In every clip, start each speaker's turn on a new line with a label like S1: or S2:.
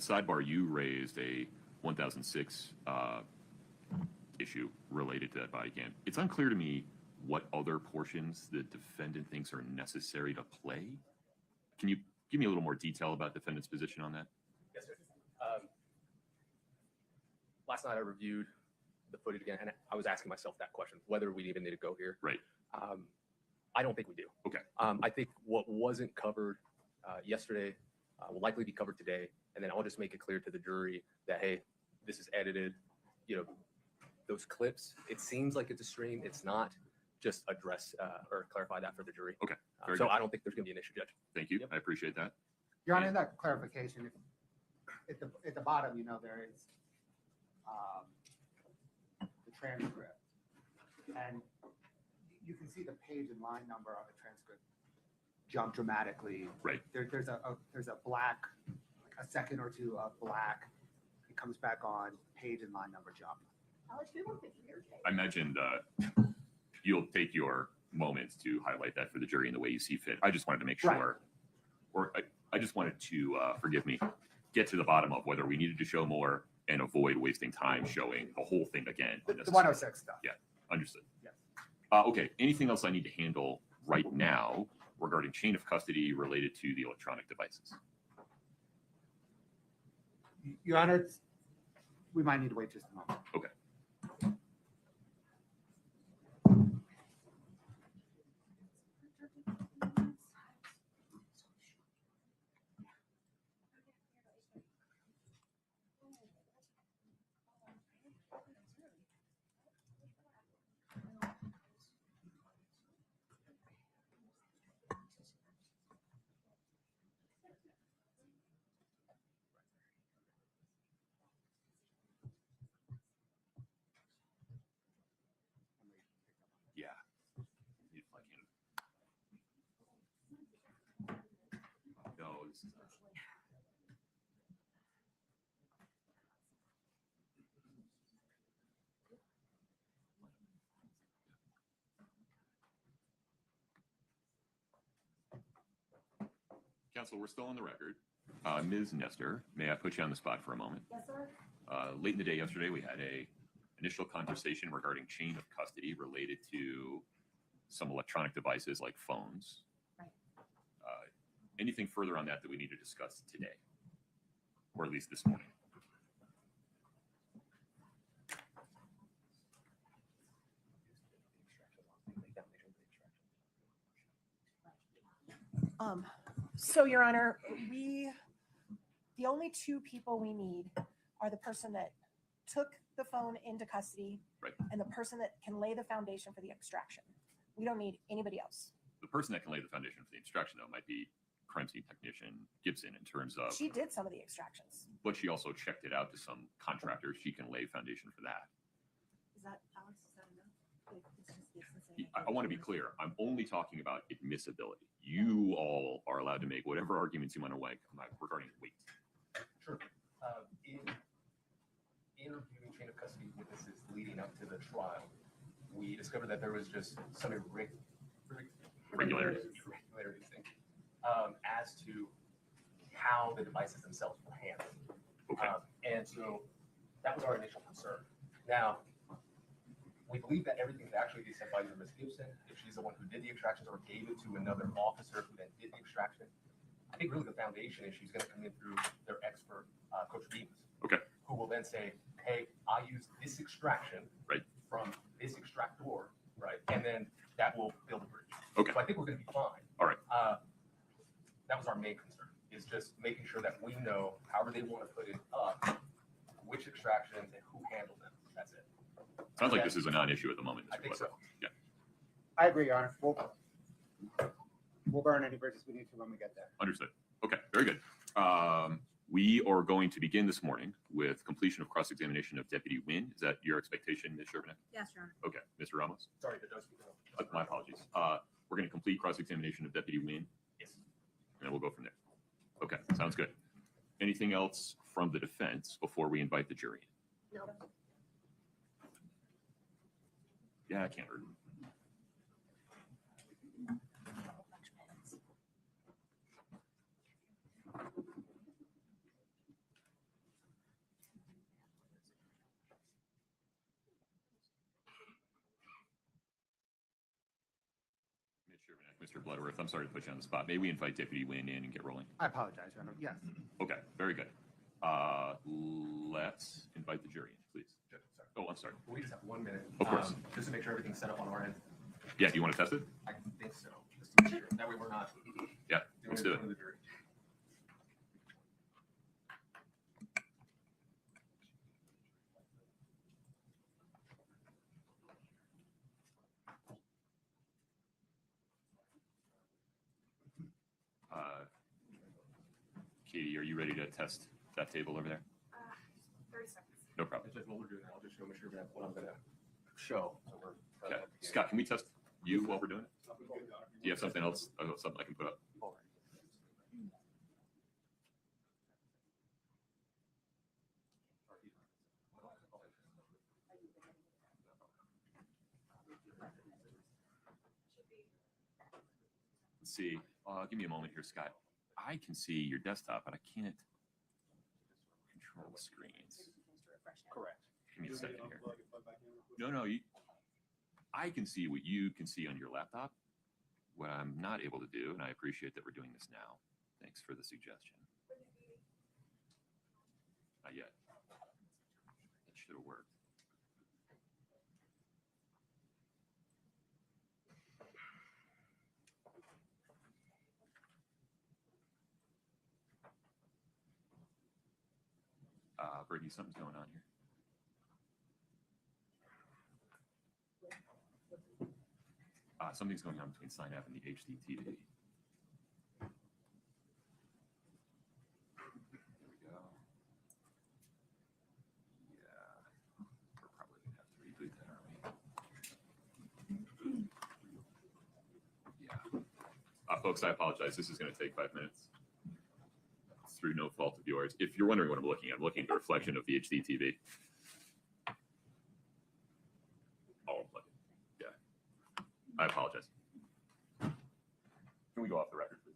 S1: sidebar, you raised a 1006 issue related to that body cam. It's unclear to me what other portions the defendant thinks are necessary to play. Can you give me a little more detail about defendant's position on that?
S2: Yes, sir. Last night I reviewed the footage again, and I was asking myself that question, whether we even need to go here.
S1: Right.
S2: I don't think we do.
S1: Okay.
S2: I think what wasn't covered yesterday will likely be covered today, and then I'll just make it clear to the jury that, hey, this is edited. You know, those clips, it seems like it's a stream. It's not. Just address or clarify that for the jury.
S1: Okay.
S2: So good. I don't think there's going to be an issue, Judge.
S1: Thank you. Yep. I appreciate that.
S3: Your Honor, in that clarification, at the bottom, you know, there is the transcript, and you can see the page and line number on the transcript jump dramatically.
S1: Right.
S3: There's a black, a second or two of black. It comes back on, page and line number jump.
S1: I imagined you'll take your moments to highlight that for the jury in the way you see fit. I just wanted to make sure, or I just wanted to, forgive me, get to the bottom of whether we needed to show more and avoid wasting time showing the whole thing again.
S3: The 106 stuff.
S1: Yeah, understood.
S3: Yes.
S1: Okay, anything else I need to handle right now regarding chain of custody related to the electronic devices?
S3: Your Honor, we might need to wait just a moment.
S1: Okay. Yeah. No, this is Counsel, we're still on the record. Ms. Nestor, may I put you on the spot for a moment?
S4: Yes, sir.
S1: Late in the day yesterday, we had a initial conversation regarding chain of custody related to some electronic devices like phones.
S4: Right.
S1: Anything further on that we need to discuss today, or at least this morning?
S4: So, Your Honor, the only two people we need are the person that took the phone into custody,
S1: right,
S4: and the person that can lay the foundation for the extraction. We don't need anybody else.
S1: The person that can lay the foundation for the extraction, though, might be crime scene technician Gibson in terms of.
S4: She did some of the extractions.
S1: But she also checked it out to some contractors. She can lay foundation for that.
S4: Is that, Alex, is that enough?
S1: I want to be clear. I'm only talking about admissibility. You all are allowed to make whatever arguments you want to make regarding weight.
S2: Sure. In reviewing chain of custody witnesses leading up to the trial, we discovered that there was just some irregularities as to how the devices themselves were handled.
S1: Okay.
S2: And so that was our initial concern. Now, we believe that everything is actually sent by Ms. Gibson, if she's the one who did the extractions or gave it to another officer who then did the extraction. I think really the foundation issue is going to come in through their expert, Coach Beams.
S1: Okay.
S2: Who will then say, hey, I used this extraction
S1: right
S2: from this extractor, right? And then that will build a bridge.
S1: Okay.
S2: So I think we're going to be fine.
S1: All right.
S2: That was our main concern, is just making sure that we know, however they want to put it up, which extractions and who handled them. That's it.
S1: Sounds like this is a non-issue at the moment.
S2: I think so.
S1: Yeah.
S3: I agree, Your Honor. We'll burn any bridges we need to when we get there.
S1: Understood. Okay, very good. We are going to begin this morning with completion of cross-examination of Deputy Wynn. Is that your expectation, Ms. Sherbanek?
S4: Yes, Your Honor.
S1: Okay, Mr. Ramos?
S2: Sorry, that does speak.
S1: My apologies. We're going to complete cross-examination of Deputy Wynn.
S2: Yes.
S1: And then we'll go from there. Okay, sounds good. Anything else from the defense before we invite the jury?
S4: No.
S1: Yeah, I can't hurt. Mr. Bloodworth, I'm sorry to put you on the spot. May we invite Deputy Wynn in and get rolling?
S3: I apologize, Your Honor. Yes.
S1: Okay, very good. Let's invite the jury in, please.
S2: Sorry.
S1: Oh, I'm sorry.
S2: We just have 1 minute.
S1: Of course.
S2: Just to make sure everything's set up on our end.
S1: Yeah, do you want to test it?
S2: I think so. Just to make sure. That way we're not
S1: Yeah,
S2: doing
S1: let's
S2: it
S1: do
S2: in
S1: it.
S2: front of the jury.
S1: Katie, are you ready to test that table over there?
S5: 30 seconds.
S1: No problem.
S2: It's just what we're doing. I'll just show make sure we have what I'm gonna show. So we're
S1: Okay. Scott, can we test you while we're doing it? Do you have something else? Something I can put up? Let's see. Give me a moment here, Scott. I can see your desktop, but I can't control the screens.
S2: Correct.
S1: Give me a second here. No, I can see what you can see on your laptop. What I'm not able to do, and I appreciate that we're doing this now. Thanks for the suggestion. Not yet. That should have worked. Brittany, something's going on here. Something's going on between sign app and the HDTV. There we go. Yeah, we're probably gonna have to reboot that, aren't we? Yeah. Folks, I apologize. This is going to take 5 minutes. It's through no fault of yours. If you're wondering what I'm looking at the reflection of the HDTV. I apologize. Can we go off the record, please?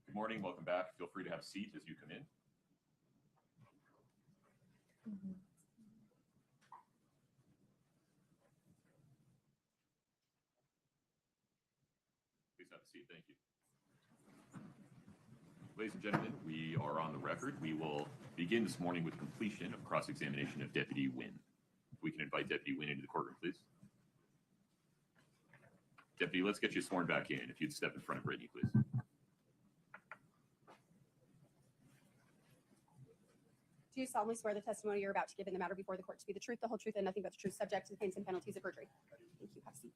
S1: Good morning, welcome back. Feel free to have a seat as you come in. Please have a seat, thank you. Ladies and gentlemen, we are on the record. We will begin this morning with completion of cross-examination of Deputy Wynn. If we can invite Deputy Wynn into the courtroom, please. Deputy, let's get you sworn back in. If you'd step in front of Brittany, please.
S5: Do you solemnly swear the testimony you're about to give in the matter before the court to be the truth, the whole truth, and nothing but the truth, subject to the pains and penalties of perjury? Thank you. Have a seat.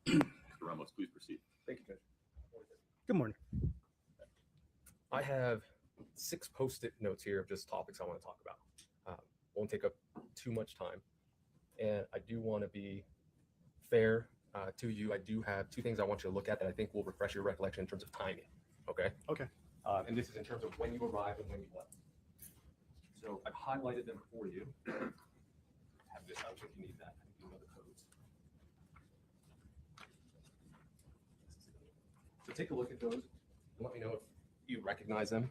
S1: Mr. Ramos, please proceed.
S2: Thank you, Judge.
S6: Good morning.
S2: I have 6 post-it notes here of just topics I want to talk about. Won't take up too much time. And I do want to be fair to you. I do have 2 things I want you to look at that I think will refresh your recollection in terms of timing. Okay?
S6: Okay.
S2: And this is in terms of when you arrived and when you left. So I've highlighted them for you. Have this out if you need that. I think you know the codes. take a look at those and let me know if you recognize them.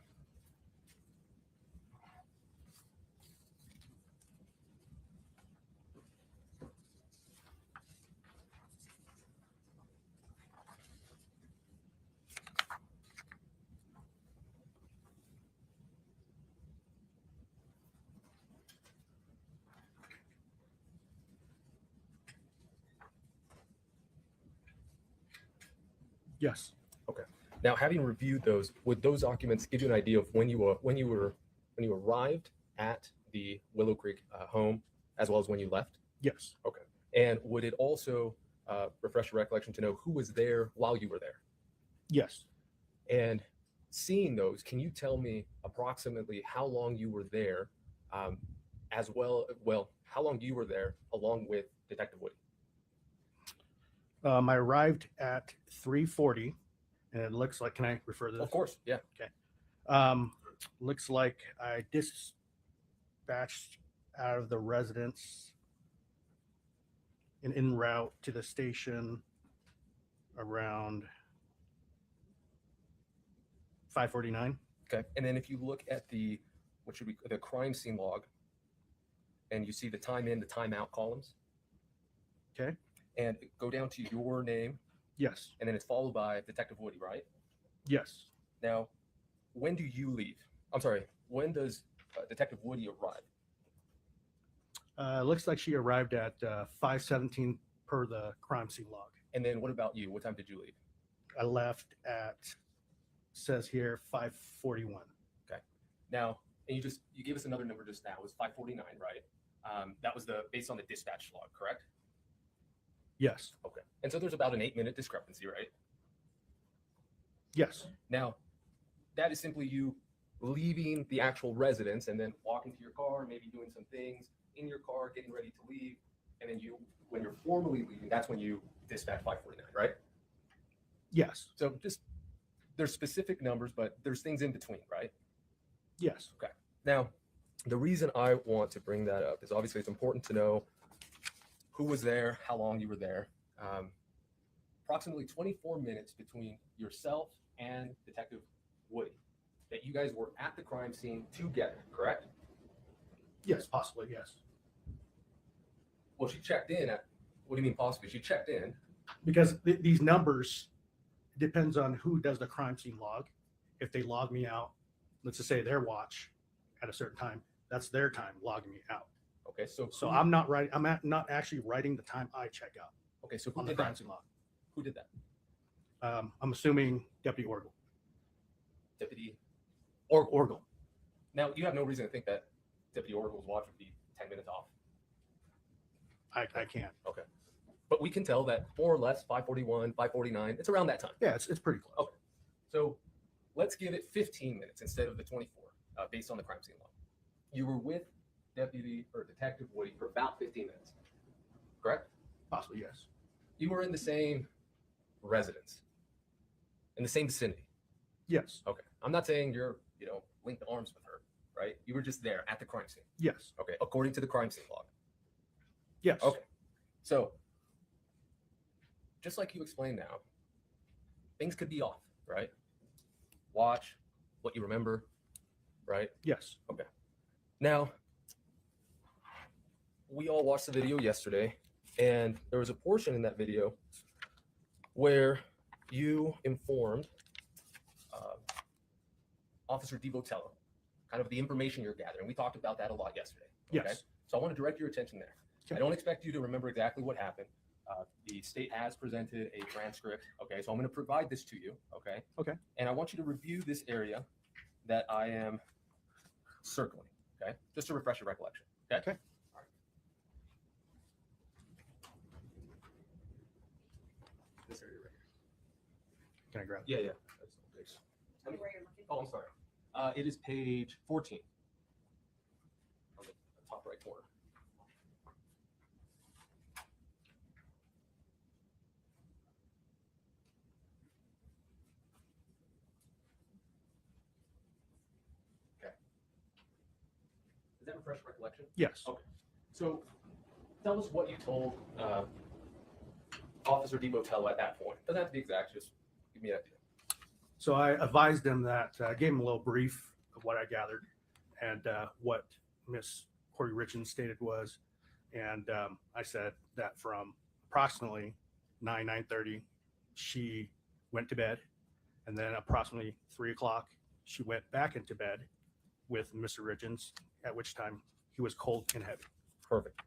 S3: Yes.
S2: Now, having reviewed those, would those documents give you an idea of when you arrived at the Willow Creek home, as well as when you left?
S3: Yes.
S2: Okay. And would it also refresh your recollection to know who was there while you were there?
S3: Yes.
S2: And seeing those, can you tell me approximately how long you were there, as well, how long you were there along with Detective Woody?
S3: I arrived at 3:40, and it looks like, can I refer to this?
S2: Of course, yeah.
S3: Looks like I dispatched out of the residence and en route to the station around 5:49.
S2: Okay. And then if you look at the crime scene log, and you see the time in, the time out columns.
S3: Okay.
S2: And go down to your name,
S3: Yes.
S2: and then it's followed by Detective Woody, right?
S3: Yes.
S2: Now, when do you leave? I'm sorry. When does Detective Woody arrive?
S3: Looks like she arrived at 5:17 per the crime scene log.
S2: And then what about you? What time did you leave?
S3: I left at, says here, 5:41.
S2: Now, and you gave us another number just now. It was 5:49, right? That was based on the dispatch log, correct?
S3: Yes.
S2: Okay. And so there's about an 8-minute discrepancy, right?
S3: Yes.
S2: Now, that is simply you leaving the actual residence and then walking to your car, maybe doing some things in your car, getting ready to leave. And then when you're formally leaving, that's when you dispatch 5:49, right?
S3: Yes.
S2: So there's specific numbers, but there's things in between, right?
S3: Yes.
S2: Now, the reason I want to bring that up is obviously it's important to know who was there, how long you were there. Approximately 24 minutes between yourself and Detective Woody, that you guys were at the crime scene together, correct?
S3: Yes. Possibly. Yes.
S2: Well, she checked in what do you mean possibly? She checked in.
S3: Because these numbers depends on who does the crime scene log. If they log me out, let's just say their watch at a certain time, that's their time logging me out.
S2: Okay, so
S3: So I'm not writing. Not actually writing the time I check out
S2: okay, so who
S3: on the
S2: did
S3: crime
S2: that?
S3: scene log.
S2: Who did that?
S3: I'm assuming Deputy Orgel.
S2: Deputy.
S3: Orgel.
S2: Now, you have no reason to think that Deputy Orgel's watch would be 10 minutes off.
S3: I can't.
S2: Okay. But we can tell that more or less 5:41, 5:49, it's around that time.
S3: Yeah, it's pretty close.
S2: Okay. So let's give it 15 minutes instead of the 24, based on the crime scene log. You were with Detective Woody for about 15 minutes, correct?
S3: Possibly, yes.
S2: You were in the same residence, in the same vicinity.
S3: Yes.
S2: Okay. I'm not saying you're, linked arms with her, right? You were just there at the crime scene.
S3: Yes.
S2: Okay. According to the crime scene log.
S3: Yes.
S2: Okay. So, just like you explained now, things could be off, right? Watch what you remember, right?
S3: Yes.
S2: Now, we all watched the video yesterday, and there was a portion in that video where you informed Officer DiVotello, kind of the information you're gathering. We talked about that a lot yesterday. Okay?
S3: Yes.
S2: So I want to direct your attention there.
S3: Okay.
S2: I don't expect you to remember exactly what happened. The state has presented a transcript. Okay, so I'm going to provide this to you. Okay.
S3: Okay.
S2: And I want you to review this area that I am circling. Okay, just to refresh your recollection. Okay.
S3: Okay.
S2: All right. This area right here.
S3: Can I grab?
S2: Yeah. Tell me where you're looking. Oh, I'm sorry. It is page 14 on the top right corner. Okay. Does that refresh recollection?
S3: Yes.
S2: Okay. So tell us what you told Officer DiVotello at that point. Doesn't have to be exact, just give me an idea.
S3: So I advised him that, gave him a little brief of what I gathered and what Miss Kouri Richins stated was. And I said that from approximately 9:30, she went to bed. And then approximately 3 o'clock, she went back into bed with Mr. Richins, at which time he was cold and heavy.
S6: Perfect.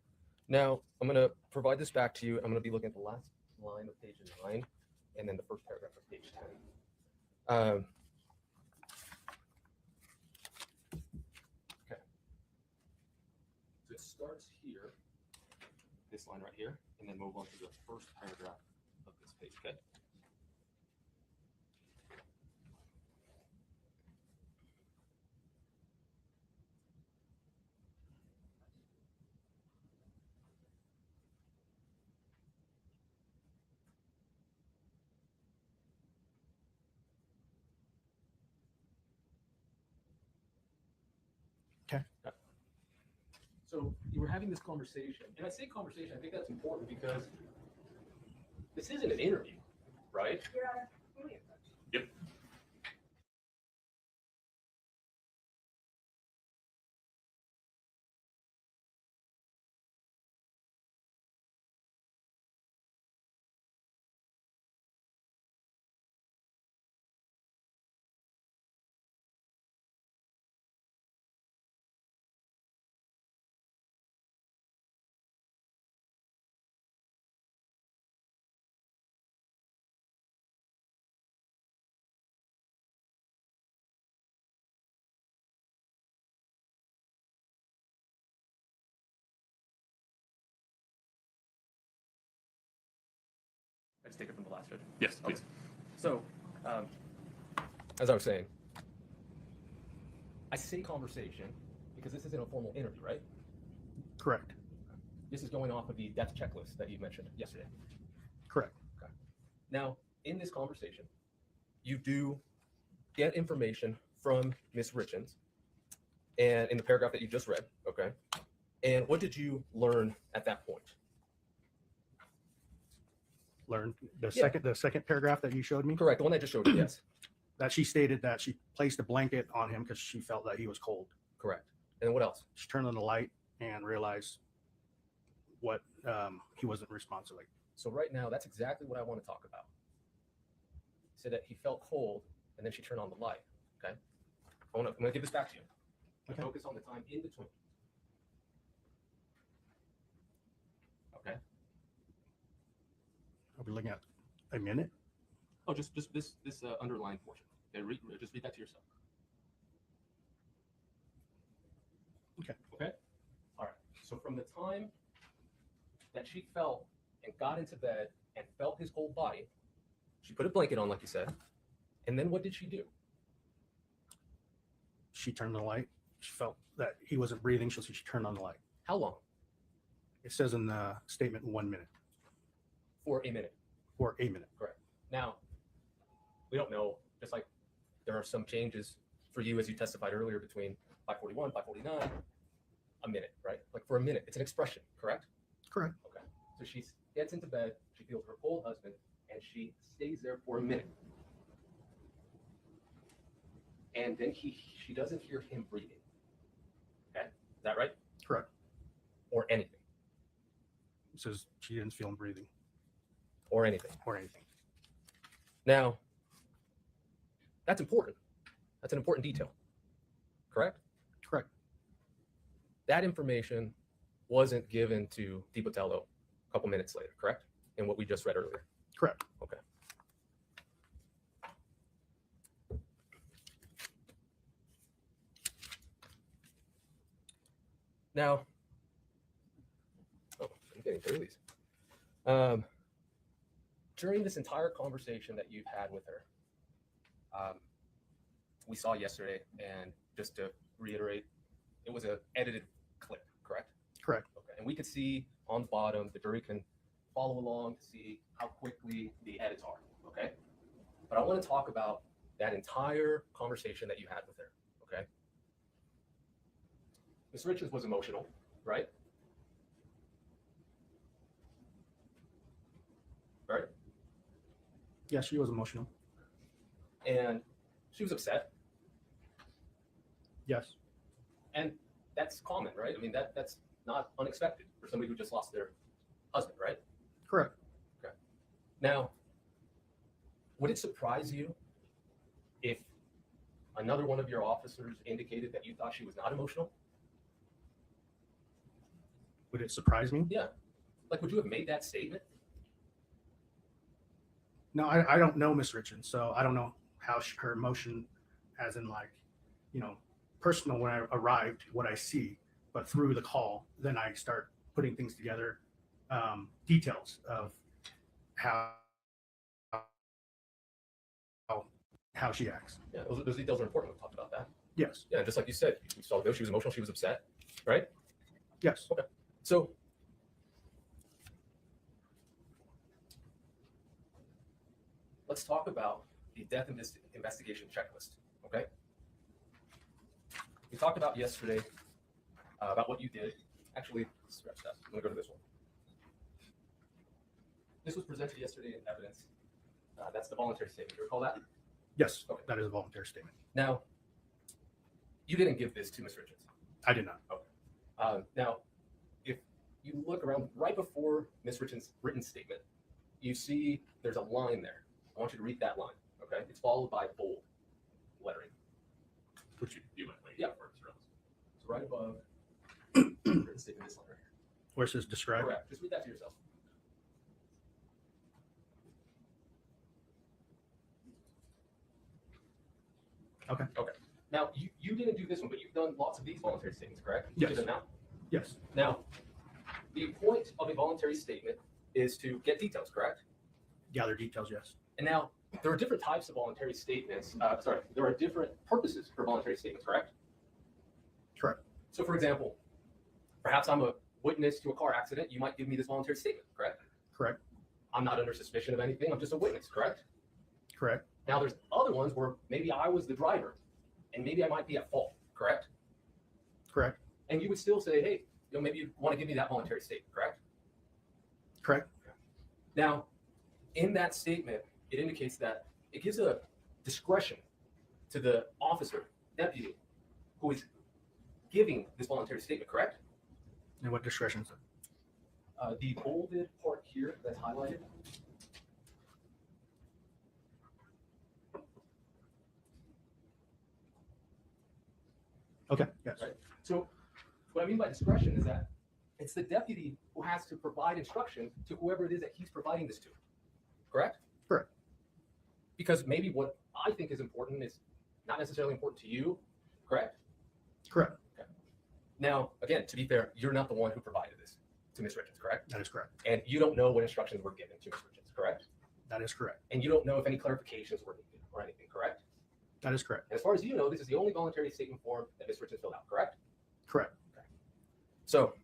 S6: Now, I'm going to provide this back to you. I'm going to be looking at the last line of page 9 and then the first paragraph of page 10. Okay. So it starts here, this line right here, and then move on to the first paragraph of this page. Okay.
S3: Okay.
S6: So you were having this conversation, and I say conversation, I think that's important because this isn't an interview, right?
S5: Your Honor, can we approach?
S1: Yep.
S6: Let's take it from the last judge.
S1: Yes, please.
S6: So, as I was saying, I say conversation because this isn't a formal interview, right?
S3: Correct.
S6: This is going off of the death checklist that you mentioned yesterday.
S3: Correct.
S6: Now, in this conversation, you do get information from Ms. Richins, and in the paragraph that you just read, okay? And what did you learn at that point?
S3: Learned
S6: Yeah.
S3: the second paragraph that you showed me,
S6: Correct, the one I just showed you, yes.
S3: that she stated that she placed a blanket on him because she felt that he was cold.
S6: Correct. And then what else?
S3: She turned on the light and realized what he wasn't responsive. Like,
S6: So right now, that's exactly what I want to talk about. He said that he felt cold, and then she turned on the light, okay? I'm gonna give this back to you.
S3: Okay.
S6: Focus on the time in between. Okay.
S3: are we looking at a minute?
S6: Oh, just this underlined portion. Okay, just read that to yourself.
S3: Okay.
S6: Okay. All right. So from the time that she fell and got into bed and felt his whole body, she put a blanket on, like you said, and then what did she do?
S3: She turned on the light. She felt that he wasn't breathing, so she turned on the light.
S6: How long?
S3: It says in the statement 1 minute
S6: For a minute.
S3: or a minute.
S6: Now, we don't know, just like there are some changes for you as you testified earlier between 541, 549, a minute, right? Like for a minute, it's an expression, correct?
S3: Correct.
S6: Okay. So she gets into bed, she feels her cold husband, and she stays there for a minute. And then she doesn't hear him breathing. Okay, is that right?
S3: Correct.
S6: Or anything,
S3: It says she didn't feel him breathing
S6: or anything.
S3: or anything.
S6: Now, that's important. That's an important detail, correct?
S3: Correct.
S6: That information wasn't given to DiBotello a couple minutes later, correct? In what we just read earlier.
S3: Correct.
S6: Okay. Now, I'm getting through these. During this entire conversation that you've had with her, we saw yesterday, and just to reiterate, it was an edited clip, correct?
S3: Correct.
S6: Okay, and we could see on the bottom, the jury can follow along to see how quickly the edits are, okay? But I want to talk about that entire conversation that you had with her, okay? Ms. Richins was emotional, right? Right?
S3: Yeah, she was emotional.
S6: And she was upset,
S3: Yes.
S6: and that's common, right? I mean, that's not unexpected for somebody who just lost their husband, right?
S3: Correct.
S6: Now, would it surprise you if another one of your officers indicated that you thought she was not emotional?
S3: Would it surprise me?
S6: Yeah. Like, would you have made that statement?
S3: No, I don't know Miss Richins, so I don't know how her emotion, as in like, personal when I arrived, what I see, but through the call, then I start putting things together, details of how she acts.
S6: Yeah, those details are important. We talked about that.
S3: Yes.
S6: Yeah, just like you said, you saw she was emotional, she was upset, right?
S3: Yes.
S6: Okay. So let's talk about the death investigation checklist, okay? We talked about yesterday about what you did. Actually, scratch that. I'm gonna go to this one. This was presented yesterday in evidence. That's the voluntary statement. You recall that?
S3: Yes.
S6: Okay.
S3: That is a voluntary statement.
S6: Now, you didn't give this to Ms. Richins.
S3: I did not.
S6: Now, if you look around right before Ms. Richins' written statement, you see there's a line there. I want you to read that line, okay? It's followed by bold lettering.
S1: Which you went like
S6: Yeah. So right above written statement, this line right here.
S3: Where it says describe.
S6: Correct. Just read that to yourself.
S3: Okay.
S6: Okay. Now, you didn't do this one, but you've done lots of these voluntary statements, correct? You
S3: Yes.
S6: did them now?
S3: Yes.
S6: Now, the point of a voluntary statement is to get details, correct?
S3: Gather details. Yes.
S6: And now, there are different types of voluntary statements. There are different purposes for voluntary statements, correct?
S3: Correct.
S6: So, for example, perhaps I'm a witness to a car accident. You might give me this voluntary statement, correct?
S3: Correct.
S6: I'm not under suspicion of anything. I'm just a witness, correct?
S3: Correct.
S6: Now, there's other ones where maybe I was the driver and maybe I might be at fault, correct?
S3: Correct.
S6: And you would still say, hey, maybe you want to give me that voluntary statement, correct?
S3: Correct.
S6: Now, in that statement, it indicates that it gives a discretion to the officer, deputy, who is giving this voluntary statement, correct?
S3: And what discretion is it?
S6: The bolded part here that's highlighted.
S3: Okay. Yes.
S6: Right. So what I mean by discretion is that it's the deputy who has to provide instruction to whoever it is that he's providing this to. Correct?
S3: Correct.
S6: Because maybe what I think is important is not necessarily important to you. Correct?
S3: Correct.
S6: Okay. Now, again, to be fair, you're not the one who provided this to Ms. Richins, correct?
S3: That is correct.
S6: And you don't know what instructions were given to Ms. Richins, correct?
S3: That is correct.
S6: And you don't know if any clarifications were needed or anything, correct?
S3: That is correct.
S6: And as far as you know, this is the only voluntary statement form that Ms. Richins filled out, correct?
S3: Correct.
S6: So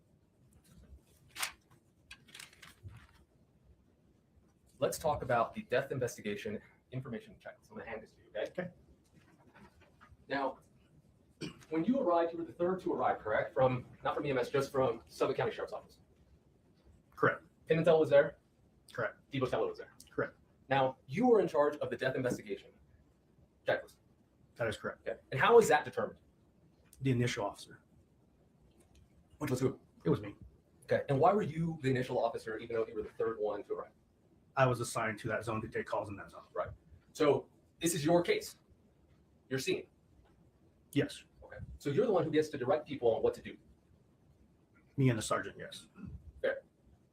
S6: let's talk about the death investigation information checklist. I'm going to hand this to you, okay?
S3: Okay.
S6: Now, when you arrived, you were the third to arrive, correct? Not from EMS, just from Suffolk County Sheriff's Office.
S3: Correct.
S6: Pimentel was there.
S3: Correct.
S6: DiBotello was there.
S3: Correct.
S6: Now, you were in charge of the death investigation checklist.
S3: That is correct.
S6: Okay. And how is that determined?
S3: The initial officer.
S6: Which was who?
S3: It was me.
S6: Okay. And why were you the initial officer, even though you were the third one to arrive?
S3: I was assigned to that zone to take calls in that zone.
S6: Right. So this is your case. You're seeing.
S3: Yes.
S6: Okay. So you're the one who gets to direct people on what to do.
S3: Me and the sergeant. Yes.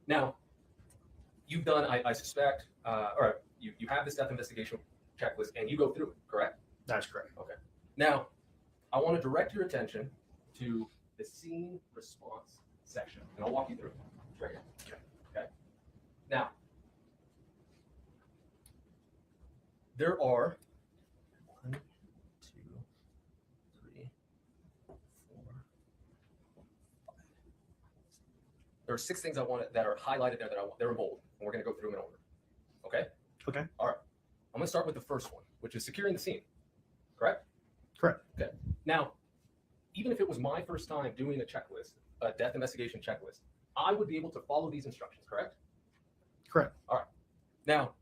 S6: Now, you've done, I suspect, or you have this death investigation checklist and you go through it, correct?
S3: That's correct.
S6: Okay. Now, I want to direct your attention to the scene response section, and I'll walk you through it. It's right here. Okay. Now, there are 1, 2, 3, 4, 5. There are 6 things I want that are highlighted there that they're in bold, and we're going to go through them in order. Okay.
S3: Okay.
S6: All right. I'm going to start with the first one, which is securing the scene. Correct?
S3: Correct.
S6: Okay. Now, even if it was my first time doing a checklist, a death investigation checklist, I would be able to follow these instructions, correct?
S3: Correct.
S6: All right. Now,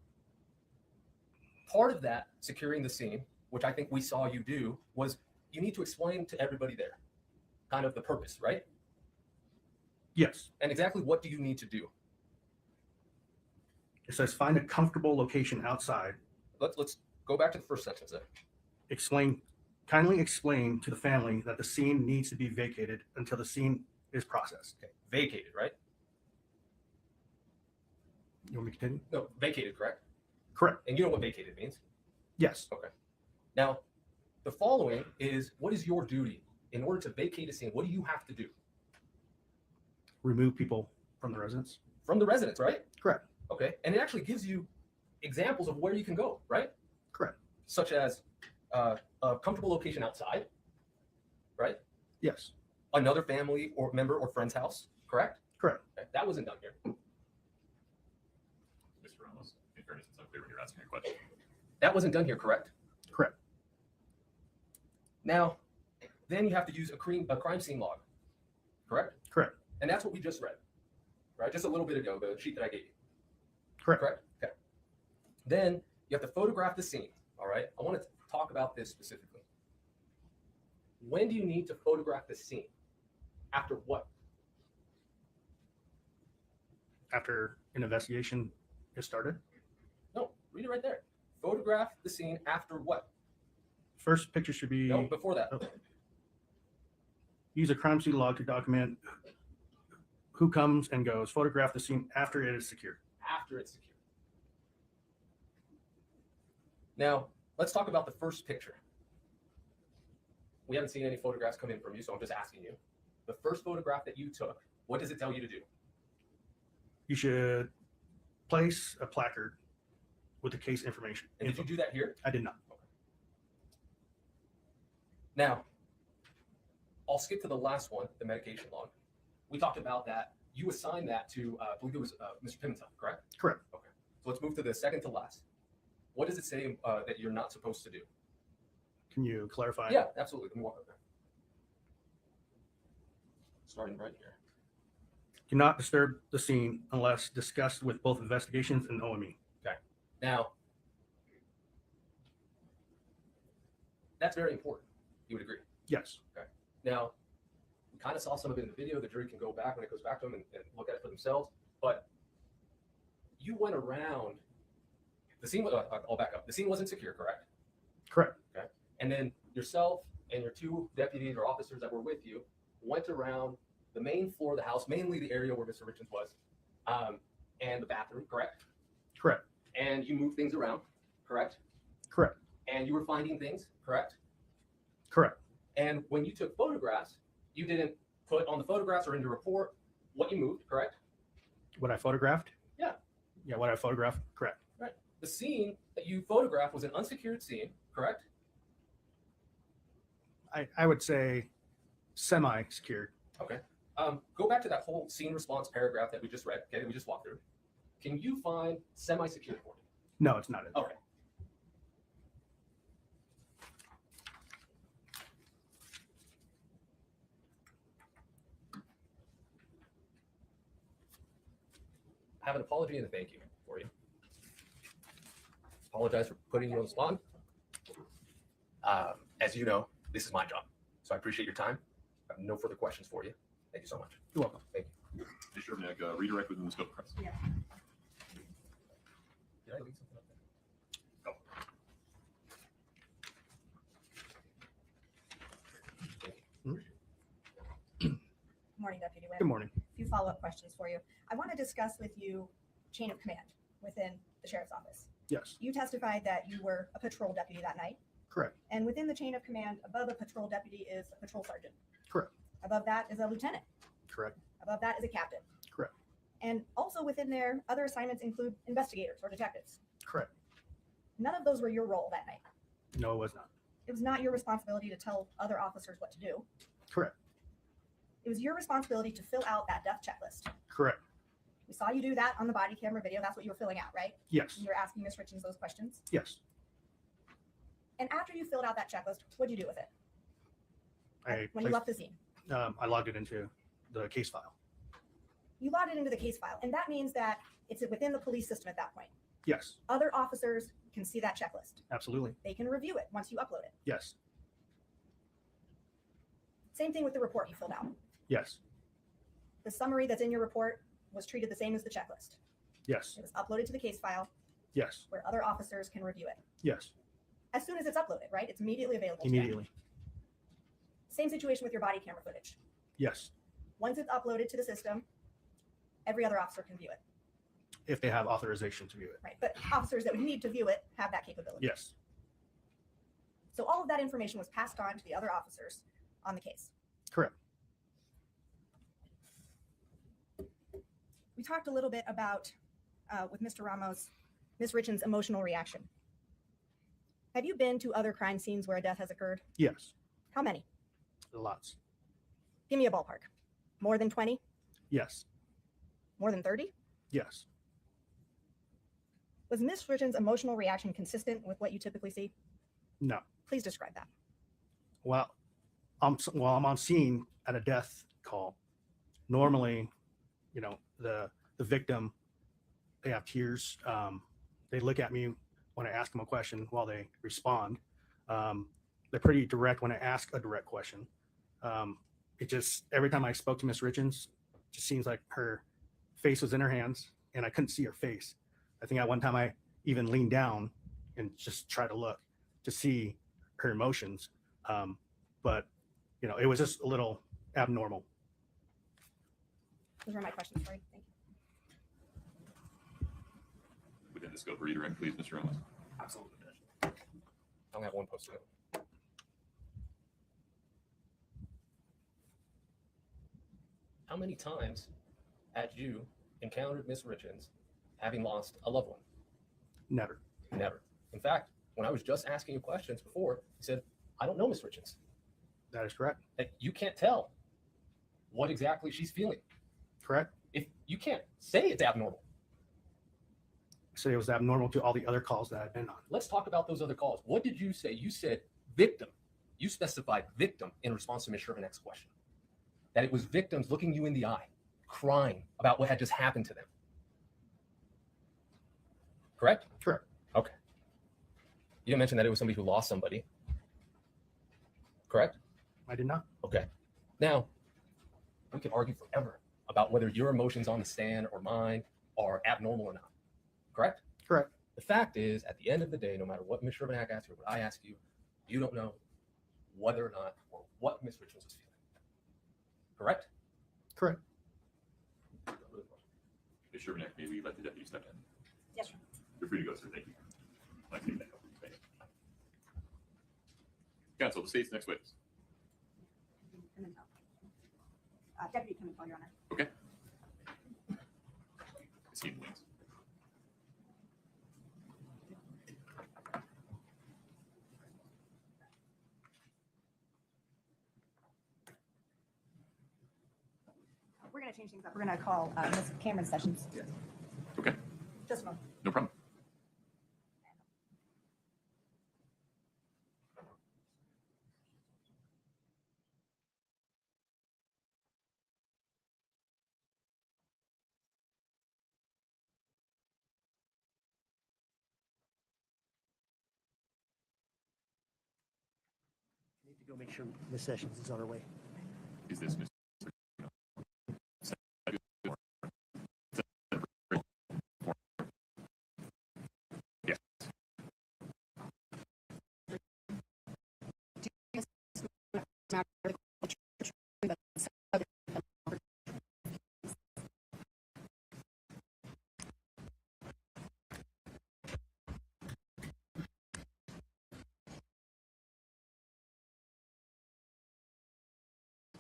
S6: part of that securing the scene which I think we saw you do, was you need to explain to everybody there kind of the purpose, right?
S3: Yes.
S6: And exactly what do you need to do?
S3: It says find a comfortable location outside.
S6: Let's go back to the first sentence there.
S3: Kindly explain to the family that the scene needs to be vacated until the scene is processed.
S6: Okay. Vacated, right?
S3: You want me to continue?
S6: No, vacated, correct?
S3: Correct.
S6: And you know what vacated means.
S3: Yes.
S6: Now, the following is what is your duty in order to vacate a scene? What do you have to do
S3: Remove people from the residence.
S6: from the residence, right?
S3: Correct.
S6: Okay. And it actually gives you examples of where you can go, right?
S3: Correct.
S6: Such as a comfortable location outside, right?
S3: Yes.
S6: Another family or member or friend's house, correct?
S3: Correct.
S6: Okay. That wasn't done here.
S1: Mr. Ramos, in fairness, it's unclear when you're asking a question.
S6: That wasn't done here, correct?
S3: Correct.
S6: Now, then you have to use a crime scene log, correct?
S3: Correct.
S6: And that's what we just read, right? Just a little bit ago, the sheet that I gave you.
S3: Correct.
S6: Okay. Then you have to photograph the scene, all right? I want to talk about this specifically. When do you need to photograph the scene? After what?
S3: After an investigation is started.
S6: No, read it right there. Photograph the scene after what?
S3: First picture should be
S6: No, before that.
S3: Okay. Use a crime scene log to document who comes and goes. Photograph the scene after it is secured.
S6: After it's secure. Now, let's talk about the first picture. We haven't seen any photographs come in from you, so I'm just asking you. The first photograph that you took, what does it tell you to do?
S3: You should place a placard with the case information.
S6: And did you do that here?
S3: I did not.
S6: Now, I'll skip to the last one, the medication log. We talked about that. You assigned that to, I believe it was Mr. Pimentel, correct?
S3: Correct.
S6: Okay. So let's move to the second to last. What does it say that you're not supposed to do?
S3: Can you clarify?
S6: Yeah, absolutely. Let me walk up there. Starting right here.
S3: Do not disturb the scene unless discussed with both investigations and OME.
S6: Now, that's very important. You would agree?
S3: Yes.
S6: Now, we kind of saw some of it in the video. The jury can go back when it goes back to them and look at it for themselves. But you went around the scene. I'll back up. The scene wasn't secure, correct?
S3: Correct.
S6: Okay. And then yourself and your two deputies or officers that were with you went around the main floor of the house, mainly the area where Mr. Richins was, and the bathroom, correct?
S3: Correct.
S6: And you moved things around, correct?
S3: Correct.
S6: And you were finding things, correct?
S3: Correct.
S6: And when you took photographs, you didn't put on the photographs or in the report what you moved, correct?
S3: What I photographed?
S6: Yeah.
S3: Yeah, what I photographed? Correct.
S6: Right. The scene that you photographed was an unsecured scene, correct?
S3: I would say semi-secured.
S6: Okay. Go back to that whole scene response paragraph that we just read, okay, that we just walked through. Can you find semi-secured for me?
S3: No, it's not.
S6: Okay. I have an apology and a thank you for you. Apologize for putting you on the spot. As you know, this is my job, so I appreciate your time. I have no further questions for you. Thank you so much.
S3: You're welcome.
S6: Thank you.
S1: Mr. Sherman, redirect within the scope of press.
S6: Did I leave something up there?
S7: Morning, Deputy Wynn.
S3: Good morning.
S7: A few follow-up questions for you. I want to discuss with you chain of command within the sheriff's office.
S3: Yes.
S7: You testified that you were a patrol deputy that night,
S3: Correct.
S7: and within the chain of command, above a patrol deputy is a patrol sergeant.
S3: Correct.
S7: Above that is a lieutenant.
S3: Correct.
S7: Above that is a captain.
S3: Correct.
S7: And also within there, other assignments include investigators or detectives.
S3: Correct.
S7: None of those were your role that night.
S3: No, it was not.
S7: It was not your responsibility to tell other officers what to do.
S3: Correct.
S7: It was your responsibility to fill out that death checklist.
S3: Correct.
S7: We saw you do that on the body camera video. That's what you were filling out, right?
S3: Yes.
S7: You were asking Ms. Richins those questions.
S3: Yes.
S7: And after you filled out that checklist, what did you do with it when you
S3: placed-
S7: left the scene?
S3: I logged it into the case file.
S7: You logged it into the case file, and that means that it's within the police system at that point.
S3: Yes.
S7: Other officers can see that checklist.
S3: Absolutely.
S7: They can review it once you upload it.
S3: Yes.
S7: Same thing with the report you filled out.
S3: Yes.
S7: The summary that's in your report was treated the same as the checklist.
S3: Yes.
S7: It was uploaded to the case file
S3: Yes.
S7: where other officers can review it.
S3: Yes.
S7: As soon as it's uploaded, right? It's immediately available. to them.
S3: Immediately.
S7: Same situation with your body camera footage.
S3: Yes.
S7: Once it's uploaded to the system, every other officer can view it,
S3: If they have authorization to view it.
S7: right? But officers that would need to view it have that capability.
S3: Yes.
S7: So all of that information was passed on to the other officers on the case.
S3: Correct.
S7: We talked a little bit about, with Mr. Ramos, Ms. Richins' emotional reaction. Have you been to other crime scenes where a death has occurred?
S3: Yes.
S7: How many?
S3: Lots.
S7: Give me a ballpark. More than 20?
S3: Yes.
S7: More than 30?
S3: Yes.
S7: Was Ms. Richins' emotional reaction consistent with what you typically see?
S3: No.
S7: Please describe that.
S3: Well, I'm on scene at a death call. Normally, the victim, they have tears. They look at me when I ask them a question while they respond. They're pretty direct when I ask a direct question. It just, every time I spoke to Ms. Richins, it just seems like her face was in her hands and I couldn't see her face. I think at one time I even leaned down and just tried to look to see her emotions. But it was just a little abnormal.
S7: Those are my questions for you. Thank you.
S1: Within the scope, redirect, please, Mr. Ramos.
S6: Absolutely. I only have one post-it note. How many times had you encountered Miss Richins having lost a loved one?
S3: Never.
S6: Never. In fact, when I was just asking you questions before, you said, I don't know Miss Richins.
S3: That is correct.
S6: That you can't tell what exactly she's feeling.
S3: Correct.
S6: If you can't say it's abnormal,
S3: So it was abnormal to all the other calls that I've been on.
S6: let's talk about those other calls. What did you say? You said victim. You specified victim in response to Ms. Sherman's question. That it was victims looking you in the eye, crying about what had just happened to them. Correct?
S3: Correct.
S6: Okay. You didn't mention that it was somebody who lost somebody. Correct?
S3: I did not.
S6: Okay. Now, we could argue forever about whether your emotions on the stand or mine are abnormal or not. Correct?
S3: Correct.
S6: The fact is, at the end of the day, no matter what Ms. Sherman asked you or what I ask you, you don't know whether or not or what Ms. Richins was feeling. Correct?
S3: Correct.
S1: Ms. Sherman, may we let the deputy step in?
S7: Yes, sir.
S1: You're free to go, sir. Thank you. I'd like to take that over. Thank you. Counsel, the state's next witness.
S7: Deputy Pimentel, Your Honor.
S1: Okay. Scene, please.
S4: We're going to change things up. We're going to call Ms. Cameron Sessions.
S1: Okay,
S7: Just a moment.
S1: no problem.
S8: Need to go make sure Ms. Sessions is on her way.
S1: Is this Mr. Yes.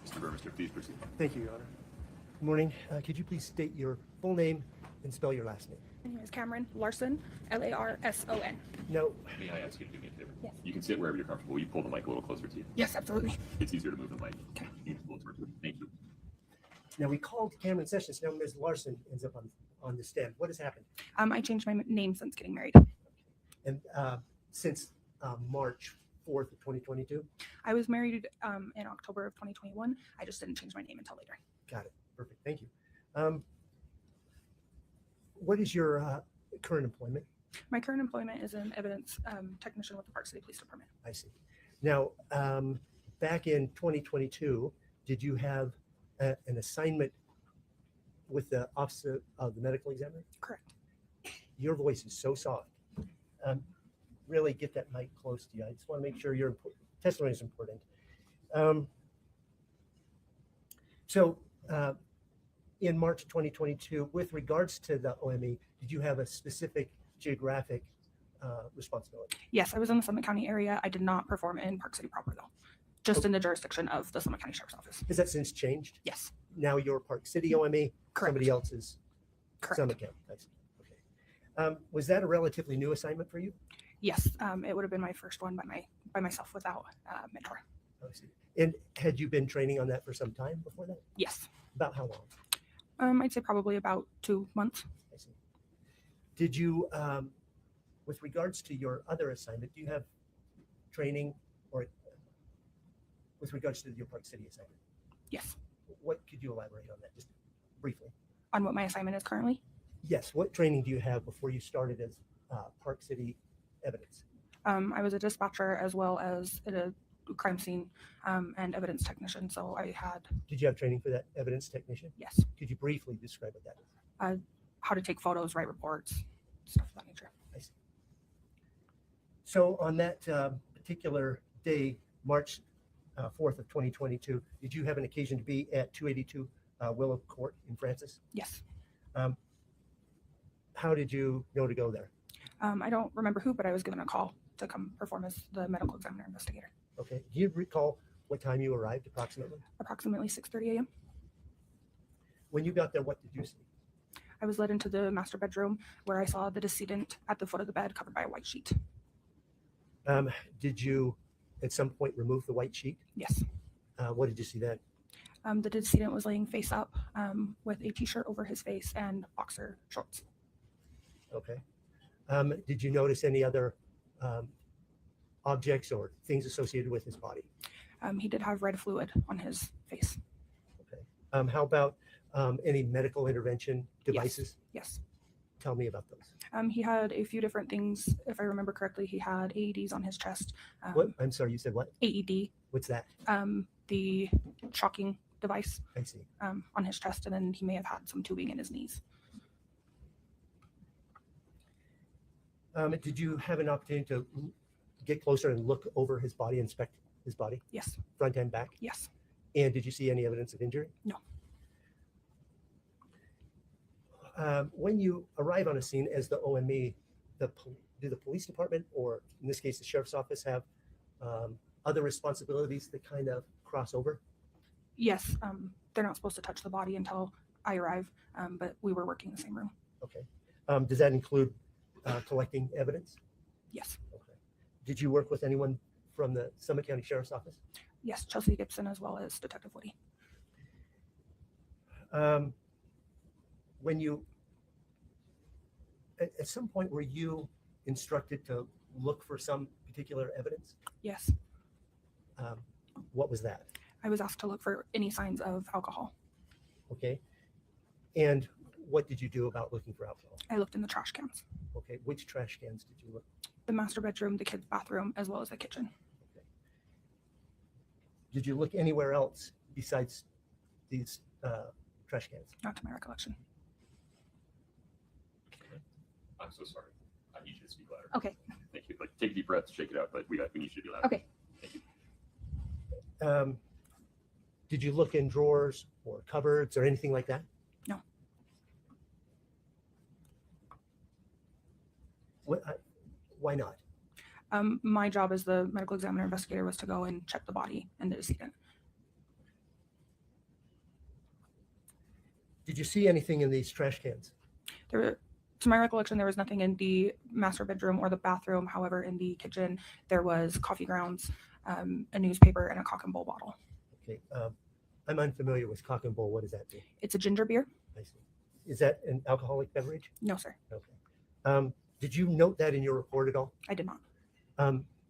S1: Mr. Burmester, please proceed.
S8: Thank you, Your Honor. Good morning. Could you please state your full name and spell your last name?
S9: My name is Cameron Larson, Larson.
S8: No.
S1: May I ask you to do me a favor?
S9: Yes.
S1: You can sit wherever you're comfortable. You pull the mic a little closer to you.
S9: Yes, absolutely.
S1: It's easier to move the mic. You can pull it towards you. Thank you.
S8: Now, we called Cameron Sessions. Now Ms. Larson ends up on the stand. What has happened?
S9: I changed my name since getting married.
S8: And since March 4th of 2022?
S9: I was married in October of 2021. I just didn't change my name until later.
S8: Got it. Perfect. Thank you. What is your current employment?
S9: My current employment is an evidence technician with the Park City Police Department.
S8: I see. Now, back in 2022, did you have an assignment with the Office of the Medical Examiner?
S9: Correct.
S8: Your voice is so soft. Really get that mic close to you. I just want to make sure your testimony is important. In March 2022, with regards to the OME, did you have a specific geographic responsibility?
S9: Yes, I was in the Summit County area. I did not perform in Park City proper though, just in the jurisdiction of the Summit County Sheriff's Office.
S8: Has that since changed?
S9: Yes,
S8: Now you're Park City OME,
S9: correct.
S8: somebody else's
S9: Correct.
S8: Summit County. I see. Okay. Was that a relatively new assignment for you?
S9: Yes, it would have been my first one by myself without mentor.
S8: I see. And had you been training on that for some time before that?
S9: Yes,
S8: About how long?
S9: I'd say probably about 2 months.
S8: I see. Did you, with regards to your other assignment, do you have training or with regards to your Park City assignment?
S9: Yes.
S8: What could you elaborate on that just briefly?
S9: On what my assignment is currently?
S8: Yes. What training do you have before you started as Park City evidence?
S9: I was a dispatcher as well as a crime scene and evidence technician. So I had,
S8: Did you have training for that evidence technician?
S9: yes,
S8: Could you briefly describe what that is?
S9: how to take photos, write reports, stuff of that nature.
S8: I see. So on that particular day, March 4th of 2022, did you have an occasion to be at 282 Willow Court in Francis?
S9: Yes.
S8: How did you know to go there?
S9: I don't remember who, but I was given a call to come perform as the medical examiner investigator.
S8: Okay. Do you recall what time you arrived approximately?
S9: Approximately 6:30 a.m.
S8: When you got there, what did you see?
S9: I was led into the master bedroom where I saw the decedent at the foot of the bed covered by a white sheet.
S8: Did you at some point remove the white sheet?
S9: Yes.
S8: What did you see then?
S9: The decedent was laying face up with a t-shirt over his face and boxer shorts.
S8: Okay. Did you notice any other objects or things associated with his body?
S9: He did have red fluid on his face.
S8: Okay. How about any medical intervention devices?
S9: Yes.
S8: Tell me about those.
S9: He had a few different things. If I remember correctly, he had AEDs on his chest.
S8: What? I'm sorry, you said what?
S9: AED,
S8: What's that?
S9: the shocking device
S8: I see.
S9: on his chest, and then he may have had some tubing in his knees.
S8: Did you have an opportunity to get closer and look over his body, inspect his body,
S9: Yes.
S8: front and back?
S9: Yes.
S8: And did you see any evidence of injury?
S9: No.
S8: When you arrive on a scene as the OME, do the police department, or in this case, the sheriff's office, have other responsibilities that kind of cross over?
S9: Yes. They're not supposed to touch the body until I arrive, but we were working in the same room.
S8: Okay. Does that include collecting evidence?
S9: Yes.
S8: Okay. Did you work with anyone from the Summit County Sheriff's Office?
S9: Yes. Chelsea Gibson as well as Detective Woody.
S8: When you, at some point, were you instructed to look for some particular evidence?
S9: Yes.
S8: What was that?
S9: I was asked to look for any signs of alcohol.
S8: Okay. And what did you do about looking for alcohol?
S9: I looked in the trash cans,
S8: Okay. Which trash cans did you look?
S9: the master bedroom, the kids' bathroom, as well as the kitchen.
S8: Okay. Did you look anywhere else besides these trash cans?
S9: Not to my recollection.
S1: I'm so sorry. I need you to speak louder.
S5: Okay.
S1: Thank you. Like, take a deep breath, shake it out, but we need you to be louder.
S5: Okay.
S1: Thank you.
S8: Did you look in drawers or cupboards or anything like that?
S9: No.
S8: Why not?
S9: My job as the medical examiner investigator was to go and check the body and the decedent.
S8: Did you see anything in these trash cans?
S9: To my recollection, there was nothing in the master bedroom or the bathroom. However, in the kitchen, there was coffee grounds, a newspaper, and a cock and bull bottle.
S8: Okay. I'm unfamiliar with cock and bull. What does that mean?
S9: It's a ginger beer?
S8: I see. Is that an alcoholic beverage?
S9: No, sir.
S8: Okay. Did you note that in your report at all?
S9: I did not.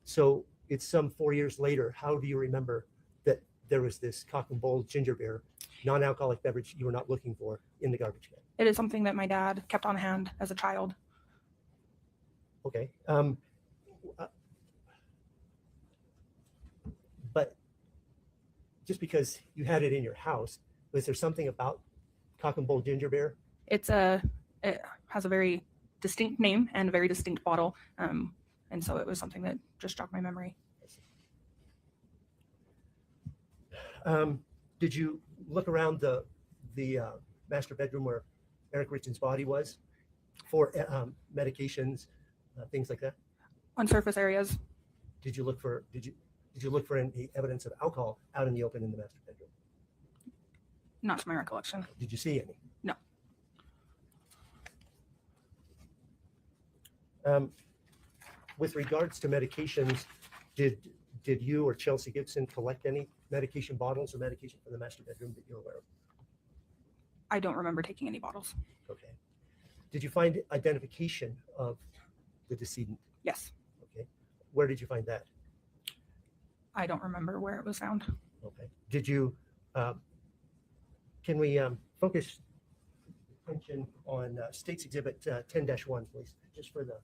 S8: So it's some 4 years later. How do you remember that there was this cock and bull ginger beer, non-alcoholic beverage you were not looking for in the garbage can?
S9: It is something that my dad kept on hand as a child.
S8: Okay. But just because you had it in your house, was there something about cock and bull ginger beer?
S9: It has a very distinct name and a very distinct bottle. And so it was something that just jogged my memory.
S8: Did you look around the master bedroom where Eric Richins' body was for medications, things like that?
S9: On surface areas,
S8: Did you look for any evidence of alcohol out in the open in the master bedroom?
S9: not to my recollection.
S8: Did you see any?
S9: No.
S8: With regards to medications, did you or Chelsea Gibson collect any medication bottles or medication from the master bedroom that you're aware of?
S9: I don't remember taking any bottles.
S8: Okay. Did you find identification of the decedent?
S9: Yes.
S8: Okay. Where did you find that?
S9: I don't remember where it was found.
S8: Okay. Did you, can we focus attention on State's Exhibit 10-1, please, just for the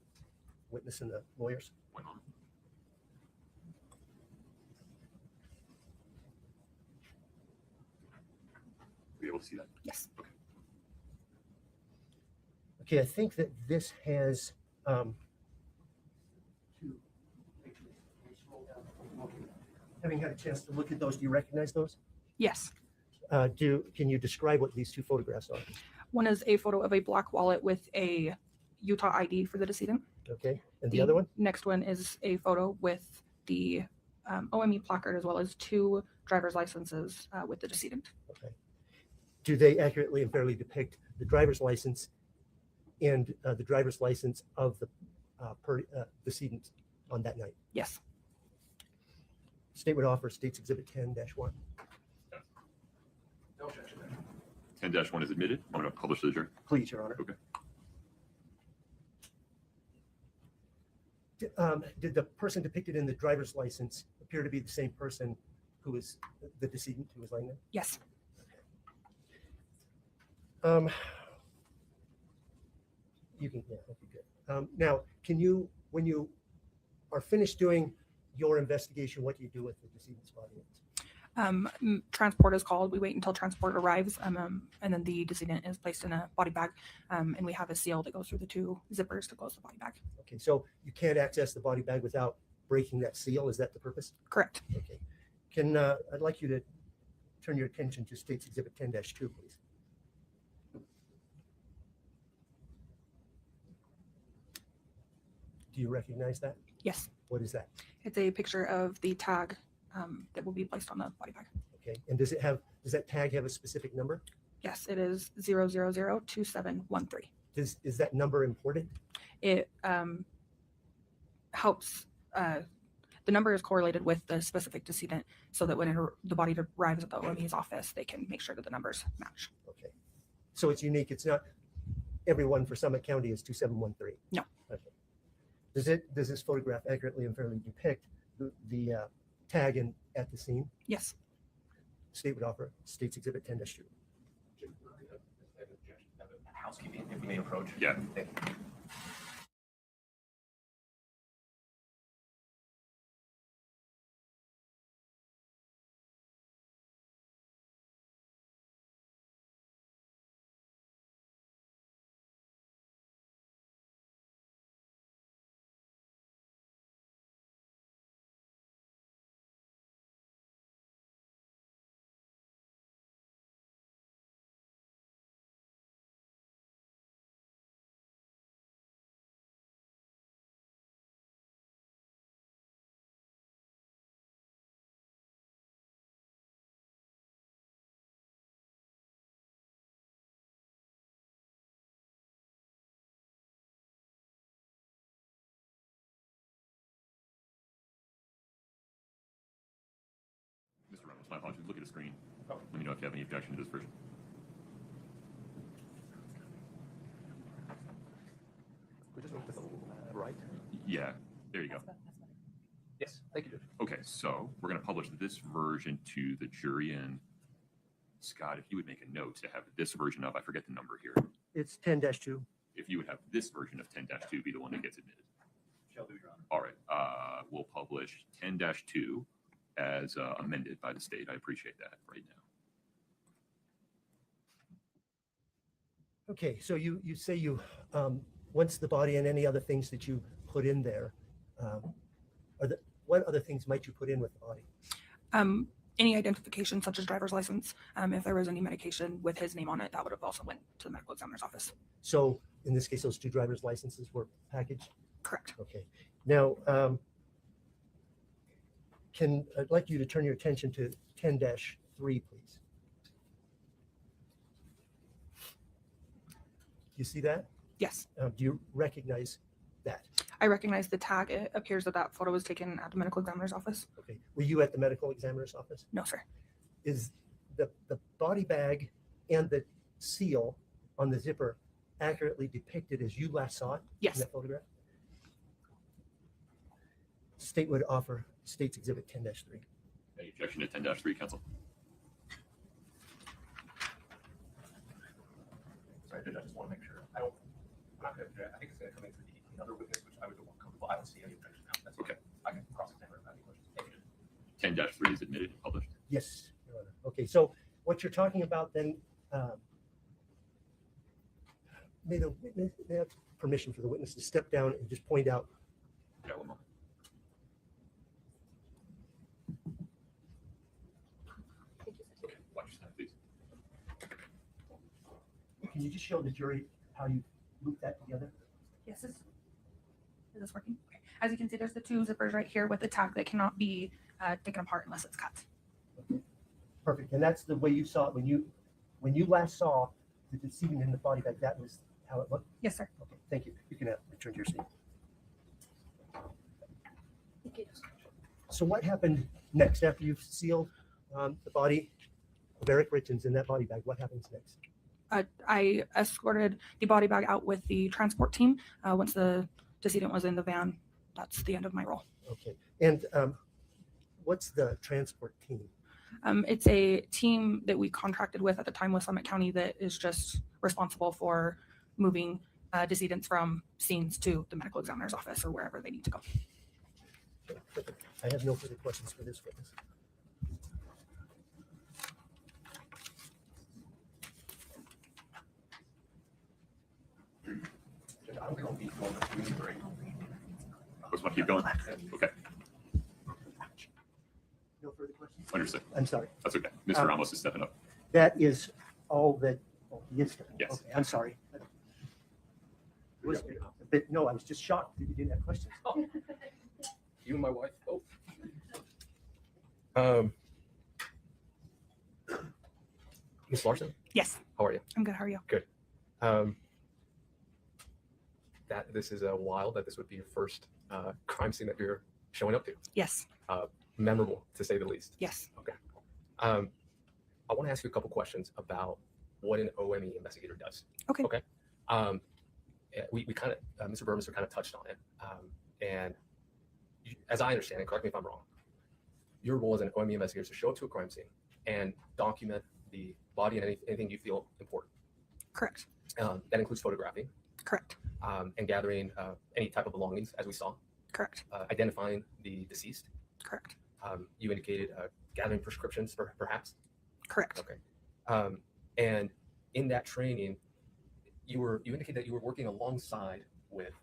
S8: witness and the lawyers?
S1: One moment. Are you able to see that?
S9: Yes.
S1: Okay.
S8: Okay, I think that this has having had a chance to look at those, do you recognize those?
S9: Yes.
S8: Can you describe what these two photographs are?
S9: One is a photo of a black wallet with a Utah ID for the decedent.
S8: Okay, and the other one?
S9: Next one is a photo with the OME placard as well as 2 driver's licenses with the decedent.
S8: Okay. Do they accurately and fairly depict the driver's license and the driver's license of the decedent on that night?
S9: Yes.
S8: State would offer State's Exhibit 10-1.
S2: No objection.
S1: 10-1 is admitted. I'm going to publish the jury.
S8: Please, Your Honor.
S1: Okay.
S8: Did the person depicted in the driver's license appear to be the same person who was the decedent who was lying there?
S9: Yes.
S8: You can, yeah, okay, good. Now, can you, when you are finished doing your investigation, what do you do with the decedent's body?
S9: Transport is called. We wait until transport arrives, and then the decedent is placed in a body bag, and we have a seal that goes through the 2 zippers to close the body bag.
S8: Okay, so you can't access the body bag without breaking that seal. Is that the purpose?
S9: Correct.
S8: Okay. Can I'd like you to turn your attention to State's Exhibit 10-2, please. Do you recognize that?
S9: Yes.
S8: What is that?
S9: It's a picture of the tag that will be placed on the body bag.
S8: Okay, and does that tag have a specific number?
S9: Yes, it is 0002713.
S8: Is that number important?
S9: It helps. The number is correlated with the specific decedent, so that when the body arrives at the OME's office, they can make sure that the numbers match.
S8: Okay, so it's unique. It's not everyone for Summit County is 2713.
S9: No.
S8: Okay. Does this photograph accurately and fairly depict the tag at the scene?
S9: Yes.
S8: State would offer State's Exhibit 10-2.
S2: Housekeeping, if we may approach.
S1: Yeah.
S2: Thank you.
S1: Mr. Reynolds, my apologies. Look at the screen.
S2: Oh.
S1: Let me know if you have any objection to this version.
S2: We just move to the right.
S1: Yeah, there you go.
S2: Yes, thank you, Judge.
S1: Okay, so we're going to publish this version to the jury. And Scott, if you would make a note to have this version of, I forget the number here,
S8: It's 10-2.
S1: if you would have this version of 10-2 be the one that gets admitted.
S2: shall do, Your Honor.
S1: All right. We'll publish 10-2 as amended by the state. I appreciate that right now.
S8: Okay, so you say you, once the body and any other things that you put in there, what other things might you put in with the body?
S9: Any identification such as driver's license. If there was any medication with his name on it, that would have also went to the medical examiner's office.
S8: So in this case, those 2 driver's licenses were packaged?
S9: Correct.
S8: Okay. Now, I'd like you to turn your attention to 10-3, please. You see that?
S9: Yes,
S8: Do you recognize that?
S9: I recognize the tag. It appears that that photo was taken at the medical examiner's office.
S8: Okay. Were you at the medical examiner's office?
S9: No, sir.
S8: Is the body bag and the seal on the zipper accurately depicted as you last saw it in
S9: Yes.
S8: that photograph? State would offer State's Exhibit 10-3.
S1: Any objection to 10-3, counsel?
S2: Sorry, Judge, I just want to make sure. I'm not going to, I think it's going to come in through the other witness, which I would feel more comfortable. I don't see any objection now. That's
S1: Okay.
S2: I can cross-examine if I have any questions. Thank you, Judge.
S1: 10-3 is admitted and published.
S8: Yes, Your Honor. Okay, so what you're talking about then, may the witness, may I have permission for the witness to step down and just point out.
S1: Yeah, one moment. Okay, watch your time, please.
S8: Can you just show the jury how you loop that together?
S9: Yes, is this working? Okay. As you can see, there's the 2 zippers right here with the tag that cannot be taken apart unless it's cut.
S8: Perfect. And that's the way you saw it when you last saw the decedent in the body bag. That was how it looked.
S9: Yes, sir.
S8: Okay, thank you. You can return to your seat. So what happened next after you've sealed the body of Eric Richins in that body bag? What happens next?
S9: I escorted the body bag out with the transport team. Once the decedent was in the van, that's the end of my role.
S8: Okay. And what's the transport team?
S9: It's a team that we contracted with at the time with Summit County that is just responsible for moving decedents from scenes to the medical examiner's office or wherever they need to go.
S8: Okay, perfect. I have no further questions for this witness.
S2: Judge, I don't think I'll be going to the break.
S1: Just want to keep going? Okay,
S8: No further questions?
S1: understood.
S8: I'm sorry.
S1: That's okay. Mr. Ramos is stepping up.
S8: That is all that, oh, he is.
S1: Yes.
S8: Okay, I'm sorry. Was a bit, no, I was just shocked that you didn't have questions.
S6: You and my wife both. Ms. Larson,
S9: Yes,
S6: how are you?
S9: I'm good. How are you?
S6: This is a wild that this would be your first crime scene that you're showing up to.
S9: Yes,
S6: Memorable, to say the least.
S9: yes.
S6: I want to ask you a couple questions about what an OME investigator does.
S9: Okay.
S6: Okay. We kind of, Mr. Burmester kind of touched on it. And as I understand it, correct me if I'm wrong, your role as an OME investigator is to show up to a crime scene and document the body and anything you feel important.
S9: Correct.
S6: That includes photographing
S9: Correct.
S6: and gathering any type of belongings, as we saw,
S9: Correct.
S6: identifying the deceased.
S9: Correct.
S6: You indicated gathering prescriptions, perhaps.
S9: Correct.
S6: Okay. And in that training, you indicated that you were working alongside with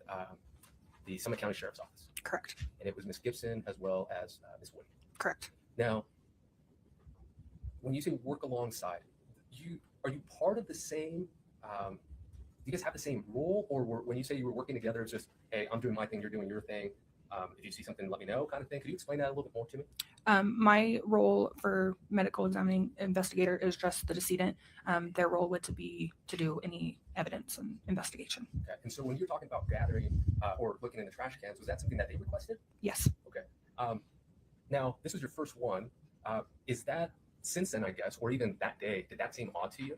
S6: the Summit County Sheriff's Office,
S9: Correct.
S6: and it was Ms. Gibson as well as Ms. Wood.
S9: Correct.
S6: Now, when you say work alongside, are you part of the same? Do you guys have the same role, or when you say you were working together, it's just, hey, I'm doing my thing, you're doing your thing. If you see something, let me know, kind of thing. Could you explain that a little bit more to me?
S9: My role for medical examining investigator is just the decedent. Their role would be to do any evidence and investigation.
S6: Okay. And so when you're talking about gathering or looking in the trash cans, was that something that they requested?
S9: Yes.
S6: Now, this was your first one. Is that since then, I guess, or even that day, did that seem odd to you?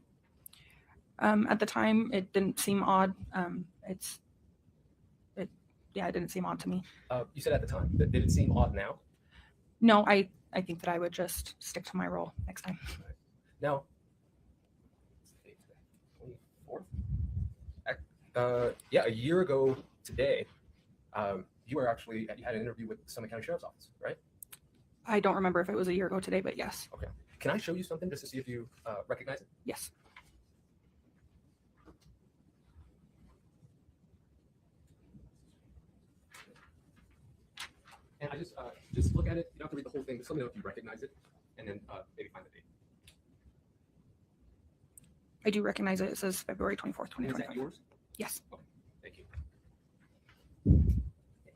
S9: At the time, it didn't seem odd. It didn't seem odd to me.
S6: You said at the time. Did it seem odd now?
S9: No, I think that I would just stick to my role next time.
S6: Now, 24th? Yeah, a year ago today, you had an interview with the Summit County Sheriff's Office, right?
S9: I don't remember if it was a year ago today, but yes.
S6: Okay. Can I show you something just to see if you recognize it?
S9: Yes.
S6: And I just look at it. You don't have to read the whole thing. Just let me know if you recognize it, and then maybe find the date.
S9: I do recognize it. It says February 24th,
S6: And is that
S9: 2025.
S6: yours?
S9: Yes.
S6: Okay. Thank you.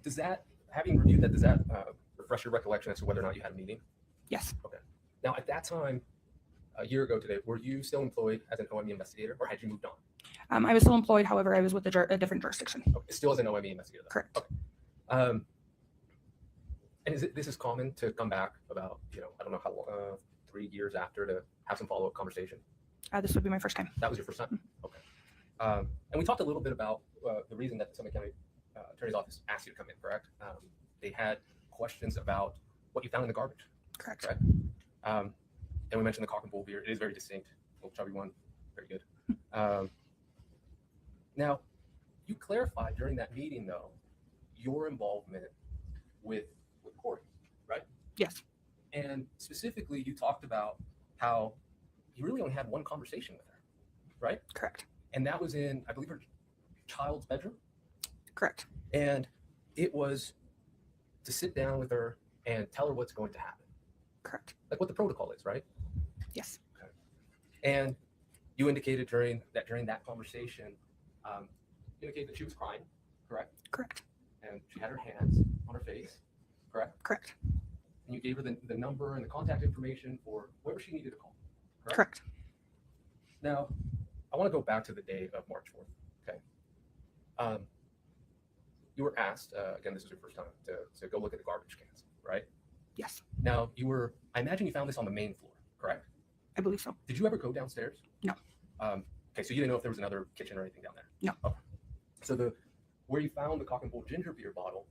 S6: Does that, having reviewed that, does that refresh your recollection as to whether or not you had a meeting?
S9: Yes.
S6: Now, at that time, a year ago today, were you still employed as an OME investigator, or had you moved on?
S9: I was still employed. However, I was with a different jurisdiction.
S6: Okay. Still as an OME investigator, though?
S9: Correct.
S6: Okay. And this is common to come back about, I don't know how long, 3 years after, to have some follow-up conversation?
S9: This would be my first time.
S6: That was your first time? Okay. And we talked a little bit about the reason that the Summit County Attorney's Office asked you to come in, correct? They had questions about what you found in the garbage.
S9: Correct.
S6: Correct. And we mentioned the cock and bull beer. It is very distinct. Little chubby one. Very good. Now, you clarified during that meeting, though, your involvement with Kouri, right?
S9: Yes.
S6: And specifically, you talked about how you really only had one conversation with her, right?
S9: Correct.
S6: And that was in, I believe, her child's bedroom.
S9: Correct.
S6: And it was to sit down with her and tell her what's going to happen,
S9: Correct.
S6: like what the protocol is, right?
S9: Yes.
S6: And you indicated during that conversation, you indicated that she was crying, correct?
S9: Correct.
S6: And she had her hands on her face, correct?
S9: Correct.
S6: And you gave her the number and the contact information for whoever she needed to call, correct?
S9: Correct.
S6: Now, I want to go back to the day of March 4th, okay? You were asked, again, this was your first time, to go look at the garbage cans, right?
S9: Yes.
S6: Now, I imagine you found this on the main floor, correct?
S9: I believe so.
S6: Did you ever go downstairs?
S9: No.
S6: Okay, so you didn't know if there was another kitchen or anything down there?
S9: No.
S6: Okay. So where you found the cock and bull ginger beer bottle,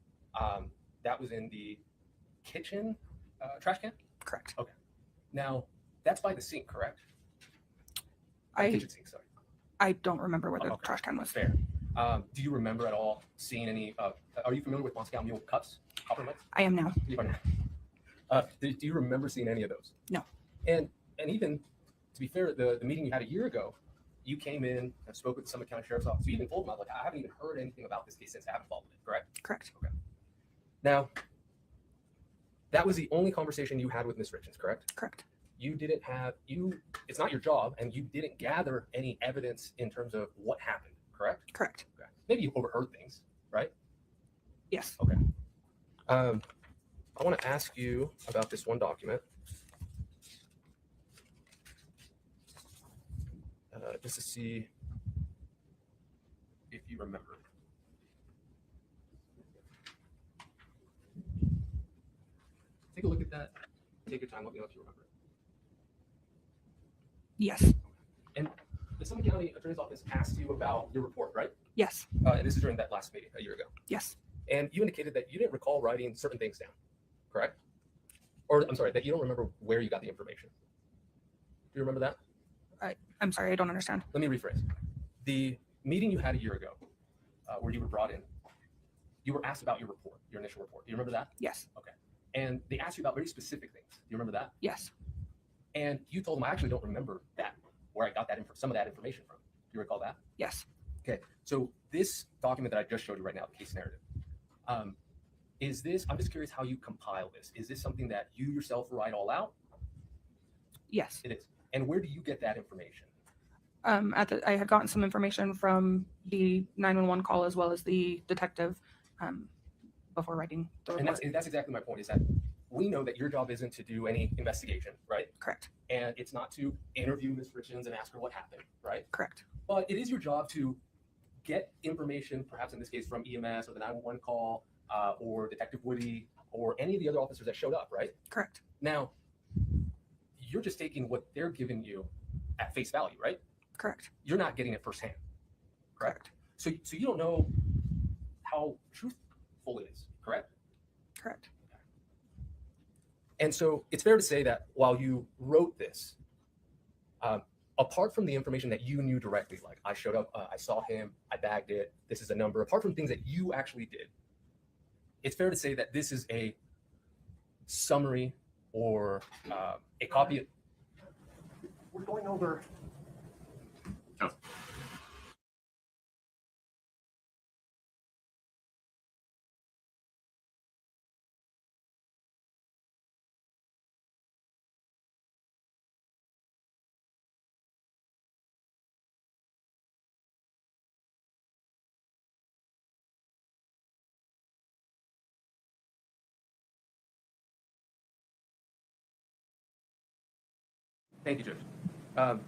S6: that was in the kitchen trash can?
S9: Correct.
S6: Okay. Now, that's by the sink, correct?
S9: I
S6: Kitchen sink, sorry.
S9: I don't remember where the
S6: Okay.
S9: trash can was.
S6: Fair. Do you remember at all seeing any, are you familiar with Moscow Mule cups? Copper mugs?
S9: I am now.
S6: You are now. Do you remember seeing any of those?
S9: No.
S6: And even, to be fair, the meeting you had a year ago, you came in and spoke with the Summit County Sheriff's Office. You even told them, like, I haven't even heard anything about this case since I haven't followed it, correct?
S9: Correct.
S6: Now, that was the only conversation you had with Ms. Richins, correct?
S9: Correct.
S6: You didn't have, it's not your job, and you didn't gather any evidence in terms of what happened, correct?
S9: Correct.
S6: Okay. Maybe you overheard things, right?
S9: Yes.
S6: I want to ask you about this one document. Just to see if you remember. Take a look at that. Take your time. Let me know if you remember.
S9: Yes.
S6: And the Summit County Attorney's Office asked you about your report, right?
S9: Yes.
S6: And this is during that last meeting a year ago.
S9: Yes.
S6: And you indicated that you didn't recall writing certain things down, correct? Or I'm sorry, that you don't remember where you got the information. Do you remember that?
S9: I'm sorry. I don't understand.
S6: Let me rephrase. The meeting you had a year ago, where you were brought in, you were asked about your report, your initial report. Do you remember that?
S9: Yes.
S6: And they asked you about very specific things. Do you remember that?
S9: Yes.
S6: And you told them, I actually don't remember that, where I got that some of that information from. Do you recall that?
S9: Yes.
S6: Okay. So this document that I just showed you right now, the case narrative, is this, I'm just curious how you compile this. Is this something that you yourself write all out?
S9: Yes.
S6: It is. And where do you get that information?
S9: I had gotten some information from the 911 call as well as the detective before writing the
S6: And
S9: report.
S6: that's exactly my point, is that we know that your job isn't to do any investigation, right?
S9: Correct.
S6: And it's not to interview Ms. Richins and ask her what happened, right?
S9: Correct.
S6: But it is your job to get information, perhaps in this case from EMS or the 911 call, or Detective Woody, or any of the other officers that showed up, right?
S9: Correct.
S6: Now, you're just taking what they're giving you at face value, right?
S9: Correct.
S6: You're not getting it firsthand, correct?
S9: Correct.
S6: So you don't know how truthful it is, correct?
S9: Correct.
S6: And so it's fair to say that while you wrote this, apart from the information that you knew directly, like I showed up, I saw him, I bagged it, this is a number, apart from things that you actually did, it's fair to say that this is a summary or a copy of.
S8: We're going over.
S1: Oh.
S6: Thank you, Judge. Sorry,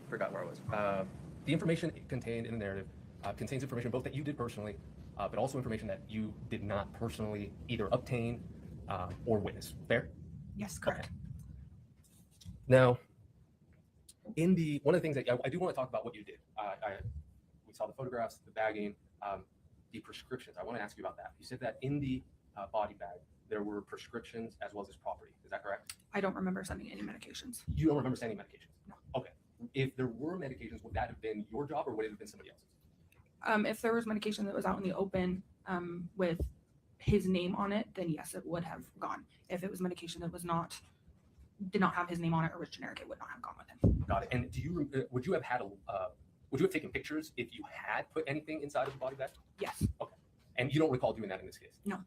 S6: forgot where I was. The information contained in the narrative contains information both that you did personally, but also information that you did not personally either obtain or witness. Fair?
S9: Yes, correct.
S6: Now, in the one of the things that I do want to talk about what you did. We saw the photographs, the bagging, the prescriptions. I want to ask you about that. You said that in the body bag there were prescriptions as well as property. Is that correct?
S9: I don't remember sending any medications.
S6: You don't remember sending medications?
S9: No.
S6: Okay. If there were medications, would that have been your job or would it have been somebody else's?
S9: If there was medication that was out in the open with his name on it, then yes, it would have gone. If it was medication that did not have his name on it or was generic, it would not have gone with him.
S6: Got it. And would you have taken pictures if you had put anything inside of the body bag?
S9: Yes.
S6: Okay. And you don't recall doing that in this case?
S9: No.
S6: Okay.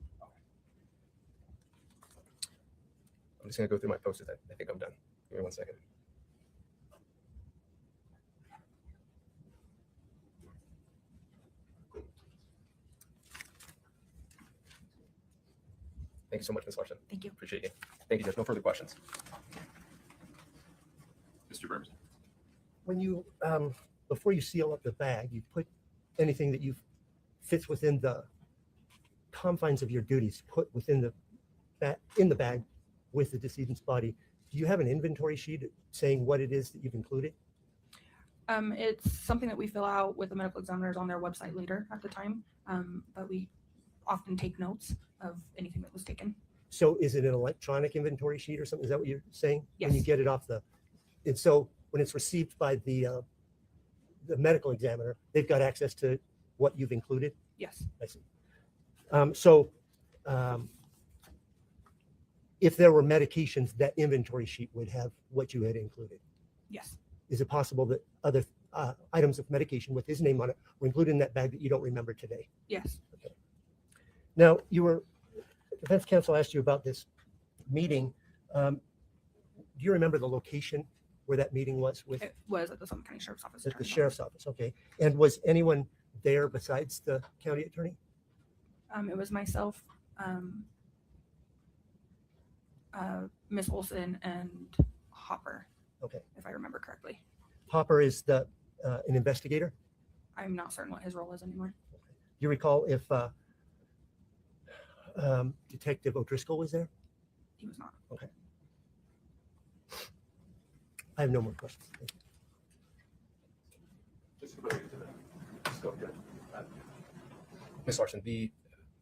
S6: I'm just gonna go through my post-its. I think I'm done. Give me 1 second. Thank you so much, Ms. Larson.
S9: Thank you.
S6: Appreciate you. Thank you, Judge. No further questions.
S1: Mr. Burns.
S8: When you before you seal up the bag, you put anything that you fits within the confines of your duties, put within the bag with the decedent's body. Do you have an inventory sheet saying what it is that you've included?
S9: It's something that we fill out with the medical examiners on their website later at the time, but we often take notes of anything that was taken.
S8: So is it an electronic inventory sheet or something? Is that what you're saying? When you
S9: Yes.
S8: get it off and so when it's received by the medical examiner, they've got access to what you've included?
S9: Yes.
S8: I see. If there were medications, that inventory sheet would have what you had included.
S9: Yes.
S8: Is it possible that other items of medication with his name on it were included in that bag that you don't remember today?
S9: Yes.
S8: Now, defense counsel asked you about this meeting. Do you remember the location where that meeting was with
S9: It was at the Summit County Sheriff's Office.
S8: at the
S9: attorney's
S8: sheriff's office? Okay. And was anyone there besides the county attorney?
S9: office. It was myself, Miss Olson, and Hopper.
S8: Okay.
S9: If I remember correctly.
S8: Hopper is an investigator.
S9: I'm not certain what his role is anymore.
S8: Do you recall if Detective O'Driscoll was there?
S9: He was not.
S8: I have no more questions. Thank you.
S6: Just to go into the scope, Judge. Ms. Larson, the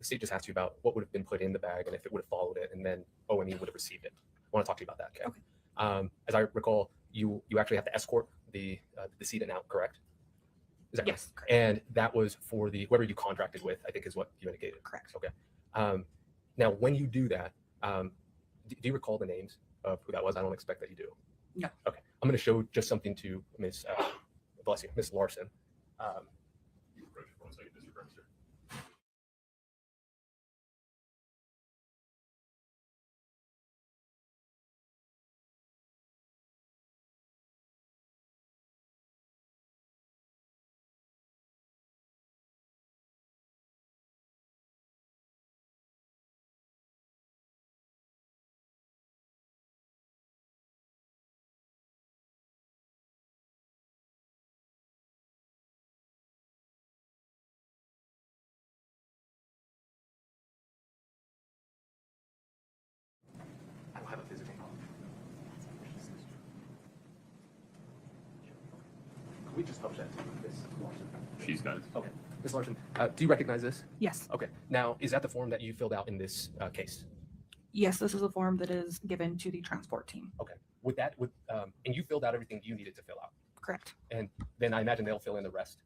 S6: state just asked you about what would have been put in the bag and if it would have followed it, and then OME would have received it. I want to talk to you about that. Okay. As I recall, you actually have to escort the decedent out, correct? Is that
S9: Yes.
S6: correct? And that was for whoever you contracted with, I think is what you indicated.
S9: Correct.
S6: Okay. Now, when you do that, do you recall the names of who that was? I don't expect that you do.
S9: No.
S6: Okay. I'm going to show just something to Ms. Bless you, Ms. Larson.
S1: You approach for 1 second, Mr. Burns, sir.
S6: I don't have a physical copy. Can we just publish that to Ms. Larson?
S1: She's got it.
S6: Okay. Ms. Larson, do you recognize this?
S9: Yes.
S6: Okay. Now, is that the form that you filled out in this case?
S9: Yes, this is a form that is given to the transport team.
S6: Okay. And you filled out everything you needed to fill out.
S9: Correct.
S6: And then I imagine they'll fill in the rest.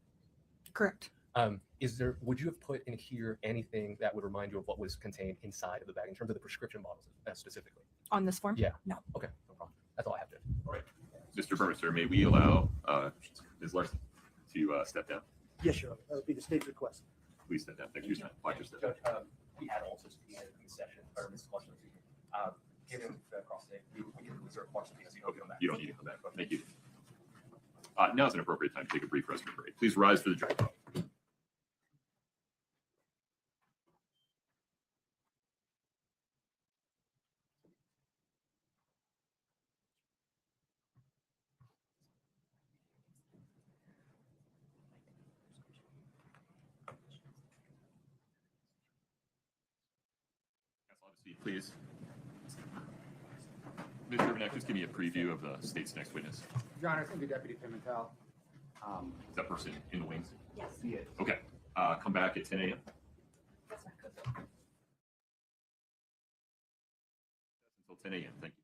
S9: Correct.
S6: Would you have put in here anything that would remind you of what was contained inside of the bag in terms of the prescription bottles specifically?
S9: On this form?
S6: Yeah.
S9: No.
S6: Okay, no problem. That's all I have to.
S1: All right. Mr. Burmester, may we allow Ms. Larson to step down?
S8: Yes, Your Honor. That would be the state's request.
S1: Please step down. Thank you. Watch your step.
S2: Judge, we had also subpoenaed in the session, or Ms. Larson, excuse me. Given the cross state, we can reserve more subpoenas. You don't come back.
S1: You don't need to come back. Thank you. Now is an appropriate time to take a brief restroom break. Please rise for the jury vote. Counsel, have a seat, please. Mr. Urbanek, just give me a preview of the state's next witness.
S10: Your Honor, it's going to be Deputy Pimentel.
S1: Is that person in the wings?
S7: Yes.
S10: He is.
S1: Okay. Come back at 10 a.m. Until 10 a.m. Thank you.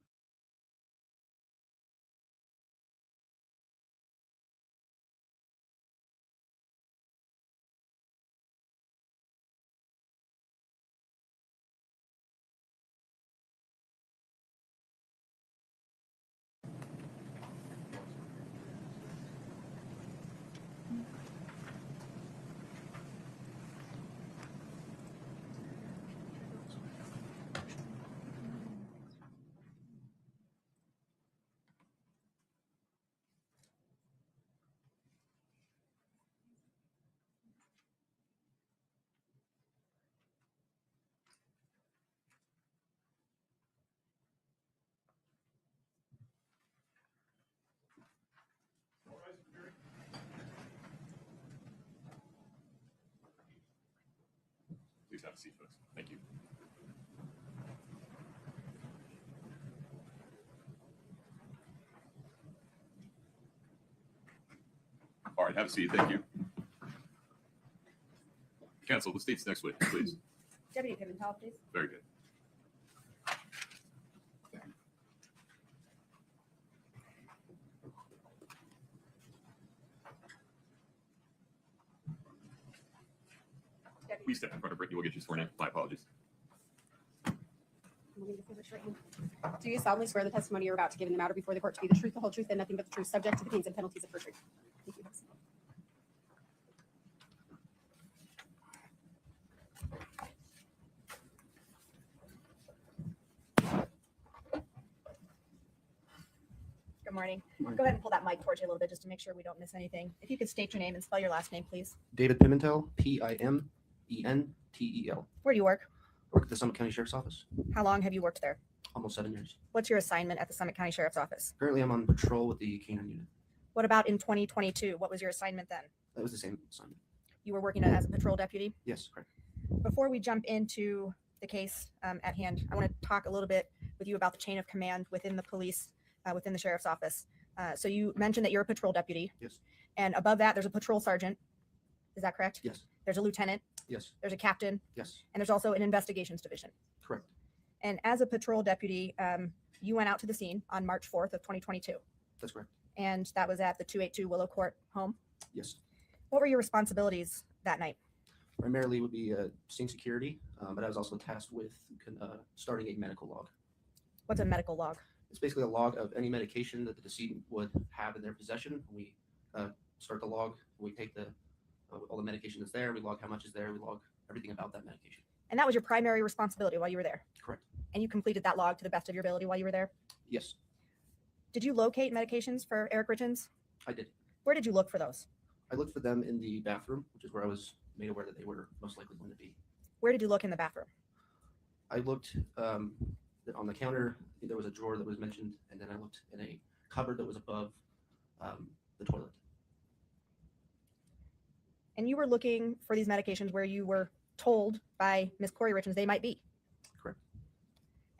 S1: Please have a seat, folks. Thank you. All right, have a seat. Thank you. Counsel, the state's next witness, please.
S7: Deputy Pimentel, please.
S1: Very good. Please step in front of Brittany. We'll get you sworn in. My apologies.
S5: Do you solemnly swear the testimony you're about to give in the matter before the court to be the truth, the whole truth, and nothing but the truth, subject to the pains and penalties of perjury? Thank you.
S7: Good morning. Go ahead and pull that mic towards you a little bit just to make sure we don't miss anything. If you could state your name and spell your last name, please.
S11: David Pimentel, Pimentel.
S7: Where do you work?
S11: Work at the Summit County Sheriff's Office.
S7: How long have you worked there?
S11: Almost 7 years.
S7: What's your assignment at the Summit County Sheriff's Office?
S11: Currently, I'm on patrol with the Canine Unit.
S7: What about in 2022? What was your assignment then?
S11: That was the same assignment.
S7: You were working as a patrol deputy?
S11: Yes, correct.
S7: Before we jump into the case at hand, I want to talk a little bit with you about the chain of command within the police, within the Sheriff's Office. So you mentioned that you're a patrol deputy.
S11: Yes.
S7: And above that, there's a patrol sergeant. Is that correct?
S11: Yes.
S7: There's a lieutenant.
S11: Yes.
S7: There's a captain.
S11: Yes.
S7: And there's also an investigations division.
S11: Correct.
S7: And as a patrol deputy, you went out to the scene on March 4th of 2022.
S11: That's correct.
S7: And that was at the 282 Willow Court home.
S11: Yes.
S7: What were your responsibilities that night?
S11: Primarily would be scene security, but I was also tasked with starting a medical log.
S7: What's a medical log?
S11: It's basically a log of any medication that the decedent would have in their possession. We start the log. We take all the medication that's there. We log how much is there. We log everything about that medication.
S7: And that was your primary responsibility while you were there?
S11: Correct.
S7: And you completed that log to the best of your ability while you were there?
S11: Yes,
S7: Did you locate medications for Eric Richins?
S11: I did.
S7: Where did you look for those?
S11: I looked for them in the bathroom, which is where I was made aware that they were most likely going to be.
S7: Where did you look in the bathroom?
S11: I looked on the counter. There was a drawer that was mentioned, and then I looked in a cupboard that was above the toilet.
S7: And you were looking for these medications where you were told by Ms. Kouri Richins they might be.
S11: Correct.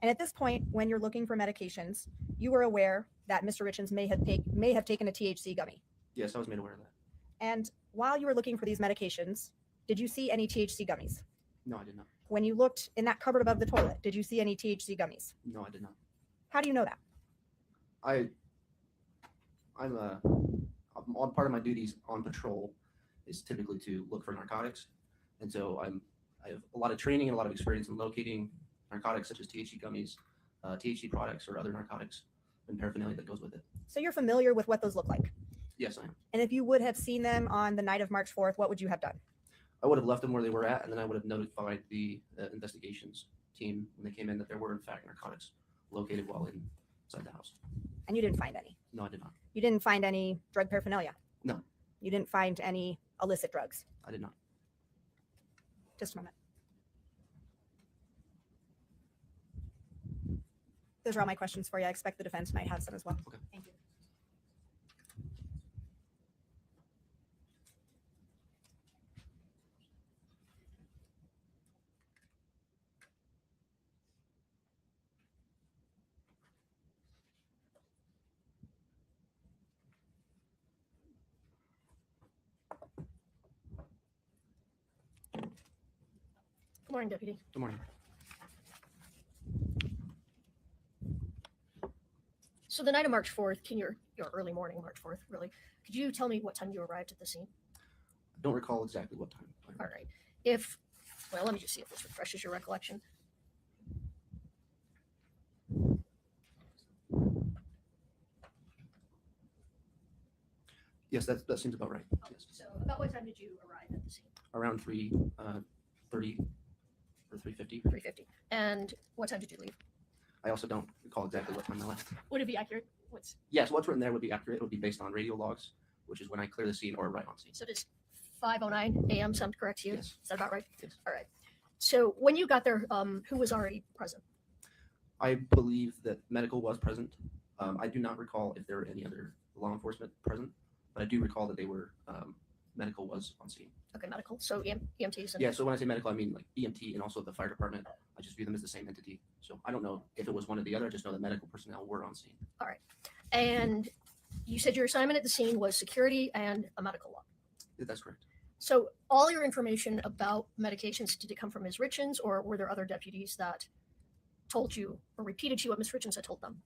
S7: And at this point, when you're looking for medications, you were aware that Mr. Richins may have taken a THC gummy.
S11: Yes, I was made aware of that.
S7: And while you were looking for these medications, did you see any THC gummies?
S11: No, I did not.
S7: When you looked in that cupboard above the toilet, did you see any THC gummies?
S11: No, I did not.
S7: How do you know that?
S11: I'm on part of my duties on patrol is typically to look for narcotics. And so I have a lot of training and a lot of experience in locating narcotics such as THC gummies, THC products, or other narcotics and paraphernalia that goes with it.
S7: So you're familiar with what those look like.
S11: Yes, I am.
S7: And if you would have seen them on the night of March 4th, what would you have done?
S11: I would have left them where they were at, and then I would have notified the investigations team when they came in that there were in fact narcotics located while inside the house.
S7: And you didn't find any.
S11: No, I did not.
S7: You didn't find any drug paraphernalia.
S11: No.
S7: You didn't find any illicit drugs.
S11: I did not.
S7: Just a moment. Those are all my questions for you. I expect the defense might have some as well.
S11: Okay.
S7: Thank you.
S12: Good morning, Deputy.
S11: Good morning.
S12: So the night of March 4th, your early morning, March 4th, really, could you tell me what time you arrived at the scene?
S11: I don't recall exactly what time.
S12: All right. Well, let me just see if this refreshes your recollection.
S11: Yes, that seems about right. Yes.
S12: So about what time did you arrive at the scene?
S11: Around 3:30 or 3:50.
S12: 3:50. And what time did you leave?
S11: I also don't recall exactly what time I left.
S12: Would it be accurate?
S11: Yes, what's written there would be accurate. It would be based on radio logs, which is when I clear the scene or arrive on scene.
S12: So does 5:09 a.m. sound correct to you?
S11: Yes.
S12: Is that about right?
S11: Yes.
S12: All right. So when you got there, who was already present?
S11: I believe that medical was present. I do not recall if there were any other law enforcement present, but I do recall that they were medical was on scene.
S12: Okay, medical. So EMTs. And
S11: Yeah, so when I say medical, I mean like EMT and also the fire department. I just view them as the same entity. So I don't know if it was one or the other. I just know that medical personnel were on scene.
S12: All right. And you said your assignment at the scene was security and a medical log.
S11: That's correct.
S12: So all your information about medications, did it come from Ms. Richins, or were there other deputies that told you or repeated to you what Ms. Richins had told them?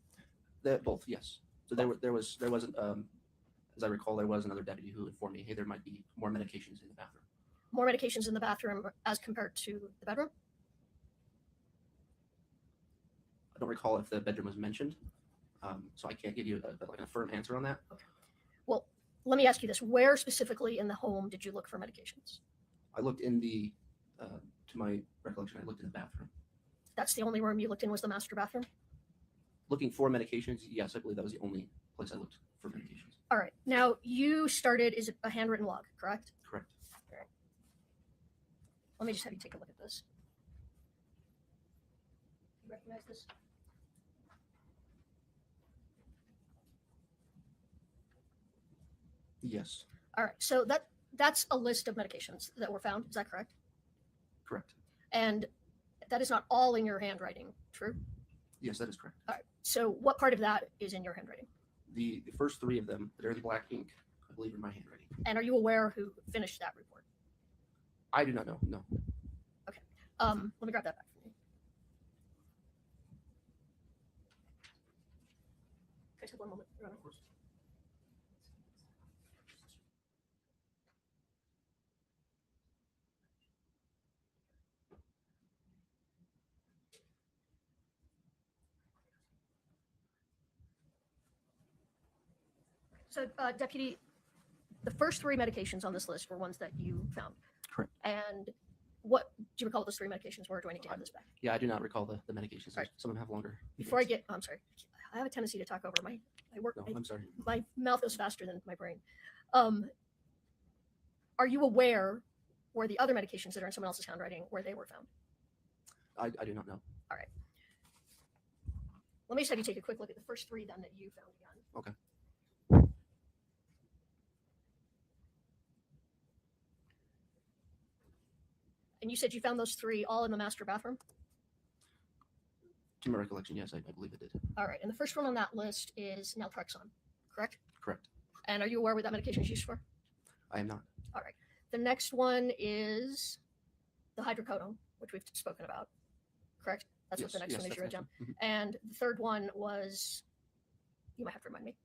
S11: Both, yes. So there wasn't, as I recall, there was another deputy who informed me, hey, there might be more medications in the bathroom.
S12: More medications in the bathroom as compared to the bedroom?
S11: I don't recall if the bedroom was mentioned, so I can't give you a firm answer on that.
S12: Well, let me ask you this. Where specifically in the home did you look for medications?
S11: I looked in to my recollection, I looked in the bathroom.
S12: That's the only room you looked in was the master bathroom?
S11: Looking for medications, yes, I believe that was the only place I looked for medications.
S12: All right. Now you started, is it a handwritten log, correct?
S11: Correct.
S12: All right. Let me just have you take a look at this. You recognize this?
S11: Yes,
S12: All right. So that's a list of medications that were found. Is that correct?
S11: correct.
S12: And that is not all in your handwriting, true?
S11: Yes, that is correct.
S12: All right. So what part of that is in your handwriting?
S11: The first three of them, they're in black ink, I believe, in my handwriting.
S12: And are you aware who finished that report?
S11: I do not know. No.
S12: Let me grab that back from you. Can I take one moment, Your Honor? So, Deputy, the first three medications on this list were ones that you found.
S11: Correct.
S12: And what do you recall what those three medications were? Or do I need to have this back?
S11: Yeah, I do not recall the medications.
S12: Right.
S11: Some of them have longer.
S12: Before I
S11: names.
S12: I'm sorry, I have a tendency to talk over I work.
S11: No, I'm sorry.
S12: My mouth goes faster than my brain. Are you aware where the other medications that are in someone else's handwriting where they were found?
S11: I do not know.
S12: Let me just have you take a quick look at the first three then that you found again.
S11: Okay.
S12: And you said you found those three all in the master bathroom?
S11: To my recollection, yes, I believe it did.
S12: All right. And the first one on that list is naltrexone, correct?
S11: Correct.
S12: And are you aware what that medication is used for?
S11: I am not.
S12: All right. The next one is the hydrocodone, which we've spoken about, correct? That's what the next one is you wrote down.
S11: Mhm.
S12: And the third one was, you might have to remind me.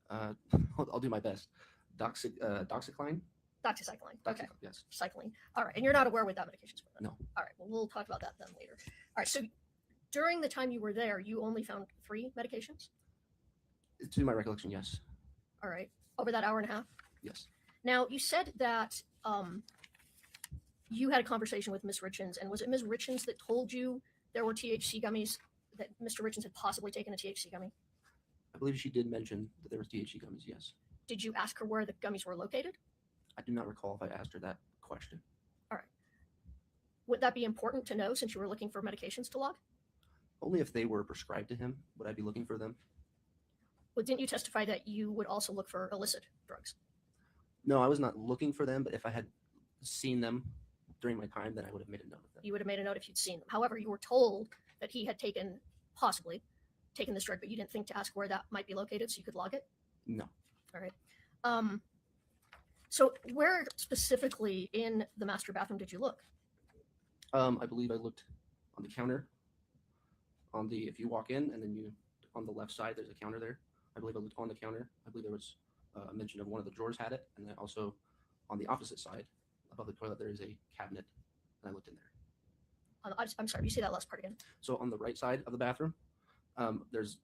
S11: I'll do my best. Doxycline.
S12: Doxycycline. Okay.
S11: Yes.
S12: Cycling. All right. And you're not aware what that medication's for? Then?
S11: No.
S12: All right. Well, we'll talk about that then later. All right. So during the time you were there, you only found 3 medications?
S11: To my recollection, yes.
S12: All right. Over that hour and a half?
S11: Yes.
S12: Now, you said that you had a conversation with Ms. Richins, and was it Ms. Richins that told you there were THC gummies, that Mr. Richins had possibly taken a THC gummy?
S11: I believe she did mention that there was THC gummies, yes.
S12: Did you ask her where the gummies were located?
S11: I do not recall if I asked her that question.
S12: All right. Would that be important to know since you were looking for medications to log?
S11: Only if they were prescribed to him would I be looking for them.
S12: Well, didn't you testify that you would also look for illicit drugs?
S11: No, I was not looking for them, but if I had seen them during my time, then I would have made a note of them.
S12: You would have made a note if you'd seen them. However, you were told that he had possibly taken this drug, but you didn't think to ask where that might be located so you could log it?
S11: No.
S12: All right. So where specifically in the master bathroom did you look?
S11: I believe I looked on the counter. If you walk in and then on the left side, there's a counter there. I believe I looked on the counter. I believe there was a mention of one of the drawers had it, and then also on the opposite side, above the toilet, there is a cabinet, and I looked in there.
S12: I'm sorry, you say that last part again.
S11: So on the right side of the bathroom, there's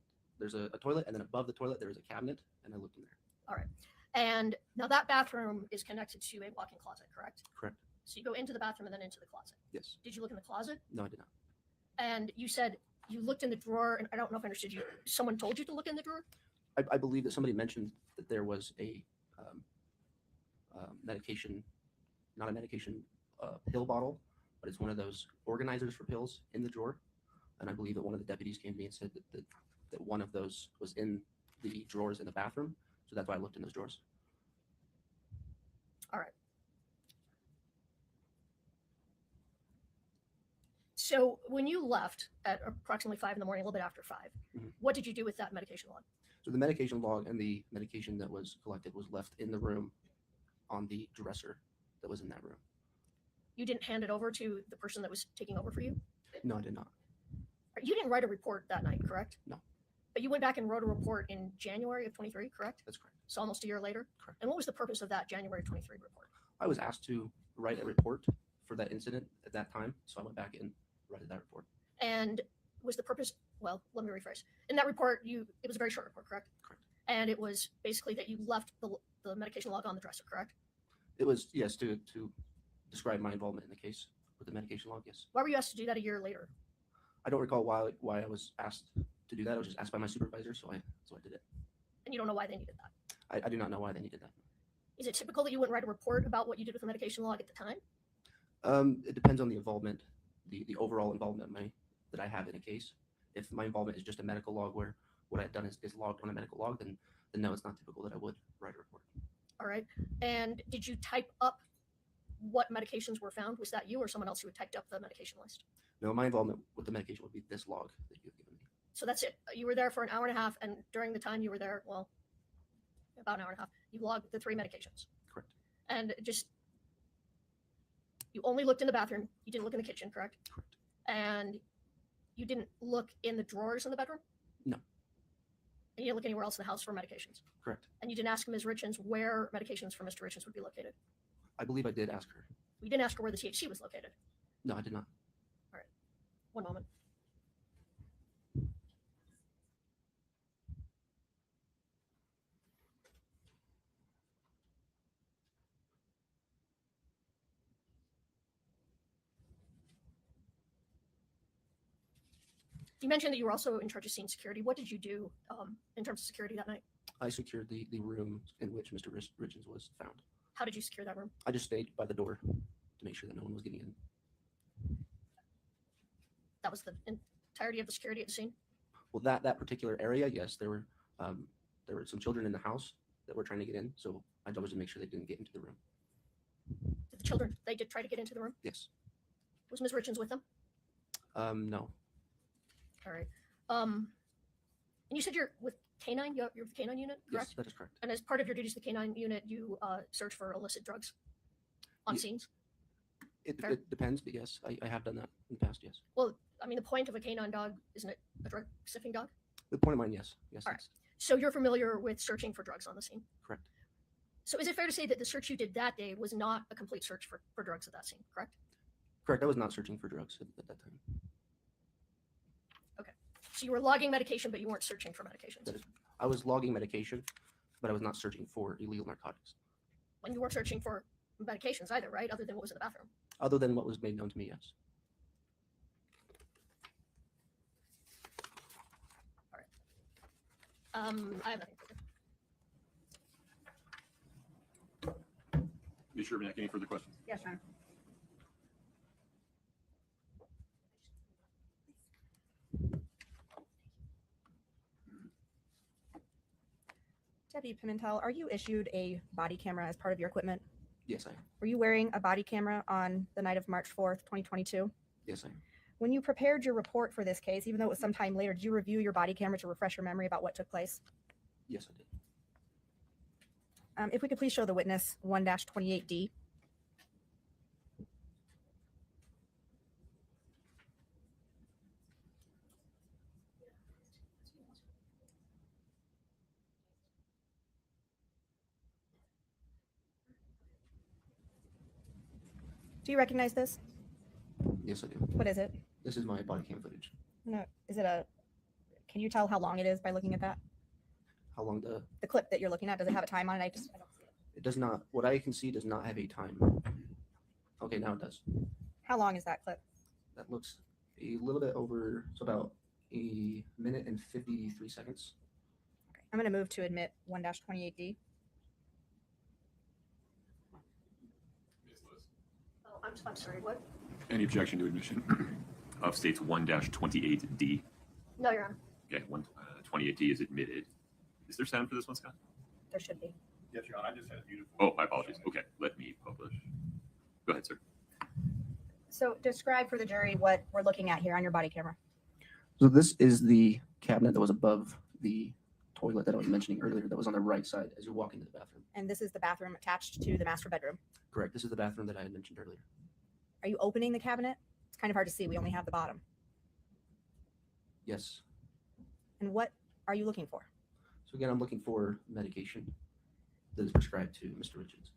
S11: a toilet, and then above the toilet there is a cabinet, and I looked in there.
S12: All right. And now that bathroom is connected to a walk-in closet, correct?
S11: Correct.
S12: So you go into the bathroom and then into the closet.
S11: Yes.
S12: Did you look in the closet?
S11: No, I did not.
S12: And you said you looked in the drawer, and I don't know if I understood you. Someone told you to look in the drawer?
S11: I believe that somebody mentioned that there was a medication, not a medication pill bottle, but it's one of those organizers for pills in the drawer. And I believe that one of the deputies came to me and said that one of those was in the drawers in the bathroom. So that's why I looked in those drawers.
S12: All right. So when you left at approximately 5 in the morning, a little bit after 5, what did you do with that medication log?
S11: So the medication log and the medication that was collected was left in the room on the dresser that was in that room.
S12: You didn't hand it over to the person that was taking over for you?
S11: No, I did not.
S12: You didn't write a report that night, correct?
S11: No.
S12: But you went back and wrote a report in January of 23, correct?
S11: That's correct.
S12: So almost a year later?
S11: Correct.
S12: And what was the purpose of that January 23 report?
S11: I was asked to write a report for that incident at that time, so I went back and wrote that report.
S12: And was the purpose, well, let me rephrase. In that report, it was a very short report, correct?
S11: Correct.
S12: And it was basically that you left the medication log on the dresser, correct?
S11: It was, yes, to describe my involvement in the case with the medication log, yes.
S12: Why were you asked to do that a year later?
S11: I don't recall why I was asked to do that. I was just asked by my supervisor, so I did it.
S12: And you don't know why they needed that?
S11: I do not know why they needed that.
S12: Is it typical that you wouldn't write a report about what you did with the medication log at the time?
S11: It depends on the involvement, the overall involvement that I have in a case. If my involvement is just a medical log where what I've done is logged on a medical log, then no, it's not typical that I would write a report.
S12: All right. And did you type up what medications were found? Was that you or someone else who had typed up the medication list?
S11: No, my involvement with the medication would be this log that you've given me.
S12: So that's it. You were there for an hour and a half, and during the time you were there, well, about an hour and a half, you logged the 3 medications.
S11: Correct.
S12: And you only looked in the bathroom. You didn't look in the kitchen, correct?
S11: Correct.
S12: And you didn't look in the drawers in the bedroom?
S11: No.
S12: And you didn't look anywhere else in the house for medications?
S11: Correct.
S12: And you didn't ask Ms. Richins where medications for Mr. Richins would be located?
S11: I believe I did ask her.
S12: You didn't ask her where the THC was located?
S11: No, I did not.
S12: One moment. You mentioned that you were also in charge of scene security. What did you do in terms of security that night?
S11: I secured the room in which Mr. Richins was found.
S12: How did you secure that room?
S11: I just stayed by the door to make sure that no one was getting in.
S12: That was the entirety of the security at the scene?
S11: Well, that particular area, yes, there were some children in the house that were trying to get in, so my job was to make sure they didn't get into the room.
S12: Did the children, they did try to get into the room?
S11: Yes.
S12: Was Ms. Richins with them?
S11: No.
S12: All right. And you said you're with K9? You're with the K9 unit, correct?
S11: Yes, that is correct.
S12: And as part of your duties to the K9 unit, you search for illicit drugs on scenes? Fair.
S11: It depends, but yes, I have done that in the past, yes.
S12: Well, I mean, the point of a K9 dog, isn't it a drug sniffing dog?
S11: The point of mine, yes. Yes.
S12: All right. So you're familiar with searching for drugs on the scene?
S11: Correct.
S12: So is it fair to say that the search you did that day was not a complete search for drugs at that scene, correct?
S11: Correct. I was not searching for drugs at that time.
S12: So you were logging medication, but you weren't searching for medications.
S11: That is, I was logging medication, but I was not searching for illegal narcotics.
S12: When you weren't searching for medications either, right? Other than what was in the bathroom.
S11: Other than what was made known to me, yes.
S12: I have nothing further.
S1: Ms. Sherman, any further questions?
S7: Yes, Your Honor. Deputy Pimentel, are you issued a body camera as part of your equipment?
S11: Yes, I am.
S7: Were you wearing a body camera on the night of March 4th, 2022?
S11: Yes, I am.
S7: When you prepared your report for this case, even though it was some time later, did you review your body camera to refresh your memory about what took place?
S11: Yes, I did.
S7: If we could please show the witness 1-28D. Do you recognize this?
S11: Yes, I do.
S7: What is it?
S11: This is my body cam footage.
S7: No, is it a, can you tell how long it is by looking at that?
S11: How long
S7: The clip that you're looking at, does it have a time on it? I don't see it.
S11: it does not, what I can see does not have a time. Okay, now it does.
S7: How long is that clip?
S11: That looks a little bit over, it's about a minute and 53 seconds.
S7: Okay. I'm going to move to admit 1-28D.
S12: Oh, I'm sorry, what?
S1: Any objection to admission of states 1-28D?
S12: No, Your Honor.
S1: Okay, 28D is admitted. Is there sound for this one, Scott?
S7: There should be.
S1: Yes, Your Honor. I just had a beautiful. Oh, my apologies. Okay, let me publish. Go ahead, sir.
S7: So describe for the jury what we're looking at here on your body camera.
S11: So this is the cabinet that was above the toilet that I was mentioning earlier that was on the right side as you walk into the bathroom.
S7: And this is the bathroom attached to the master bedroom.
S11: Correct. This is the bathroom that I had mentioned earlier.
S7: Are you opening the cabinet? It's kind of hard to see. We only have the bottom.
S11: Yes.
S7: And what are you looking for?
S11: So again, I'm looking for medication that is prescribed to Mr. Richins.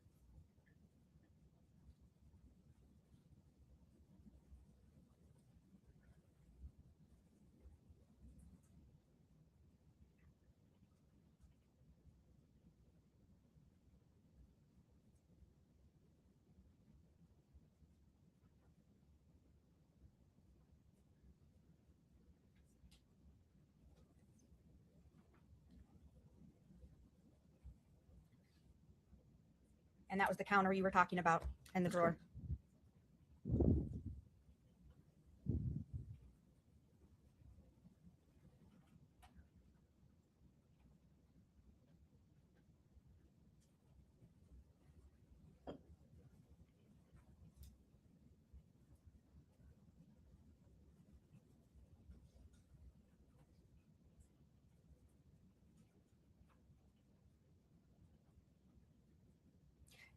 S7: And that was the counter you were talking about and the drawer.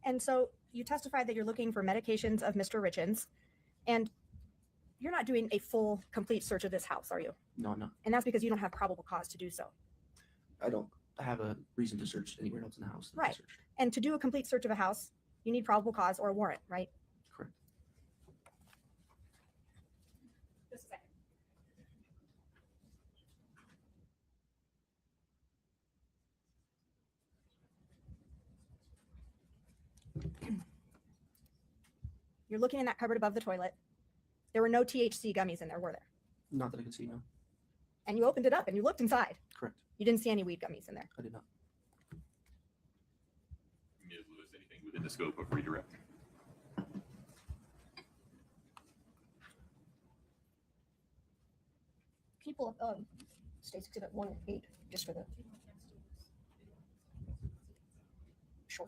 S7: And so you testified that you're looking for medications of Mr. Richins, and you're not doing a full, complete search of this house, are you?
S11: No, I'm not.
S7: And that's because you don't have probable cause to do so.
S11: I don't have a reason to search anywhere else in the house. That I
S7: Right.
S11: searched.
S7: And to do a complete search of a house, you need probable cause or a warrant, right?
S11: Correct.
S7: Just a second. You're looking in that cupboard above the toilet. There were no THC gummies in there, were there?
S11: Not that I can see, no.
S7: And you opened it up and you looked inside.
S11: Correct.
S7: You didn't see any weed gummies in there.
S11: I did not.
S1: Ms. Lewis, anything within the scope of redirect?
S12: Can you pull up State's Exhibit 1-8 just for the. Sure.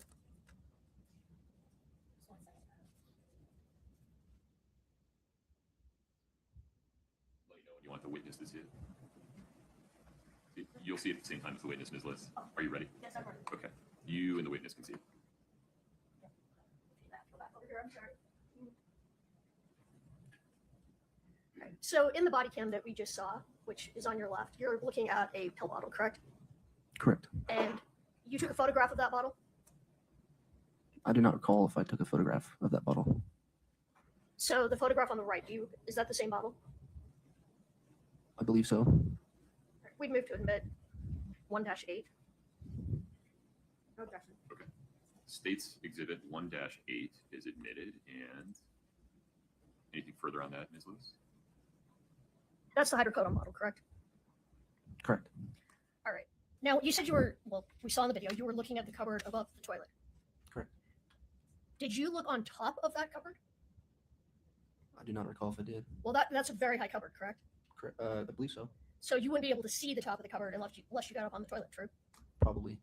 S1: Let me know when you want the witness to see it. You'll see it at the same time as the witness, Ms. Liz. Are you ready?
S12: Yes, I'm ready.
S1: Okay. You and the witness can see it.
S12: Over here, I'm sorry. Okay. So in the body cam that we just saw, which is on your left, you're looking at a pill bottle, correct?
S11: Correct.
S12: And you took a photograph of that bottle?
S11: I do not recall if I took a photograph of that bottle.
S12: So the photograph on the right, is that the same bottle?
S11: I believe so.
S12: We've moved to admit 1-8.
S5: No objection.
S1: State's Exhibit 1-8 is admitted, and anything further on that, Ms. Lewis?
S12: That's the hydrocodone bottle, correct?
S11: Correct.
S12: All right. Now, you said you were, well, we saw in the video, you were looking at the cupboard above the toilet.
S11: Correct.
S12: Did you look on top of that cupboard?
S11: I do not recall if I did.
S12: Well, that's a very high cupboard, correct?
S11: Correct. I believe so.
S12: So you wouldn't be able to see the top of the cupboard unless you got up on the toilet, true?
S11: Probably.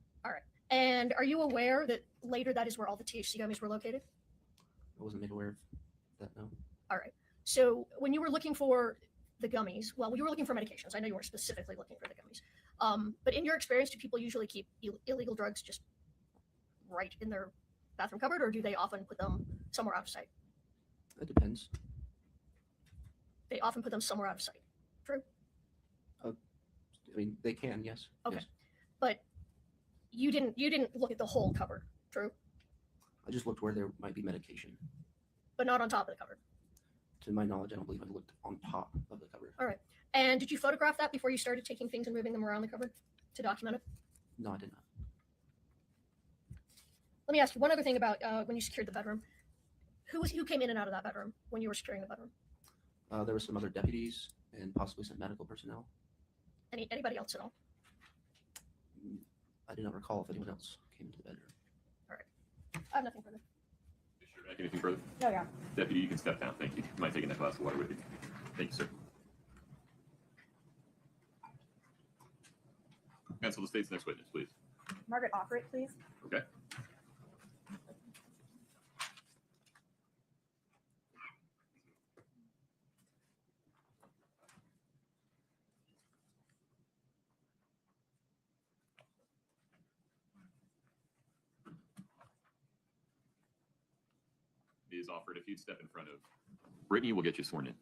S12: And are you aware that later that is where all the THC gummies were located?
S11: I wasn't made aware of that, no.
S12: All right. So when you were looking for the gummies, well, you were looking for medications. I know you weren't specifically looking for the gummies. But in your experience, do people usually keep illegal drugs just right in their bathroom cupboard, or do they often put them somewhere out of sight?
S11: It depends.
S12: They often put them somewhere out of sight. True?
S11: I mean, they can, yes.
S12: Okay.
S11: Yes.
S12: But you didn't look at the whole cupboard, true?
S11: I just looked where there might be medication.
S12: But not on top of the cupboard.
S11: To my knowledge, I don't believe I looked on top of the cupboard.
S12: All right. And did you photograph that before you started taking things and moving them around the cupboard to document it?
S11: No, I did not.
S12: Let me ask you one other thing about when you secured the bedroom. Who came in and out of that bedroom when you were securing the bedroom?
S11: There were some other deputies and possibly some medical personnel.
S12: Anybody else at all?
S11: I do not recall if anyone else came into the bedroom.
S12: I have nothing further.
S1: Mr. Mack, anything further?
S5: No, yeah.
S1: Deputy, you can step down. Thank you. You might take that glass of water with you. Thank you, sir. Cancel the state's next witness, please.
S7: Margaret Offred, please.
S1: Okay. Ms. Offred, if you'd step in front of Brittany, we'll get you sworn in.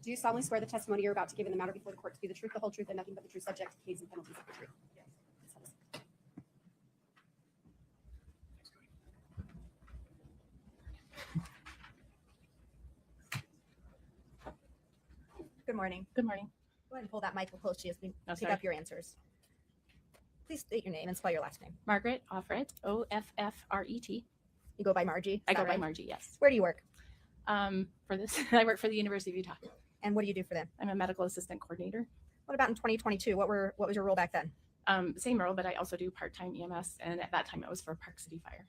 S5: Do you solemnly swear the testimony you're about to give in the matter before the court to be the truth, the whole truth, and nothing but the truth, subject to the case and penalties of perjury? Yes.
S7: Good morning.
S9: Good morning.
S7: Go ahead and pull that mic close to you as we
S9: Oh,
S7: pick
S9: sorry.
S7: up your answers. Please state your name and spell your last name.
S9: Margaret Offred, Offret.
S7: You go by Margie. is
S9: I
S7: that
S9: go by
S7: right?
S9: Margie, yes.
S7: Where do you work?
S9: For this, I work for the University of Utah.
S7: And what do you do for them?
S9: I'm a medical assistant coordinator.
S7: What about in 2022? What was your role back then?
S9: Same role, but I also do part-time EMS, and at that time it was for Park City Fire.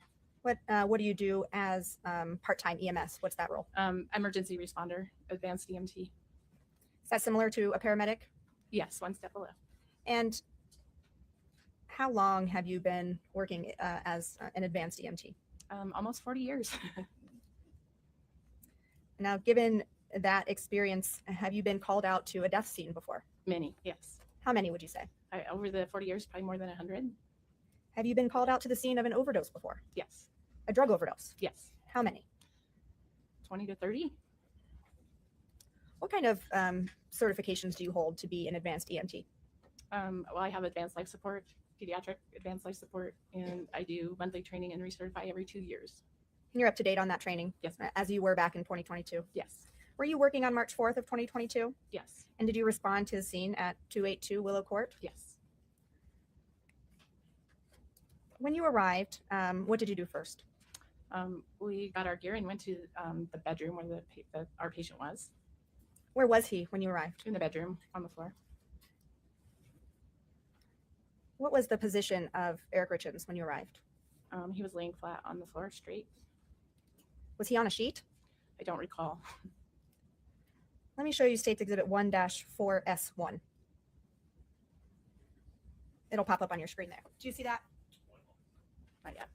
S7: What do you do as part-time EMS? What's that role?
S9: Emergency responder, advanced EMT.
S7: Is that similar to a paramedic?
S9: Yes, one step below.
S7: And how long have you been working as an advanced EMT?
S9: Almost 40 years.
S7: Now, given that experience, have you been called out to a death scene before?
S9: Many, yes.
S7: How many would you say?
S9: Over the 40 years, probably more than 100.
S7: Have you been called out to the scene of an overdose before?
S9: Yes.
S7: A drug overdose?
S9: Yes.
S7: How many?
S9: 20 to 30.
S7: What kind of certifications do you hold to be an advanced EMT?
S9: Well, I have advanced life support, pediatric advanced life support, and I do monthly training and recertify every 2 years.
S7: And you're up to date on that training?
S9: Yes.
S7: As you were back in 2022?
S9: Yes.
S7: Were you working on March 4th of 2022?
S9: Yes.
S7: And did you respond to the scene at 282 Willow Court?
S9: Yes.
S7: When you arrived, what did you do first?
S9: We got our gear and went to the bedroom where our patient was.
S7: Where was he when you arrived?
S9: In the bedroom on the floor.
S7: What was the position of Eric Richins when you arrived?
S9: He was laying flat on the floor, straight.
S7: Was he on a sheet?
S9: I don't recall.
S7: Let me show you State's Exhibit 1-4S1. It'll pop up on your screen there. Do you see that?
S9: Not yet.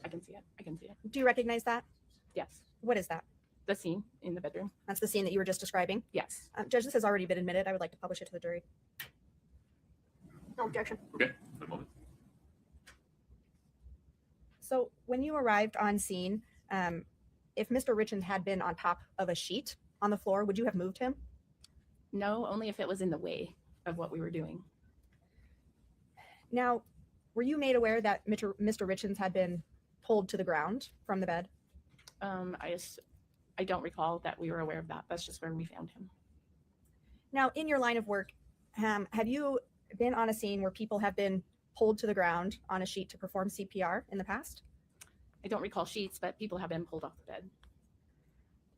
S9: I can see it. I can see it.
S7: Do you recognize that?
S9: Yes.
S7: What is that?
S9: The scene in the bedroom.
S7: That's the scene that you were just describing?
S9: Yes.
S7: Judge, this has already been admitted. I would like to publish it to the jury.
S12: No objection.
S1: Okay, one moment.
S7: So when you arrived on scene, if Mr. Richins had been on top of a sheet on the floor, would you have moved him?
S9: No, only if it was in the way of what we were doing.
S7: Now, were you made aware that Mr. Richins had been pulled to the ground from the bed?
S9: I don't recall that we were aware of that. That's just where we found him.
S7: Now, in your line of work, have you been on a scene where people have been pulled to the ground on a sheet to perform CPR in the past?
S9: I don't recall sheets, but people have been pulled off the bed.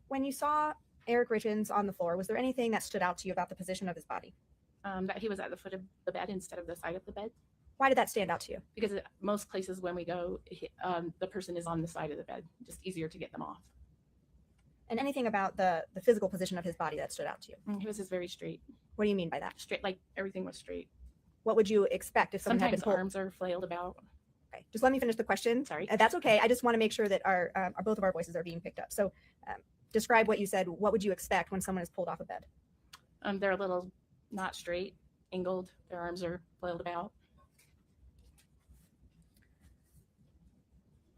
S7: When you saw Eric Richins on the floor, was there anything that stood out to you about the position of his body?
S9: That he was at the foot of the bed instead of the side of the bed.
S7: Why did that stand out to you?
S9: Because most places when we go, the person is on the side of the bed. Just easier to get them off.
S7: And anything about the physical position of his body that stood out to you?
S9: He was just very straight.
S7: What do you mean by that?
S9: Straight, like everything was straight.
S7: What would you expect if someone had been
S9: Sometimes
S7: pulled?
S9: arms are flailed about.
S7: Okay, just let me finish the question.
S9: Sorry.
S7: That's okay. I just want to make sure that our both of our voices are being picked up. So, describe what you said. What would you expect when someone is pulled off a bed?
S9: They're a little not straight, angled. Their arms are flailed about.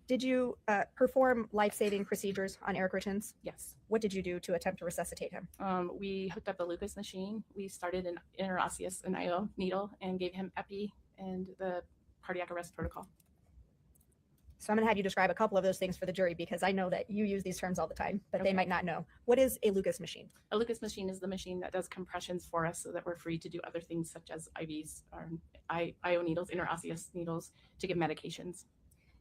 S7: Did you perform life-saving procedures on Eric Richins?
S9: Yes.
S7: What did you do to attempt to resuscitate him?
S9: We hooked up the Lucas machine. We started an interosseous needle and gave him epi and the cardiac arrest protocol.
S7: So I'm going to have you describe a couple of those things for the jury because I know that you use these terms all the time, but they
S9: Okay.
S7: might not know. What is a Lucas machine?
S9: A Lucas machine is the machine that does compressions for us so that we're free to do other things such as IVs or IO needles, interosseous needles to give medications.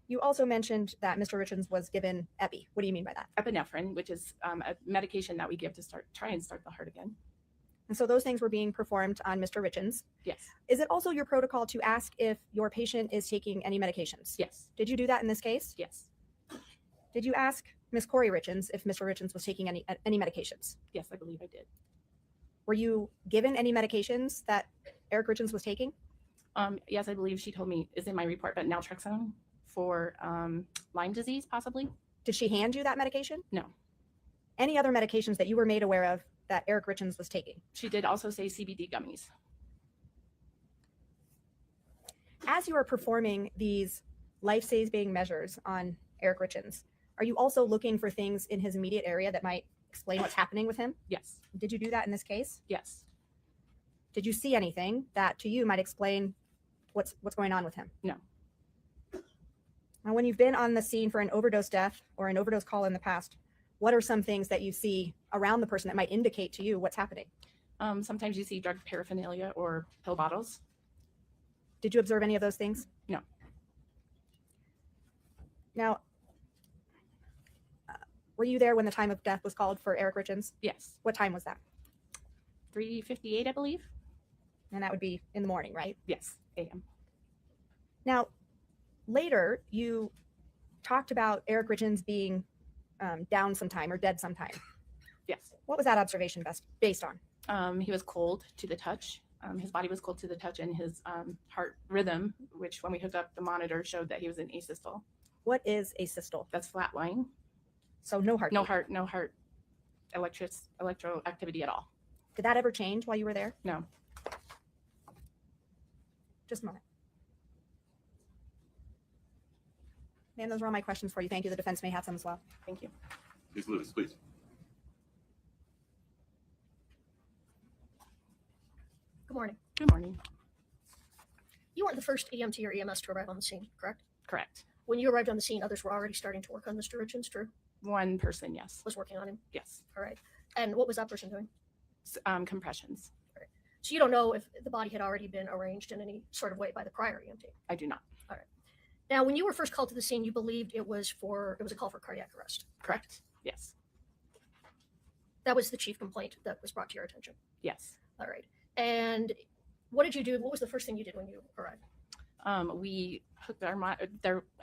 S7: You also mentioned that Mr. Richins was given epi. What do you mean by that?
S9: Epinephrine, which is a medication that we give to try and start the heart again.
S7: And so those things were being performed on Mr. Richins.
S9: Yes.
S7: Is it also your protocol to ask if your patient is taking any medications?
S9: Yes.
S7: Did you do that in this case?
S9: Yes.
S7: Did you ask Ms. Kouri Richins if Mr. Richins was taking any medications?
S9: Yes, I believe I did.
S7: Were you given any medications that Eric Richins was taking?
S9: Yes, I believe she told me is in my report, but naltrexone for Lyme disease, possibly.
S7: Did she hand you that medication?
S9: No.
S7: Any other medications that you were made aware of that Eric Richins was taking?
S9: She did also say CBD gummies.
S7: As you are performing these life-saving measures on Eric Richins, are you also looking for things in his immediate area that might explain what's happening with him?
S9: Yes.
S7: Did you do that in this case?
S9: Yes.
S7: Did you see anything that to you might explain what's going on with him?
S9: No.
S7: Now, when you've been on the scene for an overdose death or an overdose call in the past, what are some things that you see around the person that might indicate to you what's happening?
S9: Sometimes you see drug paraphernalia or pill bottles.
S7: Did you observe any of those things?
S9: No.
S7: Now, were you there when the time of death was called for Eric Richins?
S9: Yes.
S7: What time was that?
S9: 3:58, I believe.
S7: And that would be in the morning, right?
S9: Yes, a.m.
S7: Now, later you talked about Eric Richins being down sometime or dead sometime.
S9: Yes.
S7: What was that observation based on?
S9: He was cold to the touch. His body was cold to the touch, and his heart rhythm, which when we hooked up the monitor, showed that he was in asystole.
S7: What is asystole?
S9: That's flatline.
S7: So no heart.
S9: No heart electro activity at all.
S7: Did that ever change while you were there?
S9: No.
S7: Just a moment. Ma'am, those are all my questions for you. Thank you. The defense may have some as well.
S9: Thank you.
S1: Ms. Lewis, please.
S12: Good morning.
S9: Good morning.
S12: You weren't the first EMT or EMS to arrive on the scene, correct?
S9: Correct.
S12: When you arrived on the scene, others were already starting to work on Mr. Richins, true?
S9: One person, yes.
S12: Was working on him.
S9: Yes.
S12: All right. And what was that person doing?
S9: Compressions.
S12: So you don't know if the body had already been arranged in any sort of way by the prior EMT.
S9: I do not.
S12: All right. Now, when you were first called to the scene, you believed it was a call for cardiac arrest.
S9: Correct. Yes.
S12: That was the chief complaint that was brought to your attention.
S9: Yes.
S12: All right. And what did you do? What was the first thing you did when you arrived?
S9: We hooked our I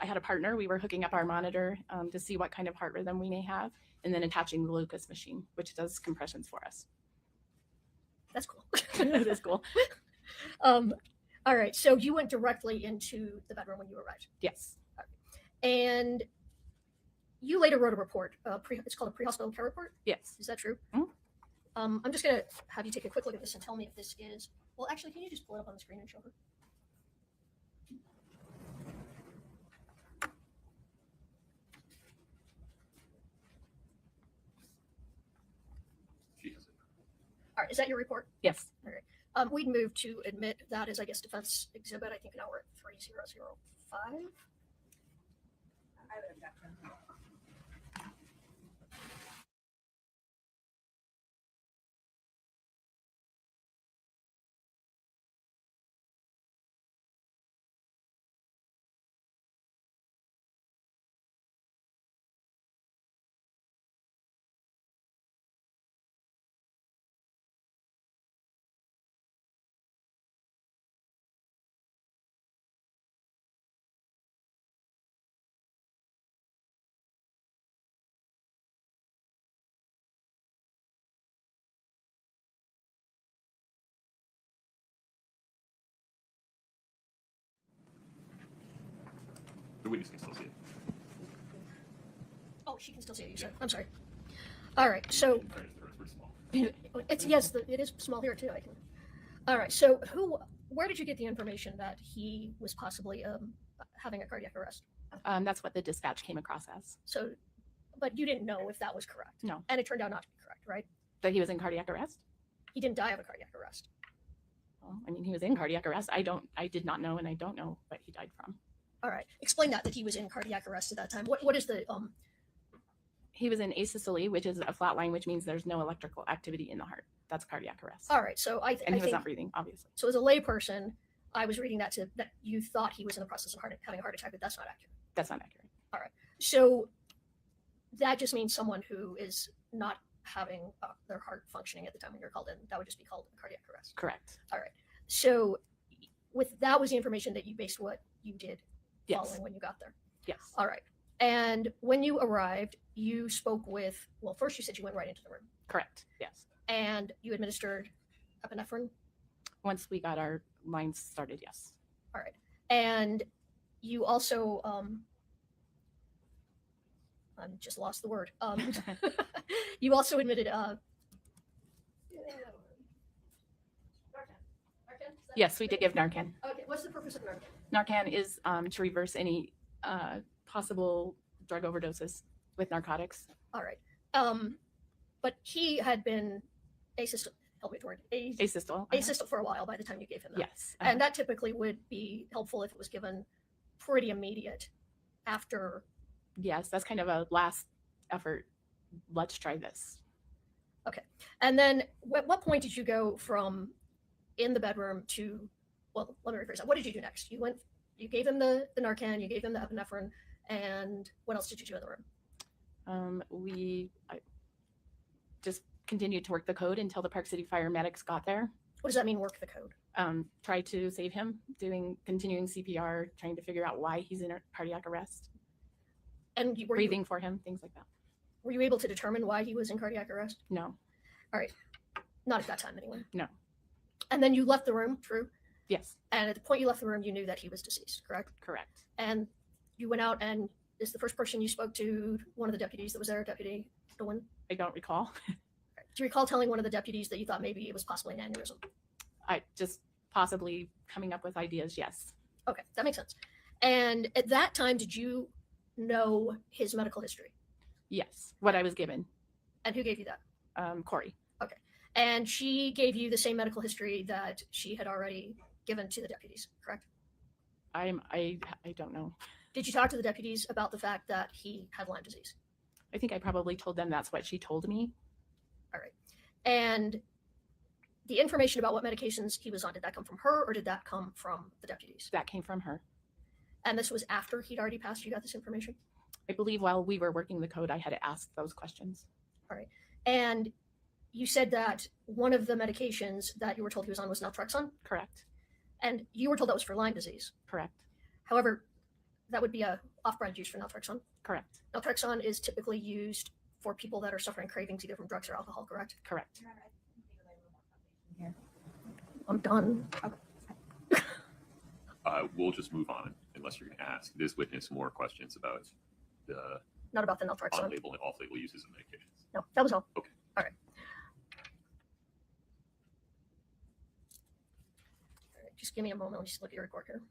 S9: had a partner. We were hooking up our monitor to see what kind of heart rhythm we may have, and then attaching the Lucas machine, which does compressions for us.
S12: That's cool.
S9: It is cool.
S12: All right. So you went directly into the bedroom when you arrived.
S9: Yes.
S12: And you later wrote a report. It's called a pre-hospital care report.
S9: Yes.
S12: Is that true?
S9: Mhm.
S12: I'm just going to have you take a quick look at this and tell me if this is. Well, actually, can you just pull it up on the screen and show her? Is that your report?
S9: Yes.
S12: We'd move to admit that as, I guess, defense exhibit. I think now we're at 3005.
S1: The witness can still see it.
S12: Oh, she can still see it, you said. I'm sorry. All right, so
S1: It's pretty small.
S12: it's, yes, it is small here too. I can. All right, so where did you get the information that he was possibly having a cardiac arrest?
S9: That's what the dispatch came across as.
S12: So, but you didn't know if that was correct.
S9: No.
S12: And it turned out not to be correct, right?
S9: That he was in cardiac arrest?
S12: He didn't die of a cardiac arrest.
S9: Well, I mean, he was in cardiac arrest. I did not know, and I don't know what he died from.
S12: All right, explain that he was in cardiac arrest at that time. What is the
S9: He was in asystole, which is a flat line, which means there's no electrical activity in the heart. That's cardiac arrest.
S12: All right, so
S9: And
S12: I
S9: he was
S12: think
S9: not breathing, obviously.
S12: so. As a layperson, I was reading that you thought he was in the process of having a heart attack, but that's not accurate.
S9: That's not accurate.
S12: So that just means someone who is not having their heart functioning at the time when you're called in. That would just be called cardiac arrest.
S9: Correct.
S12: All right. So that was the information that you based what you did
S9: Yes.
S12: following when you got there.
S9: Yes.
S12: All right. And when you arrived, you spoke with, well, first you said you went right into the room
S9: Correct. Yes.
S12: and you administered epinephrine.
S9: Once we got our lines started, yes.
S12: All right. And you also, I just lost the word. You also admitted,
S9: Yes, we did give Narcan.
S12: Okay. What's the purpose of Narcan?
S9: Narcan is to reverse any possible drug overdoses with narcotics.
S12: All right. But he had been asystole, help me with the word,
S9: Asystole.
S12: asystole for a while by the time you gave him that.
S9: Yes.
S12: And that typically would be helpful if it was given pretty immediate after.
S9: Yes, that's kind of a last effort. Let's try this.
S12: And then at what point did you go from in the bedroom to, well, let me rephrase that. What did you do next? You gave him the Narcan, you gave him the epinephrine, and what else did you do in the room?
S9: We just continued to work the code until the Park City fire medics got there.
S12: What does that mean, work the code?
S9: Tried to save him, continuing CPR, trying to figure out why he's in a cardiac arrest,
S12: And were
S9: breathing for him, things like that.
S12: you able to determine why he was in cardiac arrest?
S9: No.
S12: Not at that time, anyway.
S9: No.
S12: And then you left the room, true?
S9: Yes.
S12: And at the point you left the room, you knew that he was deceased, correct?
S9: Correct.
S12: And you went out, and is the first person you spoke to one of the deputies that was there, Deputy Dolan?
S9: I don't recall.
S12: Do you recall telling one of the deputies that you thought maybe it was possibly an aneurysm?
S9: I just possibly coming up with ideas. Yes.
S12: Okay, that makes sense. And at that time, did you know his medical history?
S9: Yes. What I was given.
S12: And who gave you that?
S9: Kouri.
S12: And she gave you the same medical history that she had already given to the deputies, correct?
S9: I don't know.
S12: Did you talk to the deputies about the fact that he had Lyme disease?
S9: I think I probably told them that's what she told me.
S12: All right. And the information about what medications he was on, did that come from her or did that come from the deputies?
S9: That came from her.
S12: And this was after he'd already passed, you got this information?
S9: I believe while we were working the code, I had asked those questions.
S12: All right. And you said that one of the medications that you were told he was on was naltrexone,
S9: Correct.
S12: and you were told that was for Lyme disease.
S9: Correct.
S12: However, that would be a off-brand use for naltrexone.
S9: Correct.
S12: Naltrexone is typically used for people that are suffering cravings either from drugs or alcohol, correct?
S9: Correct.
S12: I'm done.
S1: We'll just move on unless you're going to ask this witness more questions about the
S12: Not about the naltrexone.
S1: on-label and off-label uses of medications.
S12: No, that was all.
S1: Okay.
S12: All right. All right, just give me a moment. Let me just look at your report here.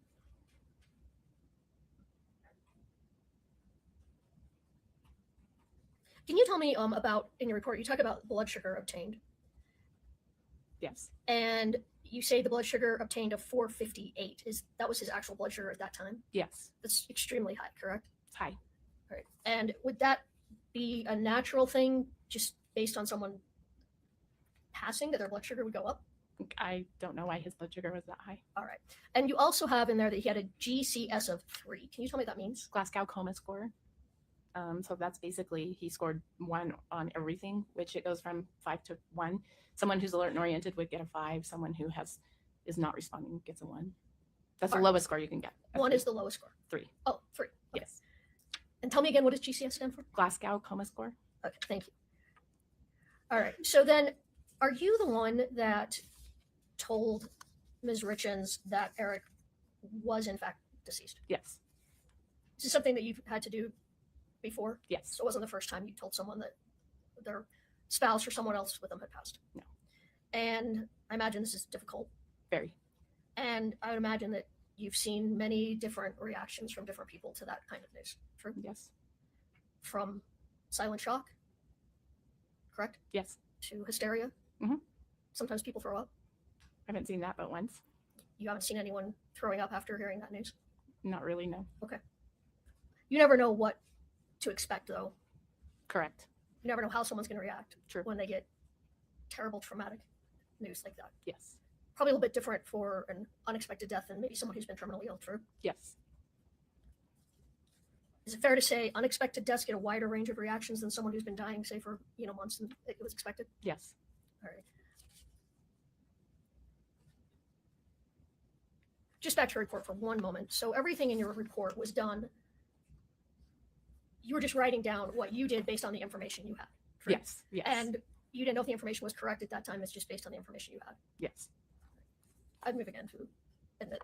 S12: Can you tell me about, in your report, you talk about blood sugar obtained.
S9: Yes.
S12: And you say the blood sugar obtained of 458. That was his actual blood sugar at that time?
S9: Yes.
S12: That's extremely high, correct?
S9: It's high.
S12: All right. And would that be a natural thing just based on someone passing that their blood sugar would go up?
S9: I don't know why his blood sugar was that high.
S12: All right. And you also have in there that he had a GCS of 3. Can you tell me what that means?
S9: Glasgow Coma score. So that's basically he scored 1 on everything, which it goes from 5 to 1. Someone who's alert and oriented would get a 5. Someone who is not responding gets a 1. That's the
S12: All right.
S9: lowest score you can get. A
S12: 1
S9: 3.
S12: is the lowest score.
S9: 3.
S12: Oh, 3. Okay.
S9: Yes.
S12: And tell me again, what does GCS stand for?
S9: Glasgow Coma score.
S12: Okay, thank you. All right. So then, are you the one that told Ms. Richins that Eric was in fact deceased?
S9: Yes.
S12: Is this something that you've had to do before?
S9: Yes.
S12: So it wasn't the first time you told someone that their spouse or someone else with them had passed?
S9: No.
S12: And I imagine this is difficult.
S9: Very.
S12: And I would imagine that you've seen many different reactions from different people to that kind of news. True?
S9: Yes.
S12: From silent shock, correct?
S9: Yes.
S12: To hysteria.
S9: Mhm.
S12: Sometimes people throw up.
S9: I haven't seen that but once.
S12: You haven't seen anyone throwing up after hearing that news?
S9: Not really, no.
S12: Okay. You never know what to expect, though.
S9: Correct.
S12: You never know how someone's going to react
S9: True.
S12: when they get terrible, traumatic news like that.
S9: Yes.
S12: Probably a little bit different for an unexpected death than maybe someone who's been terminally ill. True?
S9: Yes.
S12: Is it fair to say unexpected deaths get a wider range of reactions than someone who's been dying, say, for months and it was expected?
S9: Yes.
S12: All right. Just back to your report for one moment. So everything in your report was done. You were just writing down what you did based on the information you had. True?
S9: Yes. Yes.
S12: And you didn't know if the information was correct at that time. It's just based on the information you had.
S9: yes.
S12: I'd move again to admit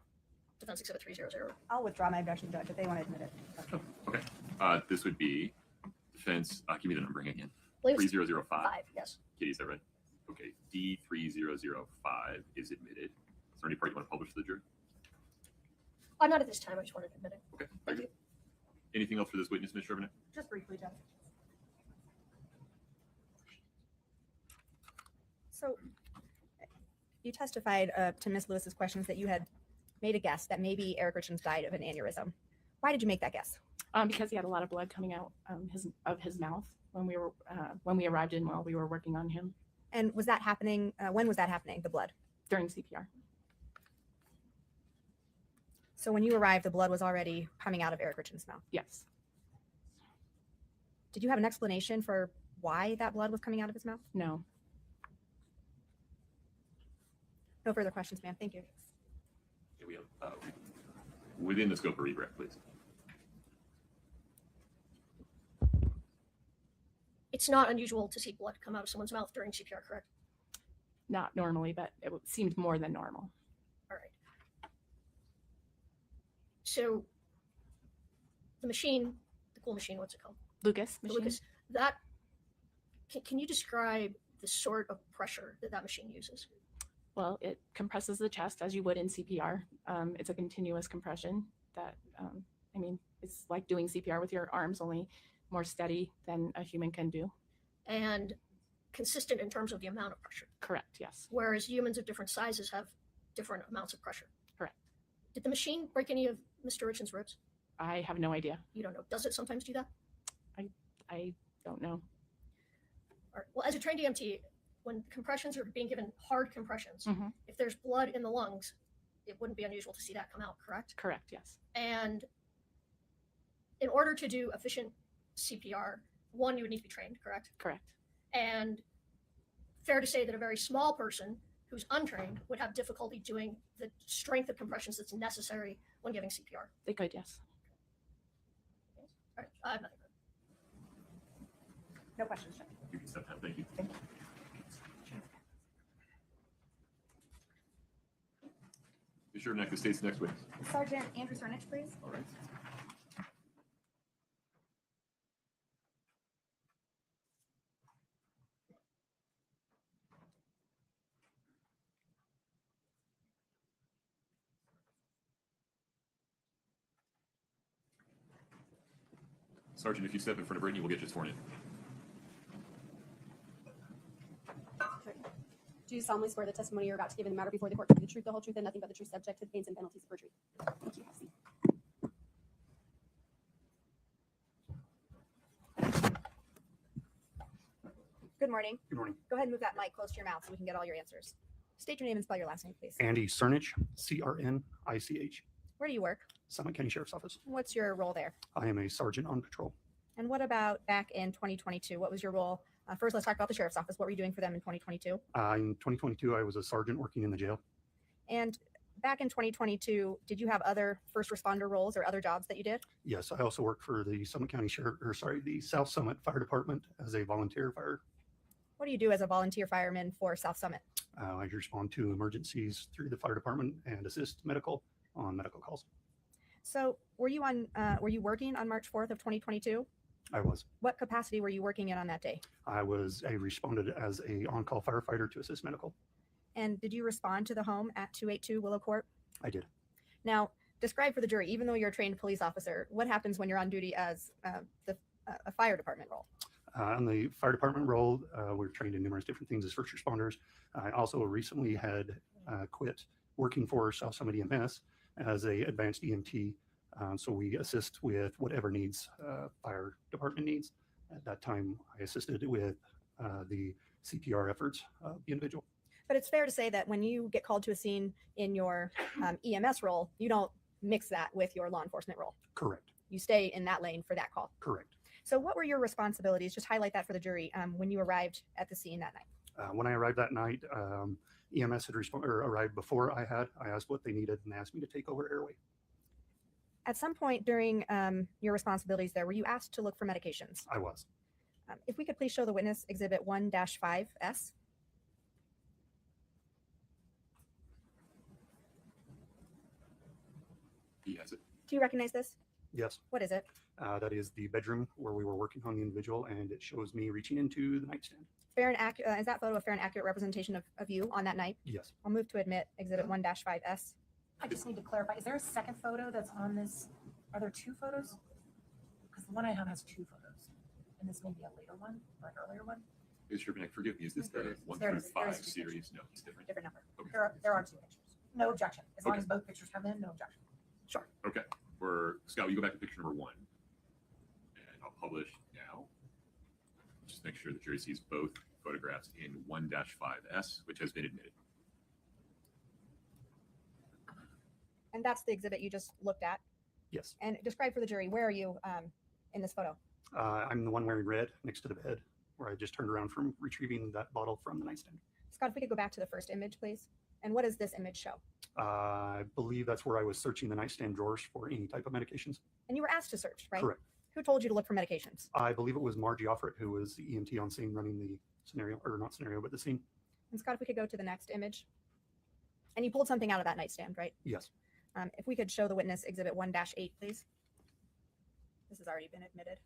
S12: Defense Exhibit 300.
S7: I'll withdraw my objection, Judge, if they want to admit it.
S1: Okay. This would be defense. Give me the numbering again.
S12: I believe it's
S1: 3005.
S12: 5, yes.
S1: Katie, is that right? Okay. D3005 is admitted. Is there any part you want to publish to the jury?
S12: I'm not at this time. I just wanted to admit it.
S1: Okay.
S12: Thank
S1: Very
S12: you.
S1: good. Anything else for this witness, Ms. Sherman?
S7: Just briefly, Judge. So you testified to Ms. Lewis's questions that you had made a guess that maybe Eric Richins died of an aneurysm. Why did you make that guess?
S9: Because he had a lot of blood coming out of his mouth when we arrived in while we were working on him
S7: And was that happening? When was that happening, the blood?
S9: during CPR.
S7: So when you arrived, the blood was already coming out of Eric Richins' mouth.
S9: Yes.
S7: Did you have an explanation for why that blood was coming out of his mouth?
S9: No.
S7: No further questions, ma'am. Thank you.
S1: Okay, we have within the scope of redirect, please.
S12: It's not unusual to see blood come out of someone's mouth during CPR, correct?
S9: Not normally, but it seemed more than normal.
S12: All right. So the machine, the cool machine, what's it called?
S9: Lucas
S12: The
S9: machine.
S12: Lucas. That can you describe the sort of pressure that machine uses?
S9: Well, it compresses the chest as you would in CPR. It's a continuous compression that, I mean, it's like doing CPR with your arms, only more steady than a human can do.
S12: And consistent in terms of the amount of pressure.
S9: Correct, yes.
S12: Whereas humans of different sizes have different amounts of pressure.
S9: Correct.
S12: Did the machine break any of Mr. Richins' ribs?
S9: I have no idea.
S12: You don't know. Does it sometimes do that?
S9: I don't know.
S12: All right. Well, as a trained EMT, when compressions are being given hard compressions,
S9: Mhm.
S12: if there's blood in the lungs, it wouldn't be unusual to see that come out, correct?
S9: Correct, yes.
S12: And in order to do efficient CPR, one, you would need to be trained, correct?
S9: Correct.
S12: And fair to say that a very small person who's untrained would have difficulty doing the strength of compressions that's necessary when giving CPR.
S9: They could, yes.
S12: All right. I have nothing.
S7: No questions, Judge.
S1: You can step down. Thank you. Be sure next the state's next witness.
S7: Sergeant Andrew Cernich, please.
S1: All right. Sergeant, if you step in front of Brittany, we'll get you sworn in.
S5: Do you solemnly swear the testimony you're about to give in the matter before the court to be the truth, the whole truth, and nothing but the truth, subject to the pains and penalties of perjury? Thank you. Have a seat.
S7: Good morning.
S13: Good morning.
S7: Go ahead and move that mic close to your mouth so we can get all your answers. State your name and spell your last name, please.
S13: Andy Cernich, CRNICH,
S7: Where do you work?
S13: Summit County Sheriff's Office.
S7: What's your role there?
S13: I am a sergeant on patrol.
S7: And what about back in 2022? What was your role? First, let's talk about the sheriff's office. What were you doing for them in 2022?
S13: In 2022, I was a sergeant working in the jail.
S7: And back in 2022, did you have other first responder roles or other jobs that you did?
S13: Yes, I also worked for the Summit County the South Summit Fire Department as a volunteer fire.
S7: What do you do as a volunteer fireman for South Summit?
S13: I respond to emergencies through the fire department and assist on medical calls.
S7: So were you working on March 4th of 2022?
S13: I was.
S7: What capacity were you working in on that day?
S13: I responded as a on-call firefighter to assist medical.
S7: And did you respond to the home at 282 Willow Court?
S13: I did.
S7: Now, describe for the jury, even though you're a trained police officer, what happens when you're on duty as a fire department role?
S13: On the fire department role, we're trained in numerous different things as first responders. I also recently had quit working for South Summit EMS as a advanced EMT. So we assist with whatever needs fire department needs. At that time, I assisted with the CPR efforts of the individual.
S7: But it's fair to say that when you get called to a scene in your EMS role, you don't mix that with your law enforcement role.
S13: Correct.
S7: You stay in that lane for that call.
S13: Correct.
S7: So what were your responsibilities? Just highlight that for the jury when you arrived at the scene that night.
S13: When I arrived that night, EMS had arrived before I had. I asked what they needed and asked me to take over airway.
S7: At some point during your responsibilities there, were you asked to look for medications?
S13: I was.
S7: If we could please show the witness Exhibit 1-5S.
S1: He has it.
S7: Do you recognize this?
S13: Yes.
S7: What is it?
S13: That is the bedroom where we were working on the individual, and it shows me reaching into the nightstand.
S7: Fair and accurate. Is that photo a fair and accurate representation of you on that night?
S13: Yes.
S7: I'll move to admit Exhibit 1-5S.
S4: I just need to clarify, is there a second photo that's on this? Are there two photos? Because the one I have has two photos. And this may be a later one or an earlier one.
S1: Mr. Bennett, forgive me, is this the 1
S4: There
S1: through
S4: it is. There is
S1: 5
S4: two
S1: series? No, it's different.
S7: Different number.
S1: Okay.
S4: There are two pictures. No objection. As long
S1: Okay.
S4: as both pictures come in, no objection.
S7: Sure.
S1: Okay. Scott, you go back to picture number 1. And I'll publish now. Just make sure the jury sees both photographs in 1-5S, which has been admitted.
S7: And that's the exhibit you just looked at.
S13: Yes.
S7: And describe for the jury, where are you in this photo?
S13: I'm the one wearing red next to the bed, where I just turned around from retrieving that bottle from the nightstand.
S7: Scott, if we could go back to the first image, please. And what does this image show?
S13: I believe that's where I was searching the nightstand drawers for any type of medications.
S7: And you were asked to search, right?
S13: Correct.
S7: Who told you to look for medications?
S13: I believe it was Margie Offred, who was the EMT on scene running the scenario, or not scenario, but the scene.
S7: And Scott, if we could go to the next image. And you pulled something out of that nightstand, right?
S13: Yes.
S7: If we could show the witness Exhibit 1-8, please. This has already been admitted.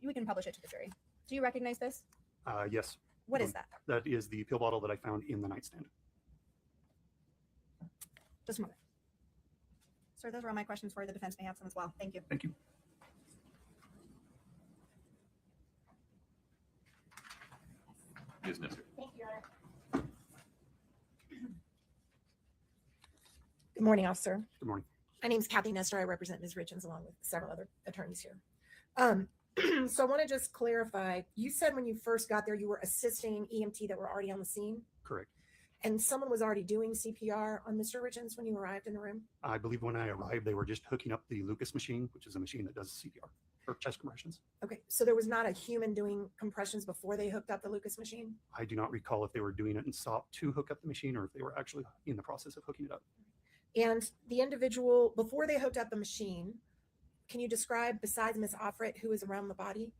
S7: We can publish it to the jury. Do you recognize this?
S13: Yes.
S7: What is that?
S13: That is the pill bottle that I found in the nightstand.
S7: Just a moment. Sir, those are all my questions for you. The defense may have some as well. Thank you.
S13: Thank you.
S1: Ms. Nesser.
S4: Thank you, Your Honor. Good morning, officer.
S13: Good morning.
S4: My name is Kathy Nestor. I represent Ms. Richins along with several other attorneys here. So I want to just clarify, you said when you first got there, you were assisting EMT that were already on the scene,
S13: Correct.
S4: and someone was already doing CPR on Mr. Richins when you arrived in the room?
S13: I believe when I arrived, they were just hooking up the Lucas machine, which is a machine that does CPR or chest compressions.
S4: Okay, so there was not a human doing compressions before they hooked up the Lucas machine?
S13: I do not recall if they were doing it and stopped to hook up the machine or if they were actually in the process of hooking it up.
S4: And the individual, before they hooked up the machine, can you describe, besides Ms. Offred, who was around the body?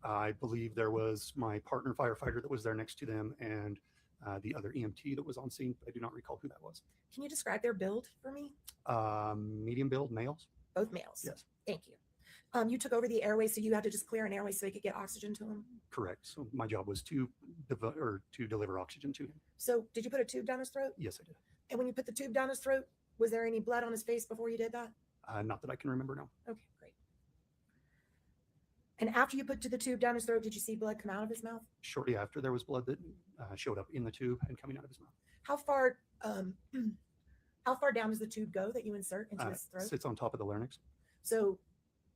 S13: I believe there was my partner firefighter that was there next to them and the other EMT that was on scene. I do not recall who that was.
S4: Can you describe their build for me?
S13: Medium build males.
S4: Both males?
S13: Yes.
S4: Thank you. You took over the airway, so you had to just clear an airway so they could get oxygen to him?
S13: Correct. So my job was to deliver oxygen to him.
S4: So did you put a tube down his throat?
S13: Yes, I did.
S4: And when you put the tube down his throat, was there any blood on his face before you did that?
S13: Not that I can remember now.
S4: Okay, great. And after you put the tube down his throat, did you see blood come out of his mouth?
S13: Shortly after, there was blood that showed up in the tube and coming out of his mouth.
S4: How far how far down does the tube go that you insert into his throat?
S13: Sits on top of the larynx.
S4: So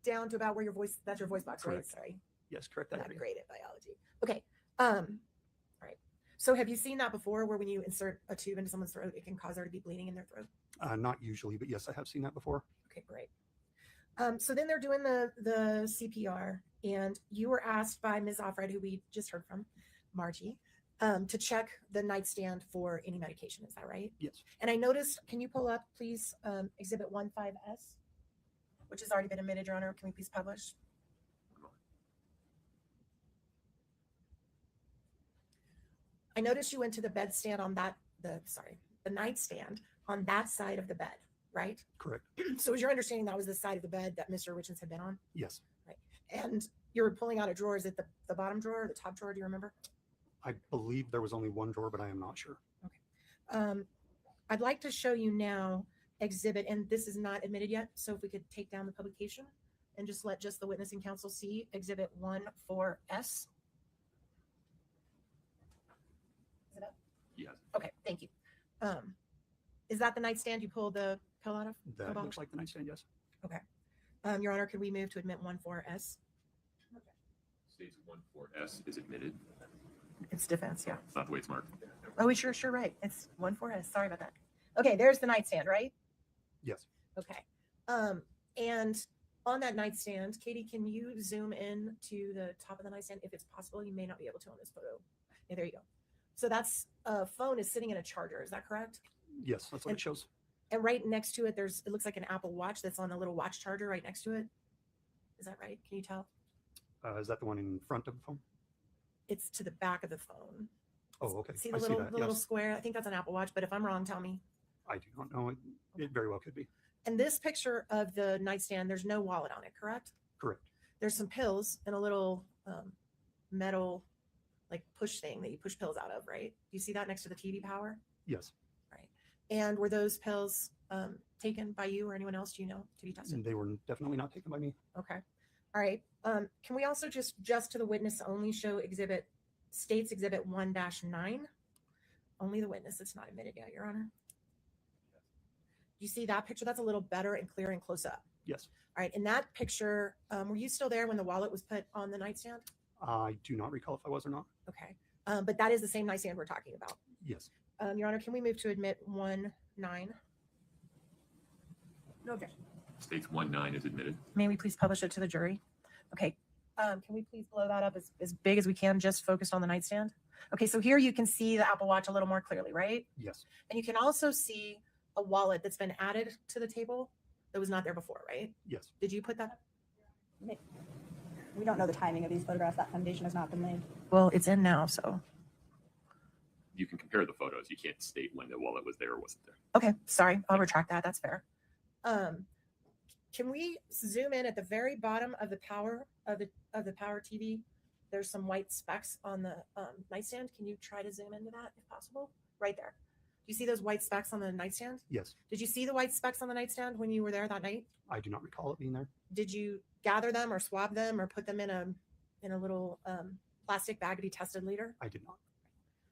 S4: down to about where your voice, that's your voice box, right?
S13: Correct.
S4: Sorry.
S13: Yes, correct.
S4: I'm
S13: That
S4: not
S13: area.
S4: great at biology. Okay. All right. So have you seen that before where when you insert a tube into someone's throat, it can cause there to be bleeding in their throat?
S13: Not usually, but yes, I have seen that before.
S4: Okay, great. So then they're doing the CPR, and you were asked by Ms. Offred, who we just heard from, Margie, to check the nightstand for any medication. Is that right?
S13: Yes.
S4: And I noticed, can you pull up, please, Exhibit 15S, which has already been admitted, Your Honor. Can we please publish? I noticed you went to the bedstand on that, the nightstand on that side of the bed, right?
S13: Correct.
S4: So was your understanding that was the side of the bed that Mr. Richins had been on?
S13: Yes.
S4: Right. And you were pulling out a drawer. Is it the bottom drawer or the top drawer? Do you remember?
S13: I believe there was only one drawer, but I am not sure.
S4: I'd like to show you now exhibit, and this is not admitted yet. So if we could take down the publication and just let the witness and counsel see exhibit 14S. Is it up?
S1: Yes.
S4: Okay, thank you. Is that the nightstand you pulled the pill out of?
S13: That
S4: About?
S13: looks like the nightstand, yes.
S4: Okay. Your Honor, could we move to admit 14S?
S1: States 14S is admitted.
S4: It's defense, yeah.
S1: It's not the way it's marked.
S4: Oh, we sure, right. It's 14S. Sorry about that. Okay, there's the nightstand, right?
S13: Yes.
S4: Okay. And on that nightstand, Katie, can you zoom in to the top of the nightstand if it's possible? You may not be able to on this photo. Yeah, there you go. So that's phone is sitting in a charger. Is that correct?
S13: Yes, that's what it shows.
S4: And right next to it, it looks like an Apple Watch that's on a little watch charger right next to it. Is that right? Can you tell?
S13: Is that the one in front of the phone?
S4: It's to the back of the phone.
S13: Oh, okay.
S4: See
S13: I
S4: the
S13: see
S4: little
S13: that.
S4: the little
S13: Yes.
S4: square? I think that's an Apple Watch, but if I'm wrong, tell me.
S13: I do not know. It very well could be.
S4: And this picture of the nightstand, there's no wallet on it, correct?
S13: Correct.
S4: There's some pills and a little metal like push thing that you push pills out of, right? Do you see that next to the TV power?
S13: Yes.
S4: Right. And were those pills taken by you or anyone else, do you know, to be tested?
S13: They were definitely not taken by me.
S4: Okay. All right. Can we also just to the witness only show exhibit 1-9? Only the witness. It's not admitted yet, Your Honor. You see that picture? That's a little better and clear and close up.
S13: Yes.
S4: All right. In that picture, were you still there when the wallet was put on the nightstand?
S13: I do not recall if I was or not.
S4: Okay. But that is the same nightstand we're talking about.
S13: Yes.
S4: Your Honor, can we move to admit 1-9? No objection.
S1: States 19 is admitted.
S4: May we please publish it to the jury? Okay. Can we please blow that up as big as we can, just focused on the nightstand? Okay, so here you can see the Apple Watch a little more clearly, right?
S13: Yes.
S4: And you can also see a wallet that's been added to the table that was not there before, right?
S13: Yes.
S4: Did you put that?
S7: We don't know the timing of these photographs. That foundation has not been laid.
S4: Well, it's in now, so.
S1: You can compare the photos. You can't state when the wallet was there or wasn't there.
S4: Okay, sorry, I'll retract that. That's fair. Can we zoom in at the very bottom of the power of the power TV? There's some white specks on the nightstand. Can you try to zoom into that if possible? Right there. Do you see those white specks on the nightstand?
S13: Yes.
S4: Did you see the white specks on the nightstand when you were there that night?
S13: I do not recall it being there.
S4: Did you gather them or swab them or put them in a little plastic bag to be tested later?
S13: I did not.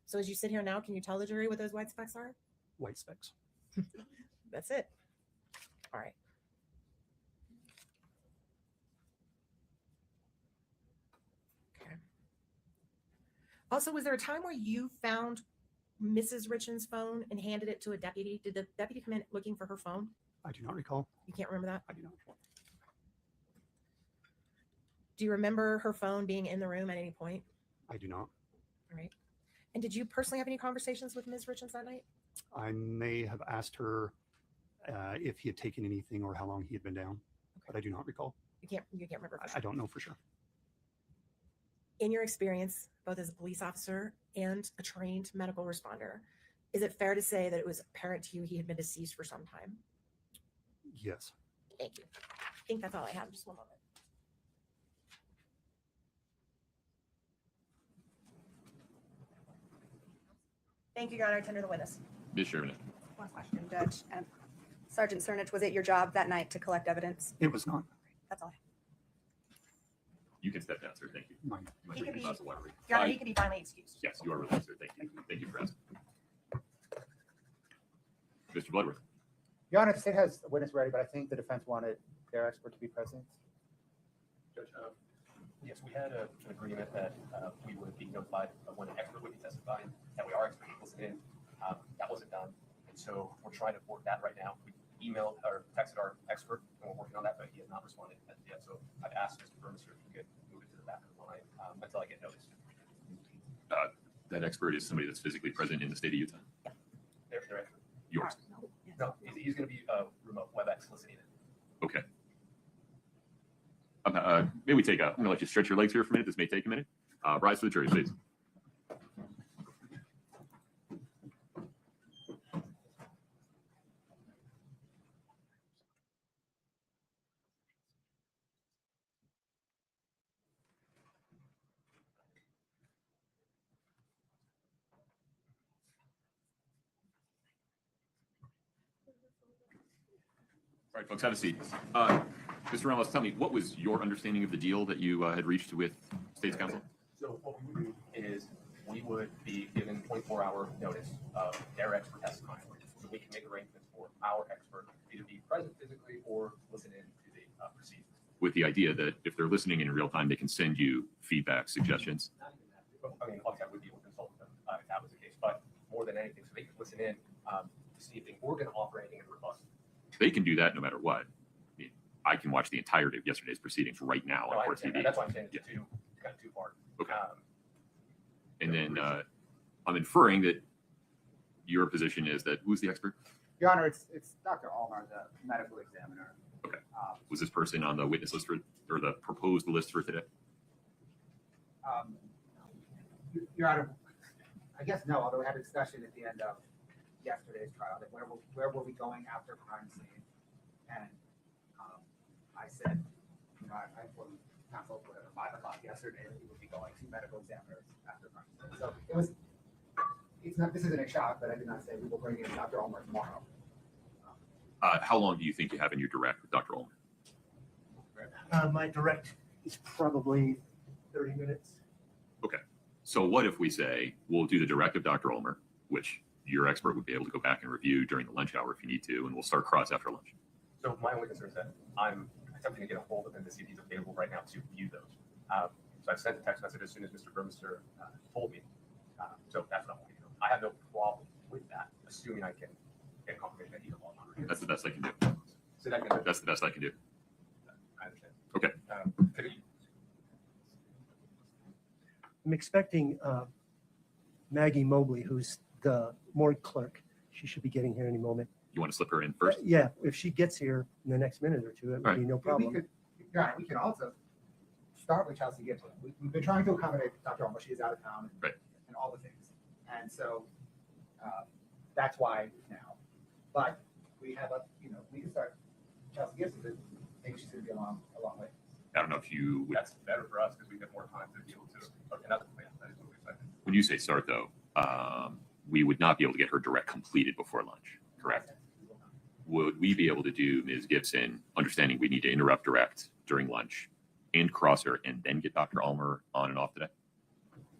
S4: So as you sit here now, can you tell the jury what those white specks are?
S13: White specks.
S4: That's it. All right. Okay. Also, was there a time where you found Mrs. Richins' phone and handed it to a deputy? Did the deputy come in looking for her phone?
S13: I do not recall.
S4: You can't remember that?
S13: I do not recall.
S4: Do you remember her phone being in the room at any point?
S13: I do not.
S4: All right. And did you personally have any conversations with Ms. Richins that night?
S13: I may have asked her if he had taken anything or how long he had been down, but I do not recall.
S4: You can't remember. For sure.
S13: I don't know for sure.
S4: In your experience, both as a police officer and a trained medical responder, is it fair to say that it was apparent to you he had been deceased for some time?
S13: Yes.
S4: Thank you. I think that's all I have. Just one moment. Thank you, Your Honor. I tender the witness.
S1: Ms. Sherman.
S7: One question, Judge. Sergeant Cernich, was it your job that night to collect evidence?
S13: It was not.
S7: That's all.
S1: You can step down, sir. Thank you.
S13: Mine.
S1: You might
S4: He
S1: drink
S4: could
S1: a glass of water.
S4: Your Honor, he could be finally excused.
S1: Yes, you are released, sir. Thank you. Thank you for asking. Mr. Bloodworth.
S10: Your Honor, the state has a witness ready, but I think the defense wanted their expert to be present.
S2: Judge, yes, we had an agreement that we would be notified of when an expert would be testifying, that we are expert to listen in. That wasn't done. And so we're trying to work that right now. We emailed or texted our expert, and we're working on that, but he has not responded yet. So I've asked Mr. Burmester if he could move it to the back of the line until I get notice.
S1: That expert is somebody that's physically present in the state of Utah.
S2: Their expert.
S1: Yours.
S2: No, he's going to be remote WebEx listening in.
S1: Okay. Maybe we take a, I'm going to let you stretch your legs here for a minute. This may take a minute. Rise for the jury, please. All right, folks, have a seat. Mr. Ramos, tell me, what was your understanding of the deal that you had reached with State's Counsel?
S2: So what we would do is we would be given 24-hour notice of their expert testimony. So we can make arrangements for our expert to either be present physically or listen in to the proceedings.
S1: With the idea that if they're listening in real time, they can send you feedback, suggestions.
S2: I mean, obviously, I would be able to consult with them if that was the case, but more than anything, so they can listen in to see if they were going to offer anything in rebuttal.
S1: They can do that no matter what. I mean, I can watch the entirety of yesterday's proceedings right now
S2: No,
S1: on
S2: I
S1: Court
S2: understand
S1: TV.
S2: that. That's why I'm saying it's kind of too far.
S1: Okay. And then I'm inferring that your position is that who's the expert?
S10: Your Honor, it's Dr. Allmar, the medical examiner.
S1: Okay. Was this person on the witness list for, or the proposed list for today?
S10: Your Honor, I guess no, although we had a discussion at the end of yesterday's trial that where were we going after crime scene? And I said, you know, I informed counsel at 5 o'clock yesterday that we would be going to medical examiners after crime scene. So it was, it's not, this isn't a shock, but I did not say we will bring in Dr. Allmar tomorrow.
S1: How long do you think you have in your direct with Dr. Ulmer?
S8: My direct is probably 30 minutes.
S1: Okay. So what if we say we'll do the direct of Dr. Ulmer, which your expert would be able to go back and review during the lunch hour if you need to, and we'll start cross after lunch.
S2: So my only concern is that I'm attempting to get a hold of him to see if he's available right now to view those. So I've sent a text message as soon as Mr. Burmester told me. So that's what I'm waiting on. I have no problem with that, assuming I can get confirmation that he's on.
S1: That's the best I can do.
S2: So that can,
S1: That's the best I can do.
S2: I understand.
S1: Okay.
S2: Could he,
S8: I'm expecting Maggie Mobley, who's the morgue clerk. She should be getting here any moment.
S1: You want to slip her in first?
S8: Yeah, if she gets here in the next minute or two, it would
S1: Right.
S8: be no problem.
S10: Your Honor, we can also start with Chelsea Gibson. We've been trying to accommodate Dr. Allmar. She is out of town and all the things. And so that's why now. But we have we can start Chelsea Gibson. I think she's going to be a long way.
S1: I don't know if you would.
S2: that's better for us because we have more time to be able to. Okay, that's the plan. That is what we expected.
S1: When you say start, though, we would not be able to get her direct completed before lunch, correct? Would we be able to do Ms. Gibson, understanding we need to interrupt direct during lunch and cross her and then get Dr. Ulmer on and off today?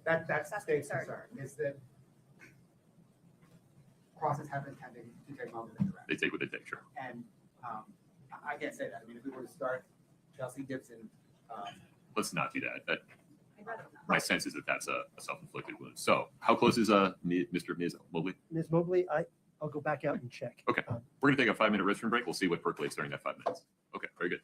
S10: That's the
S4: That's the
S10: state's
S4: concern.
S10: concern, is that crosses have been tending to take longer than direct.
S1: They take what they take, sure.
S10: And I can't say that. I mean, if we were to start Chelsea Gibson,
S1: Let's not do that.
S4: I'd rather not.
S1: My sense is that that's a self-inflicted wound. So how close is Ms. Mobley?
S8: Ms. Mobley, I'll go back out and check.
S1: Okay. We're going to take a 5-minute restroom break. We'll see what percolates during that 5 minutes. Okay, very good.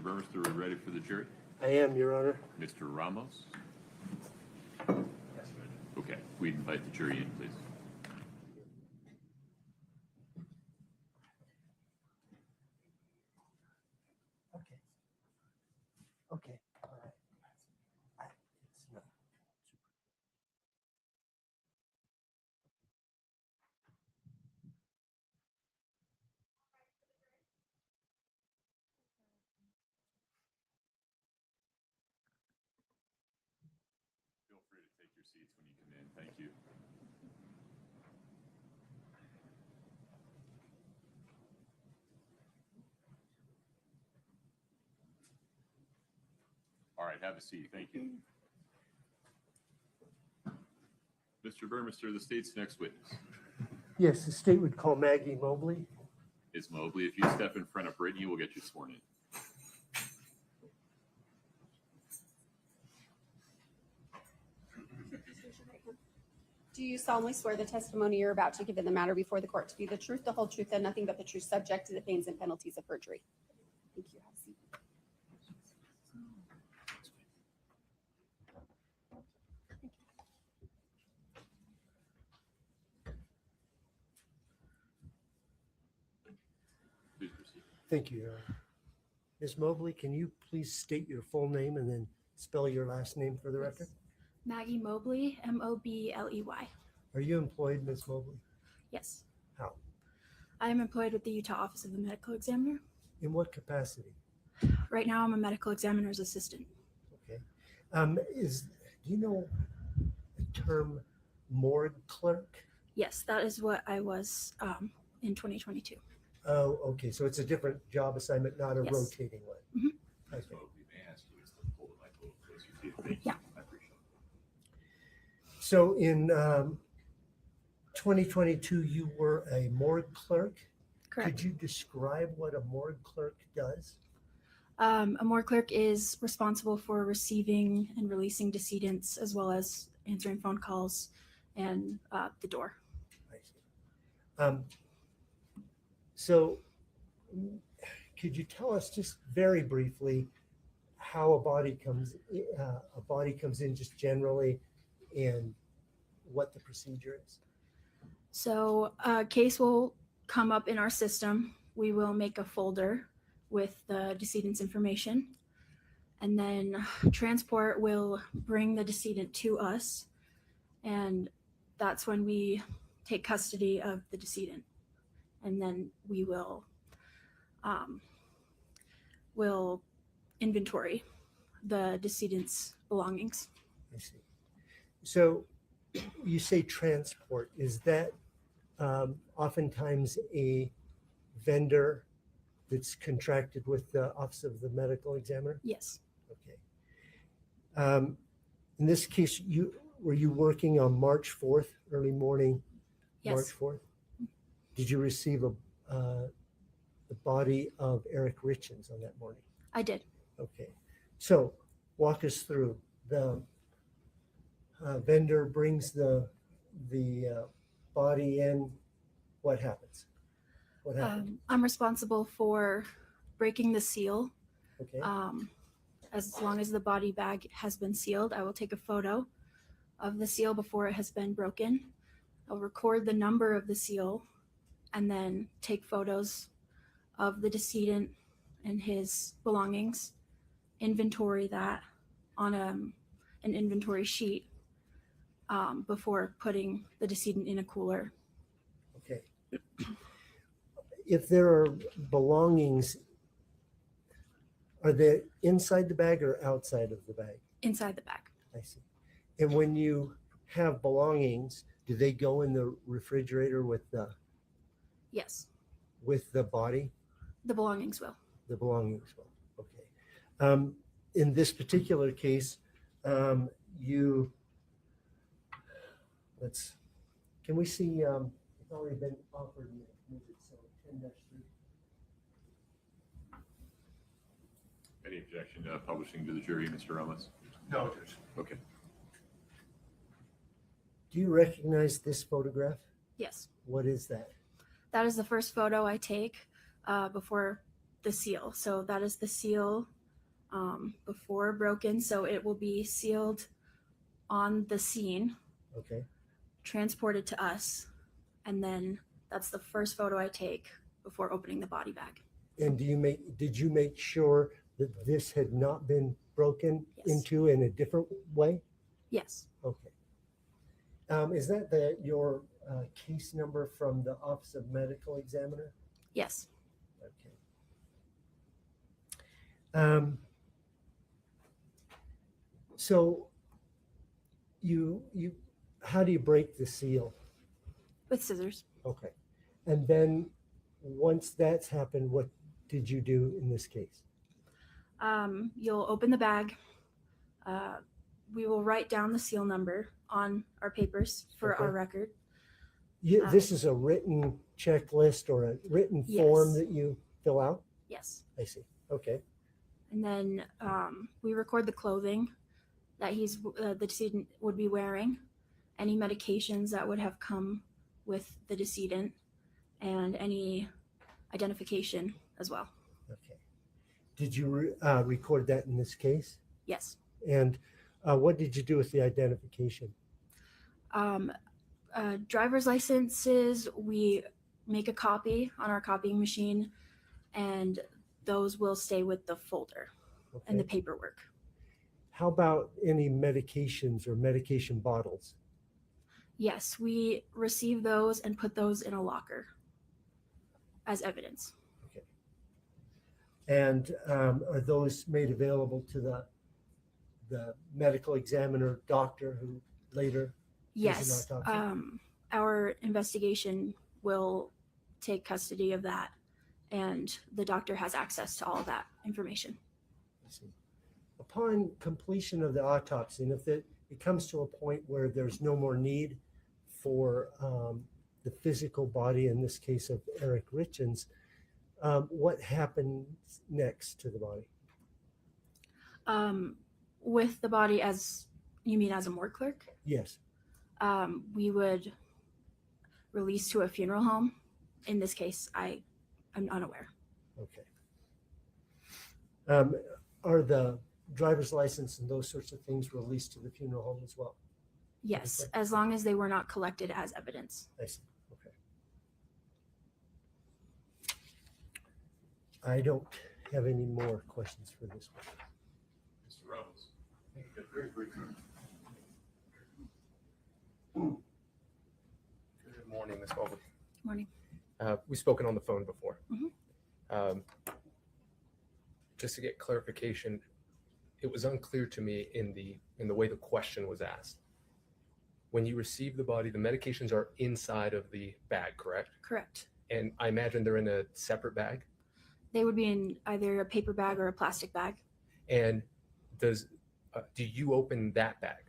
S1: Burmester, are we ready for the jury?
S8: I am, Your Honor.
S1: Mr. Ramos?
S2: Yes, Judge.
S1: Okay, we invite the jury in, please.
S8: Okay. Okay. All right. It's not super.
S1: Feel free to take your seats when you come in. Thank you. All right, have a seat. Thank you. Mr. Burmester, the state's next witness.
S8: Yes, the state would call Maggie Mobley.
S1: Ms. Mobley, if you step in front of Brittany, we'll get you sworn in.
S5: Do you solemnly swear the testimony you're about to give in the matter before the court to be the truth, the whole truth, and nothing but the truth, subject to the pains and penalties of perjury? Thank you. Have a seat.
S1: Please proceed.
S8: Thank you, Your Honor. Ms. Mobley, can you please state your full name and then spell your last name for the record?
S9: Maggie Mobley, Mobley.
S8: Are you employed, Ms. Mobley?
S9: Yes.
S8: How?
S9: I am employed with the Utah Office of the Medical Examiner.
S8: In what capacity?
S9: Right now, I'm a medical examiner's assistant.
S8: Okay. Do you know the term morgue clerk?
S9: Yes, that is what I was in 2022.
S8: Oh, okay. So it's a different job assignment, not a
S9: Yes.
S8: rotating one.
S9: Mhm.
S8: Okay.
S1: Ms. Mobley, may I ask you to pull the mic a little closer to you? Thank you.
S9: Yeah.
S1: I appreciate it.
S8: So in 2022, you were a morgue clerk.
S9: Correct.
S8: Could you describe what a morgue clerk does?
S9: A morgue clerk is responsible for receiving and releasing decedents, as well as answering phone calls and the door.
S8: I see. So could you tell us just very briefly how a body comes in just generally and what the procedure is?
S9: So a case will come up in our system. We will make a folder with the decedent's information, and then transport will bring the decedent to us, and that's when we take custody of the decedent, and then we will inventory the decedent's belongings.
S8: I see. So you say transport. Is that oftentimes a vendor that's contracted with the Office of the Medical Examiner?
S9: Yes.
S8: Okay. In this case, were you working on March 4th, early morning,
S9: Yes.
S8: March 4th? Did you receive the body of Eric Richins on that morning?
S9: I did.
S8: Okay. So walk us through. The vendor brings the body in. What happens? What happens?
S9: I'm responsible for breaking the seal.
S8: Okay.
S9: As long as the body bag has been sealed, I will take a photo of the seal before it has been broken. I'll record the number of the seal and then take photos of the decedent and his belongings, inventory that on an inventory sheet before putting the decedent in a cooler.
S8: Okay. If there are belongings, are they inside the bag or outside of the bag?
S9: Inside the bag.
S8: I see. And when you have belongings, do they go in the refrigerator with the
S9: Yes,
S8: body?
S9: the belongings will.
S8: The belongings will. Okay. In this particular case, can we see, it's already been offered, so 10-3.
S1: Any objection to publishing to the jury, Mr. Ramos?
S2: No, Judge.
S1: Okay.
S8: Do you recognize this photograph?
S9: Yes.
S8: What is that?
S9: That is the first photo I take before the seal. So that is the seal
S14: before broken, so it will be sealed on the scene,
S8: Okay.
S14: transported to us, and then that's the first photo I take before opening the body bag.
S8: And did you make sure that this had not been broken
S14: Yes.
S8: into in a different way?
S14: Yes.
S8: Okay. Is that your case number from the Office of Medical Examiner?
S14: Yes.
S8: Okay. So how do you break the seal?
S14: With scissors.
S8: Okay. And then once that's happened, what did you do in this case?
S14: You'll open the bag. We will write down the seal number on our papers for
S8: Okay.
S14: our record.
S8: This is a written checklist or a written form
S14: Yes.
S8: that you fill out?
S14: Yes.
S8: I see. Okay.
S14: And then we record the clothing that the decedent would be wearing, any medications that would have come with the decedent, and any identification as well.
S8: Okay. Did you record that in this case?
S14: Yes.
S8: And what did you do with the identification?
S14: Driver's licenses, we make a copy on our copying machine, and those will stay with the folder and the
S8: Okay.
S14: paperwork.
S8: How about any medications or medication bottles?
S14: Yes, we receive those and put those in a locker as evidence.
S8: Okay. And are those made available to the medical examiner doctor who later does
S14: Yes,
S8: an autopsy?
S14: our investigation will take custody of that, and the doctor has access to all of that information.
S8: I see. Upon completion of the autopsy, and if it comes to a point where there's no more need for the physical body, in this case of Eric Richins, what happens next to the body?
S14: With the body, as you mean as a morgue clerk,
S8: Yes.
S14: we would release to a funeral home. In this case, I'm unaware.
S8: Okay. Are the driver's license and those sorts of things released to the funeral home as well?
S14: Yes,
S8: Okay.
S14: as long as they were not collected as evidence.
S8: I see. Okay. I don't have any more questions for this one.
S1: Mr. Rose.
S6: Good morning, Ms. Baldwin.
S14: Morning.
S6: We've spoken on the phone before.
S14: Mhm.
S6: Just to get clarification, it was unclear to me in the way the question was asked. When you receive the body, the medications are inside of the bag, correct?
S14: Correct.
S6: And I imagine they're in a separate bag.
S14: They would be in either a paper bag or a plastic bag.
S6: And do you open that bag?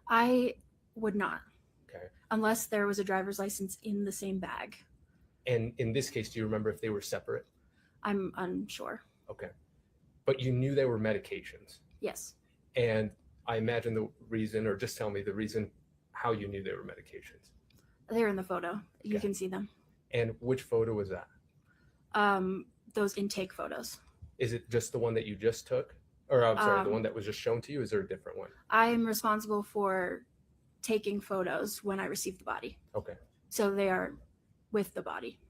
S14: I would not,
S6: Okay.
S14: unless there was a driver's license in the same bag.
S6: And in this case, do you remember if they were separate?
S14: I'm unsure.
S6: Okay. But you knew they were medications.
S14: Yes.
S6: And I imagine the reason, or just tell me the reason how you knew they were medications.
S14: They're in the photo. You
S6: Okay.
S14: can see them.
S6: And which photo was that?
S14: Those intake photos.
S6: Is it just the one that you just took? Or I'm sorry, the
S14: Um,
S6: one that was just shown to you? Is there a different one?
S14: I'm responsible for taking photos when I receive the body.
S6: Okay.
S14: So they are with the body.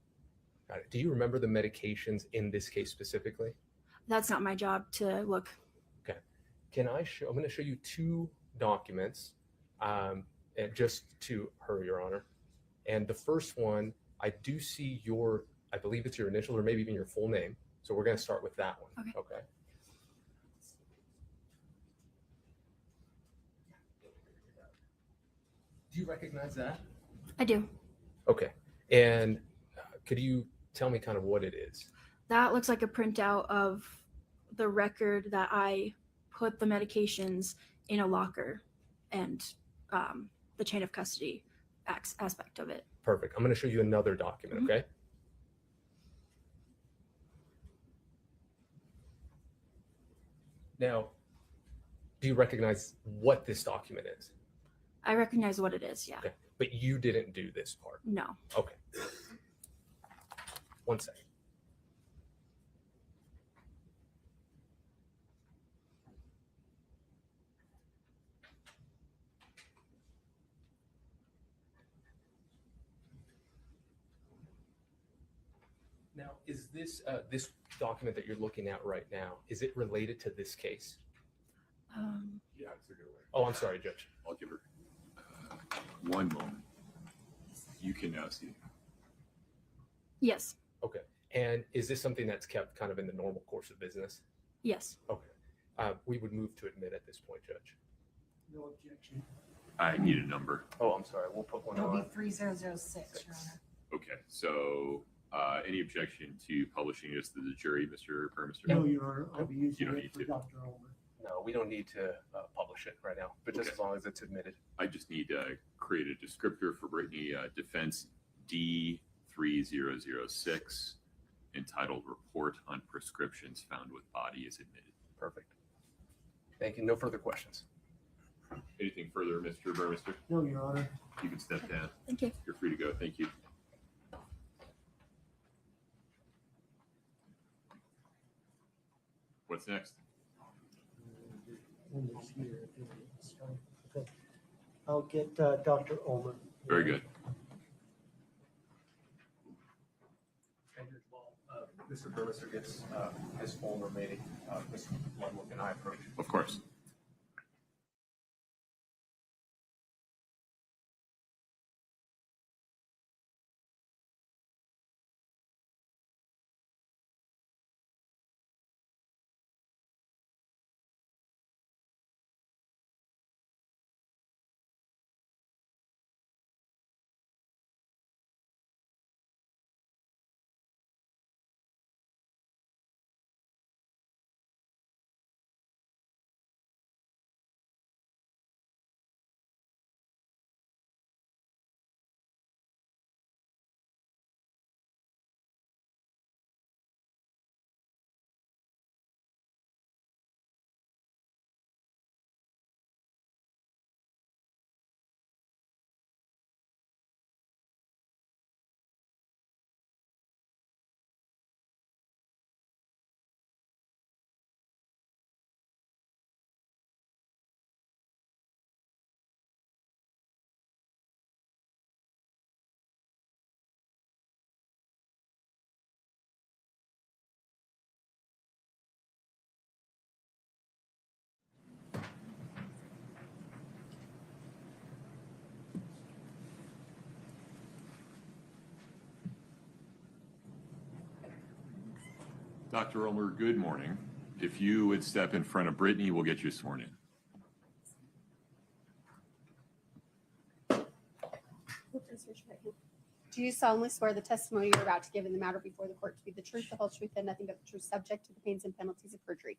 S6: Got it. Do you remember the medications in this case specifically?
S14: That's not my job to look.
S6: Okay. I'm going to show you two documents, and just to her, Your Honor. And the first one, I do see I believe it's your initial or maybe even your full name. So we're going to start with that one.
S14: Okay.
S6: Do you recognize that?
S14: I do.
S6: Okay. And could you tell me kind of what it is?
S14: That looks like a printout of the record that I put the medications in a locker and the chain of custody aspect of it.
S6: Perfect. I'm going to show you another document,
S14: Mhm.
S6: okay? Now, do you recognize what this document is?
S14: I recognize what it is. Yeah.
S6: Okay. But you didn't do this part.
S14: No.
S6: Okay. One second. Now, is this this document that you're looking at right now, is it related to this case?
S1: Yeah, it's a good way.
S6: Oh, I'm sorry, Judge.
S1: I'll give her one moment. You can now see.
S14: Yes.
S6: Okay. And is this something that's kept kind of in the normal course of business?
S14: Yes.
S6: Okay. We would move to admit at this point, Judge.
S8: No objection.
S1: I need a number.
S6: Oh, I'm sorry. We'll put one
S15: It'll be
S6: on.
S15: 3006, Your Honor.
S1: Okay, so any objection to publishing this to the jury, Mr. Burmester?
S8: No, Your Honor, I'll be
S1: You
S8: using
S1: don't
S8: it
S1: need
S8: for
S1: to.
S8: Dr. Ulmer.
S6: No, we don't need to publish it right now, but just
S1: Okay.
S6: as long as it's admitted.
S1: I just need to create a descriptor for Brittany, defense D3006, entitled Report on Prescriptions Found with Body is Admitted.
S6: Perfect. Thank you. No further questions.
S1: Anything further, Mr. Burmester?
S8: No, Your Honor.
S1: You can step down.
S14: Thank you.
S1: You're free to go. Thank you. What's next?
S8: Okay. I'll get Dr. Ulmer.
S1: Very good.
S2: And while Mr. Burmester gets his form remaining, Mr. Ludwig and I approach.
S1: Of course. Dr. Ulmer, good morning. If you would step in front of Brittany, we'll get you sworn in.
S5: Do you solemnly swear the testimony you're about to give in the matter before the court to be the truth, the whole truth, and nothing but the truth, subject to the pains and penalties of perjury?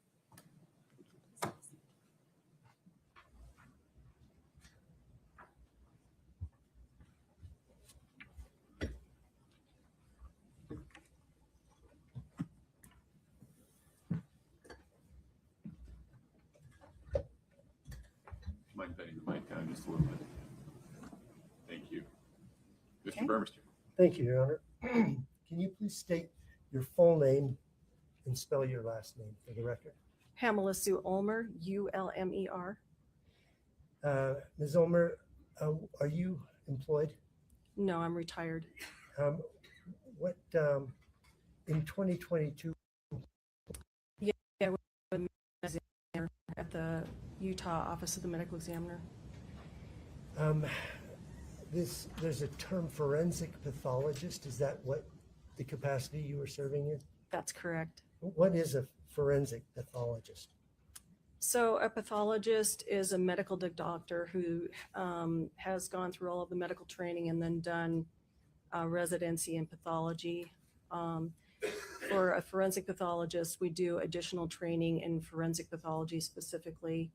S1: Mind bending the mic down just a little bit. Thank you. Mr.
S4: Okay.
S1: Burmester.
S8: Thank you, Your Honor. Can you please state your full name and spell your last name for the record?
S16: Pamela Sue Ulmer, Ulmer.
S8: Ms. Ulmer, are you employed?
S16: No, I'm retired.
S8: What, in 2022,
S16: At the Utah Office of the Medical Examiner.
S8: there's a term forensic pathologist. Is that what the capacity you were serving in?
S16: That's correct.
S8: What is a forensic pathologist?
S16: So a pathologist is a medical doctor who has gone through all of the medical training and then done residency in pathology. For a forensic pathologist, we do additional training in forensic pathology specifically.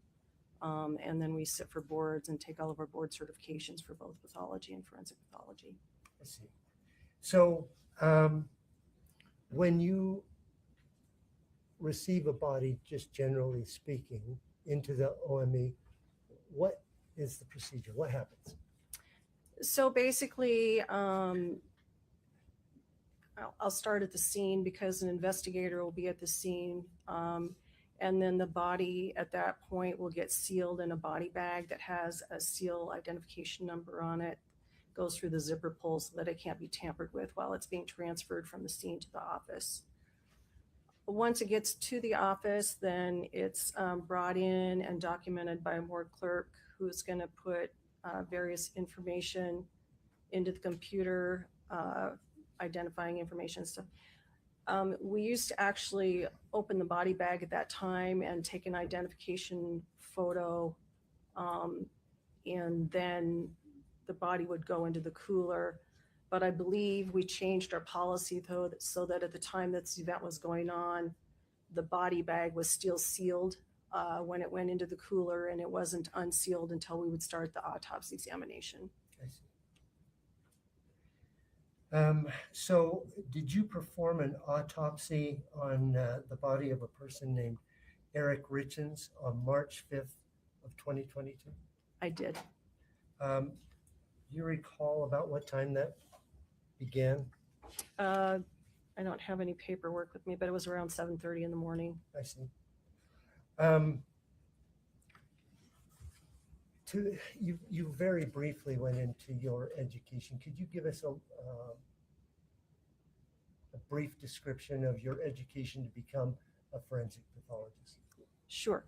S16: And then we sit for boards and take all of our board certifications for both pathology and forensic pathology.
S8: I see. So when you receive a body, just generally speaking, into the OME, what is the procedure? What happens?
S16: So basically, I'll start at the scene because an investigator will be at the scene. And then the body at that point will get sealed in a body bag that has a seal identification number on it. goes through the zipper pull so that it can't be tampered with while it's being transferred from the scene to the office. Once it gets to the office, then it's brought in and documented by a morgue clerk who's going to put various information into the computer, identifying information stuff. We used to actually open the body bag at that time and take an identification photo, and then the body would go into the cooler. But I believe we changed our policy though, so that at the time that this event was going on, the body bag was still sealed when it went into the cooler, and it wasn't unsealed until we would start the autopsy examination.
S8: I see. So did you perform an autopsy on the body of a person named Eric Richins on March 5th of 2022?
S16: I did.
S8: Do you recall about what time that began?
S16: I don't have any paperwork with me, but it was around 7:30 in the morning.
S8: I see. You very briefly went into your education. Could you give us a brief description of your education to become a forensic pathologist?
S16: Sure.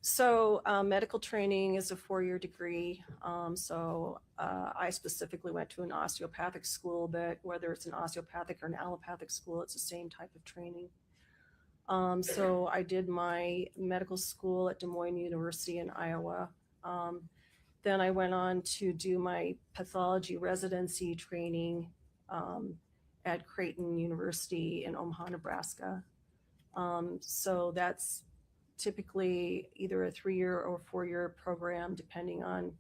S16: So medical training is a 4-year degree. I specifically went to an osteopathic school, but whether it's an osteopathic or an allopathic school, it's the same type of training. So I did my medical school at Des Moines University in Iowa. Then I went on to do my pathology residency training at Creighton University in Omaha, Nebraska. So that's typically either a 3-year or 4-year program, depending on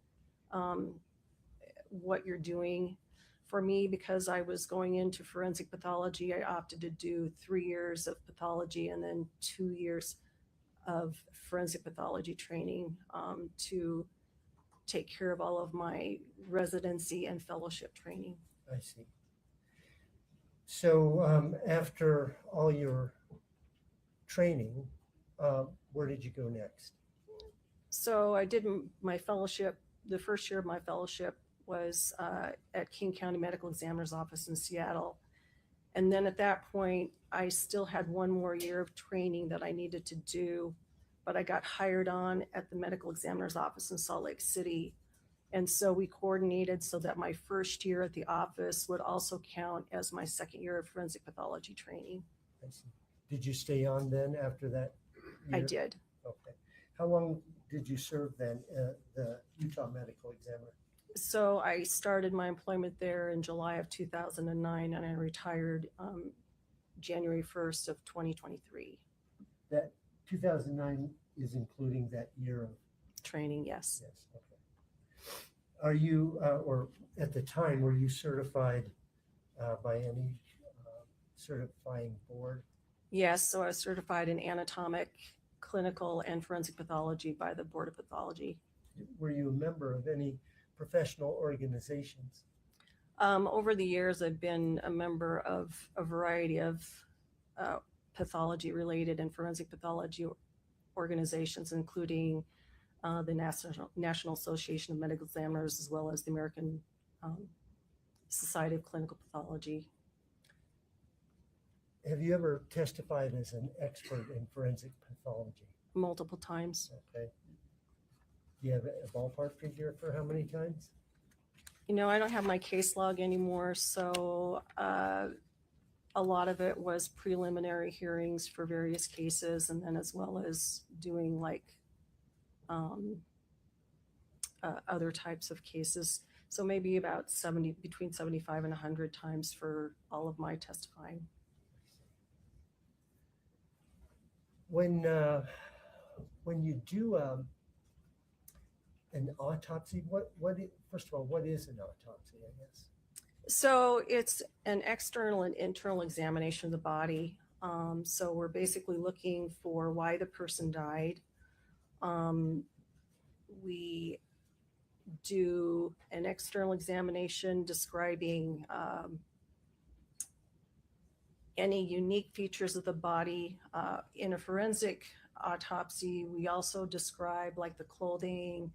S16: what you're doing. For me, because I was going into forensic pathology, I opted to do 3 years of pathology and then 2 years of forensic pathology training to take care of all of my residency and fellowship training.
S8: I see. So after all your training, where did you go next?
S16: So I did my fellowship. The first year of my fellowship was at King County Medical Examiner's Office in Seattle. And then at that point, I still had 1 more year of training that I needed to do, but I got hired on at the Medical Examiner's Office in Salt Lake City. And so we coordinated so that my first year at the office would also count as my 2nd year of forensic pathology training.
S8: I see. Did you stay on then after that year?
S16: I did.
S8: Okay. How long did you serve then at the Utah Medical Examiner?
S16: So I started my employment there in July of 2009, and I retired January 1st of 2023.
S8: That 2009 is including that year of
S16: training, yes.
S8: Yes, okay. Are you, or at the time, were you certified by any certifying board?
S16: Yes, so I was certified in anatomic, clinical, and forensic pathology by the Board of Pathology.
S8: Were you a member of any professional organizations?
S16: Over the years, I've been a member of a variety of pathology-related and forensic pathology organizations, including the National Association of Medical Examiners, as well as the American Society of Clinical Pathology.
S8: Have you ever testified as an expert in forensic pathology?
S16: Multiple times.
S8: Okay. Do you have a ballpark figure for how many times?
S16: You know, I don't have my case log anymore, so a lot of it was preliminary hearings for various cases, and then as well as doing like other types of cases. So maybe about between 75 and 100 times for all of my testifying.
S8: When you do an autopsy, first of all, what is an autopsy, I guess?
S16: So it's an external and internal examination of the body. So we're basically looking for why the person died. We do an external examination describing any unique features of the body. In a forensic autopsy, we also describe like the clothing,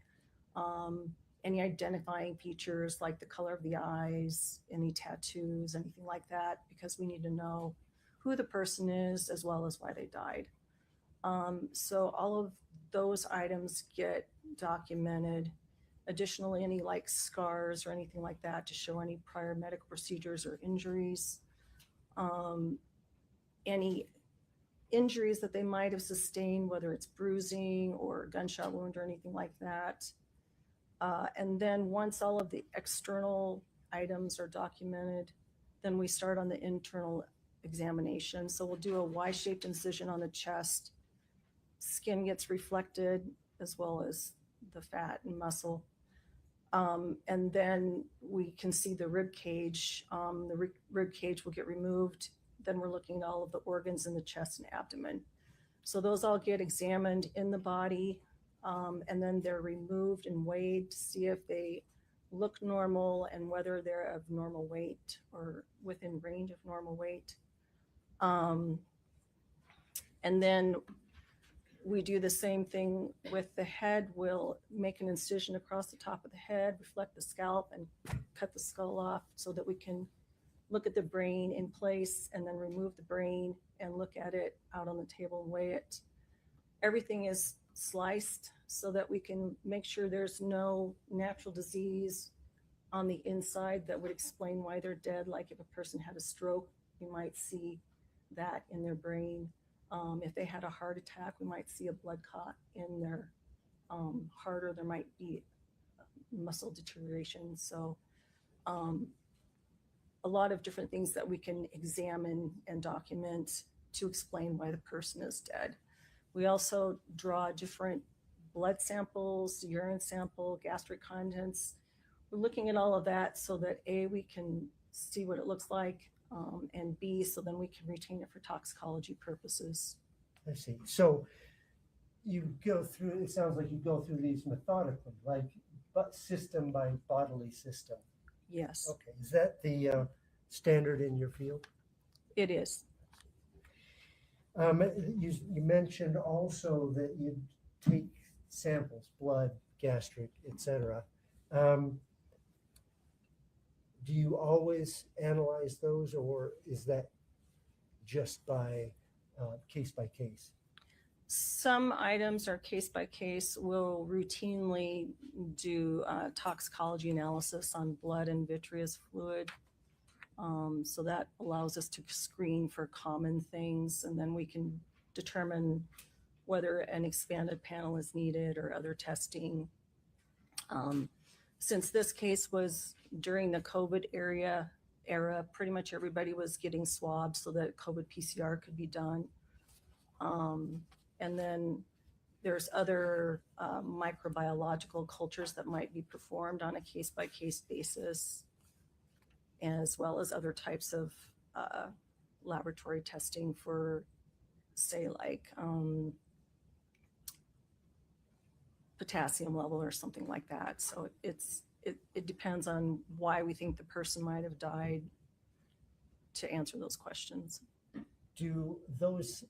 S16: any identifying features like the color of the eyes, any tattoos, anything like that, because we need to know who the person is as well as why they died. So all of those items get documented. Additionally, any like scars or anything like that to show any prior medical procedures or injuries. Any injuries that they might have sustained, whether it's bruising or gunshot wound or anything like that. And then once all of the external items are documented, then we start on the internal examination. So we'll do a Y-shaped incision on the chest. Skin gets reflected as well as the fat and muscle. And then we can see the rib cage. The rib cage will get removed. Then we're looking at all of the organs in the chest and abdomen. So those all get examined in the body, and then they're removed and weighed to see if they look normal and whether they're of normal weight or within range of normal weight. And then we do the same thing with the head. We'll make an incision across the top of the head, reflect the scalp, and cut the skull off so that we can look at the brain in place and then remove the brain and look at it out on the table and weigh it. Everything is sliced so that we can make sure there's no natural disease on the inside that would explain why they're dead. Like if a person had a stroke, you might see that in their brain. If they had a heart attack, we might see a blood clot in their heart, or there might be muscle deterioration. So a lot of different things that we can examine and document to explain why the person is dead. We also draw different blood samples, urine sample, gastric contents. We're looking at all of that so that A, we can see what it looks like, and B, so then we can retain it for toxicology purposes.
S8: I see. So you go through, it sounds like you go through these methodically, like system by bodily system.
S16: Yes.
S8: Okay. Is that the standard in your field?
S16: It is.
S8: You mentioned also that you take samples, blood, gastric, etc. Do you always analyze those, or is that just by case by case?
S16: Some items are case by case. We'll routinely do toxicology analysis on blood and vitreous fluid. So that allows us to screen for common things, and then we can determine whether an expanded panel is needed or other testing. Since this case was during the COVID era, pretty much everybody was getting swabs so that COVID PCR could be done. And then there's other microbiological cultures that might be performed on a case-by-case basis, as well as other types of laboratory testing for, say, like potassium level or something like that. So it depends on why we think the person might have died to answer those questions.
S8: Do those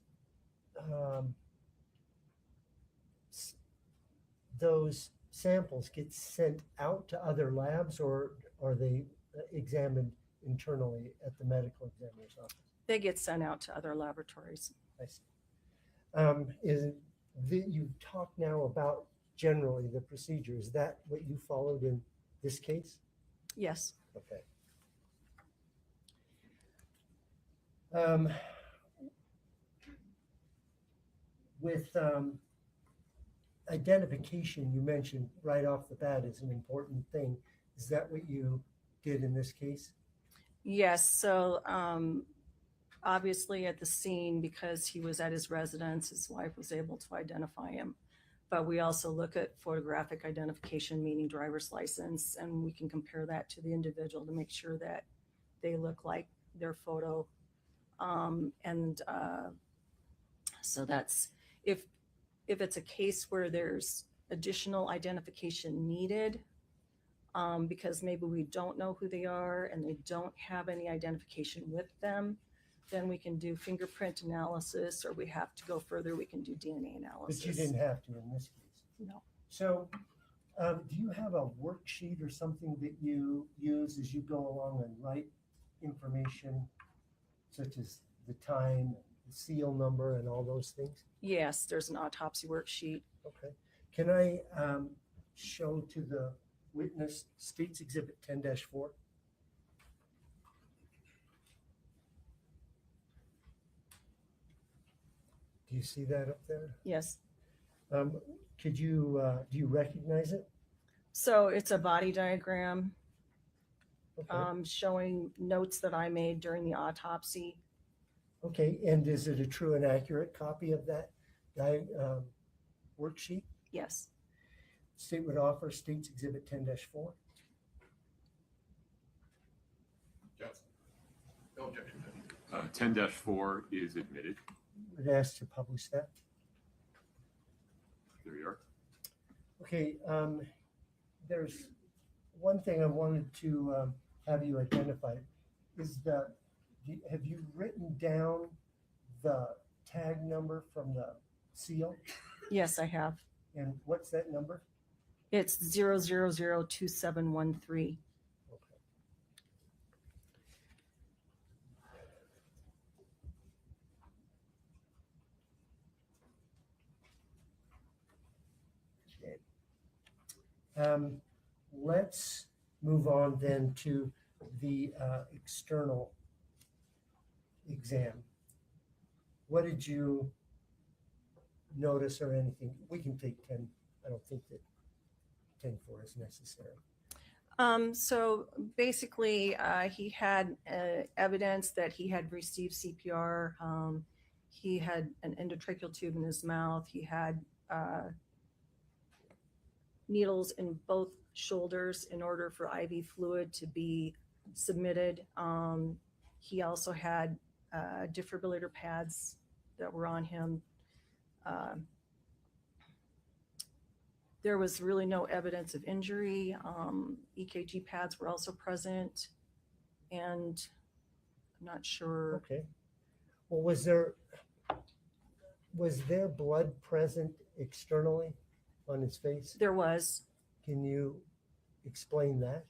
S8: samples get sent out to other labs, or are they examined internally at the medical examiner's office?
S16: They get sent out to other laboratories.
S8: I see. You talk now about generally the procedure. Is that what you followed in this case?
S16: Yes.
S8: Okay. With identification, you mentioned right off the bat is an important thing. Is that what you did in this case?
S16: Yes. So obviously at the scene, because he was at his residence, his wife was able to identify him. But we also look at photographic identification, meaning driver's license, and we can compare that to the individual to make sure that they look like their photo. So that's, if it's a case where there's additional identification needed, because maybe we don't know who they are and they don't have any identification with them, then we can do fingerprint analysis, or we have to go further, we can do DNA analysis.
S8: But you didn't have to in this case.
S16: No.
S8: So Do you have a worksheet or something that you use as you go along and write information such as the time, the seal number, and all those things?
S16: Yes, there's an autopsy worksheet.
S8: Okay. Can I show to the witness State's Exhibit 10-4? Do you see that up there?
S16: Yes.
S8: Could you, do you recognize it?
S16: So it's a body diagram
S8: Okay.
S16: showing notes that I made during the autopsy.
S8: Okay, and is it a true and accurate copy of that worksheet?
S16: Yes.
S8: State would offer State's Exhibit 10-4.
S1: Yes. No objection. 10-4 is admitted.
S8: Would ask to publish that.
S1: There you are.
S8: Okay, there's one thing I wanted to have you identify is have you written down the tag number from the seal?
S16: Yes, I have.
S8: And what's that number?
S16: It's 0002713.
S8: Let's move on then to the external exam. What did you notice or anything? We can take 10. I don't think that 10-4 is necessary.
S16: So basically, he had evidence that he had received CPR. He had an endotracheal tube in his mouth. He had needles in both shoulders in order for IV fluid to be submitted. He also had defibrillator pads that were on him. There was really no evidence of injury. EKG pads were also present, and I'm not sure.
S8: Okay. Well, was there blood present externally on his face?
S16: There was.
S8: Can you explain that?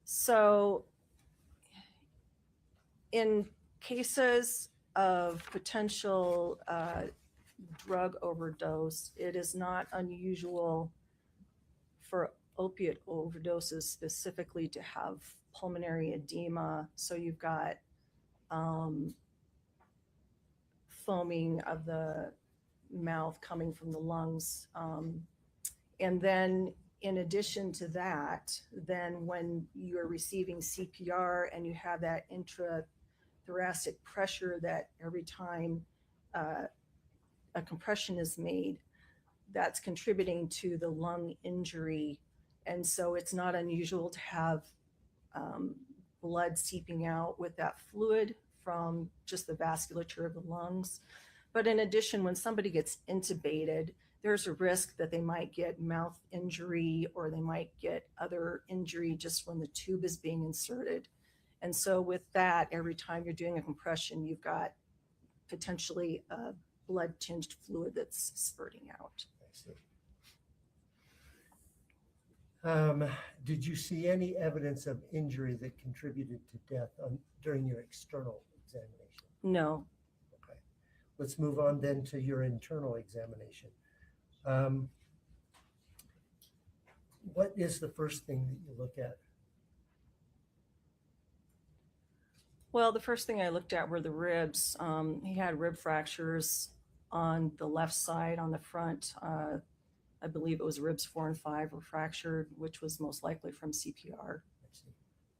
S16: So in cases of potential drug overdose, it is not unusual for opiate overdoses specifically to have pulmonary edema. So you've got foaming of the mouth coming from the lungs. And then in addition to that, then when you're receiving CPR and you have that intrathoracic pressure that every time a compression is made, that's contributing to the lung injury. And so it's not unusual to have blood seeping out with that fluid from just the vasculature of the lungs. But in addition, when somebody gets intubated, there's a risk that they might get mouth injury or they might get other injury just when the tube is being inserted. And so with that, every time you're doing a compression, you've got potentially a blood-tinged fluid that's spurting out.
S8: I see. Did you see any evidence of injury that contributed to death during your external examination?
S16: No.
S8: Okay. Let's move on then to your internal examination. What is the first thing that you look at?
S16: Well, the first thing I looked at were the ribs. He had rib fractures on the left side, on the front. I believe it was ribs 4 and 5 were fractured, which was most likely from CPR.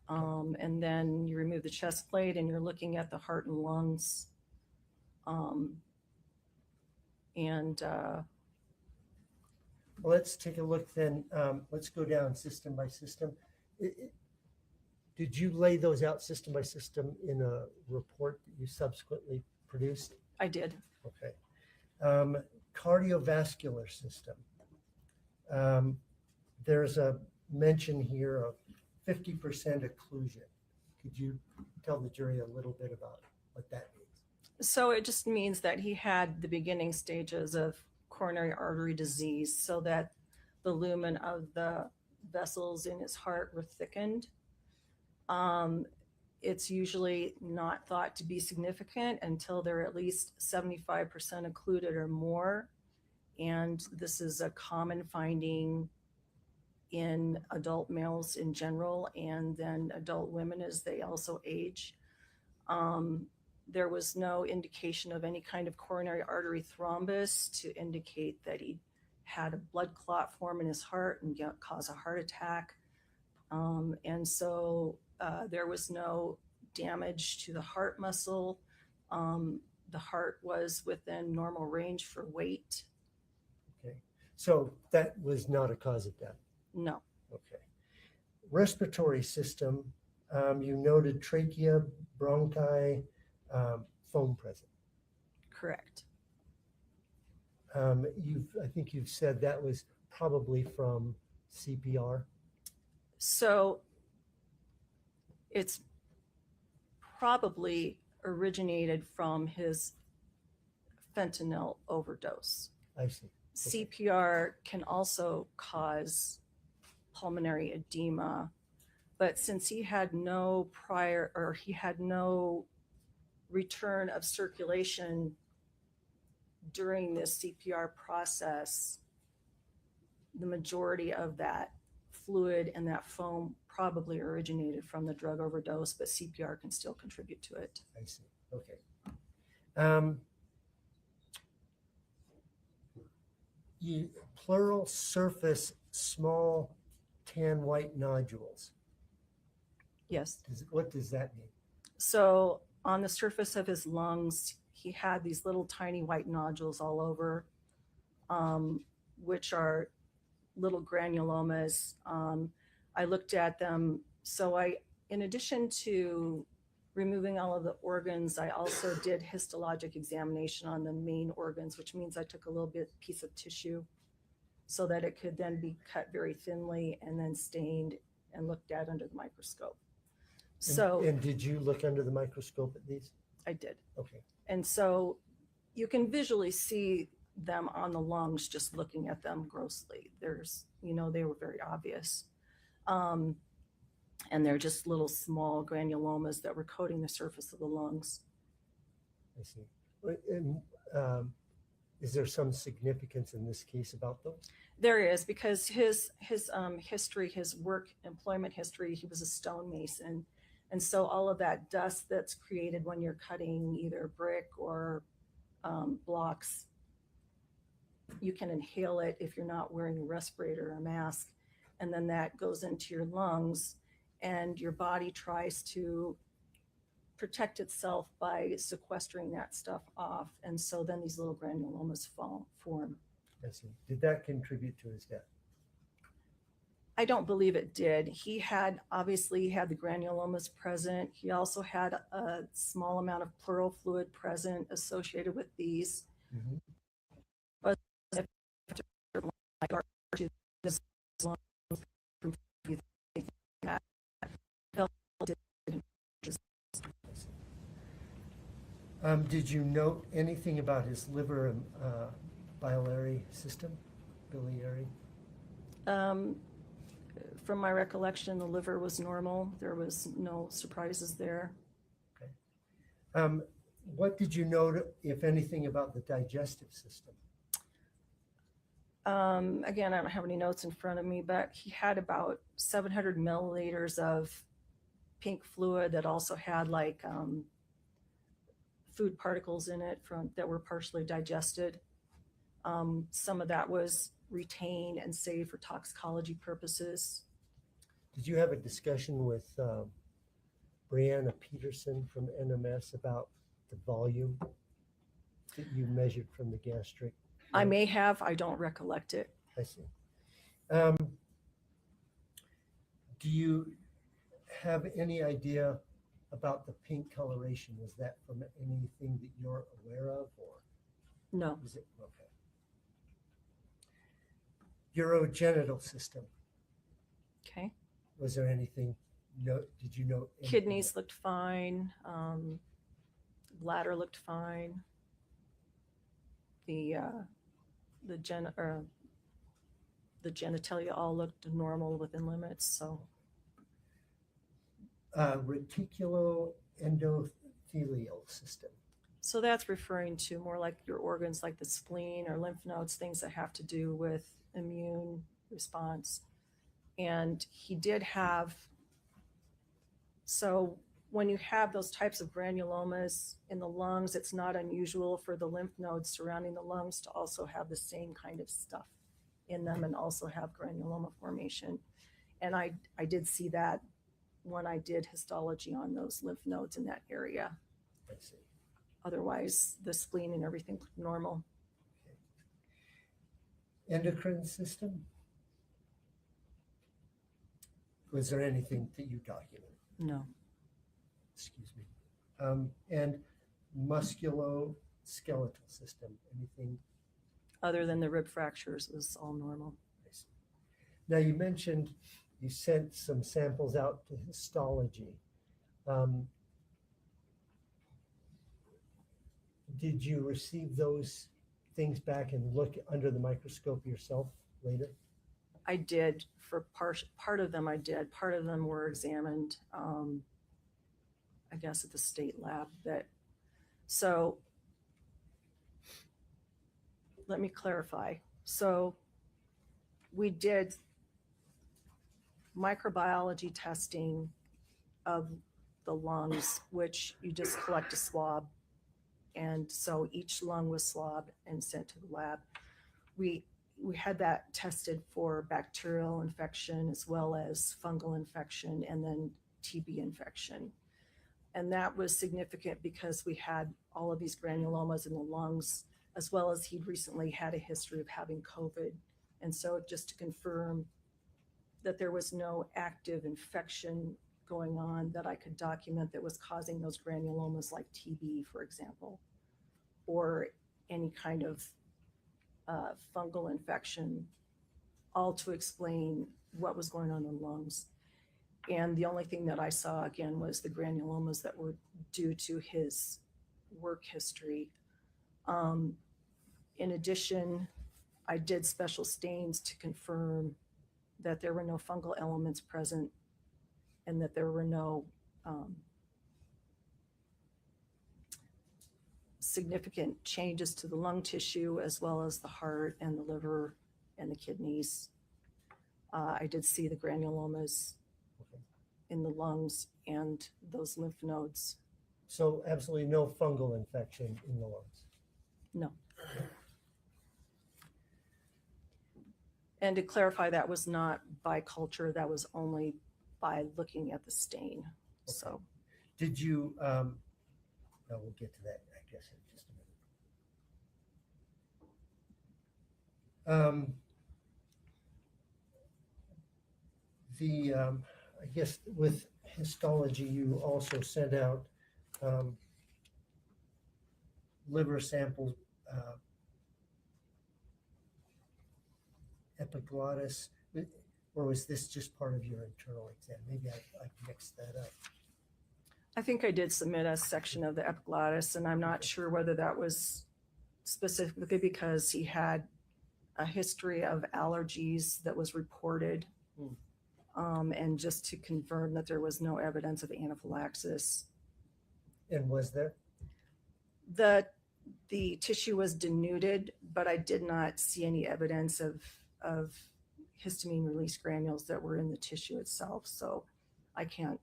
S16: And then you remove the chest plate and you're looking at the heart and lungs.
S8: Well, let's take a look then. Let's go down system by system. Did you lay those out system by system in a report that you subsequently produced?
S16: I did.
S8: Okay. Cardiovascular system. There's a mention here of 50% occlusion. Could you tell the jury a little bit about what that means?
S16: So it just means that he had the beginning stages of coronary artery disease, so that the lumen of the vessels in his heart were thickened. It's usually not thought to be significant until they're at least 75% occluded or more. And this is a common finding in adult males in general, and then adult women as they also age. There was no indication of any kind of coronary artery thrombus to indicate that he had a blood clot form in his heart and cause a heart attack. And so there was no damage to the heart muscle. The heart was within normal range for weight.
S8: Okay. So that was not a cause of death?
S16: No.
S8: Okay. Respiratory system, you noted trachea, bronchi, foam present.
S16: Correct.
S8: I think you've said that was probably from CPR.
S16: So it's probably originated from his fentanyl overdose.
S8: I see. Okay.
S16: CPR can also cause pulmonary edema, but since he had no return of circulation during this CPR process, the majority of that fluid and that foam probably originated from the drug overdose, but CPR can still contribute to it.
S8: I see. Okay. Pleural surface small tan white nodules.
S16: Yes.
S8: What does that mean?
S16: So on the surface of his lungs, he had these little tiny white nodules all over, which are little granulomas. I looked at them. So in addition to removing all of the organs, I also did histologic examination on the main organs, which means I took a little piece of tissue so that it could then be cut very thinly and then stained and looked at under the microscope.
S8: And did you look under the microscope at these?
S16: I did.
S8: Okay.
S16: And so you can visually see them on the lungs just looking at them grossly. They were very obvious. And they're just little small granulomas that were coating the surface of the lungs.
S8: I see. And is there some significance in this case about those?
S16: There is, because his history, his work employment history, he was a stonemason. And so all of that dust that's created when you're cutting either brick or blocks, you can inhale it if you're not wearing a respirator or a mask. And then that goes into your lungs, and your body tries to protect itself by sequestering that stuff off. And so then these little granulomas form.
S8: I see. Did that contribute to his death?
S16: I don't believe it did. He had the granulomas present. He also had a small amount of pleural fluid present associated with these.
S8: Mm-hmm.
S16: But
S8: did you note anything about his liver and biliary system, biliary?
S16: From my recollection, the liver was normal. There was no surprises there.
S8: Okay. What did you note, if anything, about the digestive system?
S16: Again, I don't have any notes in front of me, but he had about 700 milliliters of pink fluid that also had food particles in it that were partially digested. Some of that was retained and saved for toxicology purposes.
S8: Did you have a discussion with Brianna Peterson from NMS about the volume that you measured from the gastric?
S16: I may have. I don't recollect it.
S8: I see. Do you have any idea about the pink coloration? Was that from anything that you're aware of, or
S16: no?
S8: Was it okay? Urogenital system.
S16: Okay.
S8: Was there anything? No. Did you know?
S16: Kidneys looked fine. Bladder looked fine. The the genitalia all looked normal within limits. So
S8: Reticuloendothelial system.
S16: so that's referring to more like your organs, like the spleen or lymph nodes, things that have to do with immune response. And he did have, so when you have those types of granulomas in the lungs, it's not unusual for the lymph nodes surrounding the lungs to also have the same kind of stuff in them and also have granuloma formation. And I did see that when I did histology on those lymph nodes in that area.
S8: I see.
S16: Otherwise, the spleen and everything looked normal.
S8: Endocrine system? Was there anything that you documented?
S16: No.
S8: Excuse me. And musculoskeletal system, anything?
S16: Other than the rib fractures, it was all normal.
S8: I see. Now you mentioned you sent some samples out to histology. Did you receive those things back and look under the microscope yourself later?
S16: I did for part of them. I did. Part of them were examined, I guess, at the state lab. So let me clarify. So we did microbiology testing of the lungs, which you just collect a swab. And so each lung was swabbed and sent to the lab. We had that tested for bacterial infection as well as fungal infection and then TB infection. And that was significant because we had all of these granulomas in the lungs, as well as he'd recently had a history of having COVID. And so just to confirm that there was no active infection going on that I could document that was causing those granulomas, like TB, for example, or any kind of fungal infection, all to explain what was going on in the lungs. And the only thing that I saw, again, was the granulomas that were due to his work history. In addition, I did special stains to confirm that there were no fungal elements present and that there were no significant changes to the lung tissue, as well as the heart and the liver and the kidneys. I did see the granulomas in the lungs and those lymph nodes.
S8: So absolutely no fungal infection in the lungs?
S16: No. And to clarify, that was not by culture, that was only by looking at the stain. Okay. So
S8: did you, no, we'll get to that, I guess, in just a minute. I guess with histology, you also sent out liver samples, epiglottis, or was this just part of your internal exam? Maybe I mixed that up.
S16: I think I did submit a section of the epiglottis, and I'm not sure whether that was specifically because he had a history of allergies that was reported. And just to confirm that there was no evidence of anaphylaxis.
S8: And was there?
S16: The tissue was denuded, but I did not see any evidence of histamine release granules that were in the tissue itself. So I can't,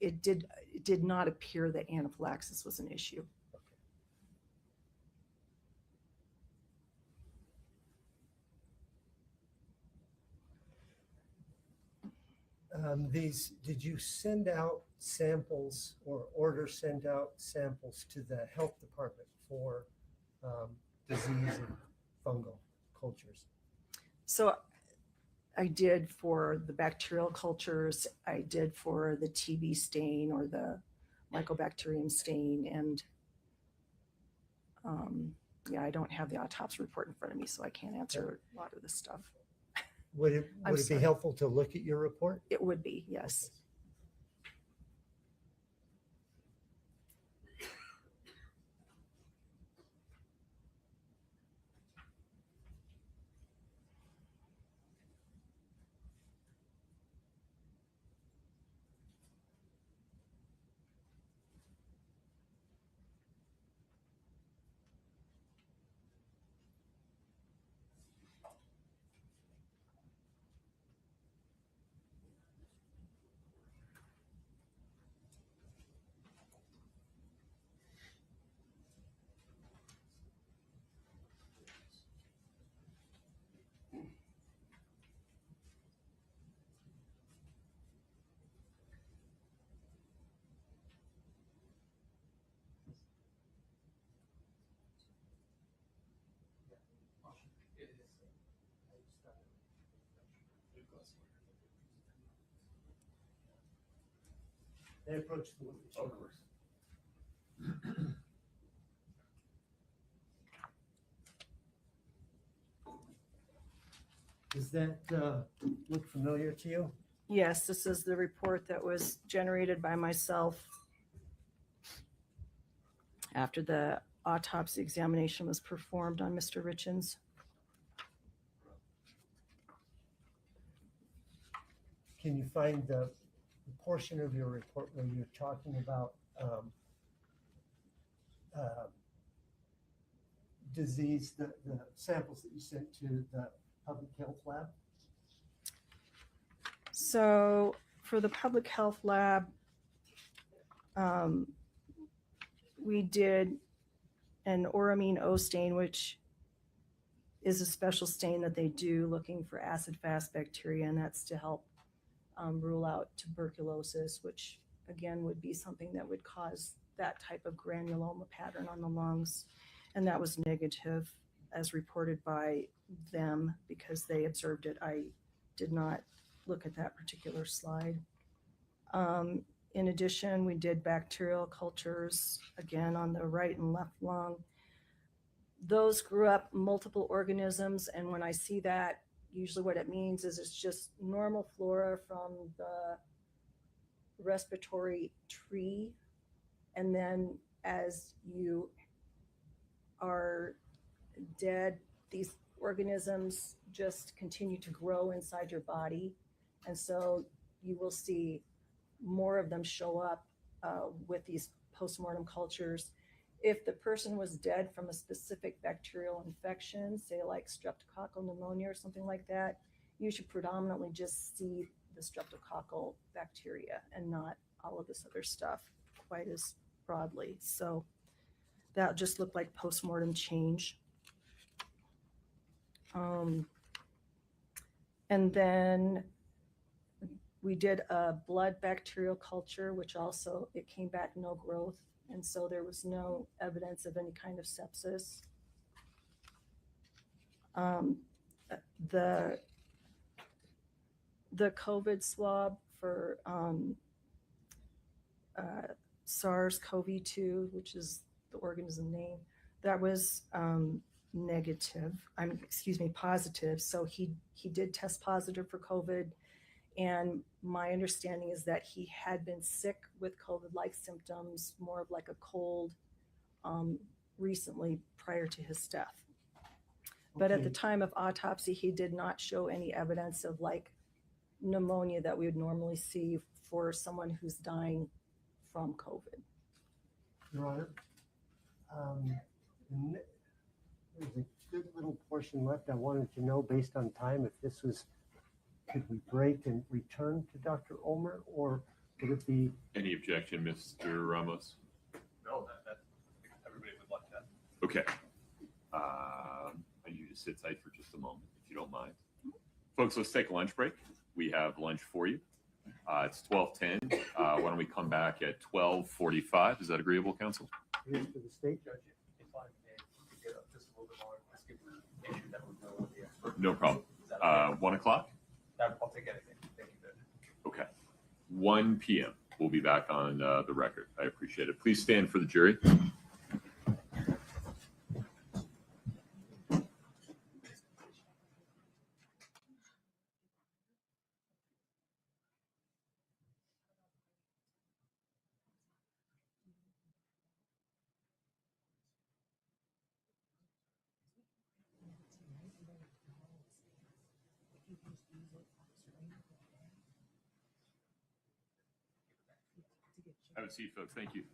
S16: it did not appear that anaphylaxis was an issue.
S8: Did you send out samples or send out samples to the health department for disease and fungal cultures?
S16: So I did for the bacterial cultures, I did for the TB stain or the Mycobacterium stain, and yeah, I don't have the autopsy report in front of me, so I can't answer a lot of this stuff.
S8: Would it be helpful to look at your report?
S16: It would be, yes.
S8: They approach the witness.
S2: Of course.
S8: Does that look familiar to you?
S16: Yes, this is the report that was generated by myself after the autopsy examination was performed on Mr. Richins.
S8: Can you find the portion of your report where you're talking about disease, the samples that you sent to the public health lab?
S16: So for the public health lab, we did an Oramine O stain, which is a special stain that they do looking for acid-fast bacteria, and that's to help rule out tuberculosis, which again would be something that would cause that type of granuloma pattern on the lungs. And that was negative as reported by them because they observed it. I did not look at that particular slide. In addition, we did bacterial cultures, again, on the right and left lung. Those grew up multiple organisms, and when I see that, usually what it means is it's just normal flora from the respiratory tree, and then as you are dead, these organisms just continue to grow inside your body, and so you will see more of them show up with these postmortem cultures. If the person was dead from a specific bacterial infection, say like streptococcal pneumonia or something like that, you should predominantly just see the streptococcal bacteria and not all of this other stuff quite as broadly. So that just looked like postmortem change. And then we did a blood bacterial culture, which also, it came back no growth. And so there was no evidence of any kind of sepsis. The COVID swab for SARS-CoV-2, which is the organism name, that was negative. Positive. So he did test positive for COVID. And my understanding is that he had been sick with COVID-like symptoms, more of like a cold, recently prior to his death. But at the time of autopsy, he did not show any evidence of like pneumonia that we would normally see for someone who's dying from COVID.
S8: Your Honor, there's a good little portion left. I wanted to know, based on time, if this was, could we break and return to Dr. Ulmer, or would it be?
S1: Any objection, Mr. Ramos?
S2: No, that everybody would like that.
S1: Okay. I need you to sit tight for just a moment, if you don't mind. Folks, let's take a lunch break. We have lunch for you. It's 12:10. Why don't we come back at 12:45? Is that agreeable, counsel?
S8: Here's to the state
S2: Judge, if I may, get up just a little bit more, let's give the issue that we're dealing with the expert.
S1: No problem.
S2: Is that okay?
S1: 1 o'clock?
S2: I'll take anything. Thank you, Judge.
S1: Okay. 1 p.m. We'll be back on the record. I appreciate it. Please stand for the jury. Have a seat, folks. Thank you.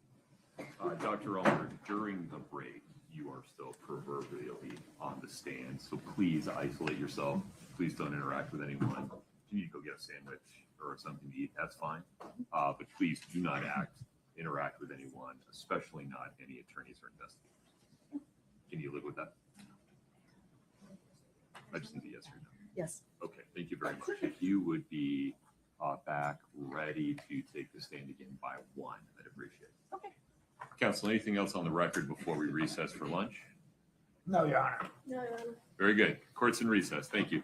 S1: Dr. Ulmer, during the break, you are still proverbially on the stand, so please isolate yourself. Please don't interact with anyone. If you need to go get a sandwich or something to eat, that's fine. But please do not interact with anyone, especially not any attorneys or investigators. Can you live with that? I just need a yes or no.
S4: Yes.
S1: Okay, thank you very much. If you would be back ready to take the stand again by 1, I'd appreciate it.
S4: Okay.
S1: Counsel, anything else on the record before we recess for lunch?
S10: No, Your Honor.
S4: No, Your Honor.
S1: Very good. Court's in recess. Thank you.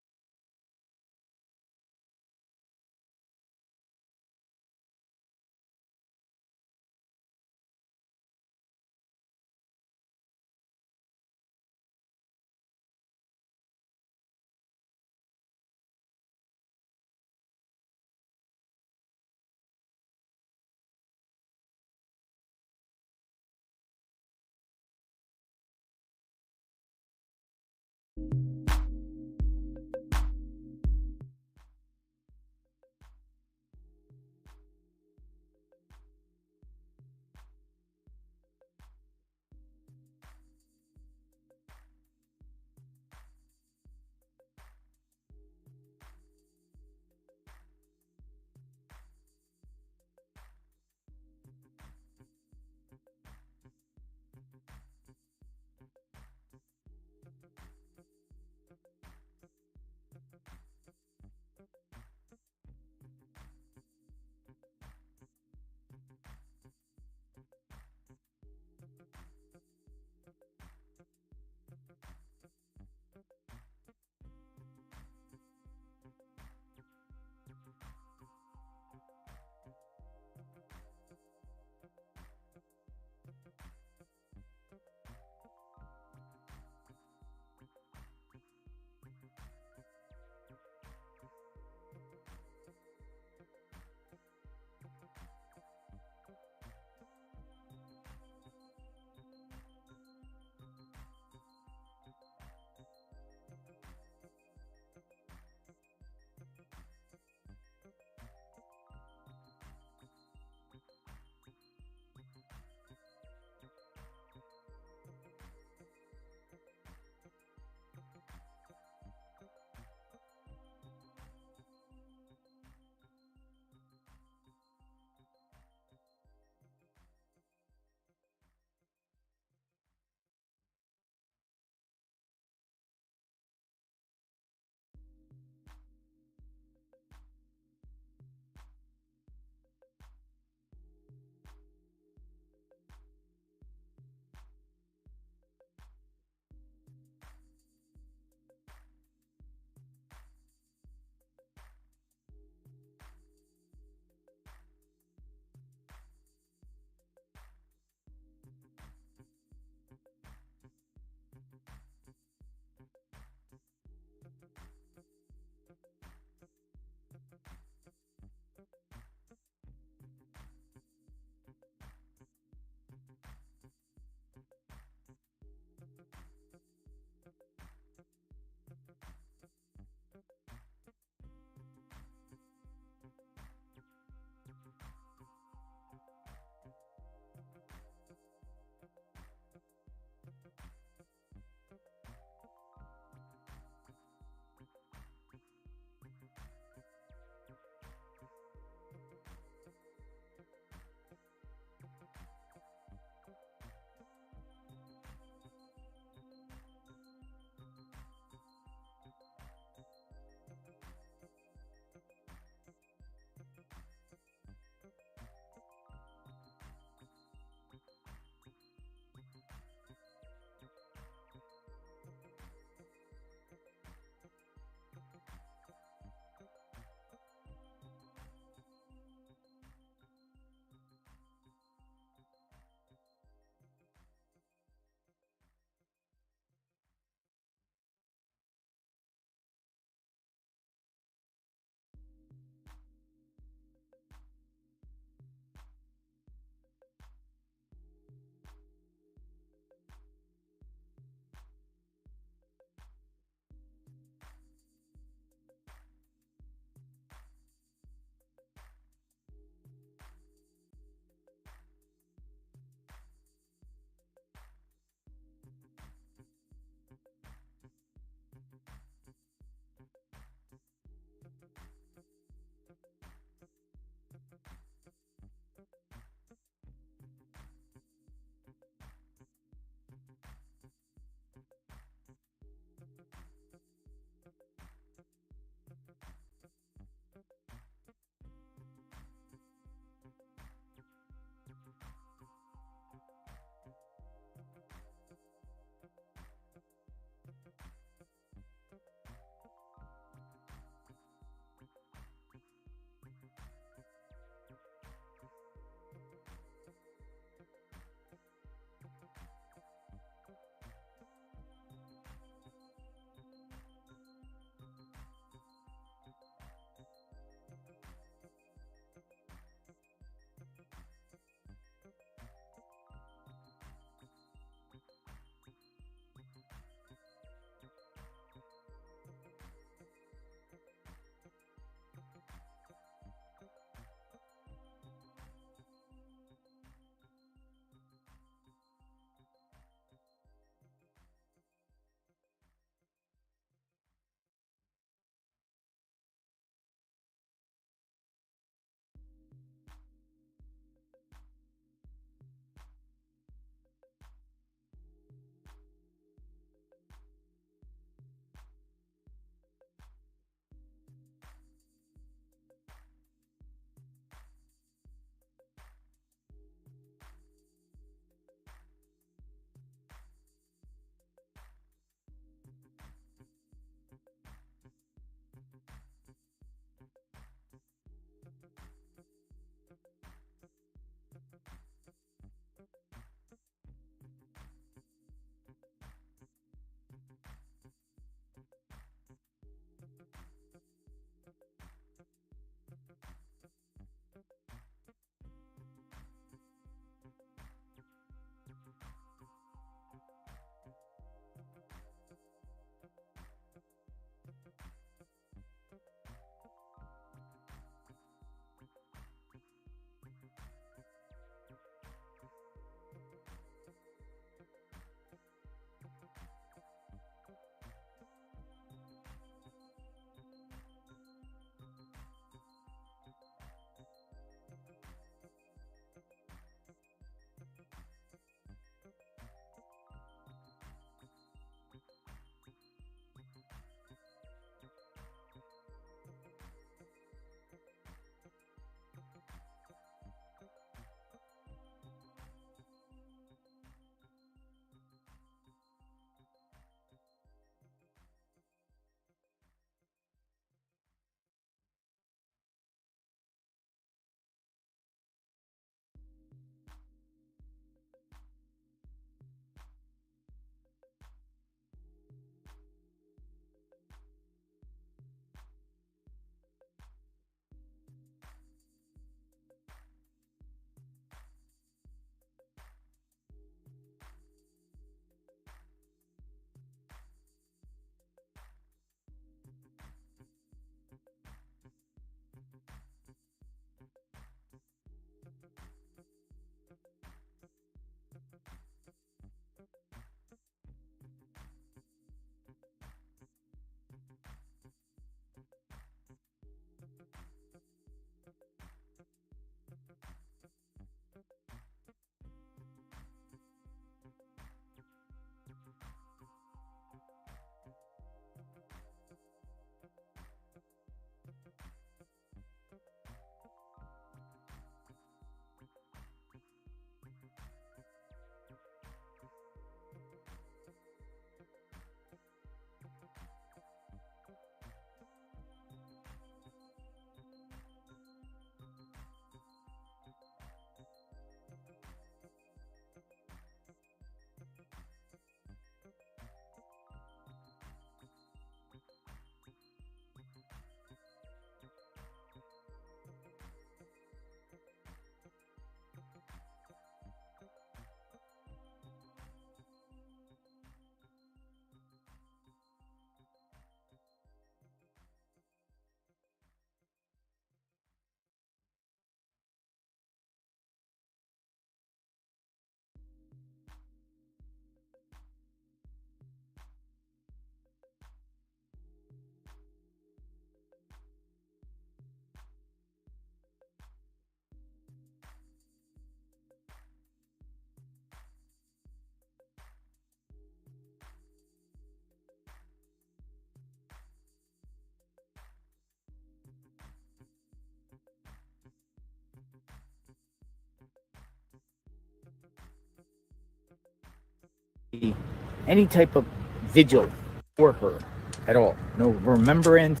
S17: any type of vigil for her at all. No remembrance.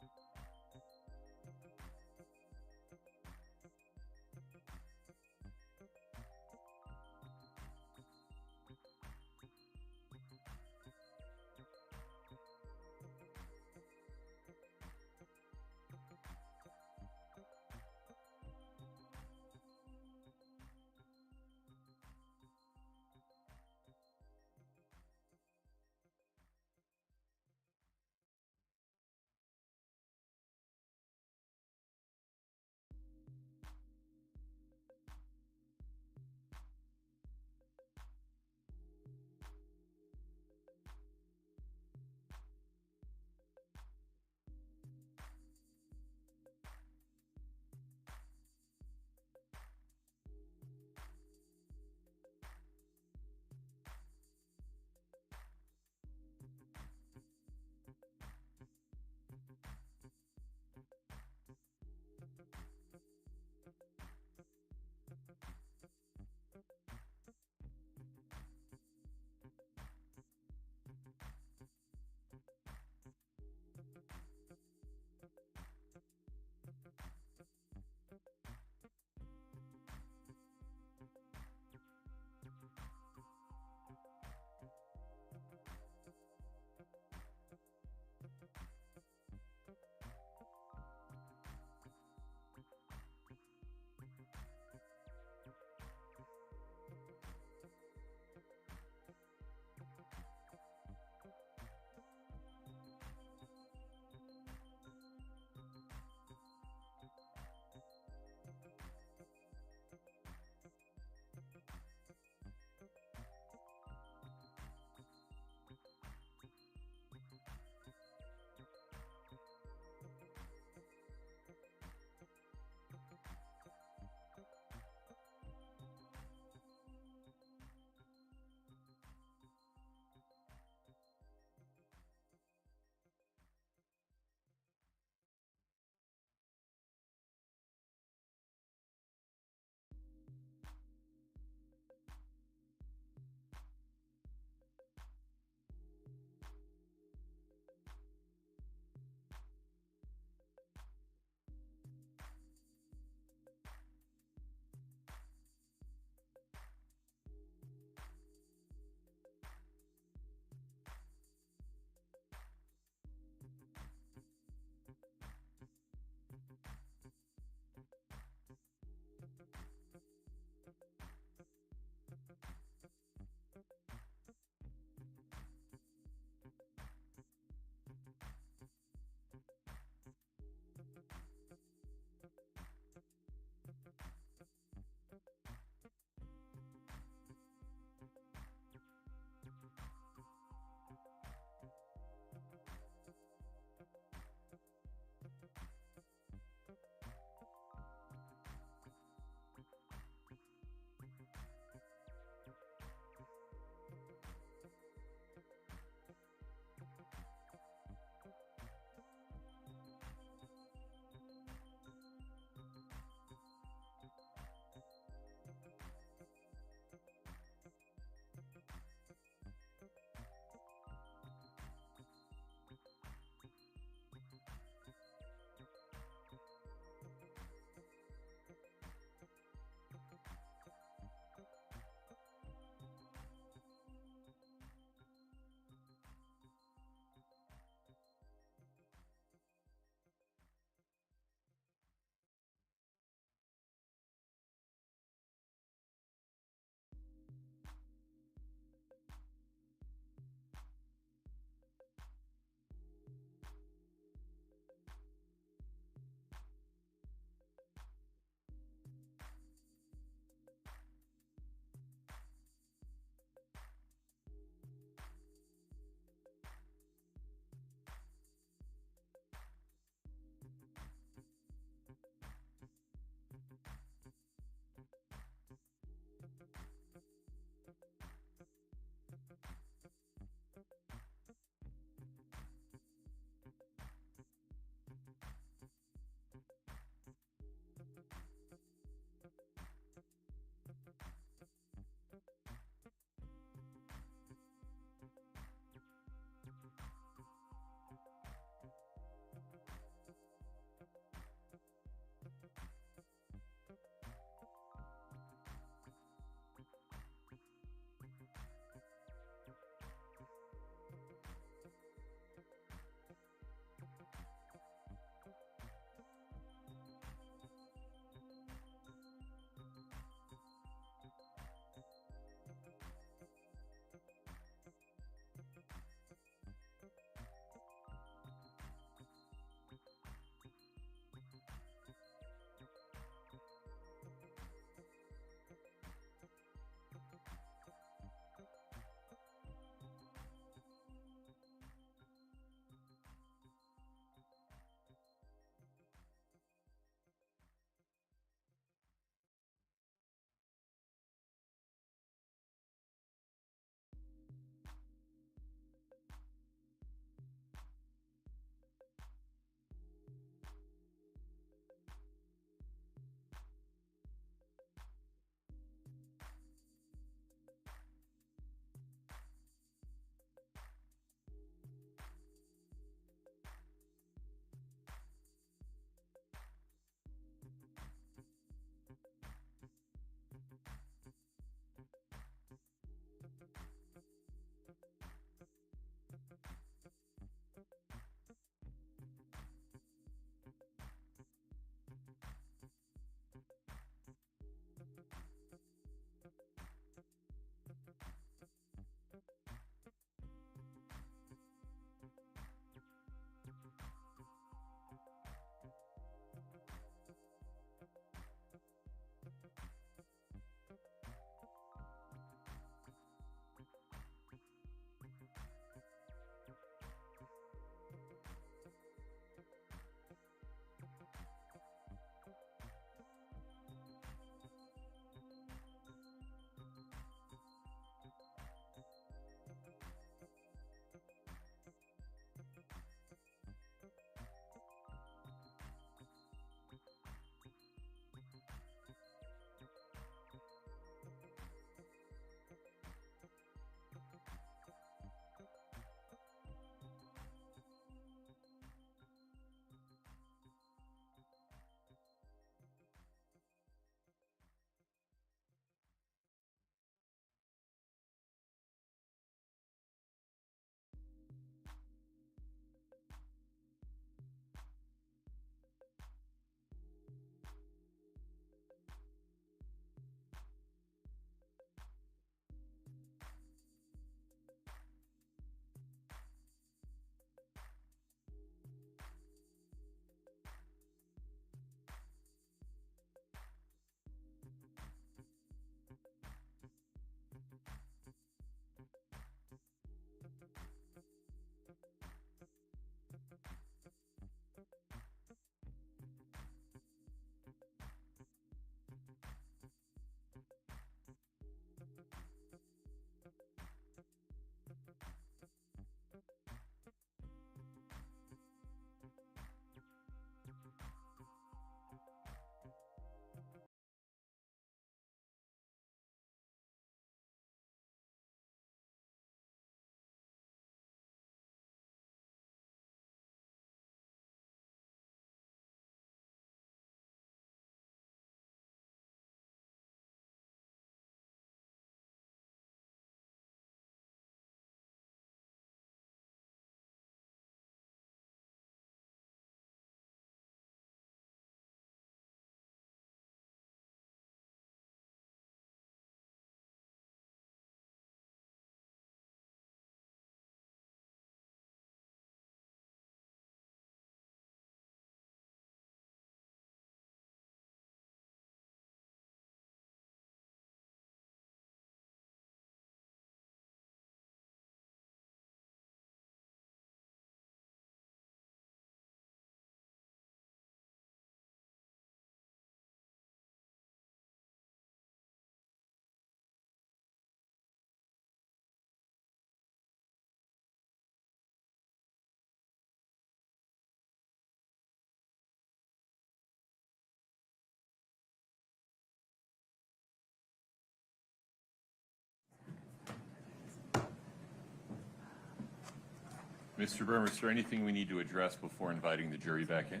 S1: Mr. Burmer, is there anything we need to address before inviting the jury back in?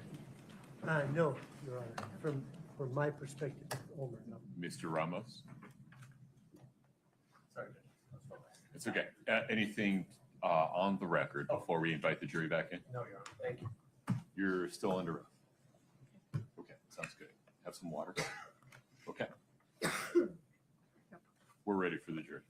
S8: No, Your Honor. From my perspective, Omer, no.
S1: Mr. Ramos?
S2: Sorry.
S1: It's okay. Anything on the record before we invite the jury back in?
S2: No, Your Honor. Thank you.
S1: You're still under oath. Okay, sounds good. Have some water. Okay. We're ready for the jury.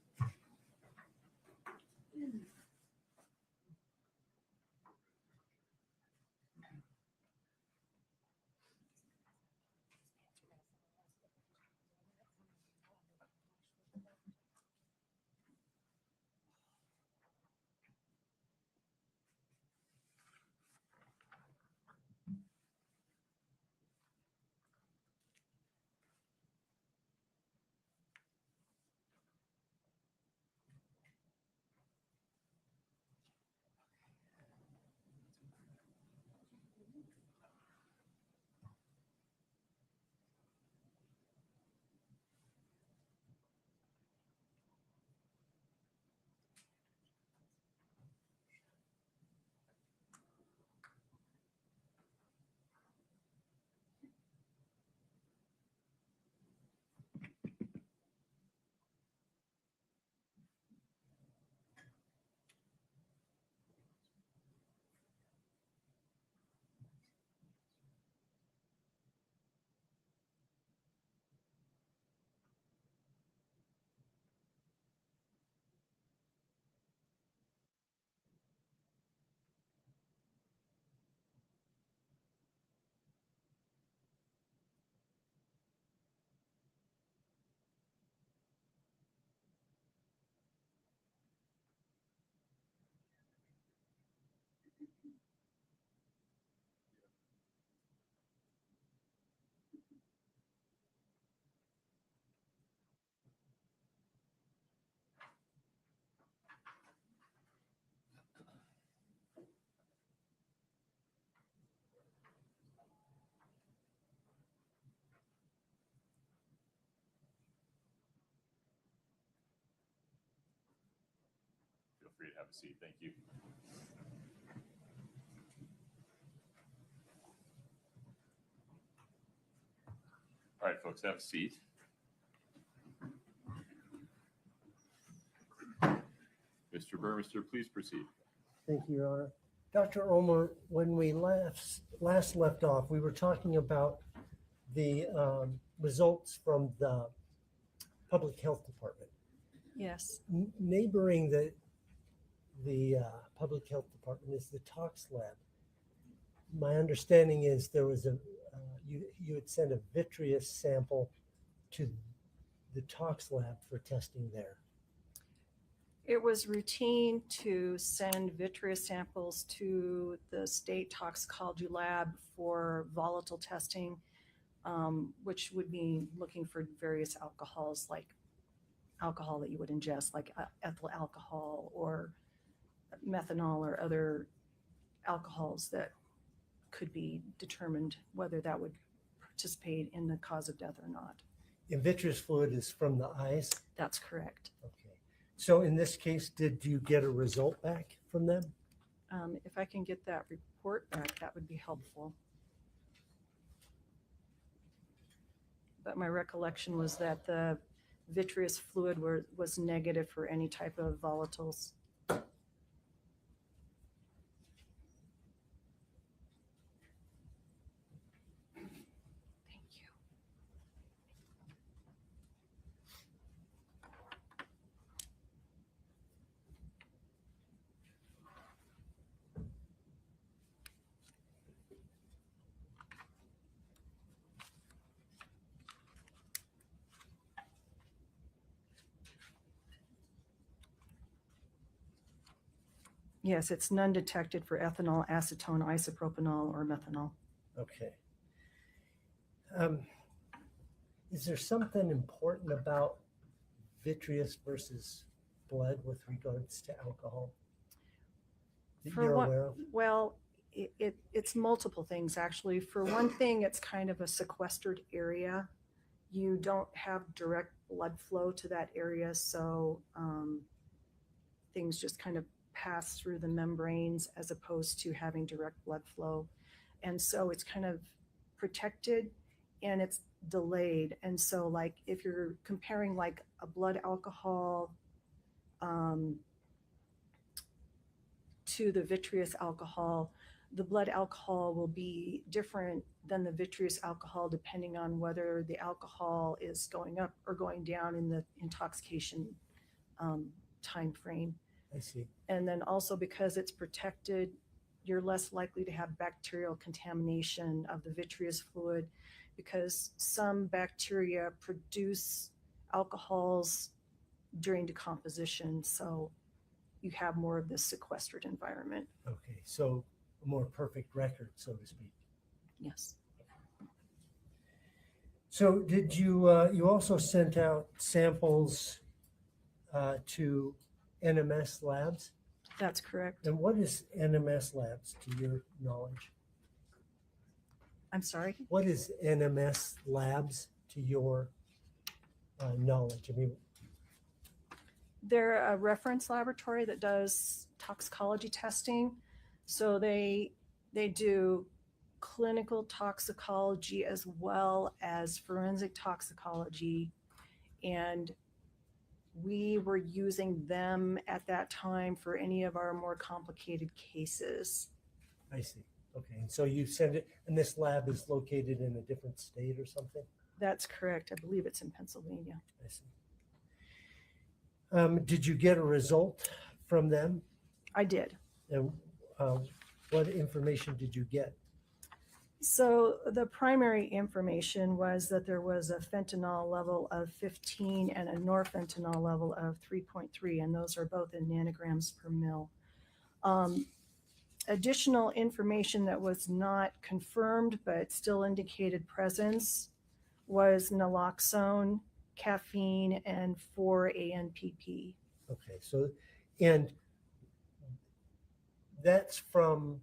S1: Feel free to have a seat. Thank you. All right, folks, have a seat. Mr. Burmester, please proceed.
S8: Thank you, Your Honor. Dr. Omer, when we last left off, we were talking about the results from the Public Health Department.
S16: Yes.
S8: Neighboring the Public Health Department is the tox lab. My understanding is there was you had sent a vitreous sample to the tox lab for testing there.
S16: It was routine to send vitreous samples to the state toxicology lab for volatile testing, which would be looking for various alcohols, like alcohol that you would ingest, like ethyl alcohol or methanol or other alcohols that could be determined whether that would participate in the cause of death or not.
S8: And vitreous fluid is from the eyes?
S16: That's correct.
S8: Okay. So in this case, did you get a result back from them?
S16: If I can get that report back, that would be helpful. But my recollection was that the vitreous fluid was negative for any type of volatiles. Yes, it's none detected for ethanol, acetone, isopropanol, or methanol.
S8: Okay. Is there something important about vitreous versus blood with regards to alcohol that you're aware of?
S16: Well, it's multiple things, actually. For one thing, it's kind of a sequestered area. You don't have direct blood flow to that area, so things just kind of pass through the membranes as opposed to having direct blood flow. And so it's kind of protected and it's delayed. And so like if you're comparing like a blood alcohol to the vitreous alcohol, the blood alcohol will be different than the vitreous alcohol depending on whether the alcohol is going up or going down in the intoxication time frame.
S8: I see.
S16: And then also because it's protected, you're less likely to have bacterial contamination of the vitreous fluid because some bacteria produce alcohols during decomposition. So you have more of this sequestered environment.
S8: Okay, so a more perfect record, so to speak.
S16: Yes.
S8: So did you, you also sent out samples to NMS labs?
S16: That's correct.
S8: And what is NMS labs to your knowledge?
S16: I'm sorry?
S8: What is NMS labs to your knowledge? I mean,
S16: They're a reference laboratory that does toxicology testing. So they do clinical toxicology as well as forensic toxicology. And we were using them at that time for any of our more complicated cases.
S8: I see. Okay, and so you send it, and this lab is located in a different state or something?
S16: That's correct. I believe it's in Pennsylvania.
S8: I see. Did you get a result from them?
S16: I did.
S8: And what information did you get?
S16: So the primary information was that there was a fentanyl level of 15 and a norfentanyl level of 3.3, and those are both in nanograms per mil. Additional information that was not confirmed but still indicated presence was naloxone, caffeine, and 4-ANPP.
S8: Okay, so, and that's from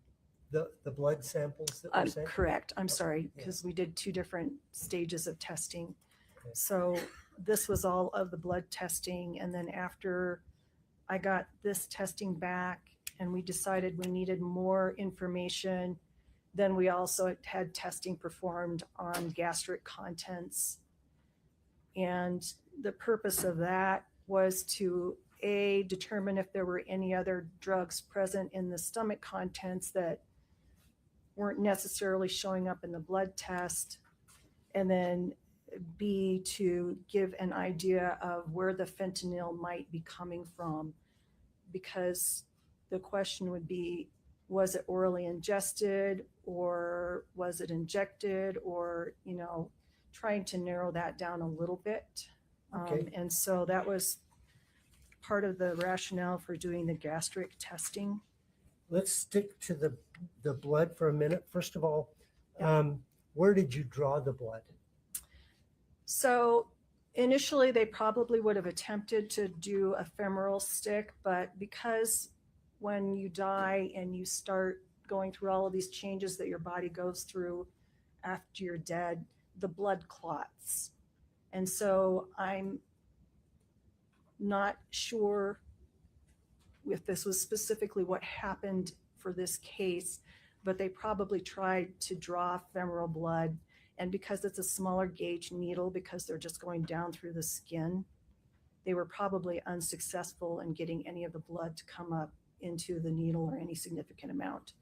S8: the blood samples that were sent?
S16: Correct. I'm sorry, because we did two different stages of testing.
S8: Okay.
S16: So this was all of the blood testing. And then after I got this testing back and we decided we needed more information, then we also had testing performed on gastric contents. And the purpose of that was to determine if there were any other drugs present in the stomach contents that weren't necessarily showing up in the blood test, and then B, to give an idea of where the fentanyl might be coming from, because the question would be, was it orally ingested or was it injected, or, you know, trying to narrow that down a little bit.
S8: Okay.
S16: And so that was part of the rationale for doing the gastric testing.
S8: Let's stick to the blood for a minute. First of all, where did you draw the blood?
S16: So initially they probably would have attempted to do a femoral stick, but because when you die and you start going through all of these changes that your body goes through after you're dead, the blood clots. And so I'm not sure if this was specifically what happened for this case, but they probably tried to draw femoral blood. And because it's a smaller gauge needle, because they're just going down through the skin, they were probably unsuccessful in getting any of the blood to come up into the needle or any significant amount.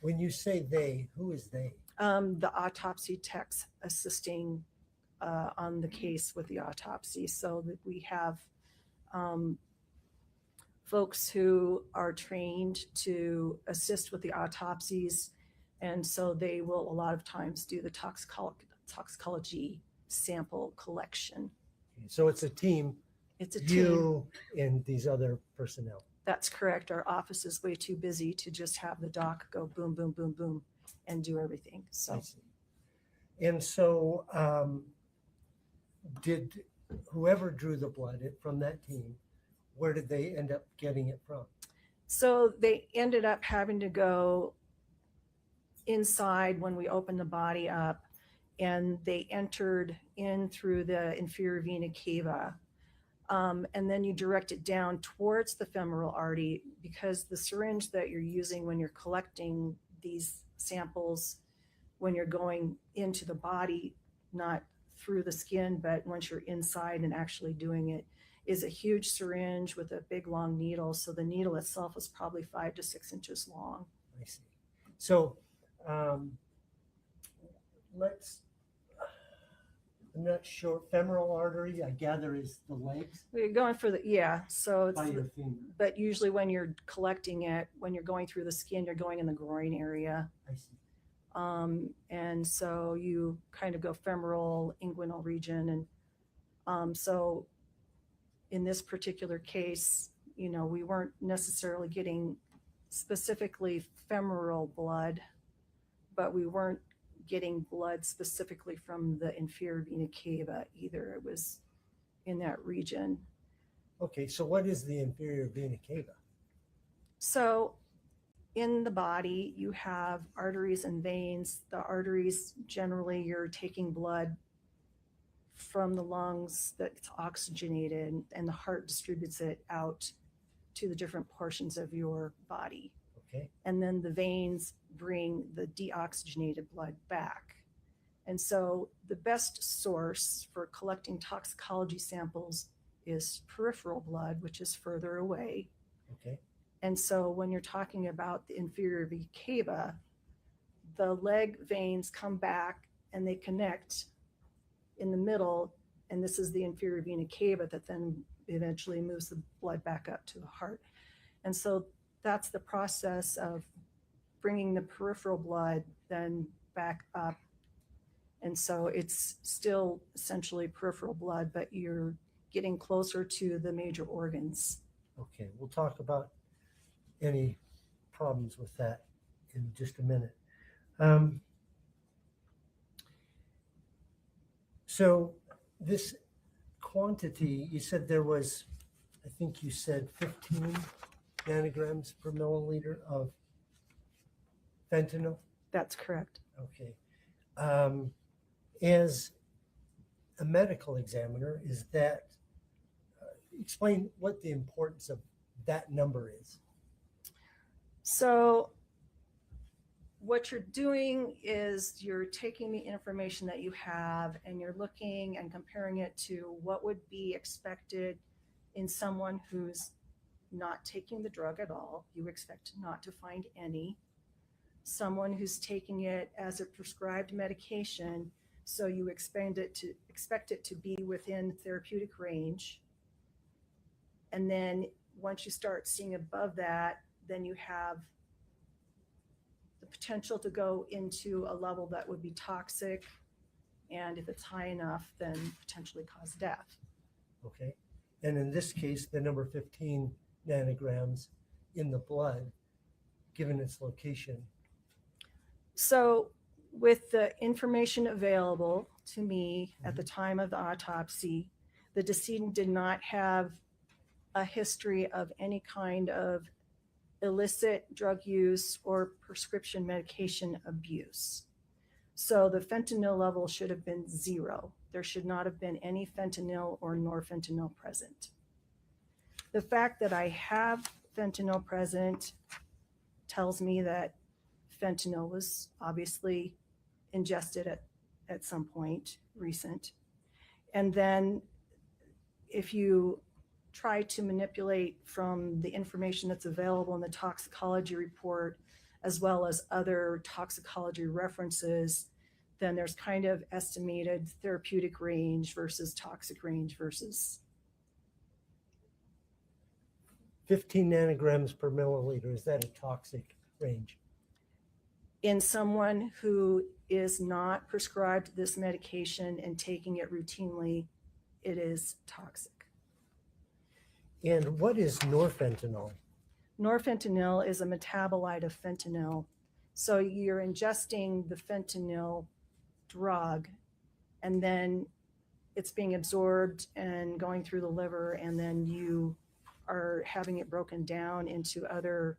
S8: When you say they, who is they?
S16: The autopsy techs assisting on the case with the autopsy, so that we have folks who are trained to assist with the autopsies, and so they will a lot of times do the toxicology sample collection.
S8: So it's a team.
S16: It's a
S8: you and these other personnel.
S16: That's correct. Our office is way too busy to just have the doc go boom, boom, boom, boom, and do everything. So,
S8: and so did whoever drew the blood from that team, where did they end up getting it from?
S16: so they ended up having to go inside when we opened the body up, and they entered in through the inferior vena cava. And then you direct it down towards the femoral artery, because the syringe that you're using when you're collecting these samples, when you're going into the body, not through the skin, but once you're inside and actually doing it, is a huge syringe with a big long needle. So the needle itself is probably 5 to 6 inches long.
S8: I see. So I'm not sure, femoral artery, I gather, is the legs
S16: We're going for so it's
S8: by your finger.
S16: but usually when you're collecting it, when you're going through the skin, you're going in the groin area.
S8: I see.
S16: And so you kind of go femoral, inguinal region. And so in this particular case, we weren't necessarily getting specifically femoral blood, but we weren't getting blood specifically from the inferior vena cava either. It was in that region.
S8: Okay, so what is the inferior vena cava?
S16: So in the body, you have arteries and veins. The arteries, generally, you're taking blood from the lungs that's oxygenated, and the heart distributes it out to the different portions of your body.
S8: Okay.
S16: And then the veins bring the deoxygenated blood back. And so the best source for collecting toxicology samples is peripheral blood, which is further away.
S8: Okay.
S16: And so when you're talking about the inferior vena cava, the leg veins come back and they connect in the middle, and this is the inferior vena cava that then eventually moves the blood back up to the heart. And so that's the process of bringing the peripheral blood then back up. And so it's still essentially peripheral blood, but you're getting closer to the major organs.
S8: Okay, we'll talk about any problems with that in just a minute. So this quantity, you said there was, I think you said 15 nanograms per milliliter of fentanyl?
S16: That's correct.
S8: Okay. As a medical examiner, is that, explain what the importance of that number is.
S16: So what you're doing is you're taking the information that you have and you're looking and comparing it to what would be expected in someone who's not taking the drug at all. You expect not to find any. Someone who's taking it as a prescribed medication, so you expect it to be within therapeutic range. And then once you start seeing above that, then you have the potential to go into a level that would be toxic, and if it's high enough, then potentially cause death.
S8: Okay. And in this case, the number 15 nanograms in the blood, given its location.
S16: So with the information available to me at the time of the autopsy, the decedent did not have a history of any kind of illicit drug use or prescription medication abuse. So the fentanyl level should have been 0. There should not have been any fentanyl or norfentanyl present. The fact that I have fentanyl present tells me that fentanyl was obviously ingested at some point recent. And then if you try to manipulate from the information that's available in the toxicology report, as well as other toxicology references, then there's kind of estimated therapeutic range versus toxic range versus.
S8: 15 nanograms per milliliter, is that a toxic range?
S16: In someone who is not prescribed this medication and taking it routinely, it is toxic.
S8: And what is norfentanyl?
S16: Norfentanyl is a metabolite of fentanyl. So you're ingesting the fentanyl drug, and then it's being absorbed and going through the liver, and then you are having it broken down into other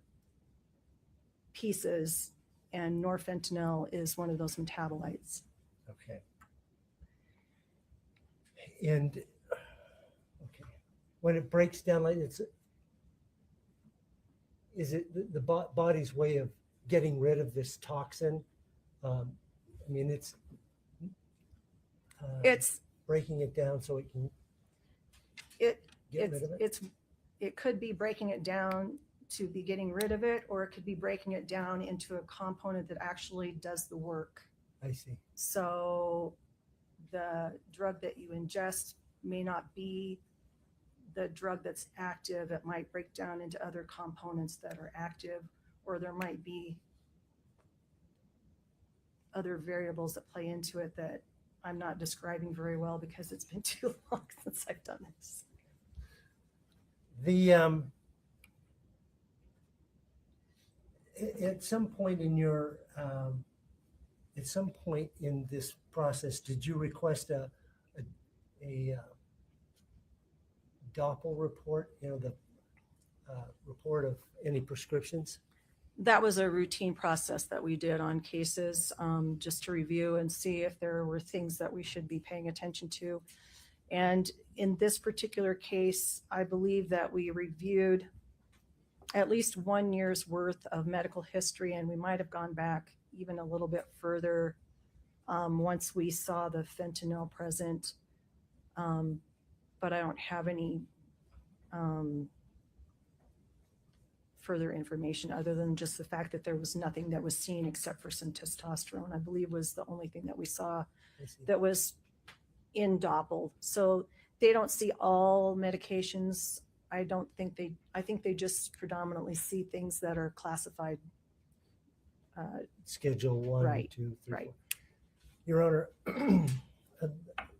S16: pieces, and norfentanyl is one of those metabolites.
S8: Okay. And okay, when it breaks down, like is it the body's way of getting rid of this toxin? I mean, it's breaking it down so it can get rid of it.
S16: It could be breaking it down to be getting rid of it, or it could be breaking it down into a component that actually does the work.
S8: I see.
S16: So the drug that you ingest may not be the drug that's active. It might break down into other components that are active, or there might be other variables that play into it that I'm not describing very well because it's been too long since I've done this.
S8: At some point in your at some point in this process, did you request a Doppel report? You know, the report of any prescriptions.
S16: That was a routine process that we did on cases, just to review and see if there were things that we should be paying attention to. And in this particular case, I believe that we reviewed at least 1 year's worth of medical history, and we might have gone back even a little bit further once we saw the fentanyl present. But I don't have any further information other than just the fact that there was nothing that was seen except for some testosterone, I believe was the only thing that we saw that was in Doppel. So they don't see all medications. I think they just predominantly see things that are classified.
S8: Schedule 1,
S16: right,
S8: 2, 3,
S16: right.
S8: 4. Your Honor, I'd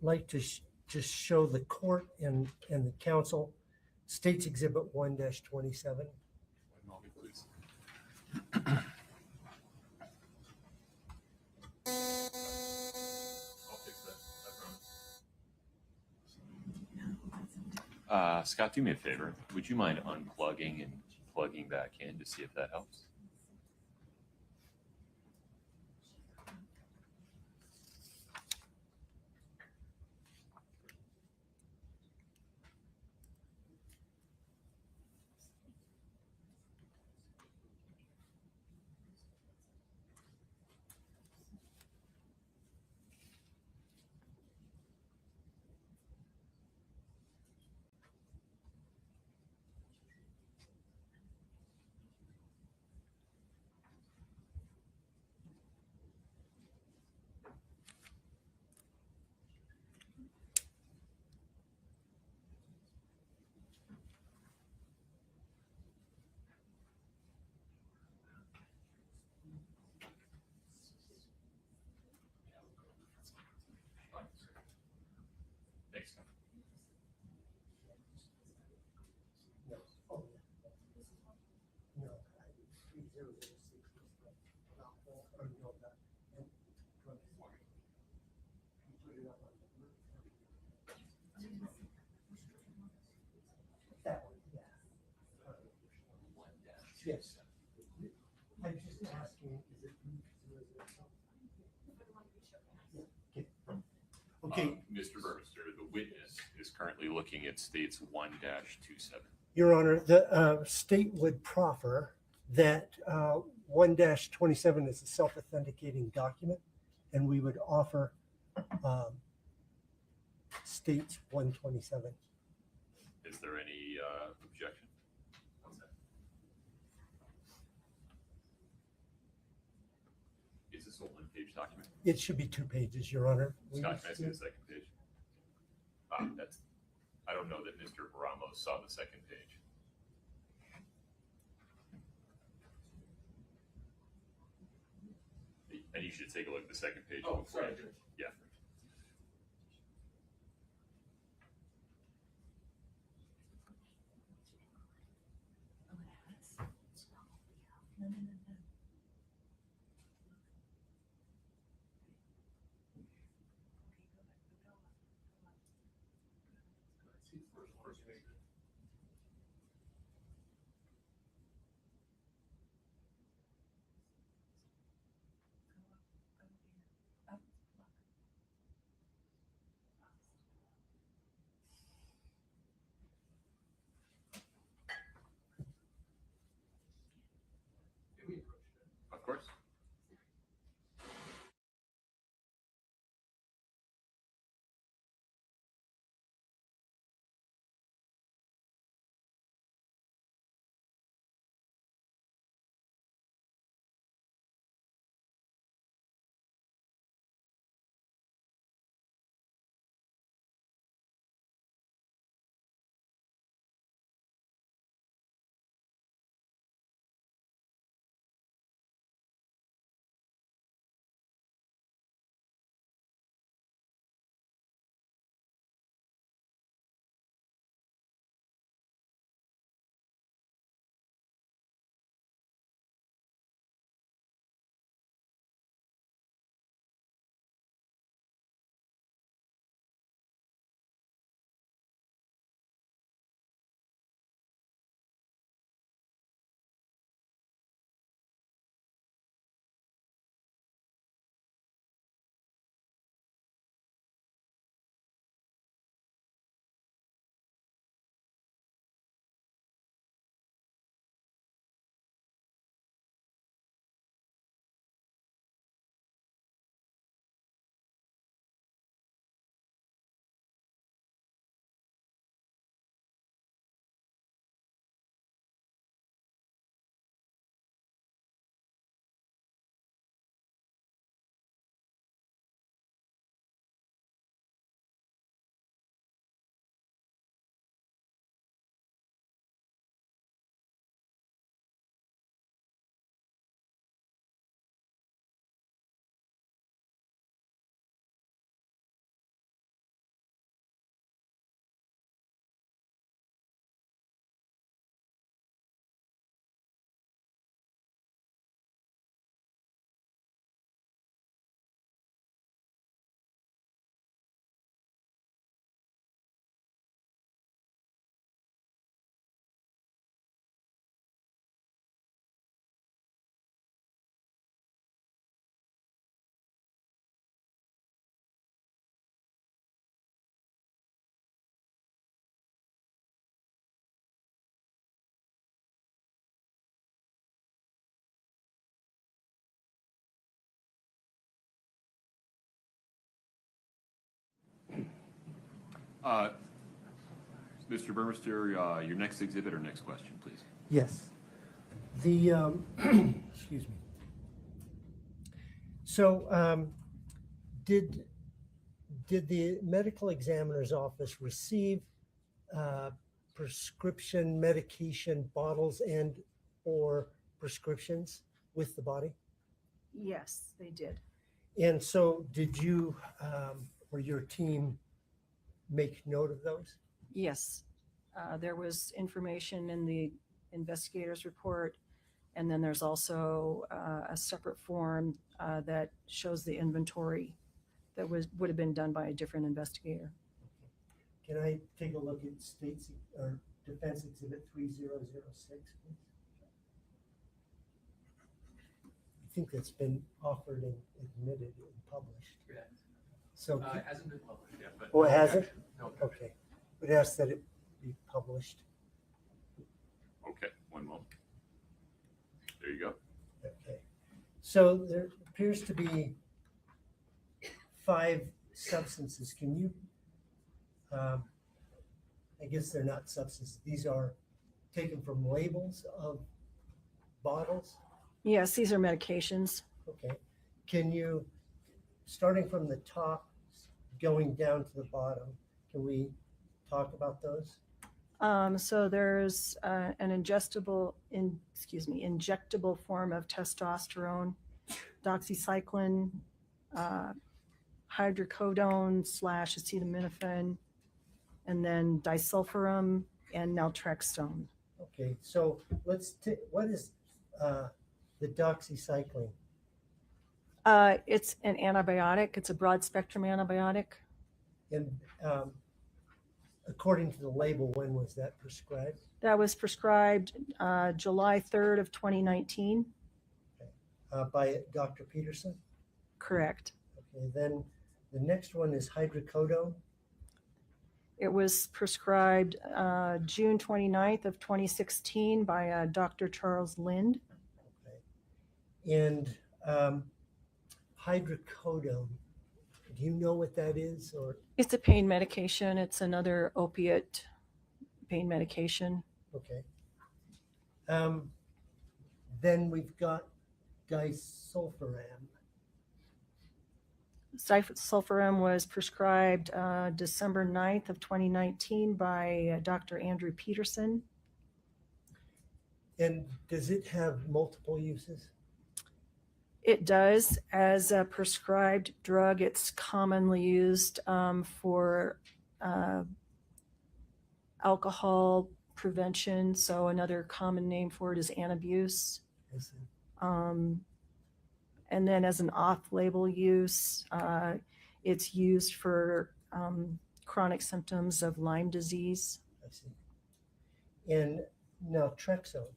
S8: like to just show the court and the council States Exhibit 1-27.
S1: One moment, please. I'll fix that. I promise. Scott, do me a favor. Would you mind unplugging and plugging back in to see if that helps? Thanks.
S8: That one, yeah. Yes. I'm just asking, is it? Okay.
S1: Mr. Burmester, the witness is currently looking at States 1-27.
S8: Your Honor, the state would proffer that 1-27 is a self-authenticating document, and we would offer States 127.
S1: Is there any objection? What's that? Is this a one-page document?
S8: It should be 2 pages, Your Honor.
S1: Scott, can I see the second page? I don't know that Mr. Ramos saw the second page. And you should take a look at the second page.
S6: Oh,
S1: before
S6: sorry.
S1: you- Yeah. Mr. Burmester, your next exhibit or next question, please.
S8: Yes. The, excuse me. So, did the medical examiner's office receive prescription medication bottles and or prescriptions with the body?
S16: Yes, they did.
S8: And so did you or your team make note of those?
S16: Yes. There was information in the investigator's report, and then there's also a separate form that shows the inventory that would have been done by a different investigator.
S8: Can I take a look at States or Defense Exhibit 3006, please? I think that's been offered and admitted and published.
S2: Yeah.
S8: So,
S2: It hasn't been published yet, but.
S8: oh, it hasn't?
S2: No.
S8: Okay. Would ask that it be published.
S1: Okay, one moment. There you go.
S8: Okay. So there appears to be 5 substances. Can you, I guess they're not substances. These are taken from labels of bottles.
S16: Yes, these are medications.
S8: Okay. Can you, starting from the top, going down to the bottom, can we talk about those?
S16: So there's an injectable form of testosterone, doxycycline, hydrocodone / acetaminophen, and then disulfiram and naltrexone.
S8: Okay, so let's take, what is the doxycycline?
S16: It's an antibiotic. It's a broad spectrum antibiotic.
S8: And according to the label, when was that prescribed?
S16: That was prescribed July 3rd of 2019.
S8: By Dr. Peterson?
S16: Correct.
S8: Okay, then the next one is hydrocodone.
S16: It was prescribed June 29th of 2016 by Dr. Charles Lind.
S8: Okay. And hydrocodone, do you know what that is? Or
S16: It's a pain medication. It's another opiate pain medication.
S8: okay. Then we've got disulfiram.
S16: Disulfiram was prescribed December 9th of 2019 by Dr. Andrew Peterson.
S8: And does it have multiple uses?
S16: It does. As a prescribed drug, it's commonly used for alcohol prevention. So another common name for it is antabuse.
S8: I see.
S16: And then as an off-label use, it's used for chronic symptoms of Lyme disease.
S8: I see. And naltrexone.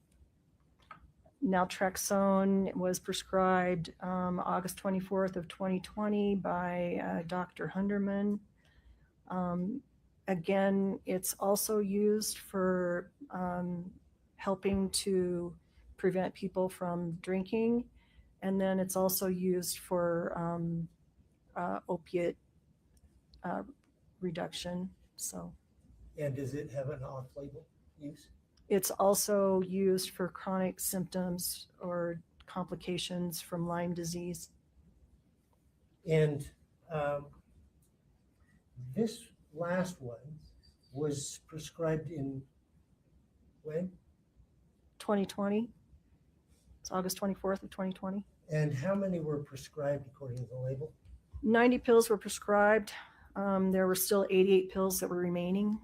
S16: Naltrexone was prescribed August 24th of 2020 by Dr. Hunderman. Again, it's also used for helping to prevent people from drinking. And then it's also used for opiate reduction. So,
S8: And does it have an off-label use?
S16: it's also used for chronic symptoms or complications from Lyme disease.
S8: And this last one was prescribed in when?
S16: 2020. It's August 24th of 2020.
S8: And how many were prescribed according to the label?
S16: 90 pills were prescribed. There were still 88 pills that were remaining.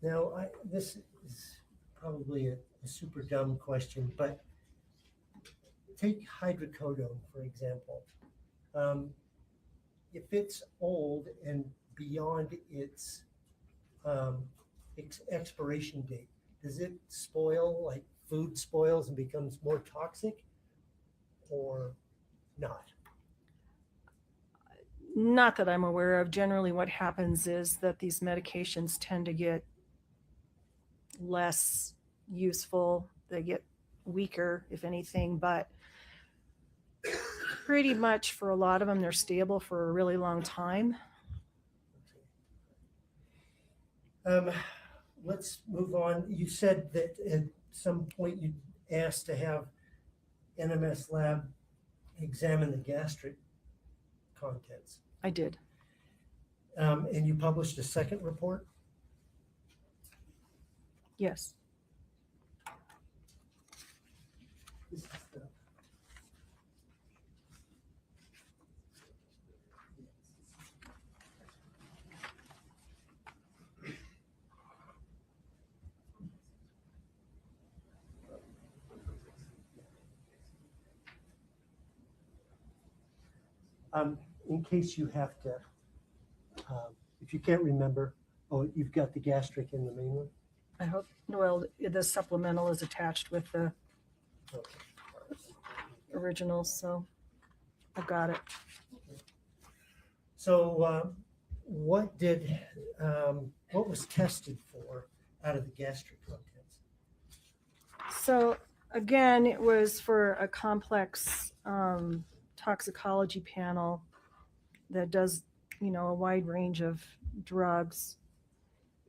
S8: Now, this is probably a super dumb question, but take hydrocodone, for example. If it's old and beyond its expiration date, does it spoil like food spoils and becomes more toxic or not?
S16: Not that I'm aware of. Generally, what happens is that these medications tend to get less useful. They get weaker, if anything, but pretty much for a lot of them, they're stable for a really long time.
S8: Let's move on. You said that at some point you asked to have NMS lab examine the gastric contents.
S16: I did.
S8: And you published a second report?
S16: Yes.
S8: This is the- In case you have to, if you can't remember, oh, you've got the gastric in the main one?
S16: I hope, well, the supplemental is attached with the
S8: Okay.
S16: original, so I've got it.
S8: So what was tested for out of the gastric contents?
S16: So again, it was for a complex toxicology panel that does, a wide range of drugs.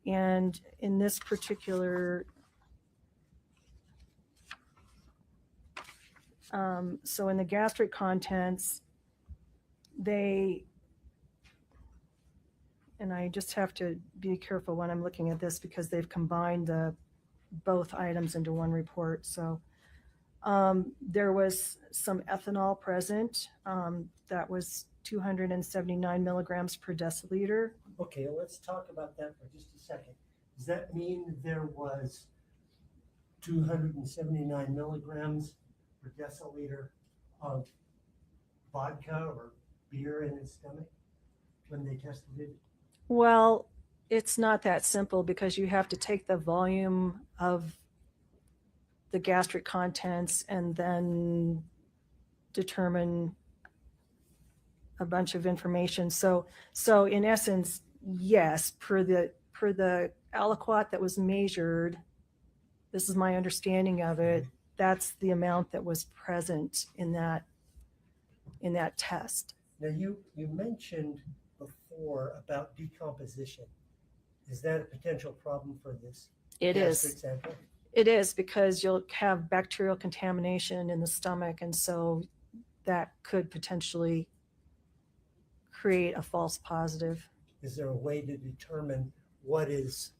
S16: And in this particular, so in the gastric contents, and I just have to be careful when I'm looking at this because they've combined both items into one report. So there was some ethanol present. That was 279 milligrams per deciliter.
S8: Okay, let's talk about that for just a second. Does that mean there was 279 milligrams per deciliter of vodka or beer in his stomach when they tested it?
S16: Well, it's not that simple because you have to take the volume of the gastric contents and then determine a bunch of information. So in essence, yes, per the aliquot that was measured, this is my understanding of it, that's the amount that was present in that test.
S8: Now you mentioned before about decomposition. Is that a potential problem for this?
S16: It is.
S8: gastric sample?
S16: It is because you'll have bacterial contamination in the stomach, and so that could potentially create a false positive.
S8: Is there a way to determine what is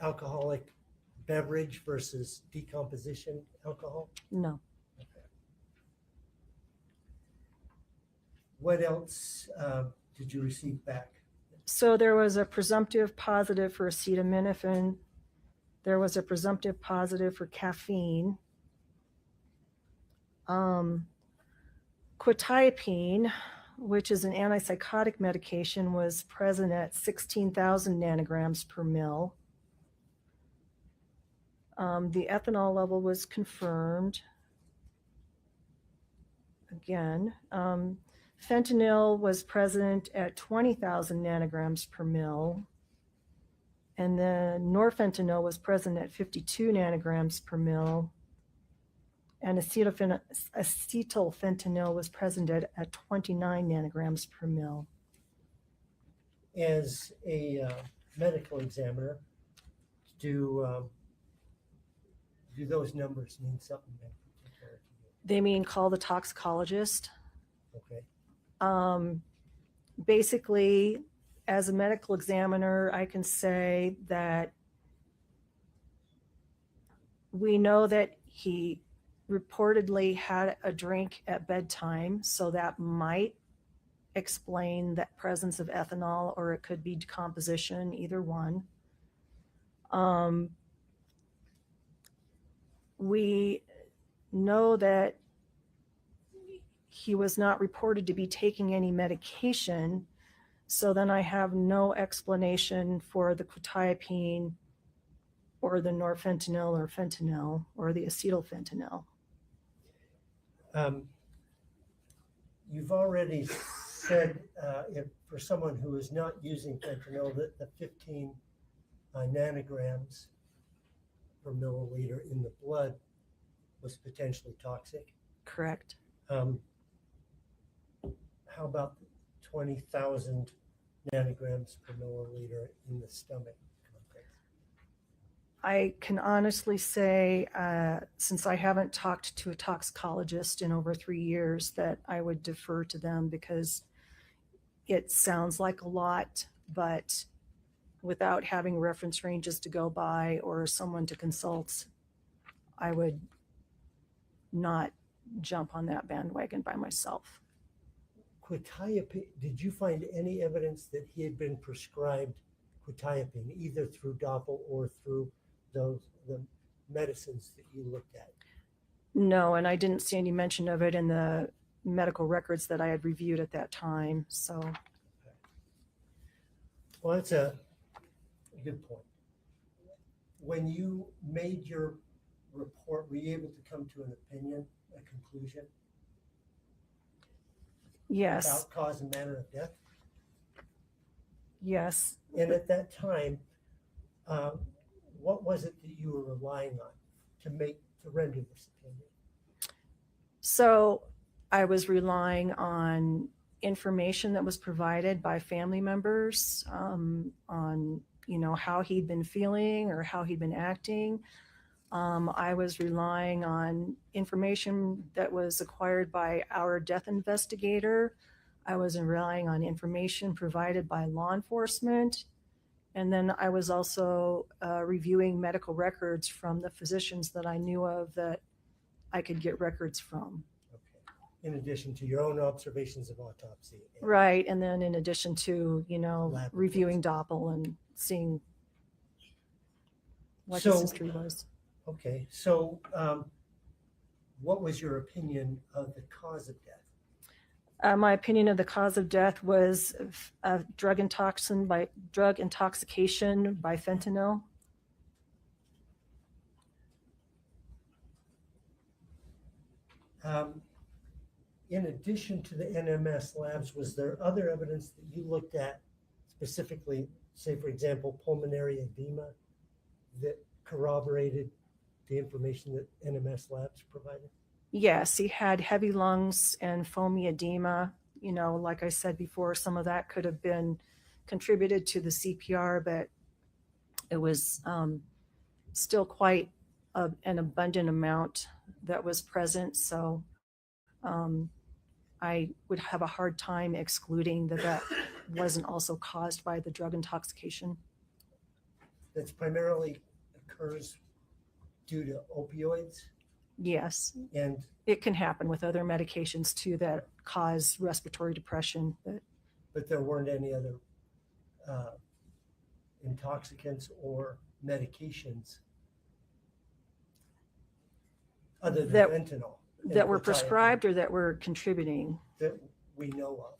S8: alcoholic beverage versus decomposition alcohol?
S16: No.
S8: What else did you receive back?
S16: So there was a presumptive positive for acetaminophen. There was a presumptive positive for caffeine. Quetiapine, which is an antipsychotic medication, was present at 16,000 nanograms per mil. The ethanol level was confirmed. Again, fentanyl was present at 20,000 nanograms per mil. And then norfentanyl was present at 52 nanograms per mil. And acetylfentanyl was present at 29 nanograms per mil.
S8: As a medical examiner, do those numbers mean something?
S16: They mean call the toxicologist.
S8: Okay.
S16: Basically, as a medical examiner, I can say that we know that he reportedly had a drink at bedtime, so that might explain that presence of ethanol, or it could be decomposition, either one. We know that he was not reported to be taking any medication, so then I have no explanation for the quetiapine or the norfentanyl or fentanyl or the acetylfentanyl.
S8: You've already said if for someone who is not using fentanyl that the 15 nanograms per milliliter in the blood was potentially toxic.
S16: Correct.
S8: How about 20,000 nanograms per milliliter in the stomach?
S16: I can honestly say, since I haven't talked to a toxicologist in over 3 years, that I would defer to them because it sounds like a lot, but without having reference ranges to go by or someone to consult, I would not jump on that bandwagon by myself.
S8: Quetiapine, did you find any evidence that he had been prescribed quetiapine, either through Doppel or through the medicines that you looked at?
S16: No, and I didn't see any mention of it in the medical records that I had reviewed at that time. So,
S8: well, that's a good point. When you made your report, were you able to come to an opinion, a conclusion?
S16: yes,
S8: About cause and manner of death?
S16: yes.
S8: And at that time, what was it that you were relying on to render this opinion?
S16: So I was relying on information that was provided by family members on, how he'd been feeling or how he'd been acting. I was relying on information that was acquired by our death investigator. I was relying on information provided by law enforcement. And then I was also reviewing medical records from the physicians that I knew of that I could get records from.
S8: Okay. In addition to your own observations of autopsy.
S16: Right. And then in addition to,
S8: Lab
S16: reviewing Doppel and seeing what
S8: So-
S16: his history was.
S8: Okay, so what was your opinion of the cause of death?
S16: My opinion of the cause of death was drug intoxication by fentanyl.
S8: In addition to the NMS labs, was there other evidence that you looked at specifically, say, for example, pulmonary edema that corroborated the information that NMS labs provided?
S16: Yes, he had heavy lungs and foamy edema. Like I said before, some of that could have been contributed to the CPR, but it was still quite an abundant amount that was present. So I would have a hard time excluding that wasn't also caused by the drug intoxication.
S8: That's primarily occurs due to opioids?
S16: Yes.
S8: And
S16: it can happen with other medications too that cause respiratory depression.
S8: But there weren't any other intoxicants or medications other than fentanyl
S16: that were prescribed or that were contributing?
S8: That we know of.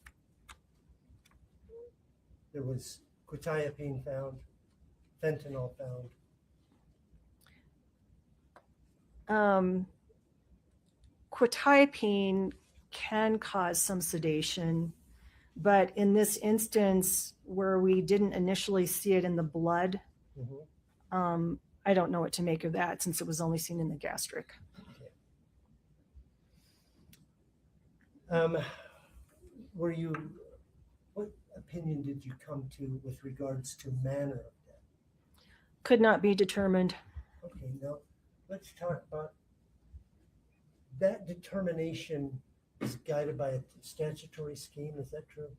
S8: There was quetiapine found, fentanyl found.
S16: Quetiapine can cause some sedation, but in this instance where we didn't initially see it in the blood, I don't know what to make of that since it was only seen in the gastric.
S8: What opinion did you come to with regards to manner of death?
S16: Could not be determined.
S8: Okay, now let's talk about that determination is guided by a statutory scheme. Is that true?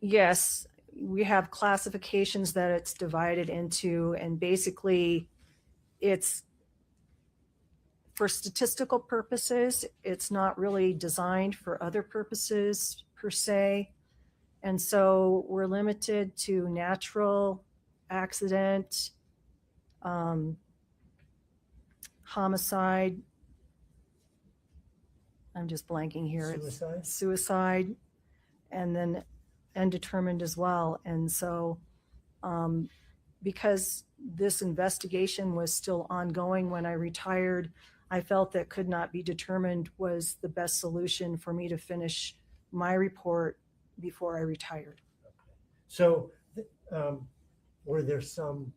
S16: Yes, we have classifications that it's divided into, and basically it's for statistical purposes. It's not really designed for other purposes per se. And so we're limited to natural, accident, homicide. I'm just blanking here.
S8: Suicide?
S16: Suicide, and then undetermined as well. And so because this investigation was still ongoing when I retired, I felt that could not be determined was the best solution for me to finish my report before I retired.
S8: So were there some,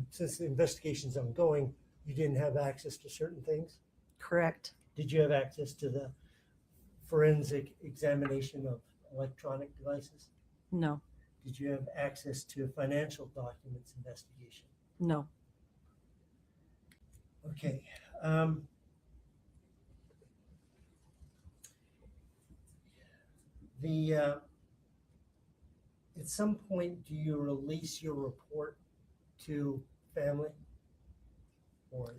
S8: since the investigation's ongoing, you didn't have access to certain things?
S16: Correct.
S8: Did you have access to the forensic examination of electronic devices?
S16: No.
S8: Did you have access to financial documents investigation?
S16: No.
S8: Okay. At some point, do you release your report to family? Or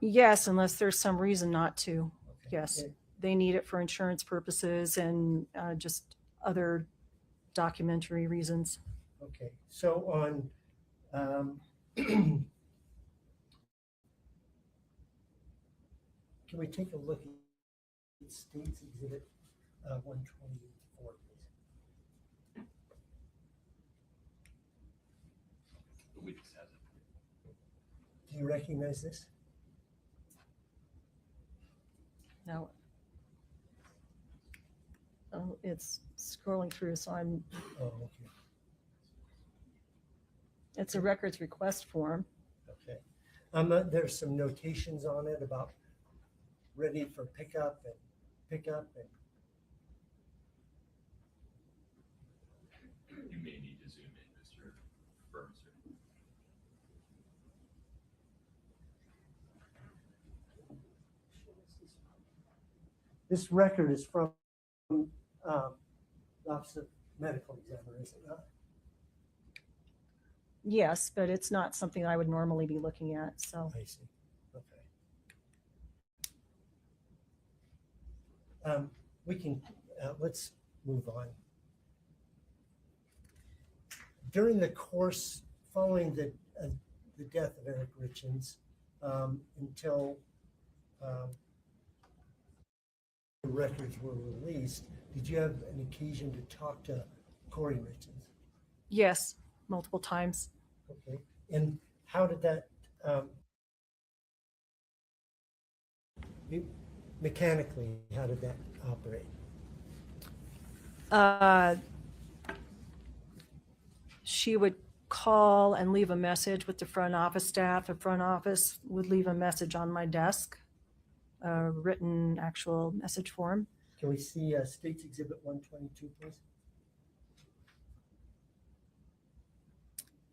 S16: Yes, unless there's some reason not to.
S8: okay.
S16: Yes, they need it for insurance purposes and just other documentary reasons.
S8: Okay. So on can we take a look at State's Exhibit 124, please?
S1: The witness has it.
S8: Do you recognize this?
S16: No. Oh, it's scrolling through, so I'm.
S8: Oh, okay.
S16: It's a records request form.
S8: Okay. There's some notations on it about ready for pickup and pickup and.
S1: You may need to zoom in, Mr. Burns.
S8: This record is from Office of Medical Examiner, is it not?
S16: Yes, but it's not something I would normally be looking at. So
S8: I see. Okay. We can let's move on. During the course following the death of Eric Richins, until the records were released, did you have an occasion to talk to Kouri Richins?
S16: yes, multiple times.
S8: Okay. And how did that mechanically, how did that operate?
S16: She would call and leave a message with the front office staff. The front office would leave a message on my desk, a written actual message form.
S8: Can we see State's Exhibit 122, please?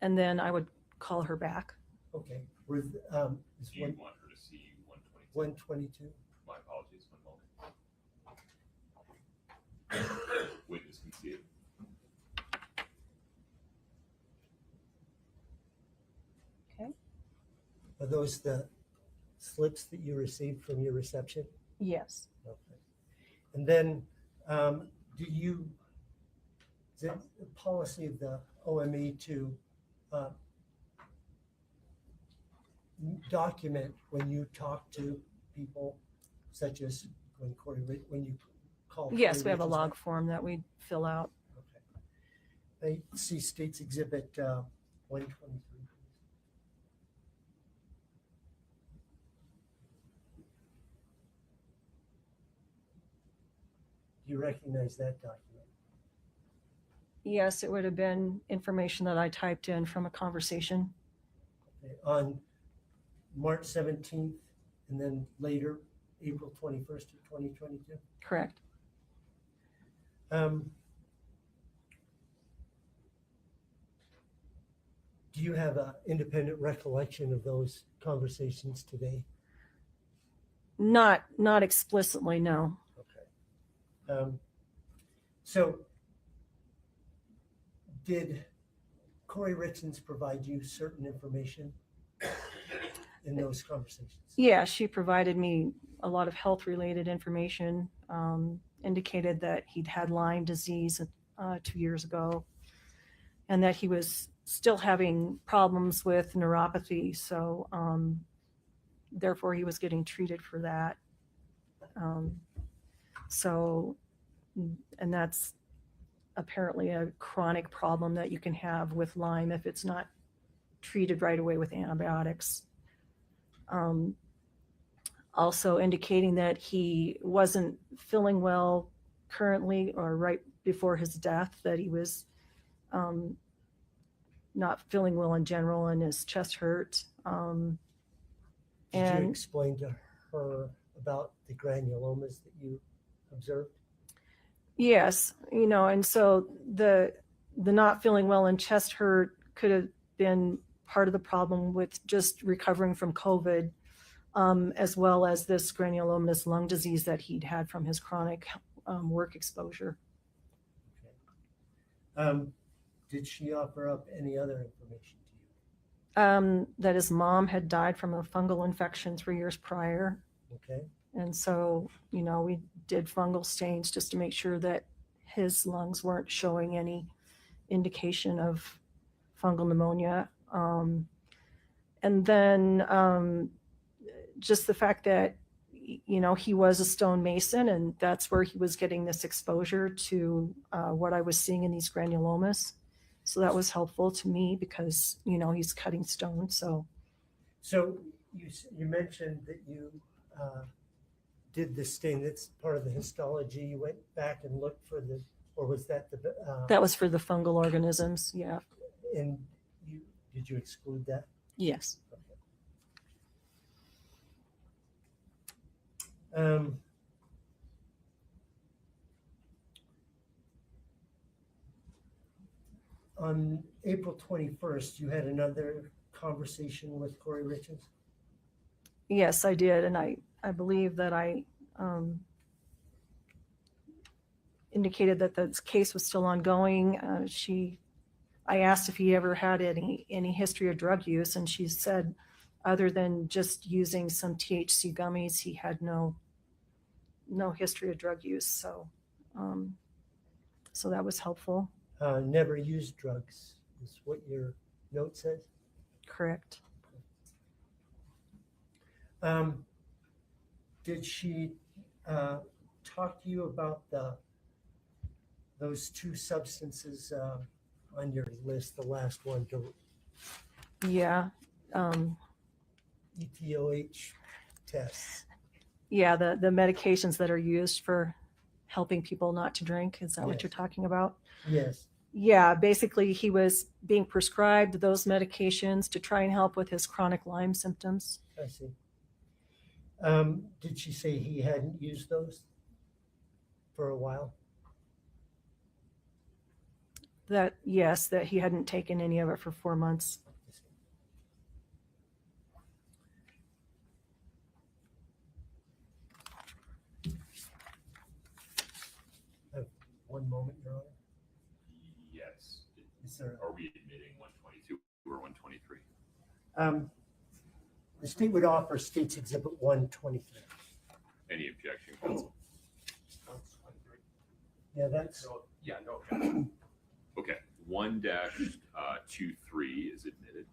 S16: And then I would call her back.
S8: Okay.
S1: Do you want her to see 122?
S8: 122?
S1: My apologies, one moment. Witness can see it.
S16: Okay.
S8: Are those the slips that you received from your reception?
S16: Yes.
S8: Okay. And then is it the policy of the OME to document when you talk to people, such as when you call?
S16: Yes,
S8: Kouri
S16: we have a
S8: Richins
S16: log
S8: back?
S16: form that we fill out.
S8: Okay. I see State's Exhibit 123. Do you recognize that document?
S16: Yes, it would have been information that I typed in from a conversation.
S8: Okay. On March 17th and then later, April 21st of 2022?
S16: Correct.
S8: Do you have an independent recollection of those conversations today?
S16: Not explicitly, no.
S8: Okay. So did Kouri Richins provide you certain information in those conversations?
S16: Yeah, she provided me a lot of health-related information, indicated that he'd had Lyme disease 2 years ago, and that he was still having problems with neuropathy. So therefore, he was getting treated for that. And that's apparently a chronic problem that you can have with Lyme if it's not treated right away with antibiotics. Also indicating that he wasn't feeling well currently or right before his death, that he was not feeling well in general and his chest hurt.
S8: Did you explain to her about the granulomas that you observed?
S16: Yes, and so the not feeling well and chest hurt could have been part of the problem with just recovering from COVID, as well as this granulomatous lung disease that he'd had from his chronic work exposure.
S8: Did she offer up any other information to you?
S16: That his mom had died from a fungal infection 3 years prior.
S8: Okay.
S16: And so, we did fungal stains just to make sure that his lungs weren't showing any indication of fungal pneumonia. And then just the fact that, he was a stonemason, and that's where he was getting this exposure to what I was seeing in these granulomas. So that was helpful to me because, he's cutting stone. So
S8: you mentioned that you did this stain. That's part of the histology. You went back and looked for or was that the?
S16: That was for the fungal organisms. Yeah.
S8: And did you exclude that?
S16: Yes.
S8: On April 21st, you had another conversation with Kouri Richins?
S16: Yes, I did. And I believe that I indicated that the case was still ongoing. I asked if he ever had any history of drug use, and she said, other than just using some THC gummies, he had no history of drug use. So, so that was helpful.
S8: Never used drugs is what your note says?
S16: Correct.
S8: Did she talk to you about those two substances on your list, the last one,
S16: Yeah.
S8: ETOH tests?
S16: Yeah, the medications that are used for helping people not to drink. Is that what
S8: Yes.
S16: you're talking about?
S8: Yes.
S16: Yeah, basically he was being prescribed those medications to try and help with his chronic Lyme symptoms.
S8: I see. Did she say he hadn't used those for a while?
S16: Yes, that he hadn't taken any of it for 4 months.
S8: One moment, Your Honor.
S1: Yes.
S8: Is there?
S1: Are we admitting 122 or 123?
S8: The state would offer State's Exhibit 123.
S1: Any objection, counsel?
S8: Yeah, that's.
S2: Yeah, no objection.
S1: Okay, 1-23 is admitted.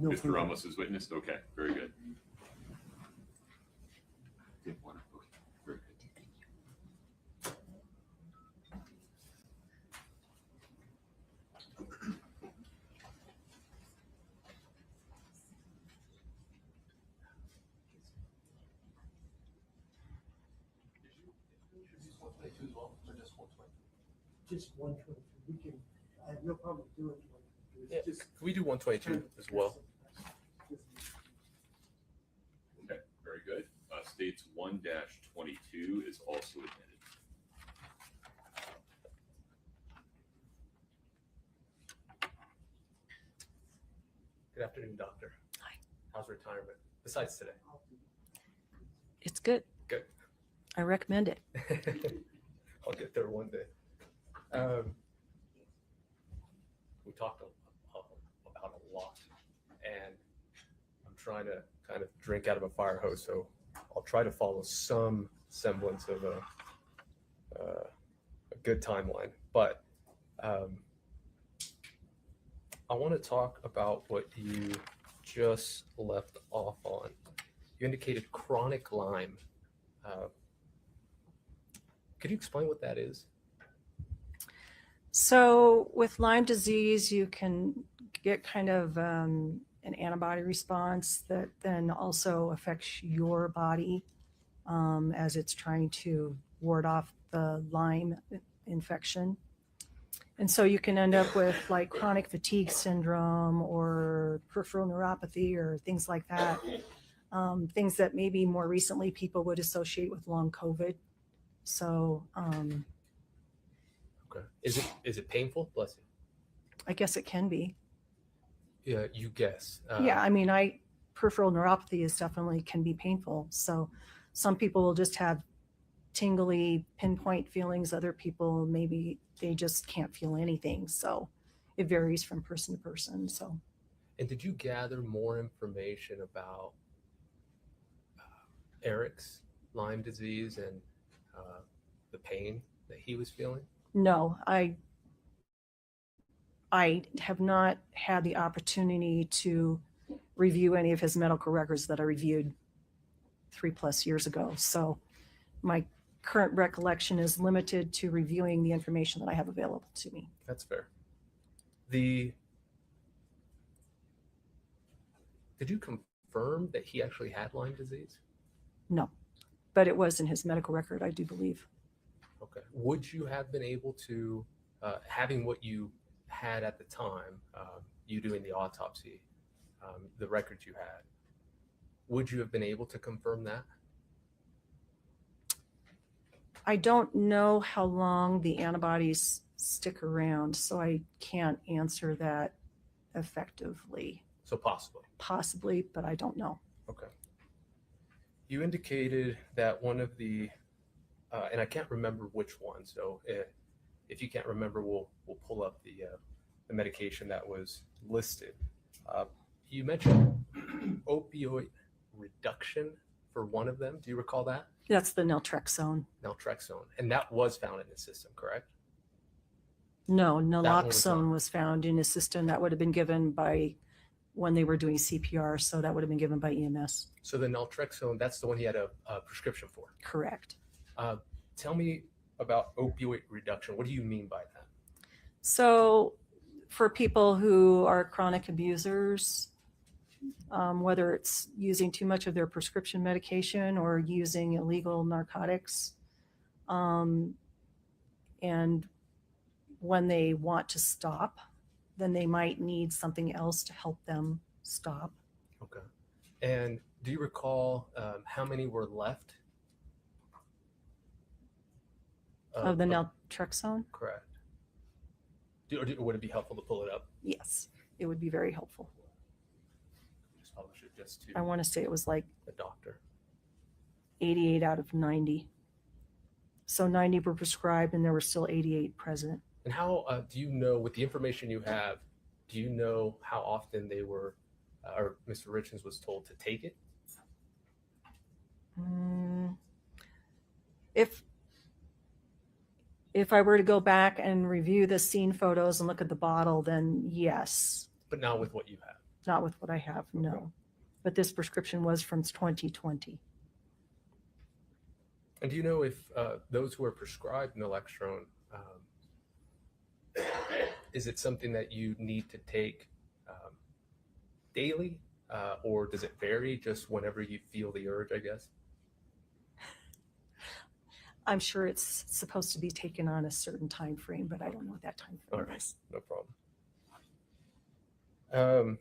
S8: No,
S1: Mr. Ramos is witnessed? Okay, very good. Very good.
S8: Just 123. We can. I have no problem doing it.
S6: Yeah, can we do 122 as well?
S1: Okay, very good. States 1-22 is also admitted.
S6: Good afternoon, doctor. Hi. How's retirement? Besides today.
S16: It's good.
S6: Good.
S16: I recommend it.
S6: I'll get there one day. We talked about a lot, and I'm trying to kind of drink out of a fire hose, so I'll try to follow some semblance of a good timeline. But I want to talk about what you just left off on. You indicated chronic Lyme. Could you explain what that is?
S16: So with Lyme disease, you can get kind of an antibody response that then also affects your body as it's trying to ward off the Lyme infection. And so you can end up with like chronic fatigue syndrome or peripheral neuropathy or things like that. Things that maybe more recently people would associate with long COVID. So
S6: Okay. Is it painful? Bless you.
S16: I guess it can be.
S6: Yeah, you guess.
S16: Yeah, I mean, peripheral neuropathy is definitely can be painful. So some people will just have tingly pinpoint feelings. Other people, maybe they just can't feel anything. So it varies from person to person. So.
S6: And did you gather more information about Eric's Lyme disease and the pain that he was feeling?
S16: No, I have not had the opportunity to review any of his medical records that I reviewed 3+ years ago. So my current recollection is limited to reviewing the information that I have available to me.
S6: That's fair. Did you confirm that he actually had Lyme disease?
S16: No, but it was in his medical record, I do believe.
S6: Okay. Would you have been able to, having what you had at the time, you doing the autopsy, the records you had, would you have been able to confirm that?
S16: I don't know how long the antibodies stick around, so I can't answer that effectively.
S6: So possibly.
S16: Possibly, but I don't know.
S6: Okay. You indicated that one of the, and I can't remember which one, so if you can't remember, we'll pull up the medication that was listed. You mentioned opioid reduction for one of them. Do you recall that?
S16: That's the naltrexone.
S6: Naltrexone. And that was found in the system, correct?
S16: No,
S6: one was
S16: naloxone was found in his system. That would have been given by when they were doing CPR, so that would have been given by EMS.
S6: So the naltrexone, that's the one he had a prescription for.
S16: Correct.
S6: Tell me about opioid reduction. What do you mean by that?
S16: So for people who are chronic abusers, whether it's using too much of their prescription medication or using illegal narcotics, and when they want to stop, then they might need something else to help them stop.
S6: Okay. And do you recall how many were left?
S16: Of the naltrexone?
S6: Correct. Would it be helpful to pull it up?
S16: Yes, it would be very helpful.
S6: Just publish it just to
S16: I want to say it was like
S6: the doctor.
S16: 88 out of 90. So 90 were prescribed and there were still 88 present.
S6: And how do you know, with the information you have, do you know how often they were, or Mr. Richins was told to take it?
S16: If I were to go back and review the scene photos and look at the bottle, then yes.
S6: But not with what you have.
S16: Not with what I have, no. But this prescription was from 2020.
S6: And do you know if those who are prescribed naloxone, is it something that you need to take daily, or does it vary just whenever you feel the urge, I guess?
S16: I'm sure it's supposed to be taken on a certain time frame, but I don't know what that time frame is.
S6: No problem.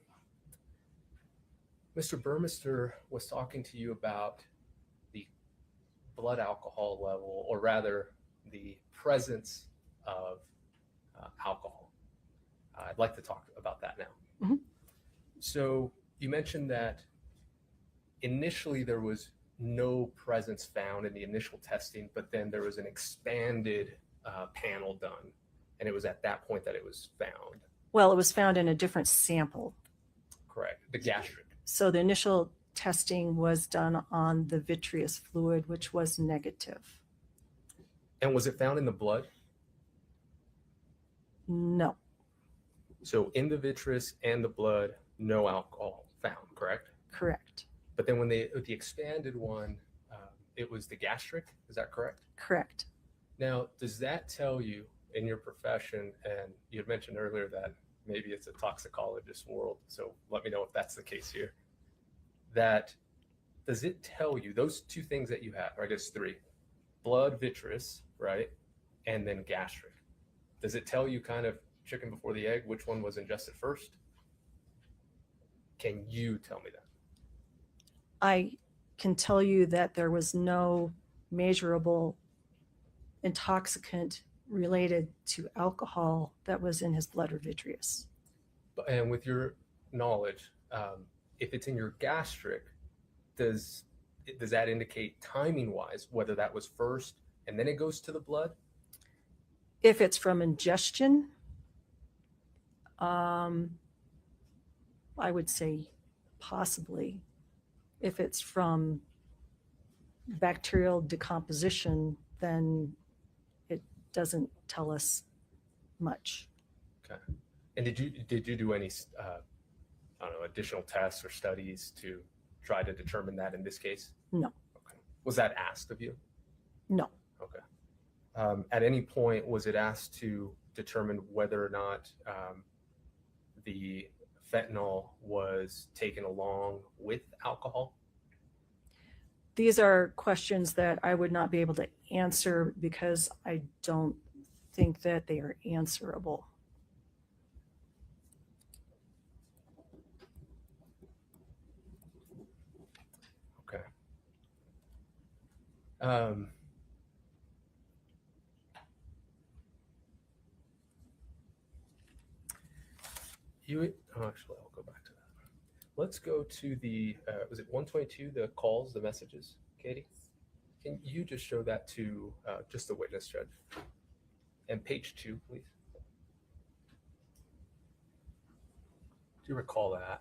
S6: Mr. Burmester was talking to you about the blood alcohol level, or rather the presence of alcohol. I'd like to talk about that now.
S16: Mm-hmm.
S6: So you mentioned that initially there was no presence found in the initial testing, but then there was an expanded panel done, and it was at that point that it was found.
S16: Well, it was found in a different sample.
S6: Correct, the gastric.
S16: So the initial testing was done on the vitreous fluid, which was negative.
S6: And was it found in the blood?
S16: No.
S6: So in the vitreous and the blood, no alcohol found, correct?
S16: Correct.
S6: But then when the expanded one, it was the gastric, is that correct?
S16: Correct.
S6: Now, does that tell you in your profession, and you had mentioned earlier that maybe it's a toxicologist world, so let me know if that's the case here, that does it tell you those two things that you have, or I guess three, blood, vitreous, right, and then gastric, Does it tell you kind of chicken before the egg, which one was ingested first? Can you tell me that?
S16: I can tell you that there was no measurable intoxicant related to alcohol that was in his blood or vitreous.
S6: And with your knowledge, if it's in your gastric, does that indicate timing wise whether that was first and then it goes to the blood?
S16: If it's from ingestion, I would say possibly. If it's from bacterial decomposition, then it doesn't tell us much.
S6: Okay. And did you do any I don't know, additional tests or studies to try to determine that in this case?
S16: No.
S6: Okay. Was that asked of you?
S16: No.
S6: Okay. At any point, was it asked to determine whether or not the fentanyl was taken along with alcohol?
S16: These are questions that I would not be able to answer because I don't think that they are answerable.
S6: Okay. Actually, I'll go back to that. Let's go to the, was it 122, the calls, the messages, Katie? Can you just show that to just the witness judge? And page 2, please. Do you recall that?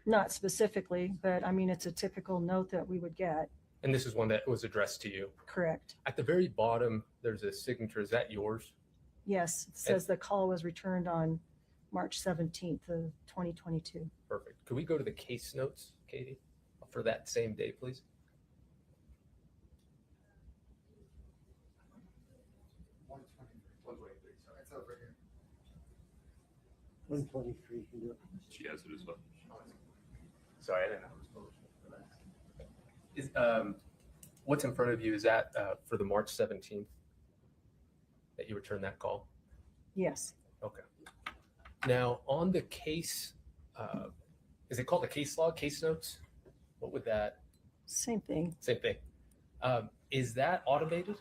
S16: Not specifically, but I mean, it's a typical note that we would get.
S6: And this is one that was addressed to you.
S16: Correct.
S6: At the very bottom, there's a signature. Is that yours?
S16: Yes, it says the call was returned on March 17th of 2022.
S6: Perfect. Could we go to the case notes, Katie, for that same day, please?
S2: It's over here.
S8: 123.
S1: She has it as well.
S6: Sorry, I didn't know it was published. Is what's in front of you, is that for the March 17th that you returned that call?
S16: Yes.
S6: Okay. Now on the case, is it called the case log, case notes? What would that?
S16: Same thing.
S6: Same thing. Is that automated?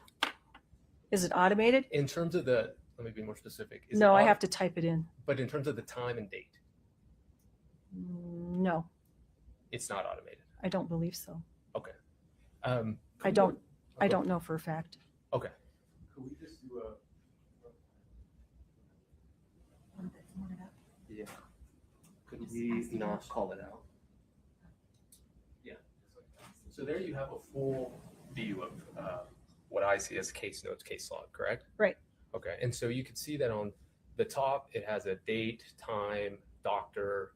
S16: Is it automated?
S6: In terms of the, let me be more specific. Is
S16: No,
S6: it
S16: I have to type it in.
S6: But in terms of the time and date,
S16: No,
S6: it's not automated.
S16: I don't believe so.
S6: Okay.
S16: I don't know for a fact.
S6: Okay.
S2: Could we just do a?
S11: Yeah. Could we not call it out?
S6: Yeah. So there you have a full view of what I see as case notes, case log, correct?
S16: Right.
S6: Okay. And so you can see that on the top, it has a date, time, doctor,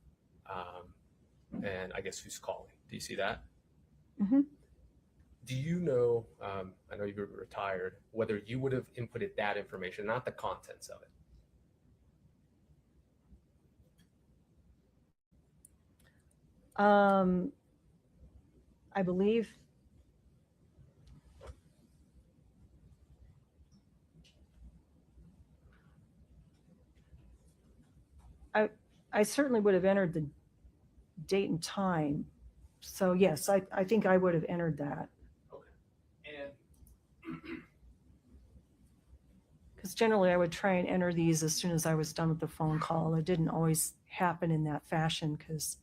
S6: and I guess who's calling. Do you see that?
S16: Mm-hmm.
S6: Do you know, I know you're retired, whether you would have inputted that information, not the contents of it?
S16: I believe I certainly would have entered the date and time. So yes, I think I would have entered that.
S6: Okay. And
S16: Because generally I would try and enter these as soon as I was done with the phone call. It didn't always happen in that fashion because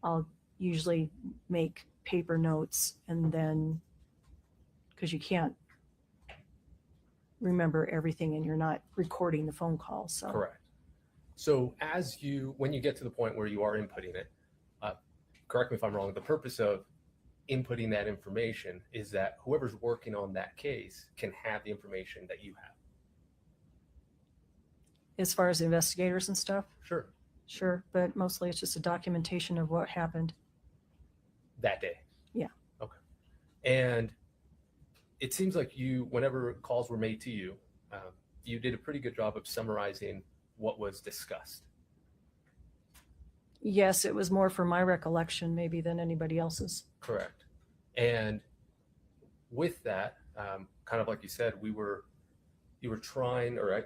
S16: I'll usually make paper notes and then, because you can't remember everything and you're not recording the phone call. So
S6: correct. So when you get to the point where you are inputting it, correct me if I'm wrong, the purpose of inputting that information is that whoever's working on that case can have the information that you have.
S16: as far as investigators and stuff,
S6: Sure.
S16: sure, but mostly it's just a documentation of what happened.
S6: That day.
S16: Yeah.
S6: Okay. And it seems like whenever calls were made to you, you did a pretty good job of summarizing what was discussed.
S16: Yes, it was more for my recollection maybe than anybody else's.
S6: Correct. And with that, kind of like you said, you were trying, or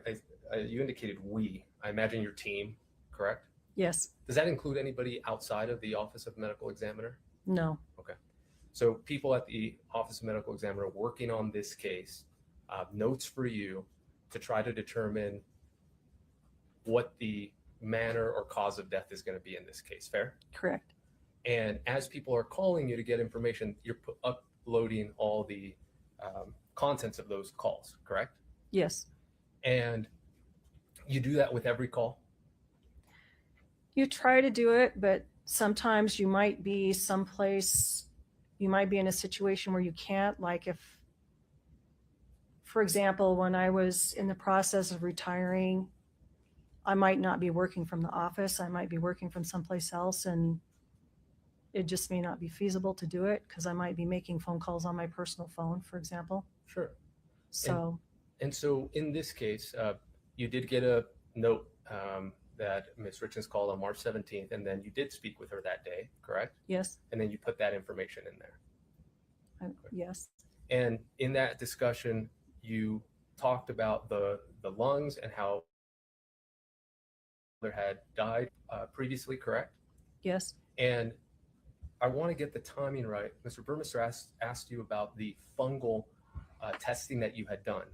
S6: you indicated we. I imagine your team, correct?
S16: Yes.
S6: Does that include anybody outside of the Office of Medical Examiner?
S16: No.
S6: Okay. So people at the Office of Medical Examiner working on this case, notes for you to try to determine what the manner or cause of death is going to be in this case. Fair?
S16: Correct.
S6: And as people are calling you to get information, you're uploading all the contents of those calls, correct?
S16: Yes.
S6: And you do that with every call?
S16: You try to do it, but sometimes you might be someplace, you might be in a situation where you can't. Like if, for example, when I was in the process of retiring, I might not be working from the office. I might be working from someplace else, and it just may not be feasible to do it because I might be making phone calls on my personal phone, for example.
S6: Sure.
S16: So,
S6: and so in this case, you did get a note that Ms. Richins called on March 17th, and then you did speak with her that day, correct?
S16: yes,
S6: And then you put that information in there.
S16: yes,
S6: And in that discussion, you talked about the lungs and how there had died previously, correct?
S16: yes.
S6: And I want to get the timing right. Mr. Burmester asked you about the fungal testing that you had done.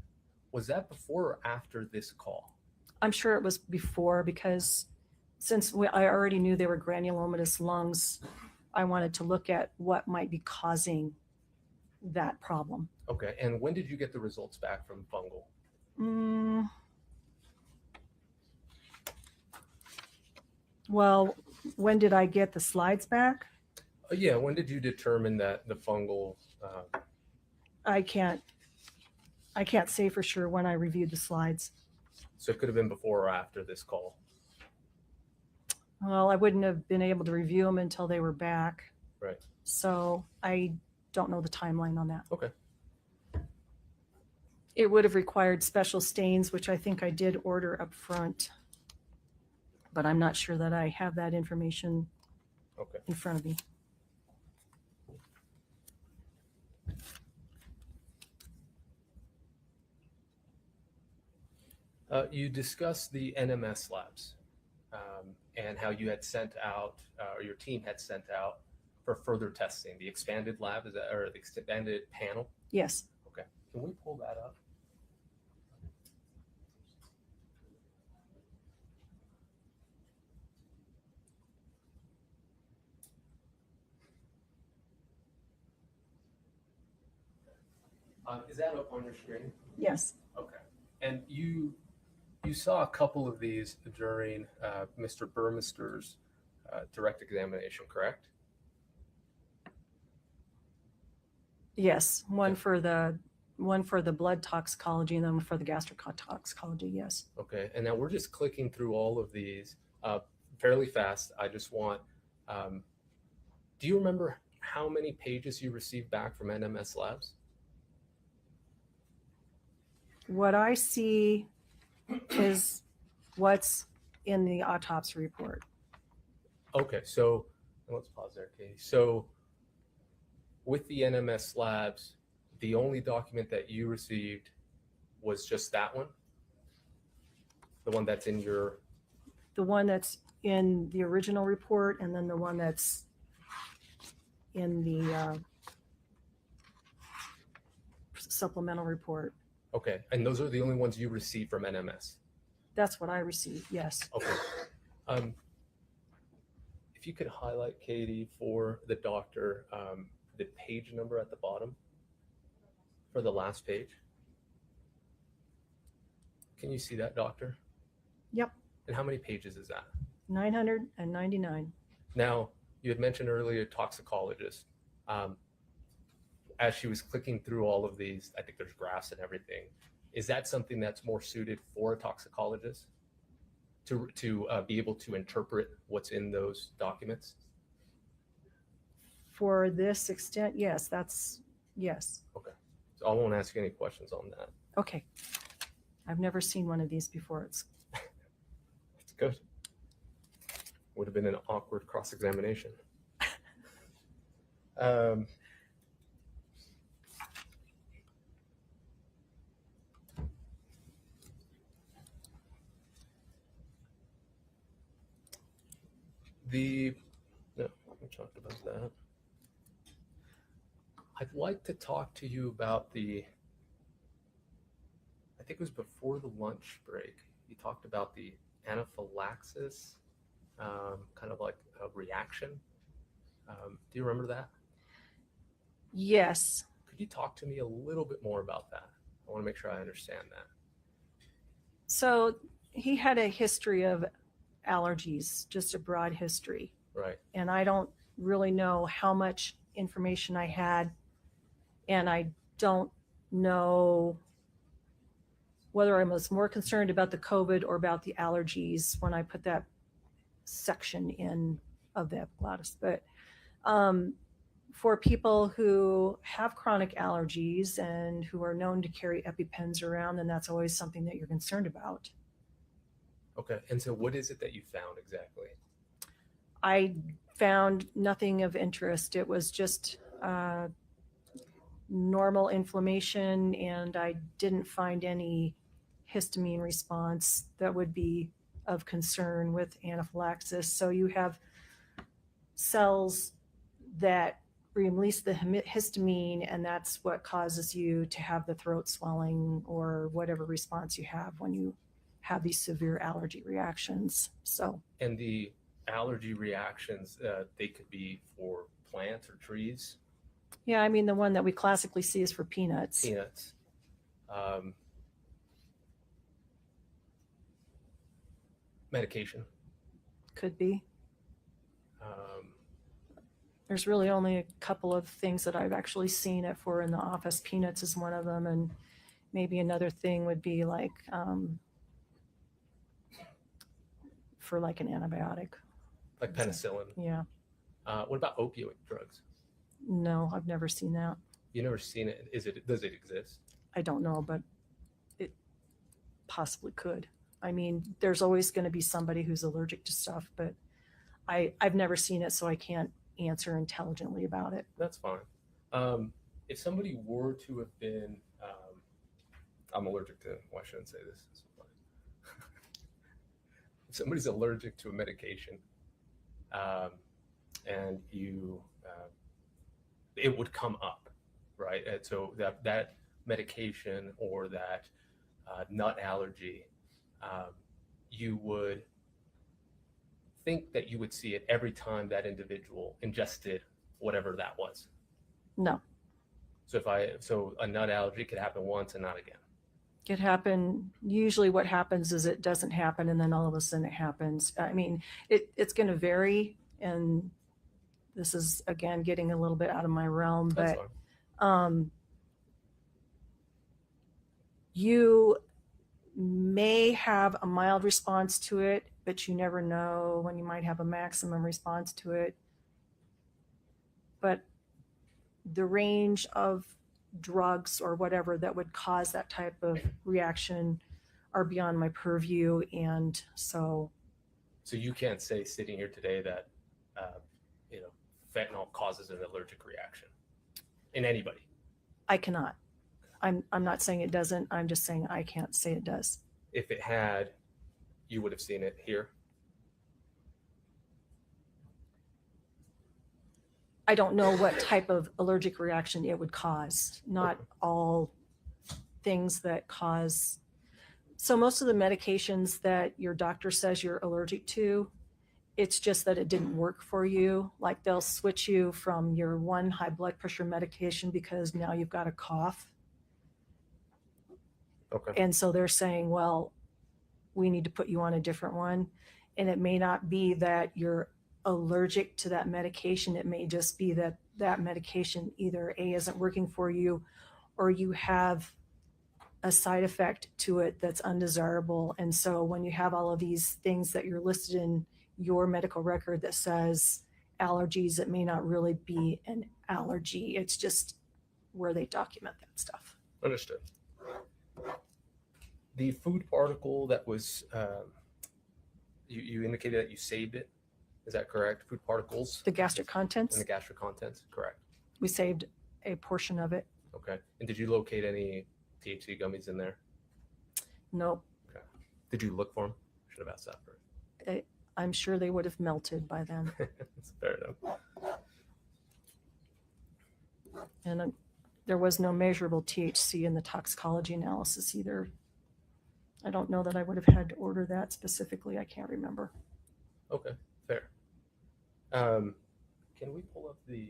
S6: Was that before or after this call?
S16: I'm sure it was before because since I already knew they were granulomatous lungs, I wanted to look at what might be causing that problem.
S6: Okay. And when did you get the results back from fungal?
S16: Well, when did I get the slides back?
S6: Yeah. When did you determine that the fungal?
S16: I can't say for sure when I reviewed the slides.
S6: So it could have been before or after this call.
S16: Well, I wouldn't have been able to review them until they were back.
S6: Right.
S16: So I don't know the timeline on that.
S6: Okay.
S16: It would have required special stains, which I think I did order up front, but I'm not sure that I have that information in front of me.
S6: You discussed the NMS labs and how you had sent out, or your team had sent out for further testing. The expanded lab, is that, or the expanded panel?
S16: Yes.
S6: Okay. Can we pull that up? Is that up on your screen?
S16: Yes.
S6: Okay. And you saw a couple of these during Mr. Burmester's direct examination, correct?
S16: Yes. One for the blood toxicology and then one for the gastric toxicology. Yes.
S6: Okay. And now we're just clicking through all of these fairly fast. I just want, do you remember how many pages you received back from NMS labs?
S16: What I see is what's in the autopsy report.
S6: Okay, so let's pause there, Katie. So with the NMS labs, the only document that you received was just that one? The one that's in your...
S16: The one that's in the original report and then the one that's in the supplemental report.
S6: Okay, and those are the only ones you received from NMS?
S16: That's what I received, yes.
S6: Okay. If you could highlight, Katie, for the doctor, the page number at the bottom for the last page. Can you see that, doctor?
S16: Yep.
S6: And how many pages is that?
S16: 999.
S6: Now, you had mentioned earlier toxicologist. As she was clicking through all of these, I think there's graphs and everything. Is that something that's more suited for a toxicologist to be able to interpret what's in those documents?
S16: For this extent, yes, yes.
S6: Okay. So I won't ask you any questions on that.
S16: Okay. I've never seen one of these before. It's
S6: good. Would have been an awkward cross-examination. No, we talked about that. I'd like to talk to you about I think it was before the lunch break. You talked about the anaphylaxis, kind of like a reaction. Do you remember that?
S16: Yes.
S6: Could you talk to me a little bit more about that? I want to make sure I understand that.
S16: So he had a history of allergies, just a broad history.
S6: Right.
S16: And I don't really know how much information I had. And I don't know whether I was more concerned about the COVID or about the allergies when I put that section in of the epiglottis. But for people who have chronic allergies and who are known to carry EpiPens around, then that's always something that you're concerned about.
S6: Okay. And so what is it that you found exactly?
S16: I found nothing of interest. It was just normal inflammation, and I didn't find any histamine response that would be of concern with anaphylaxis. So you have cells that release the histamine, and that's what causes you to have the throat swelling or whatever response you have when you have these severe allergy reactions. So,
S6: And the allergy reactions, they could be for plants or trees.
S16: yeah, I mean, the one that we classically see is for peanuts.
S6: Peanuts. Medication.
S16: Could be.
S6: Um,
S16: There's really only a couple of things that I've actually seen it for in the office. Peanuts is one of them, and maybe another thing would be like for like an antibiotic.
S6: like penicillin.
S16: Yeah.
S6: What about opioid drugs?
S16: No, I've never seen that.
S6: You never seen it? Does it exist?
S16: I don't know, but it possibly could. I mean, there's always going to be somebody who's allergic to stuff, but I've never seen it, so I can't answer intelligently about it.
S6: That's fine. If somebody were to have been, I'm allergic to, well, I shouldn't say this. It's funny. If somebody's allergic to a medication, and it would come up, right? And so that medication or that nut allergy, you would think that you would see it every time that individual ingested whatever that was.
S16: No.
S6: So a nut allergy could happen once and not again.
S16: It happen. Usually what happens is it doesn't happen, and then all of a sudden it happens. I mean, it's going to vary, and this is, again, getting a little bit out of my realm,
S6: That's
S16: but you may have a mild response to it, but you never know when you might have a maximum response to it. But the range of drugs or whatever that would cause that type of reaction are beyond my purview. And so
S6: you can't say sitting here today that, fentanyl causes an allergic reaction in anybody.
S16: I cannot. I'm not saying it doesn't. I'm just saying I can't say it does.
S6: If it had, you would have seen it here.
S16: I don't know what type of allergic reaction it would cause. Not all things that cause. So most of the medications that your doctor says you're allergic to, it's just that it didn't work for you. Like they'll switch you from your one high blood pressure medication because now you've got a cough.
S6: Okay.
S16: And so they're saying, well, we need to put you on a different one. And it may not be that you're allergic to that medication. It may just be that that medication either A, isn't working for you, or you have a side effect to it that's undesirable. And so when you have all of these things that you're listed in your medical record that says allergies, it may not really be an allergy. It's just where they document that stuff.
S6: Understood. The food particle that was, you indicated that you saved it. Is that correct? Food particles?
S16: The gastric contents?
S6: And the gastric contents, correct.
S16: We saved a portion of it.
S6: Okay. And did you locate any THC gummies in there?
S16: Nope.
S6: Okay. Did you look for them? Should have asked that first.
S16: I'm sure they would have melted by then.
S6: That's fair enough.
S16: And there was no measurable THC in the toxicology analysis either. I don't know that I would have had to order that specifically. I can't remember.
S6: Okay, fair. Can we pull up the?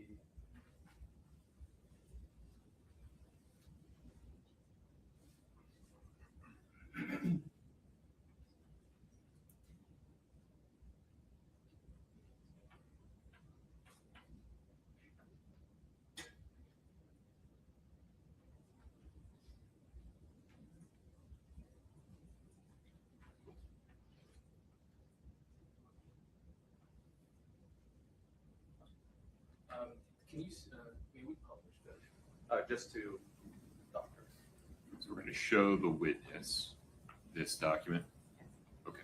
S6: Can you, may we publish that? Just to doctors.
S1: So we're going to show the witness this document. Okay.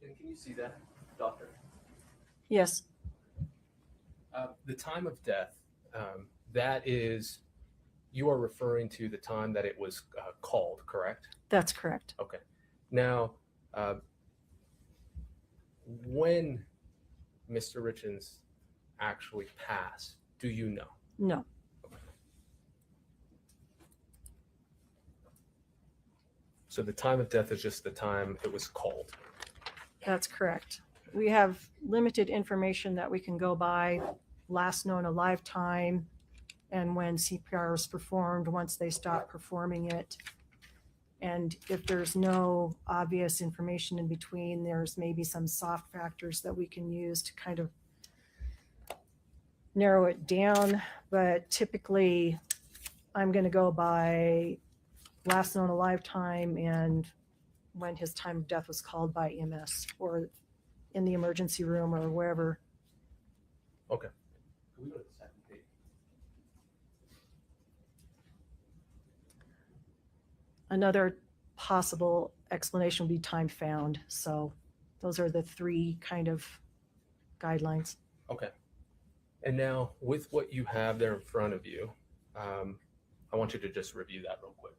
S6: Can you see that, doctor?
S16: Yes.
S6: The time of death, that is, you are referring to the time that it was called, correct?
S16: That's correct.
S6: Okay. Now, when Mr. Richins actually passed, do you know?
S16: No.
S6: So the time of death is just the time it was called.
S16: That's correct. We have limited information that we can go by, last known alive time, and when CPR was performed, once they stopped performing it. And if there's no obvious information in between, there's maybe some soft factors that we can use to kind of narrow it down. But typically, I'm going to go by last known alive time and when his time of death was called by MS or in the emergency room or wherever.
S6: Okay.
S2: Can we go to the second page?
S16: Another possible explanation would be time found. So those are the three kind of guidelines.
S6: Okay. And now with what you have there in front of you, I want you to just review that real quick.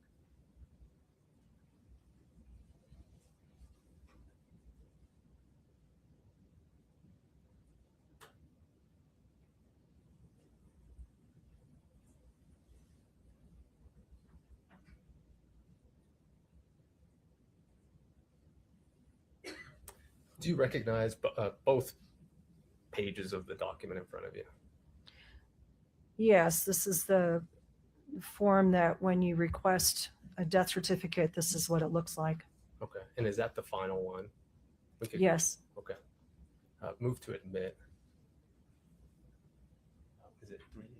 S6: Do you recognize both pages of the document in front of you?
S16: Yes, this is the form that when you request a death certificate, this is what it looks like.
S6: Okay. And is that the final one?
S16: Yes.
S6: Okay. Move to admit. Is it 300?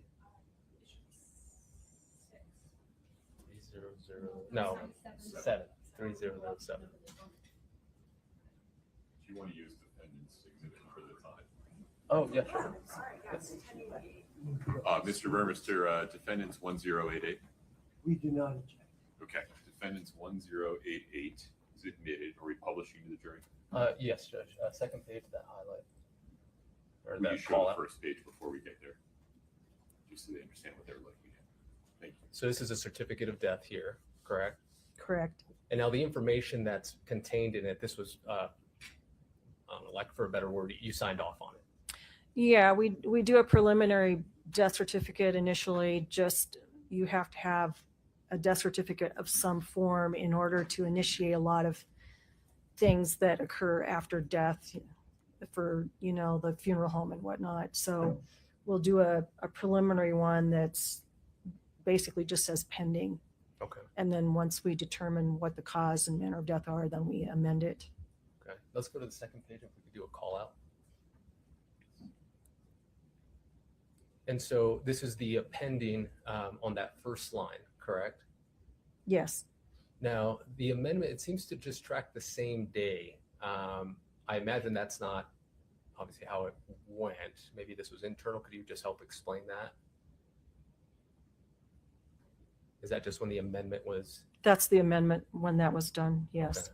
S6: No, 7. 3007.
S1: Do you want to use defendant's exhibit for the time?
S6: Oh, yeah, sure. Yes.
S1: Mr. Burmester, defendant's 1088.
S8: We do not object.
S1: Okay. Defendant's 1088 is admitted. Are we publishing to the jury?
S6: Yes, Judge. Second page of that highlight. Or
S1: Will you
S6: that
S1: show
S6: call
S1: the
S6: out.
S1: first page before we get there? Just so they understand what they're looking at. Thank you.
S6: So this is a certificate of death here, correct?
S16: Correct.
S6: And now the information that's contained in it, this was, I don't know, like for a better word, you signed off on it.
S16: Yeah, we do a preliminary death certificate initially. Just you have to have a death certificate of some form in order to initiate a lot of things that occur after death for, you know, the funeral home and whatnot. So we'll do a preliminary one that's basically just says pending.
S6: Okay.
S16: And then once we determine what the cause and manner of death are, then we amend it.
S6: Okay. Let's go to the second page if we could do a call out. And so this is the pending on that first line, correct?
S16: Yes.
S6: Now, the amendment, it seems to just track the same day. I imagine that's not obviously how it went. Maybe this was internal. Could you just help explain that? Is that just when the amendment was?
S16: That's the amendment when that was done. Yes.
S6: Okay.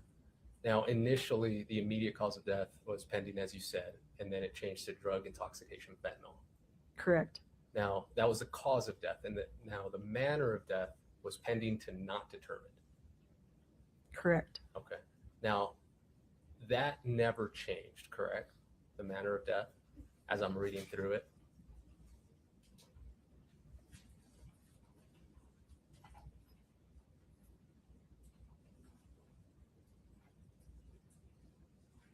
S6: Now, initially, the immediate cause of death was pending, as you said, and then it changed to drug intoxication, fentanyl.
S16: Correct.
S6: Now, that was the cause of death, and now the manner of death was pending to not determined.
S16: Correct.
S6: Okay. Now, that never changed, correct? The manner of death, as I'm reading through it.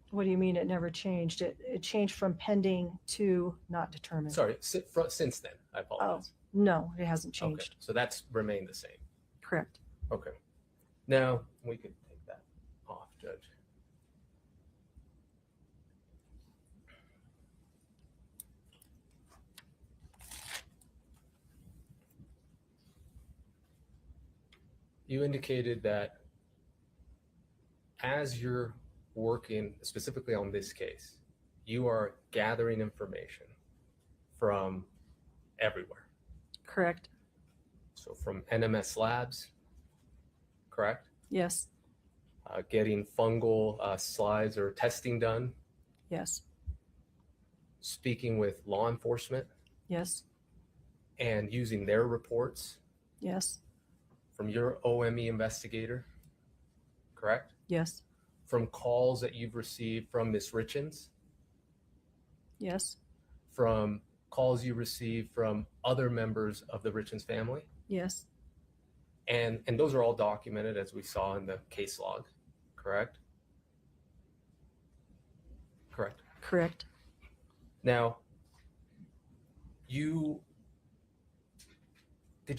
S16: What do you mean it never changed? It changed from pending to not determined.
S6: Sorry, since then, I apologize.
S16: No, it hasn't
S6: Okay,
S16: changed.
S6: so that's remained the same.
S16: Correct.
S6: Okay. Now, we could take that off, Judge. You indicated that as you're working specifically on this case, you are gathering information from everywhere.
S16: Correct.
S6: So from NMS labs, correct?
S16: Yes.
S6: Getting fungal slides or testing done,
S16: Yes.
S6: speaking with law enforcement,
S16: Yes.
S6: and using their reports
S16: Yes.
S6: from your OME investigator, correct?
S16: Yes.
S6: From calls that you've received from Ms. Richins,
S16: Yes.
S6: from calls you received from other members of the Richins family,
S16: Yes.
S6: and those are all documented as we saw in the case log, correct? Correct.
S16: Correct.
S6: Now, did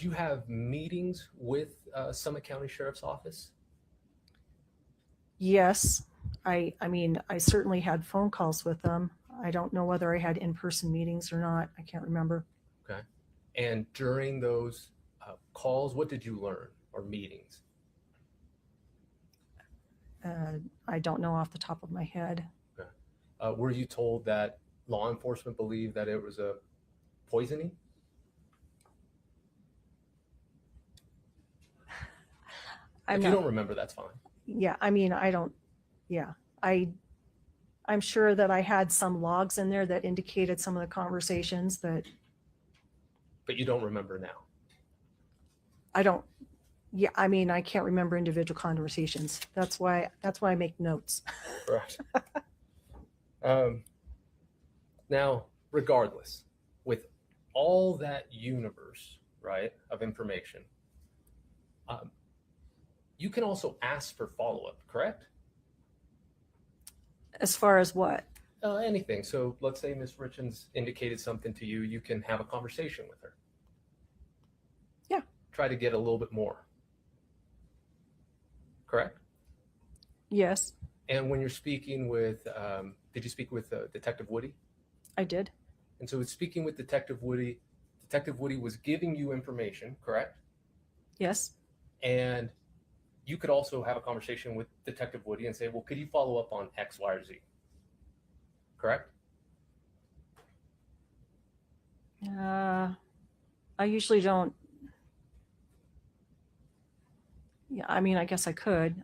S6: you have meetings with Summit County Sheriff's Office?
S16: Yes. I mean, I certainly had phone calls with them. I don't know whether I had in-person meetings or not. I can't remember.
S6: Okay. And during those calls, what did you learn, or meetings?
S16: I don't know off the top of my head.
S6: Okay. Were you told that law enforcement believed that it was a poisoning? If you don't remember, that's fine.
S16: Yeah, I mean, I don't, yeah. I'm sure that I had some logs in there that indicated some of the conversations, but
S6: But you don't remember now.
S16: I don't, yeah, I mean, I can't remember individual conversations. That's why I make notes.
S6: Right. Now, regardless, with all that universe, right, of information, you can also ask for follow-up, correct?
S16: As far as what?
S6: Anything. So let's say Ms. Richins indicated something to you, you can have a conversation with her.
S16: Yeah.
S6: Try to get a little bit more. Correct?
S16: Yes,
S6: And when you're speaking with, did you speak with Detective Woody?
S16: I did.
S6: And so speaking with Detective Woody was giving you information, correct?
S16: Yes,
S6: And you could also have a conversation with Detective Woody and say, well, could you follow up on X, Y, or Z? Correct?
S16: I usually don't. Yeah, I mean, I guess I could.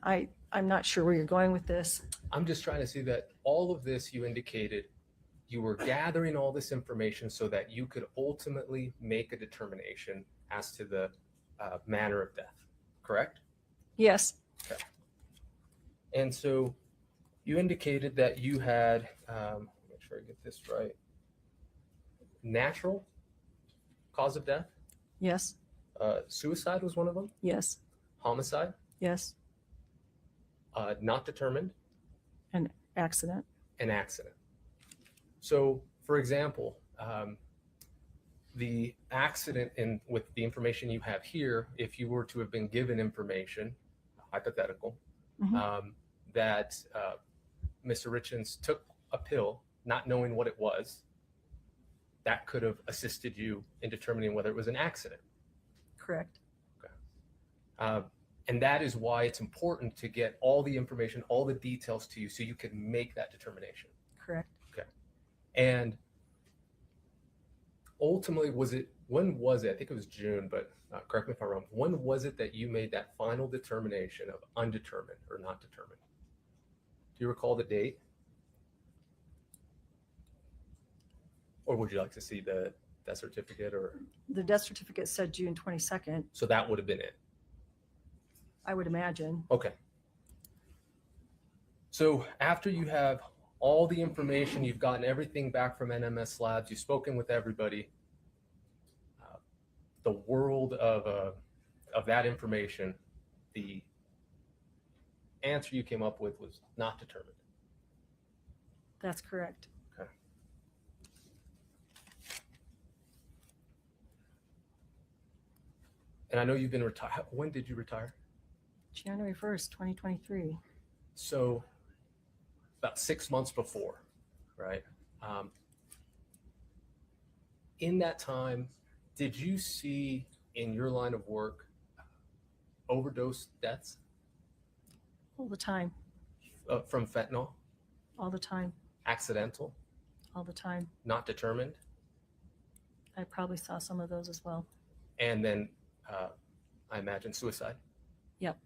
S16: I'm not sure where you're going with this.
S6: I'm just trying to see that all of this you indicated, you were gathering all this information so that you could ultimately make a determination as to the manner of death, correct?
S16: Yes,
S6: Okay. And so you indicated that you had, make sure I get this right, natural cause of death.
S16: yes,
S6: Suicide was one of them.
S16: yes,
S6: Homicide,
S16: yes.
S6: not determined,
S16: An accident.
S6: an accident. So, for example, the accident with the information you have here, if you were to have been given information, hypothetical, that Mr. Richins took a pill, not knowing what it was, that could have assisted you in determining whether it was an accident.
S16: Correct.
S6: And that is why it's important to get all the information, all the details to you so you can make that determination.
S16: Correct.
S6: Okay. And ultimately, when was it? I think it was June, but correct me if I'm wrong. When was it that you made that final determination of undetermined or not determined? Do you recall the date? Or would you like to see the death certificate, or
S16: The death certificate said June 22nd,
S6: so that would have been it.
S16: I would imagine.
S6: Okay. So after you have all the information, you've gotten everything back from NMS Labs, you've spoken with everybody, the world of that information, the answer you came up with was not determined.
S16: That's correct.
S6: Okay. And I know you've been retired. When did you retire?
S16: January 1st, 2023.
S6: So about 6 months before, right? In that time, did you see in your line of work overdose deaths
S16: All the time.
S6: from fentanyl?
S16: All the time.
S6: Accidental?
S16: All the time.
S6: Not determined?
S16: I probably saw some of those as well.
S6: And then I imagine suicide?
S16: Yep.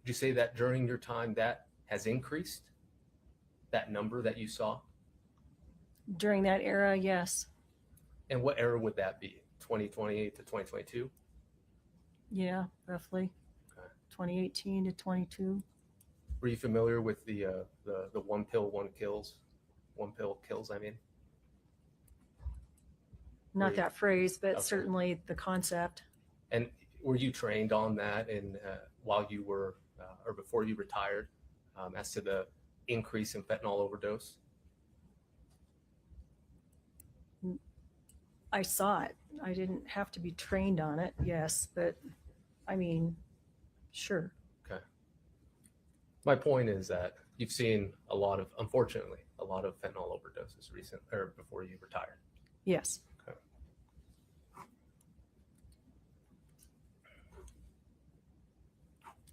S6: Would you say that during your time that has increased? That number that you saw?
S16: During that era, yes.
S6: And what era would that be? 2020 to 2022?
S16: Yeah, roughly.
S6: Okay.
S16: 2018 to 22.
S6: Were you familiar with the one pill, one kills? One pill kills, I mean?
S16: Not
S6: you-
S16: that phrase, but
S6: Okay.
S16: certainly the concept.
S6: And were you trained on that in while you were or before you retired as to the increase in fentanyl overdose?
S16: I saw it. I didn't have to be trained on it, yes, but I mean, sure.
S6: Okay. My point is that you've seen a lot of, unfortunately, a lot of fentanyl overdoses recent or before you retired.
S16: Yes.
S6: Okay.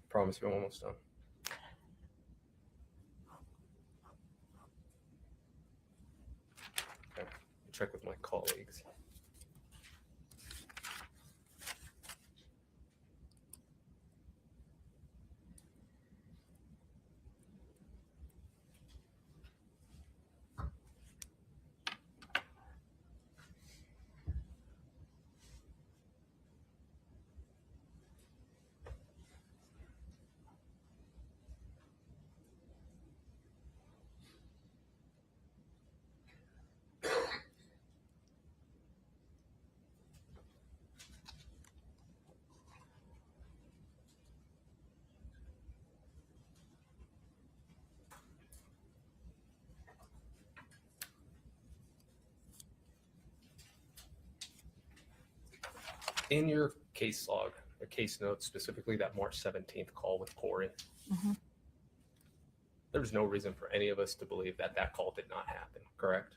S6: Promise you I'm almost done. Okay. Check with my colleagues. In your case log, or case notes, specifically that March 17th call with Kouri,
S16: Mhm.
S6: there was no reason for any of us to believe that that call did not happen, correct?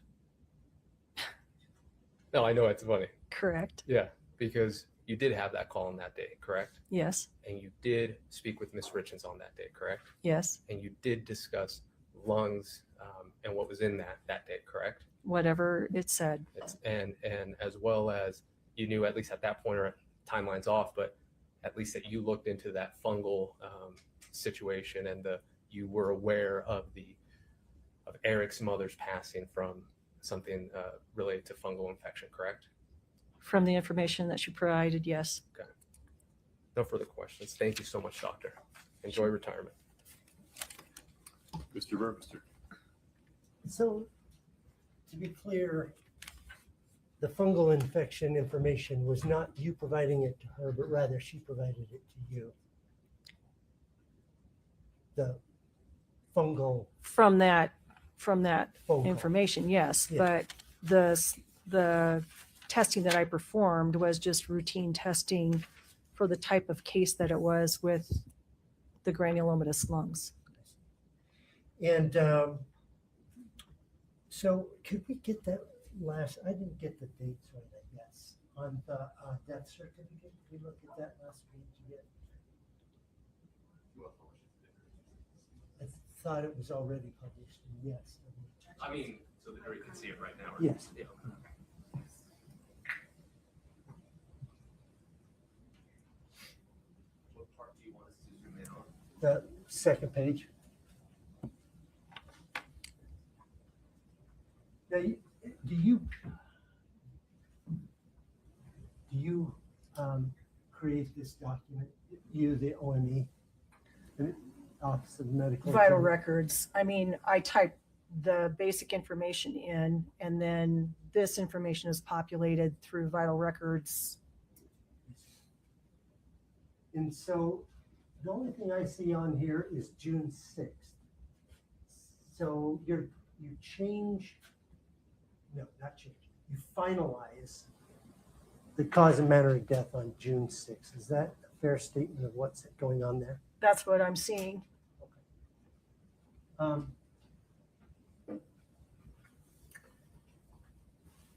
S6: No, I know it's funny.
S16: Correct.
S6: Yeah, because you did have that call on that day, correct?
S16: Yes.
S6: And you did speak with Ms. Richins on that day, correct?
S16: Yes.
S6: And you did discuss lungs and what was in that day, correct?
S16: Whatever it said.
S6: And as well as you knew, at least at that point, or timeline's off, but at least that you looked into that fungal situation and you were aware of Eric's mother's passing from something related to fungal infection, correct?
S16: From the information that she provided, yes.
S6: Okay. No further questions. Thank you so much, doctor. Enjoy retirement.
S1: Mr. Burmester.
S8: So, to be clear, the fungal infection information was not you providing it to her, but rather she provided it to you. The fungal
S16: From that
S8: phone call.
S16: information, yes.
S8: Yeah.
S16: But the testing that I performed was just routine testing for the type of case that it was with the granulomatous lungs.
S8: And so could we get that last, I didn't get the dates right, I guess, on the death certificate. Can we look at that last page again? I thought it was already published, and yes.
S6: I mean, so the jury can see it right now. Right?
S8: Yes.
S6: Yeah. What part do you want us to zoom in on?
S8: The second page. Now, do you create this document? You, the OME, the Office of Medical
S16: Vital
S8: Examiner?
S16: records. I mean, I type the basic information in, and then this information is populated through vital records.
S8: And so the only thing I see on here is June 6th. So you change, no, not change, you finalize the cause and manner of death on June 6th. Is that a fair statement of what's going on there?
S16: That's what I'm seeing.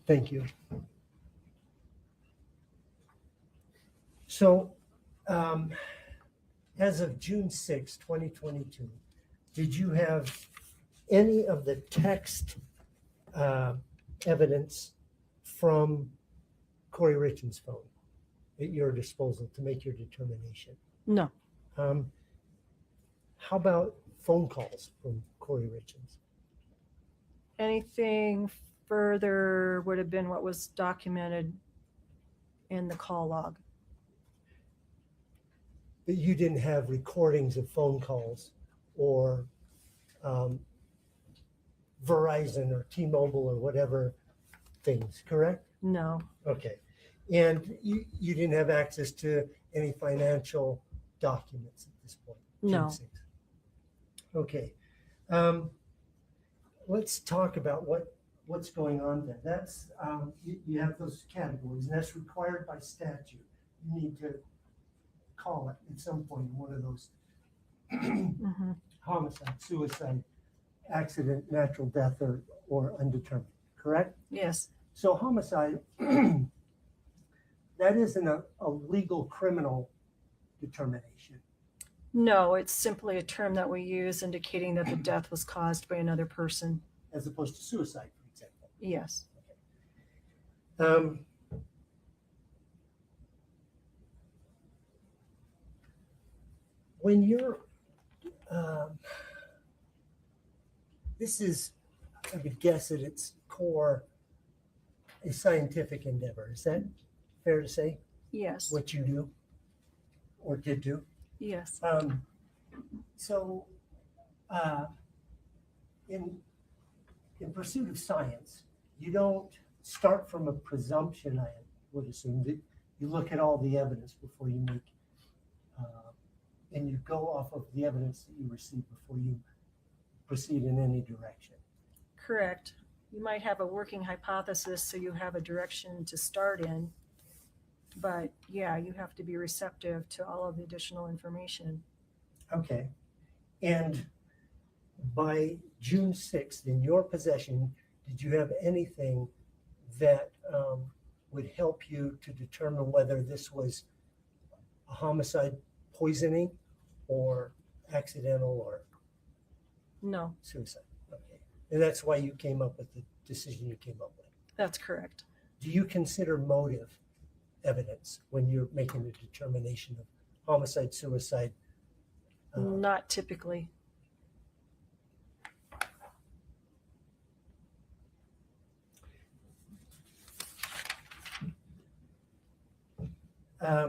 S8: Thank you. So, as of June 6, 2022, did you have any of the text evidence from Kouri Richins' phone at your disposal to make your determination?
S16: No.
S8: How about phone calls from Kouri Richins?
S16: Anything further would have been what was documented in the call log.
S8: But you didn't have recordings of phone calls or Verizon or T-Mobile or whatever things, correct?
S16: No.
S8: Okay. And you didn't have access to any financial documents at this point?
S16: No.
S8: June 6th. Okay. Let's talk about what's going on there. That's you have those categories, and that's required by statute. You need to call it at some point one of those homicide, suicide, accident, natural death, or undetermined, correct?
S16: Yes.
S8: So homicide, that isn't a legal criminal determination.
S16: No, it's simply a term that we use indicating that the death was caused by another person.
S8: As opposed to suicide, for example.
S16: Yes.
S8: When you're, this is, I would guess at its core, a scientific endeavor. Is that fair to say?
S16: Yes.
S8: What you do or did do?
S16: Yes.
S8: In pursuit of science, you don't start from a presumption, I would assume, that you look at all the evidence before you make, and you go off of the evidence that you receive before you proceed in any direction.
S16: Correct. You might have a working hypothesis, so you have a direction to start in. But yeah, you have to be receptive to all of the additional information.
S8: Okay. And by June 6th, in your possession, did you have anything that would help you to determine whether this was a homicide, poisoning, or accidental, or
S16: No,
S8: suicide? Okay. And that's why you came up with the decision you came up with.
S16: that's correct.
S8: Do you consider motive evidence when you're making a determination of homicide, suicide?
S16: Not typically.
S8: I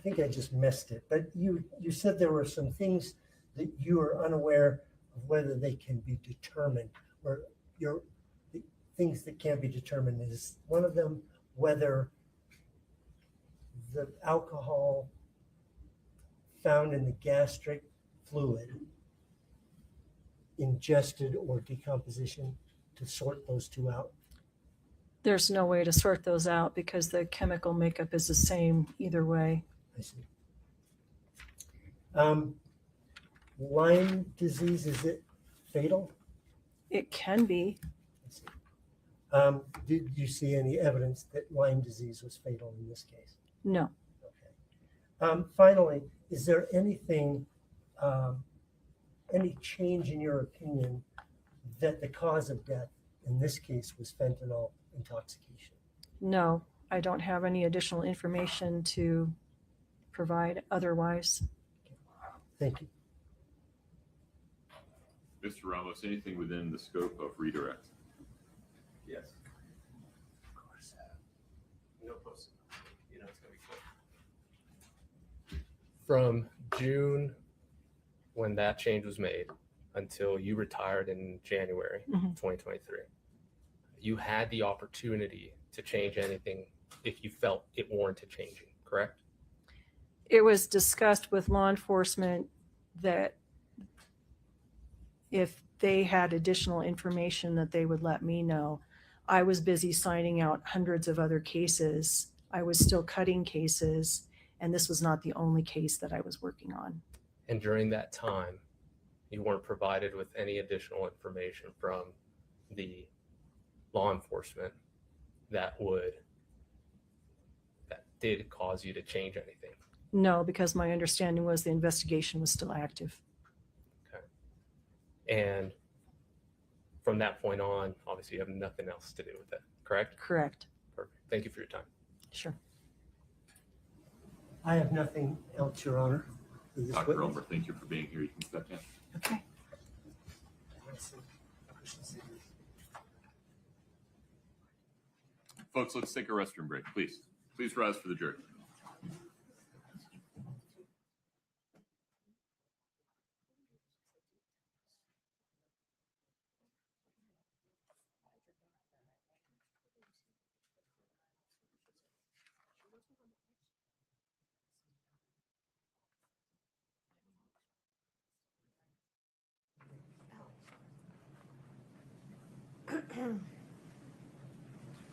S8: think I just missed it, but you said there were some things that you are unaware of whether they can be determined, or the things that can be determined. Is one of them whether the alcohol found in the gastric fluid ingested or decomposition, to sort those two out?
S16: There's no way to sort those out because the chemical makeup is the same either way.
S8: I see. Lyme disease, is it fatal?
S16: It can be.
S8: Did you see any evidence that Lyme disease was fatal in this case?
S16: No.
S8: Finally, is there anything, any change in your opinion that the cause of death in this case was fentanyl intoxication?
S16: No, I don't have any additional information to provide otherwise.
S8: Thank you.
S1: Mr. Ramos, anything within the scope of redirect?
S6: Yes. Of course. No post. You know it's gonna be quick. From June, when that change was made, until you retired in January 2023, you had the opportunity to change anything if you felt it warranted changing, correct?
S16: It was discussed with law enforcement that if they had additional information that they would let me know. I was busy signing out hundreds of other cases. I was still cutting cases, and this was not the only case that I was working on.
S6: And during that time, you weren't provided with any additional information from the law enforcement that did cause you to change anything.
S16: No, because my understanding was the investigation was still active.
S6: Okay. And from that point on, obviously you have nothing else to do with it, correct?
S16: Correct.
S6: Perfect. Thank you for your time.
S16: Sure.
S8: I have nothing else, Your Honor. for this
S1: Dr.
S8: witness.
S1: Ulmer, thank you for being here. You can step in.
S16: Okay.
S1: Folks, let's take a restroom break, please. Please rise for the jury.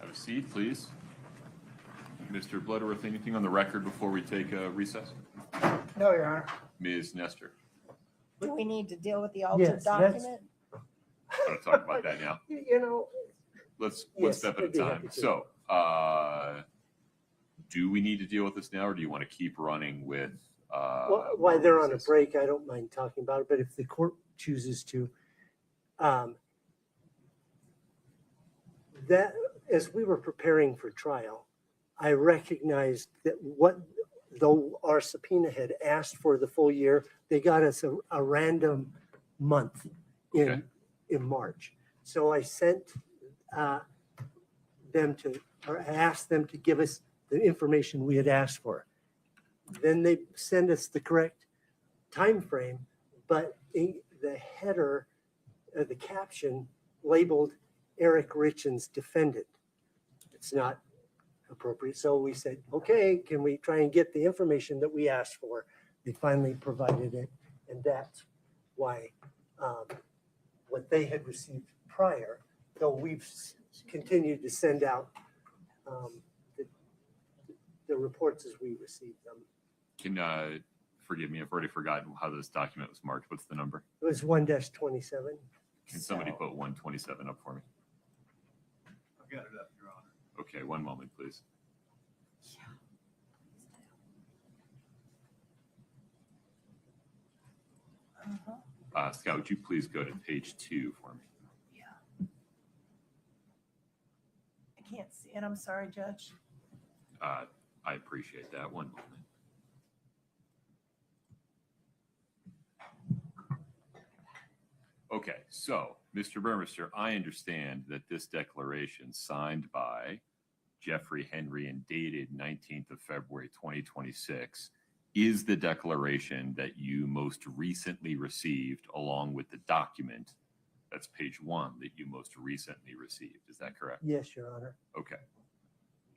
S1: Have a seat, please. Mr. Bloodworth, anything on the record before we take a recess?
S10: No, Your Honor.
S1: Ms. Nestor,
S4: Do we need to deal with the altered
S8: Yes, that's-
S4: document?
S1: I want to talk about that now.
S8: You know,
S1: Let's one
S8: Yes,
S1: step at a
S8: I'd be
S1: time.
S8: happy to.
S1: So, do we need to deal with this now, or do you want to keep running with?
S8: while they're on a break, I don't mind talking about it, but if the court chooses to, that as we were preparing for trial, I recognized that though our subpoena had asked for the full year, they got us a random month in March. So I sent I asked them to give us the information we had asked for. Then they send us the correct time frame, but the header, the caption labeled Eric Richins defendant. It's not appropriate. So we said, okay, can we try and get the information that we asked for? They finally provided it. And that's why what they had received prior, though we've continued to send out the reports as we receive them.
S1: Can forgive me, I've already forgotten how this document was marked. What's the number?
S8: It was 1-27.
S1: Can somebody put 127 up for me?
S3: I've got it up, Your Honor.
S1: Okay, one moment, please. Scott, would you please go to page 2 for me?
S4: I can't see it. I'm sorry, Judge.
S1: I appreciate that. One moment. Okay, so Mr. Burmester, I understand that this declaration signed by Jeffrey Henry and dated 19th of February 2026 is the declaration that you most recently received along with the document. That's page 1 that you most recently received. Is that correct?
S8: Yes, Your Honor.
S1: Okay.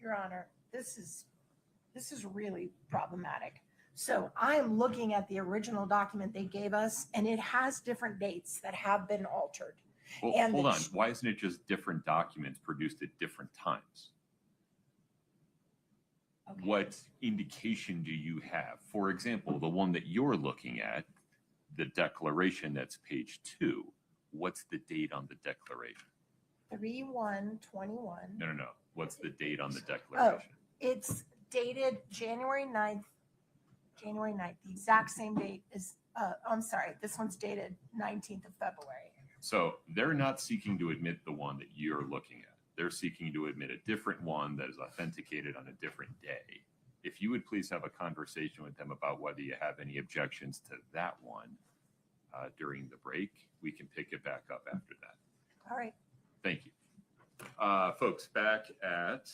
S4: Your Honor, this is really problematic. So I am looking at the original document they gave us, and it has different dates that have been altered.
S1: Well,
S4: And
S1: hold
S4: the
S1: on. Why isn't it just different documents produced at different times?
S4: Okay.
S1: What indication do you have? For example, the one that you're looking at, the declaration that's page 2, what's the date on the declaration?
S4: 3/1/21.
S1: No. What's the date on the declaration?
S4: It's dated January 9th. January 9th, the exact same date as, I'm sorry, this one's dated 19th of February.
S1: So they're not seeking to admit the one that you're looking at. They're seeking to admit a different one that is authenticated on a different day. If you would please have a conversation with them about whether you have any objections to that one during the break, we can pick it back up after that.
S4: All right.
S1: Thank you. Folks, back at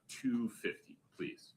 S1: 2:50, please.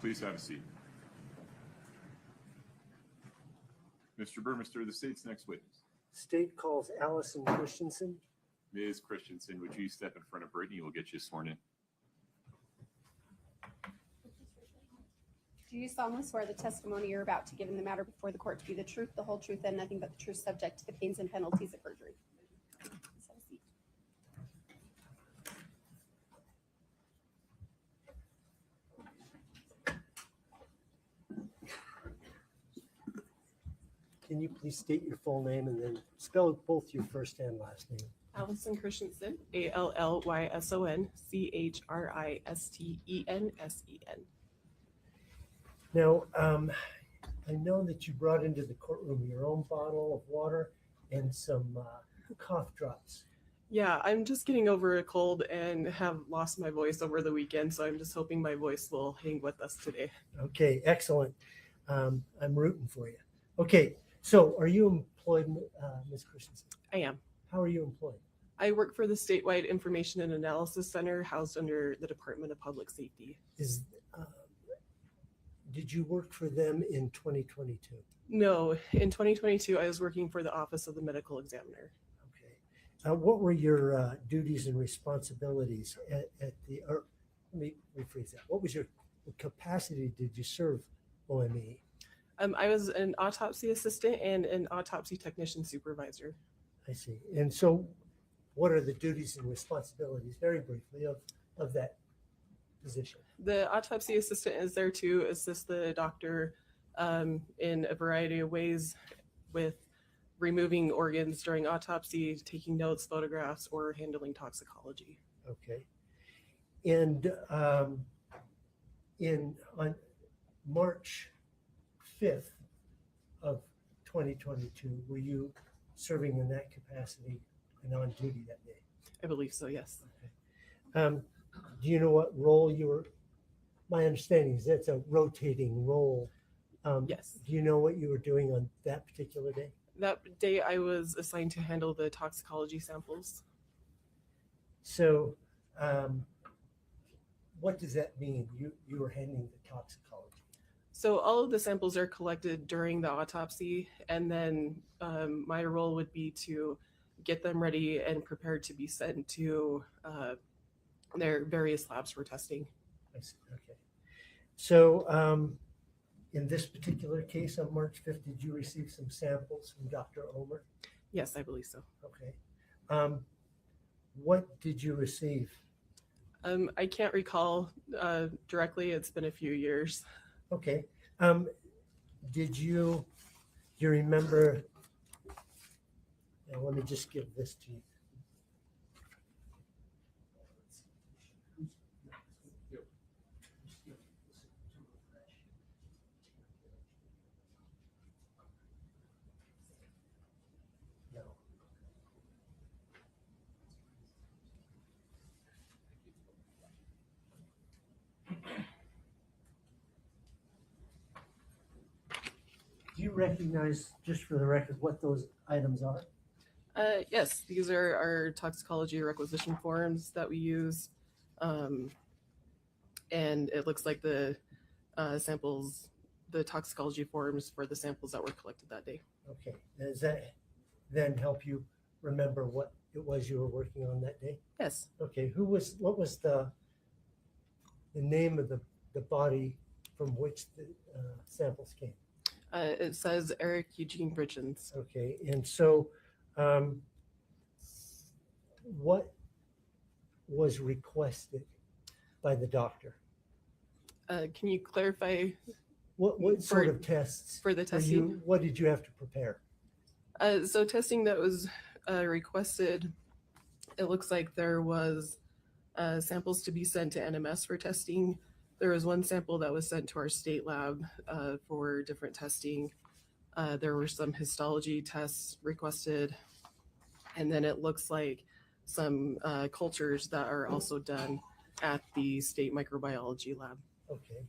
S1: Please have a seat. Mr. Burmester, the state's next witness.
S8: State calls Allison Christensen.
S1: Ms. Christensen, would you step in front of Brittany? We'll get you sworn in.
S5: Do you solemnly swear the testimony you're about to give in the matter before the court to be the truth, the whole truth, and nothing but the truth, subject to the pains and penalties of perjury? Please have a seat.
S8: Can you please state your full name and then spell both your first and last name?
S18: Allison Christensen, Allysson, Christensen.
S8: Now, I know that you brought into the courtroom your own bottle of water and some cough drops.
S18: Yeah, I'm just getting over a cold and have lost my voice over the weekend, so I'm just hoping my voice will hang with us today.
S8: Okay, excellent. I'm rooting for you. Okay, so are you employed, Ms. Christensen?
S18: I am.
S8: How are you employed?
S18: I work for the Statewide Information and Analysis Center housed under the Department of Public Safety.
S8: Did you work for them in 2022?
S18: No, in 2022, I was working for the Office of the Medical Examiner.
S8: What were your duties and responsibilities at the, or let me rephrase that. What was your capacity did you serve OME?
S18: I was an autopsy assistant and an autopsy technician supervisor.
S8: I see. And so what are the duties and responsibilities, very briefly, of that position?
S18: The autopsy assistant is there to assist the doctor in a variety of ways with removing organs during autopsy, taking notes, photographs, or handling toxicology.
S8: Okay. And on March 5th of 2022, were you serving in that capacity and on duty that day?
S18: I believe so, yes.
S8: Do you know what role you were? My understanding is that's a rotating role.
S18: Yes.
S8: Do you know what you were doing on that particular day?
S18: That day I was assigned to handle the toxicology samples.
S8: So what does that mean? You were handling the toxicology?
S18: So all of the samples are collected during the autopsy, and then my role would be to get them ready and prepared to be sent to their various labs for testing.
S8: I see. Okay. So in this particular case on March 5th, did you receive some samples from Dr. Omer?
S18: Yes, I believe so.
S8: Okay. What did you receive?
S18: I can't recall directly. It's been a few years.
S8: Okay. Do you remember? Now, let me just give this to you. Do you recognize, just for the record, what those items are?
S18: Yes, these are our toxicology requisition forms that we use. And it looks like the samples, the toxicology forms for the samples that were collected that day.
S8: Okay. Does that then help you remember what it was you were working on that day?
S18: Yes.
S8: Okay. What was the name of the body from which the samples came?
S18: It says Eric Eugene Richins.
S8: Okay. And so what was requested by the doctor?
S18: Can you clarify?
S8: What sort of tests?
S18: For the testing?
S8: What did you have to prepare?
S18: So testing that was requested, it looks like there was samples to be sent to NMS for testing. There was one sample that was sent to our state lab for different testing. There were some histology tests requested. And then it looks like some cultures that are also done at the state microbiology lab.
S8: Okay.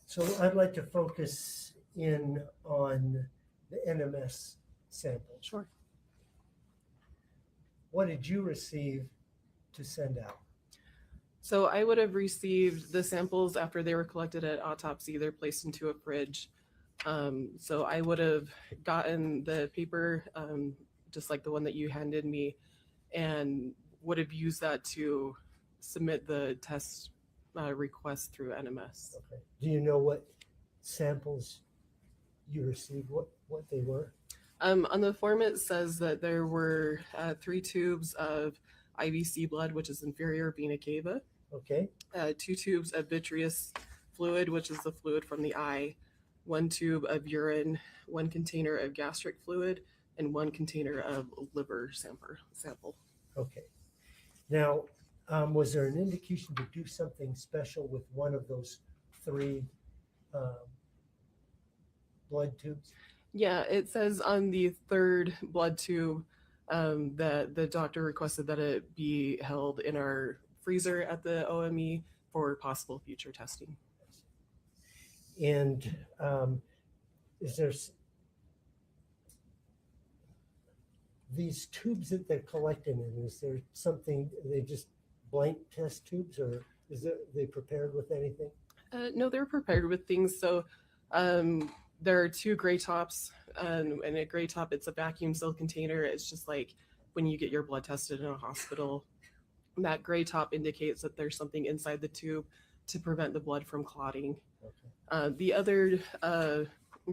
S8: So I'd like to focus in on the NMS sample.
S18: Sure.
S8: What did you receive to send out?
S18: So I would have received the samples after they were collected at autopsy. They're placed into a fridge. So I would have gotten the paper, just like the one that you handed me, and would have used that to submit the test request through NMS.
S8: Okay. Do you know what samples you received, what they were?
S18: On the form, it says that there were 3 tubes of IVC blood, which is inferior vena cava.
S8: Okay.
S18: 2 tubes of vitreous fluid, which is the fluid from the eye. 1 tube of urine, 1 container of gastric fluid, and 1 container of liver sample.
S8: Okay. Now, was there an indication to do something special with one of those 3 blood tubes?
S18: Yeah, it says on the 3rd blood tube that the doctor requested that it be held in our freezer at the OME for possible future testing.
S8: And is there these tubes that they're collecting in? Is there something, are they just blank test tubes, or they prepared with anything?
S18: No, they're prepared with things. So there are 2 gray tops, and a gray top, it's a vacuum sealed container. It's just like when you get your blood tested in a hospital. That gray top indicates that there's something inside the tube to prevent the blood from clotting.
S8: Okay.
S18: The other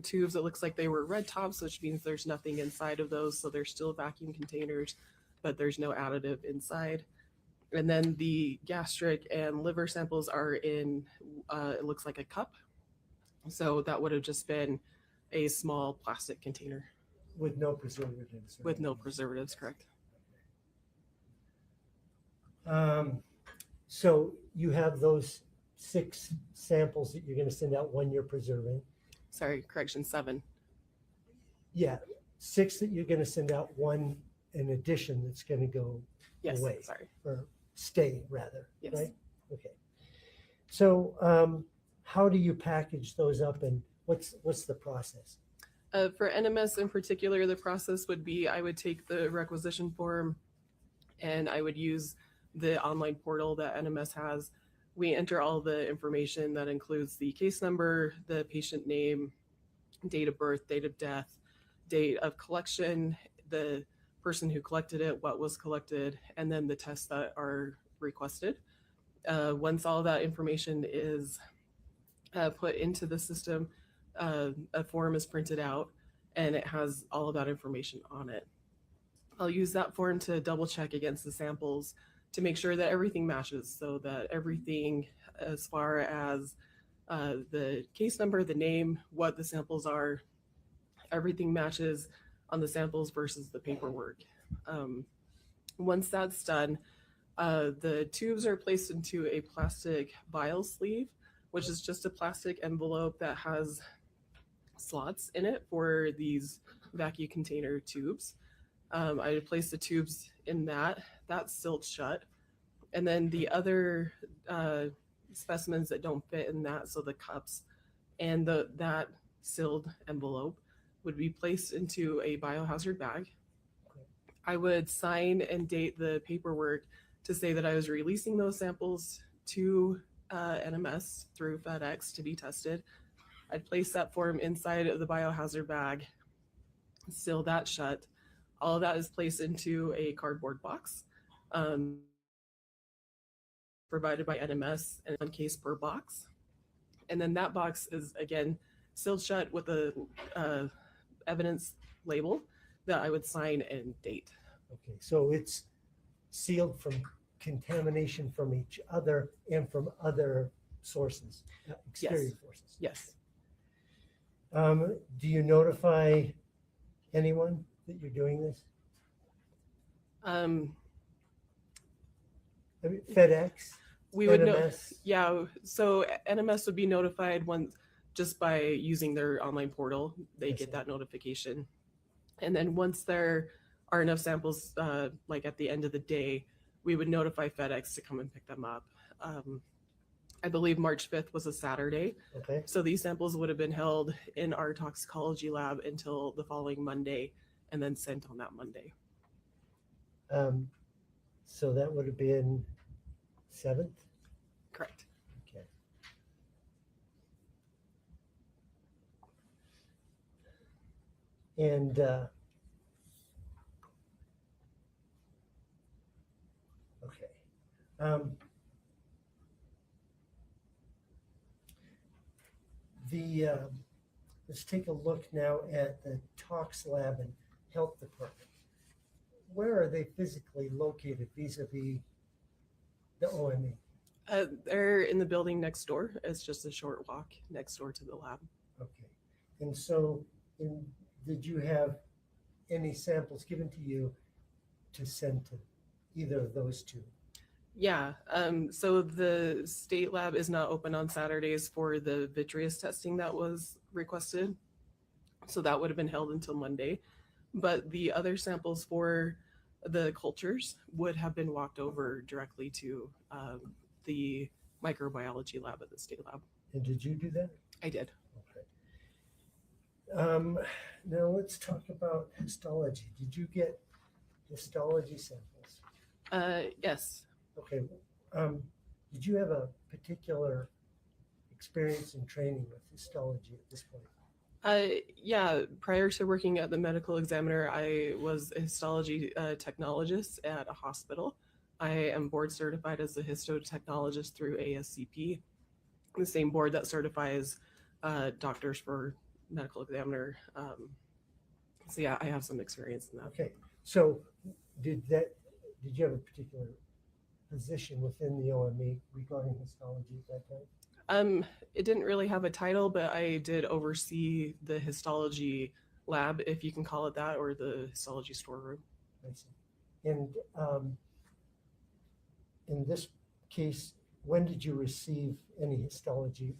S18: tubes, it looks like they were red tops, which means there's nothing inside of those. So they're still vacuum containers, but there's no additive inside. And then the gastric and liver samples are in, it looks like a cup. So that would have just been a small plastic container.
S8: With no preservatives?
S18: With no preservatives, correct.
S8: So you have those 6 samples that you're going to send out, 1 you're preserving.
S18: Sorry, correction, 7.
S8: Yeah, 6 that you're going to send out, 1 in addition that's going to go away.
S18: Sorry.
S8: Or stay, rather.
S18: Yes.
S8: Right? Okay. So how do you package those up, and what's the process?
S18: For NMS in particular, the process would be I would take the requisition form and I would use the online portal that NMS has. We enter all the information that includes the case number, the patient name, date of birth, date of death, date of collection, the person who collected it, what was collected, and then the tests that are requested. Once all that information is put into the system, a form is printed out and it has all of that information on it. I'll use that form to double check against the samples to make sure that everything matches, so that everything as far as the case number, the name, what the samples are, everything matches on the samples versus the paperwork. Once that's done, the tubes are placed into a plastic vial sleeve, which is just a plastic envelope that has slots in it for these vacuum container tubes. I place the tubes in that's sealed shut. And then the other specimens that don't fit in that, so the cups and that sealed envelope, would be placed into a biohazard bag. I would sign and date the paperwork to say that I was releasing those samples to NMS through FedEx to be tested. I'd place that form inside of the biohazard bag, seal that shut. All of that is placed into a cardboard box provided by NMS, and 1 case per box. And then that box is again sealed shut with a evidence label that I would sign and date.
S8: Okay, so it's sealed from contamination from each other and from other sources, exterior forces.
S18: Yes.
S8: Do you notify anyone that you're doing this? I mean, FedEx?
S18: We would know.
S8: NMS?
S18: Yeah. So NMS would be notified once just by using their online portal. They get that notification. And then once there are enough samples, like at the end of the day, we would notify FedEx to come and pick them up. I believe March 5th was a Saturday.
S8: Okay.
S18: So these samples would have been held in our toxicology lab until the following Monday and then sent on that Monday.
S8: So that would have been 7th?
S18: Correct.
S8: Okay. And okay. Let's take a look now at the tox lab and health department. Where are they physically located vis-a-vis the OME?
S18: They're in the building next door. It's just a short walk next door to the lab.
S8: Okay. And so did you have any samples given to you to send to either of those two?
S18: Yeah. So the state lab is not open on Saturdays for the vitreous testing that was requested. So that would have been held until Monday. But the other samples for the cultures would have been walked over directly to the microbiology lab at the state lab.
S8: And did you do that?
S18: I did.
S8: Okay. Now let's talk about histology. Did you get histology samples?
S18: Yes.
S8: Okay. Did you have a particular experience and training with histology at this point?
S18: Yeah, prior to working at the medical examiner, I was a histology technologist at a hospital. I am board certified as a histotechnologist through ASCP, the same board that certifies doctors for medical examiner. So yeah, I have some experience in that.
S8: Okay. So did you have a particular position within the OME regarding histology at that time?
S18: It didn't really have a title, but I did oversee the histology lab, if you can call it that, or the histology storeroom.
S8: I see. And in this case, when did you receive any histology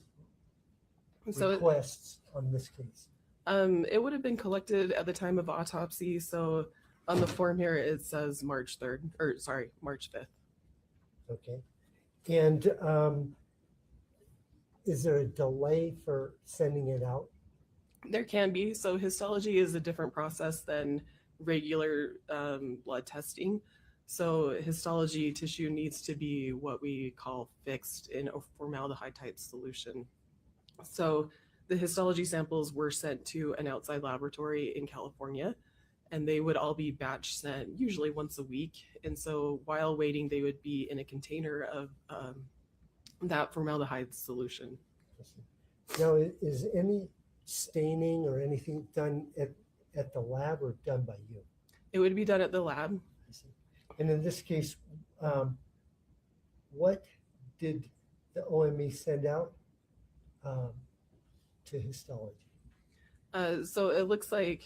S8: requests on this case?
S18: It would have been collected at the time of autopsy. So on the form here, it says March 3rd, or sorry, March 5th.
S8: Okay. And is there a delay for sending it out?
S18: There can be. So histology is a different process than regular blood testing. So histology tissue needs to be what we call fixed in a formaldehyde type solution. So the histology samples were sent to an outside laboratory in California, and they would all be batch sent usually once a week. And so while waiting, they would be in a container of that formaldehyde solution.
S8: Now, is any staining or anything done at the lab or done by you?
S18: It would be done at the lab.
S8: I see. And in this case, what did the OME send out to histology?
S18: So it looks like,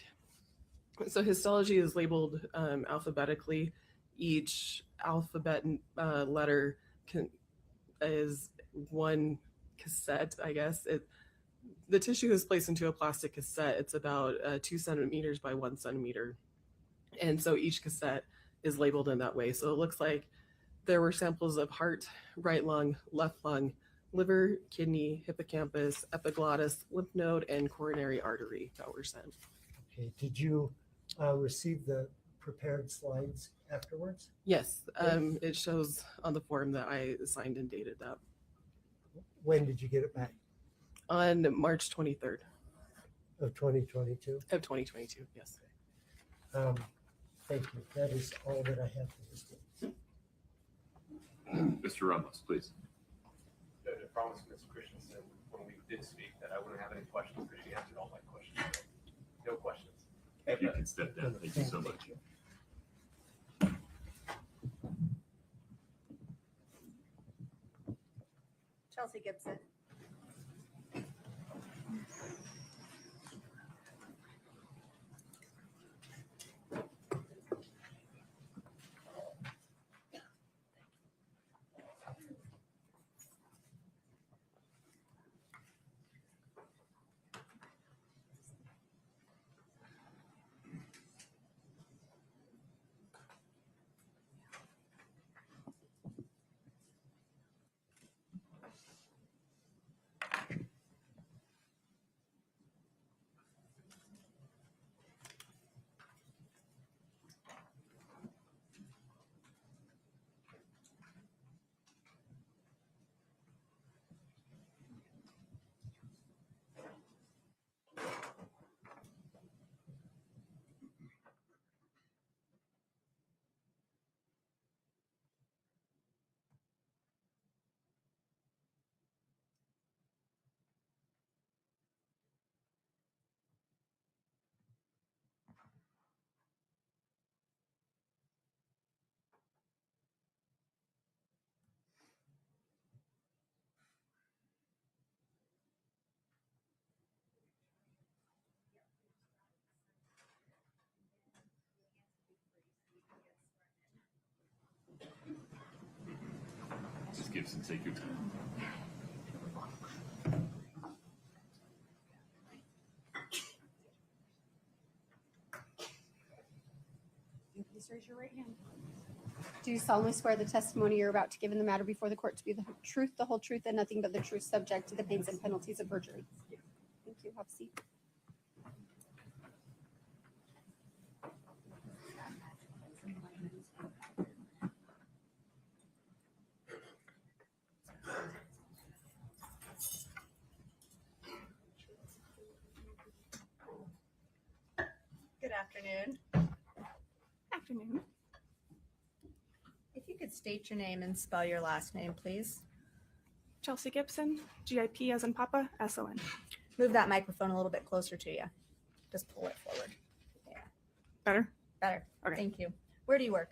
S18: so histology is labeled alphabetically. Each alphabet letter is one cassette, I guess. The tissue is placed into a plastic cassette. It's about 2 centimeters by 1 centimeter. And so each cassette is labeled in that way. So it looks like there were samples of heart, right lung, left lung, liver, kidney, hippocampus, epiglottis, lymph node, and coronary artery that were sent.
S8: Okay. Did you receive the prepared slides afterwards?
S18: Yes. It shows on the form that I signed and dated that.
S8: When did you get it back?
S18: On March 23rd.
S8: Of 2022?
S18: Of 2022, yes.
S8: Thank you. That is all that I have for this case.
S1: Mr. Ramos, please.
S2: I promised Ms. Christensen when we did speak that I wouldn't have any questions because she answered all my questions. No questions.
S1: If you can step down, thank you so much.
S7: Chelsea Gibson.
S1: Ms. Gibson, take your time.
S5: Please raise your right hand. Do you solemnly swear the testimony you're about to give in the matter before the court to be the truth, the whole truth, and nothing but the truth, subject to the pains and penalties of perjury? Thank you. Have a seat.
S7: Good afternoon.
S14: Afternoon.
S7: If you could state your name and spell your last name, please.
S14: Chelsea Gibson, GIP as in Papa, SON.
S7: Move that microphone a little bit closer to you. Just pull it forward. Yeah.
S14: Better?
S7: Better.
S14: Okay.
S7: Thank you. Where do you work?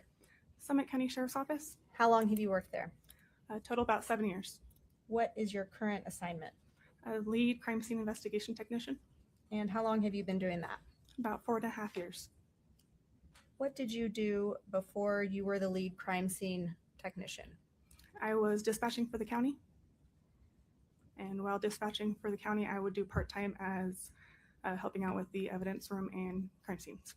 S14: Summit County Sheriff's Office.
S7: How long have you worked there?
S14: Total about 7 years.
S7: What is your current assignment?
S14: Lead crime scene investigation technician.
S7: And how long have you been doing that?
S14: About 4.5 years.
S7: What did you do before you were the lead crime scene technician?
S14: I was dispatching for the county. And while dispatching for the county, I would do part-time as helping out with the evidence room and crime scenes.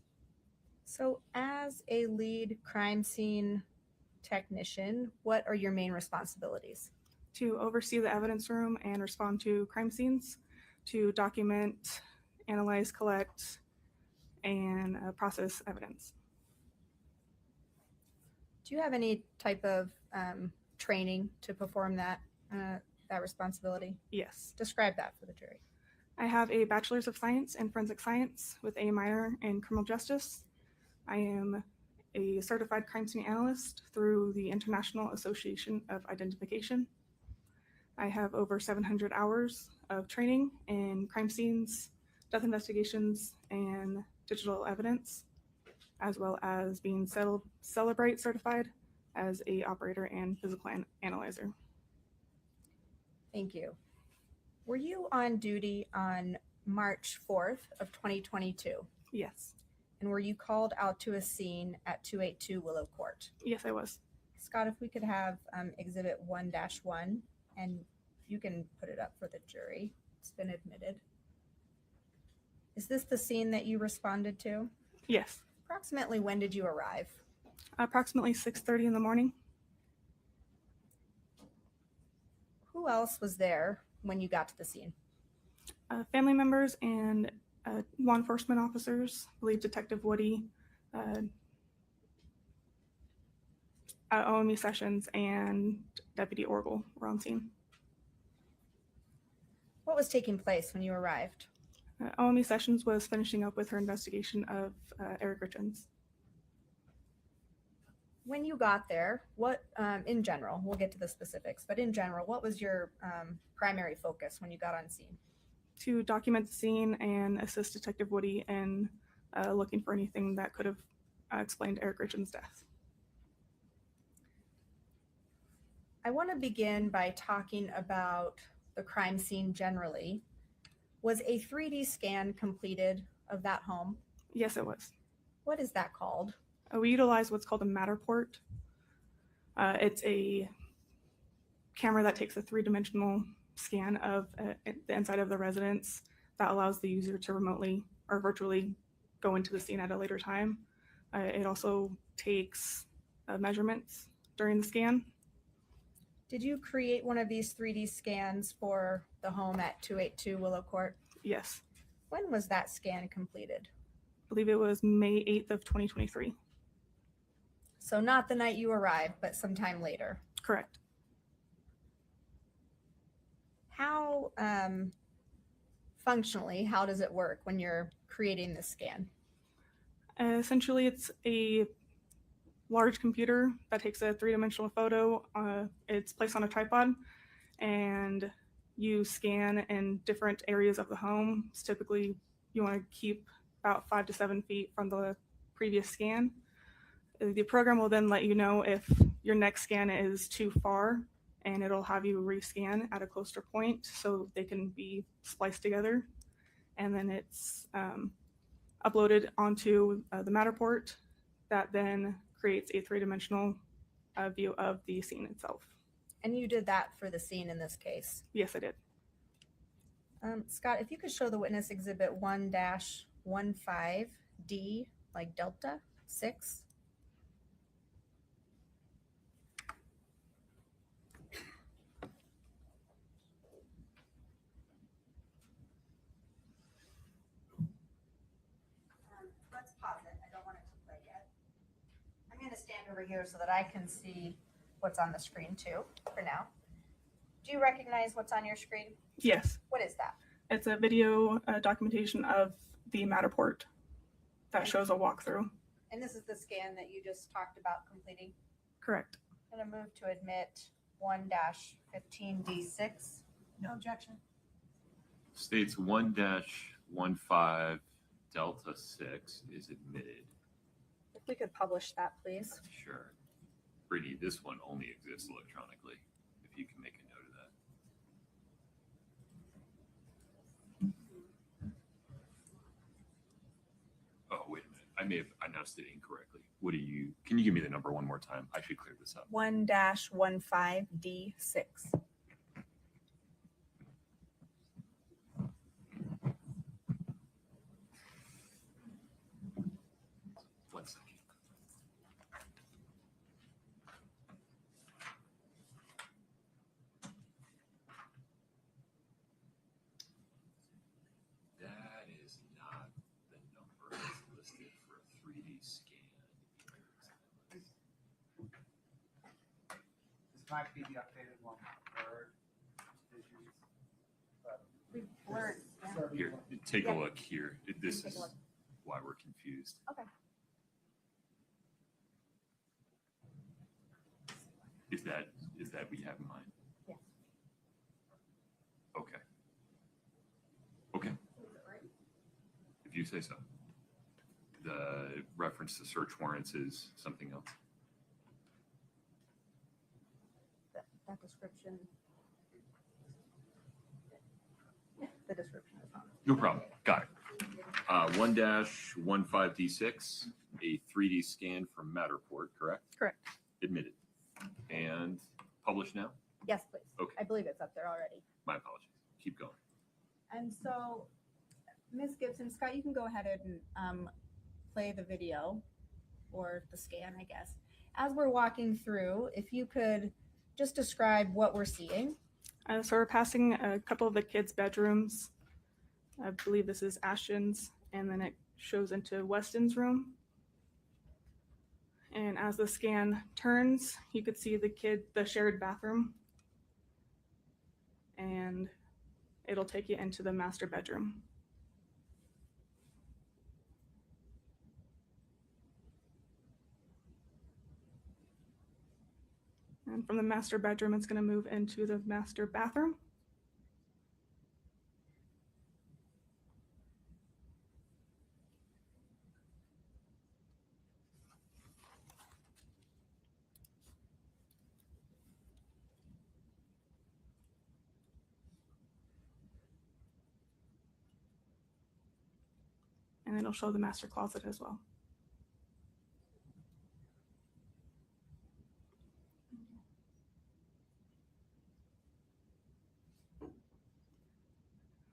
S7: So as a lead crime scene technician, what are your main responsibilities?
S14: To oversee the evidence room and respond to crime scenes, to document, analyze, collect, and process evidence.
S7: Do you have any type of training to perform that responsibility?
S14: Yes.
S7: Describe that for the jury.
S14: I have a bachelor's of science in forensic science with a minor in criminal justice. I am a certified crime scene analyst through the International Association of Identification. I have over 700 hours of training in crime scenes, death investigations, and digital evidence, as well as being Celebrate certified as a operator and physical analyzer.
S7: Thank you. Were you on duty on March 4th of 2022?
S14: Yes.
S7: And were you called out to a scene at 282 Willow Court?
S14: Yes, I was.
S7: Scott, if we could have Exhibit 1-1, and you can put it up for the jury. It's been admitted. Is this the scene that you responded to?
S14: Yes.
S7: Approximately when did you arrive?
S14: Approximately 6:30 in the morning.
S7: Who else was there when you got to the scene?
S14: Family members and law enforcement officers. I believe Detective Woody, OME Sessions, and Deputy Orgel were on scene.
S7: What was taking place when you arrived?
S14: OME Sessions was finishing up with her investigation of Eric Richins.
S7: When you got there, what, in general, we'll get to the specifics, but in general, what was your primary focus when you got on scene?
S14: To document the scene and assist Detective Woody in looking for anything that could have explained Eric Richins' death.
S7: I want to begin by talking about the crime scene generally. Was a 3D scan completed of that home?
S14: Yes, it was.
S7: What is that called?
S14: We utilize what's called a Matterport. It's a camera that takes a three-dimensional scan of the inside of the residence that allows the user to remotely or virtually go into the scene at a later time. It also takes measurements during the scan.
S7: Did you create one of these 3D scans for the home at 282 Willow Court?
S14: Yes.
S7: When was that scan completed?
S14: I believe it was May 8th of 2023.
S7: So not the night you arrived, but sometime later.
S14: Correct.
S7: How functionally, how does it work when you're creating the scan?
S14: Essentially, it's a large computer that takes a three-dimensional photo. It's placed on a tripod, and you scan in different areas of the home. So typically, you want to keep about 5 to 7 feet from the previous scan. The program will then let you know if your next scan is too far, and it'll have you rescan at a closer point so they can be spliced together. And then it's uploaded onto the Matterport that then creates a three-dimensional
S9: view of the scene itself.
S7: And you did that for the scene in this case.
S9: Yes, I did.
S7: Scott, if you could show the witness exhibit 1-15D, like Delta 6. Let's pause it. I don't want it to play yet. I'm going to stand over here so that I can see what's on the screen too for now. Do you recognize what's on your screen?
S9: Yes.
S7: What is that?
S9: It's a video documentation of the Matterport that shows a walkthrough.
S7: And this is the scan that you just talked about completing?
S9: Correct.
S7: I'm going to move to admit 1-15D6. No objection.
S1: States 1-15 Delta 6 is admitted.
S7: If we could publish that, please.
S1: Sure. Brittany, this one only exists electronically. If you can make a note of that. Oh, wait a minute. I may have announced it incorrectly. Can you give me the number one more time? I should clear this up.
S7: 1-15D6.
S1: One second. That is not the number that's listed for a 3D scan.
S10: This might be the updated one, blurred visions, but
S7: We blurred.
S1: Here, take a
S7: Yeah.
S1: look here. This
S7: Take a
S1: is
S7: look.
S1: why we're confused.
S7: Okay.
S1: Is that what you have in mind?
S7: Yes.
S1: Okay. Okay. If you say so. The reference to search warrants is something else.
S7: That description. The description is on.
S1: No problem. Got it. 1-15D6, a 3D scan from Matterport, correct?
S7: Correct.
S1: Admitted. And published now?
S7: Yes, please.
S1: Okay.
S7: I believe it's up there already.
S1: My apologies. Keep going.
S7: And so, Ms. Gibson, Scott, you can go ahead and play the video or the scan, I guess. As we're walking through, if you could just describe what we're seeing.
S9: So we're passing a couple of the kids' bedrooms. I believe this is Ashton's, and then it shows into Weston's room. And as the scan turns, you could see the shared bathroom. And it'll take you into the master bedroom. And from the master bedroom, it's going to move into the master bathroom. And it'll show the master closet as well.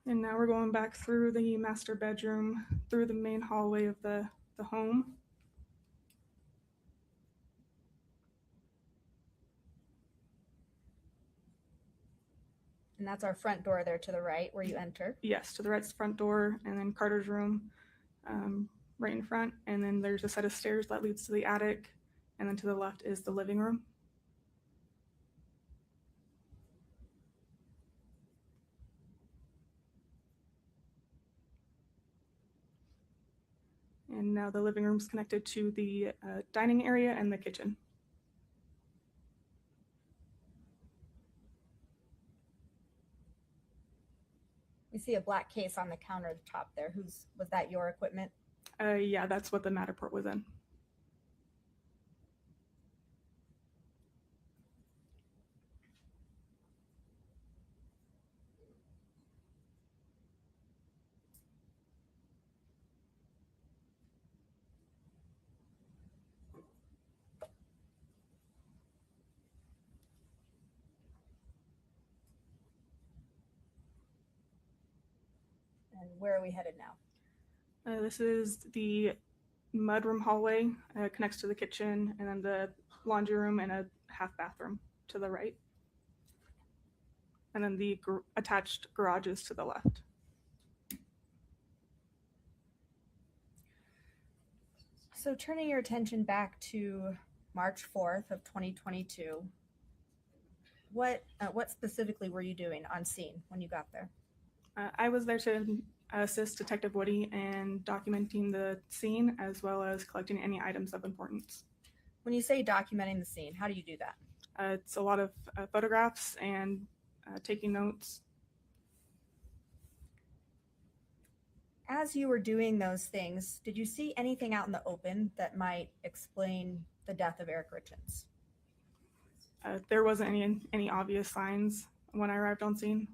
S9: And now we're going back through the master bedroom, through the main hallway of the home.
S7: And that's our front door there to the right where you enter.
S9: Yes, to the right's the front door, and then Carter's room right in front. And then there's a set of stairs that leads to the attic. And then to the left is the living room. And now the living room is connected to the dining area and the kitchen.
S7: We see a black case on the counter at the top there. Was that your equipment?
S9: Yeah, that's what the Matterport was in.
S7: And where are we headed now?
S9: This is the mudroom hallway, connects to the kitchen, and then the laundry room and a half bathroom to the right. And then the attached garages to the left.
S7: So turning your attention back to March 4th of 2022, what specifically were you doing on scene when you got there?
S9: I was there to assist Detective Woody in documenting the scene as well as collecting any items of importance.
S7: When you say documenting the scene, how do you do that?
S9: It's a lot of photographs and taking notes.
S7: As you were doing those things, did you see anything out in the open that might explain the death of Eric Richins?
S9: There wasn't any obvious signs when I arrived on scene.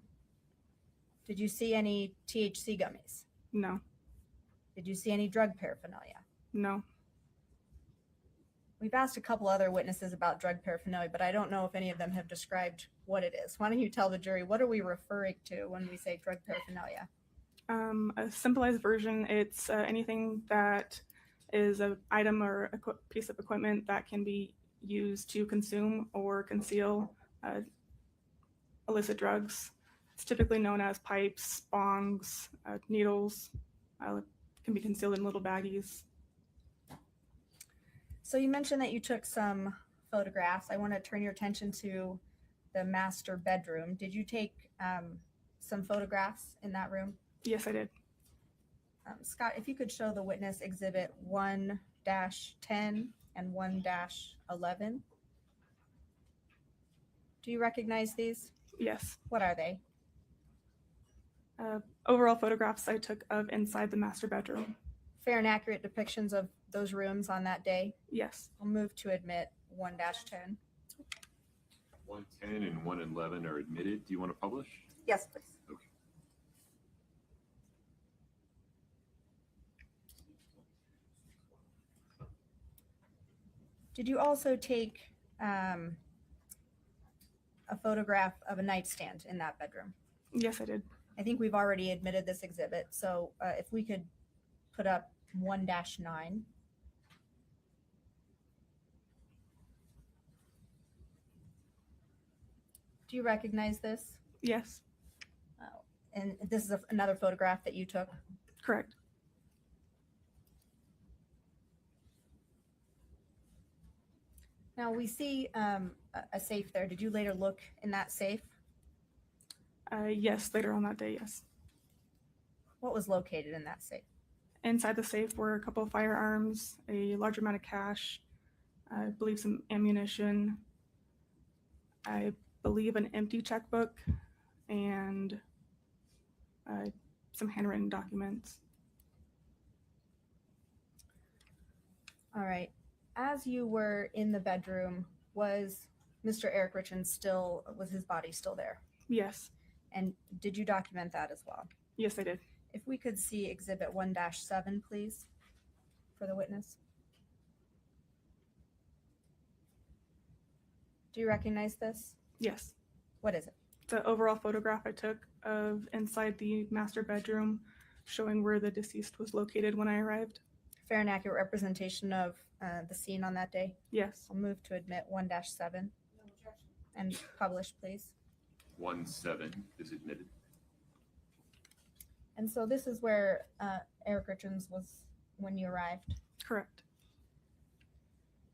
S7: Did you see any THC gummies?
S9: No.
S7: Did you see any drug paraphernalia?
S9: No.
S7: We've asked a couple other witnesses about drug paraphernalia, but I don't know if any of them have described what it is. Why don't you tell the jury, what are we referring to when we say drug paraphernalia?
S9: A simplified version, it's anything that is an item or a piece of equipment that can be used to consume or conceal illicit drugs. It's typically known as pipes, bongs, needles, can be concealed in little baggies.
S7: So you mentioned that you took some photographs. I want to turn your attention to the master bedroom. Did you take some photographs in that room?
S9: Yes, I did.
S7: Scott, if you could show the witness exhibit 1-10 and 1-11. Do you recognize these?
S9: Yes.
S7: What are they?
S9: Overall photographs I took of inside the master bedroom.
S7: Fair and accurate depictions of those rooms on that day?
S9: Yes.
S7: I'll move to admit 1-10.
S1: 110 and 111 are admitted. Do you want to publish?
S7: Yes, please.
S1: Okay.
S7: Did you also take a photograph of a nightstand in that bedroom?
S9: Yes, I did.
S7: I think we've already admitted this exhibit. So if we could put up 1-9. Do you recognize this?
S9: Yes.
S7: And this is another photograph that you took?
S9: Correct.
S7: Now we see a safe there. Did you later look in that safe?
S9: Yes, later on that day, yes.
S7: What was located in that safe?
S9: Inside the safe were a couple of firearms, a large amount of cash, I believe some ammunition, I believe an empty checkbook, and some handwritten documents.
S7: All right. As you were in the bedroom, was Mr. Eric Richins was his body still there?
S9: Yes.
S7: And did you document that as well?
S9: Yes, I did.
S7: If we could see exhibit 1-7, please, for the witness. Do you recognize this?
S9: Yes.
S7: What is it?
S9: It's an overall photograph I took of inside the master bedroom showing where the deceased was located when I arrived.
S7: Fair and accurate representation of the scene on that day?
S9: Yes.
S7: I'll move to admit 1-7 and publish, please.
S1: 1-7 is admitted.
S7: And so this is where Eric Richins was when you arrived?
S9: Correct.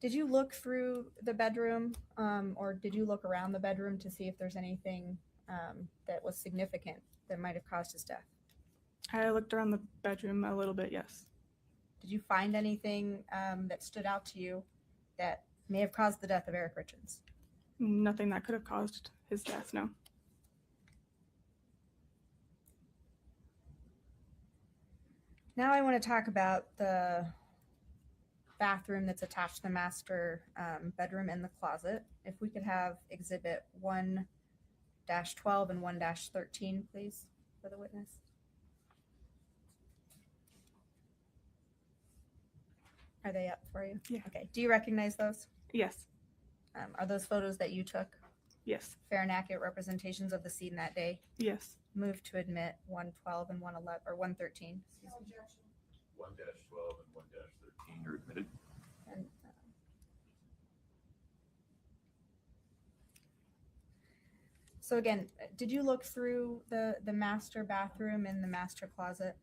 S7: Did you look through the bedroom or did you look around the bedroom to see if there's anything that was significant that might have caused his death?
S9: I looked around the bedroom a little bit, yes.
S7: Did you find anything that stood out to you that may have caused the death of Eric Richins?
S9: Nothing that could have caused his death, no.
S7: Now I want to talk about the bathroom that's attached to the master bedroom and the closet. If we could have exhibit 1-12 and 1-13, please, for the witness. Are they up for you?
S9: Yeah.
S7: Okay. Do you recognize those?
S9: Yes.
S7: Are those photos that you took?
S9: Yes.
S7: Fair and accurate representations of the scene that day?
S9: Yes.
S7: move to admit 112 and 111 or 113. Excuse me.
S1: 1-12 and 1-13 are admitted.
S7: And, so again, did you look through the master bathroom and the master closet?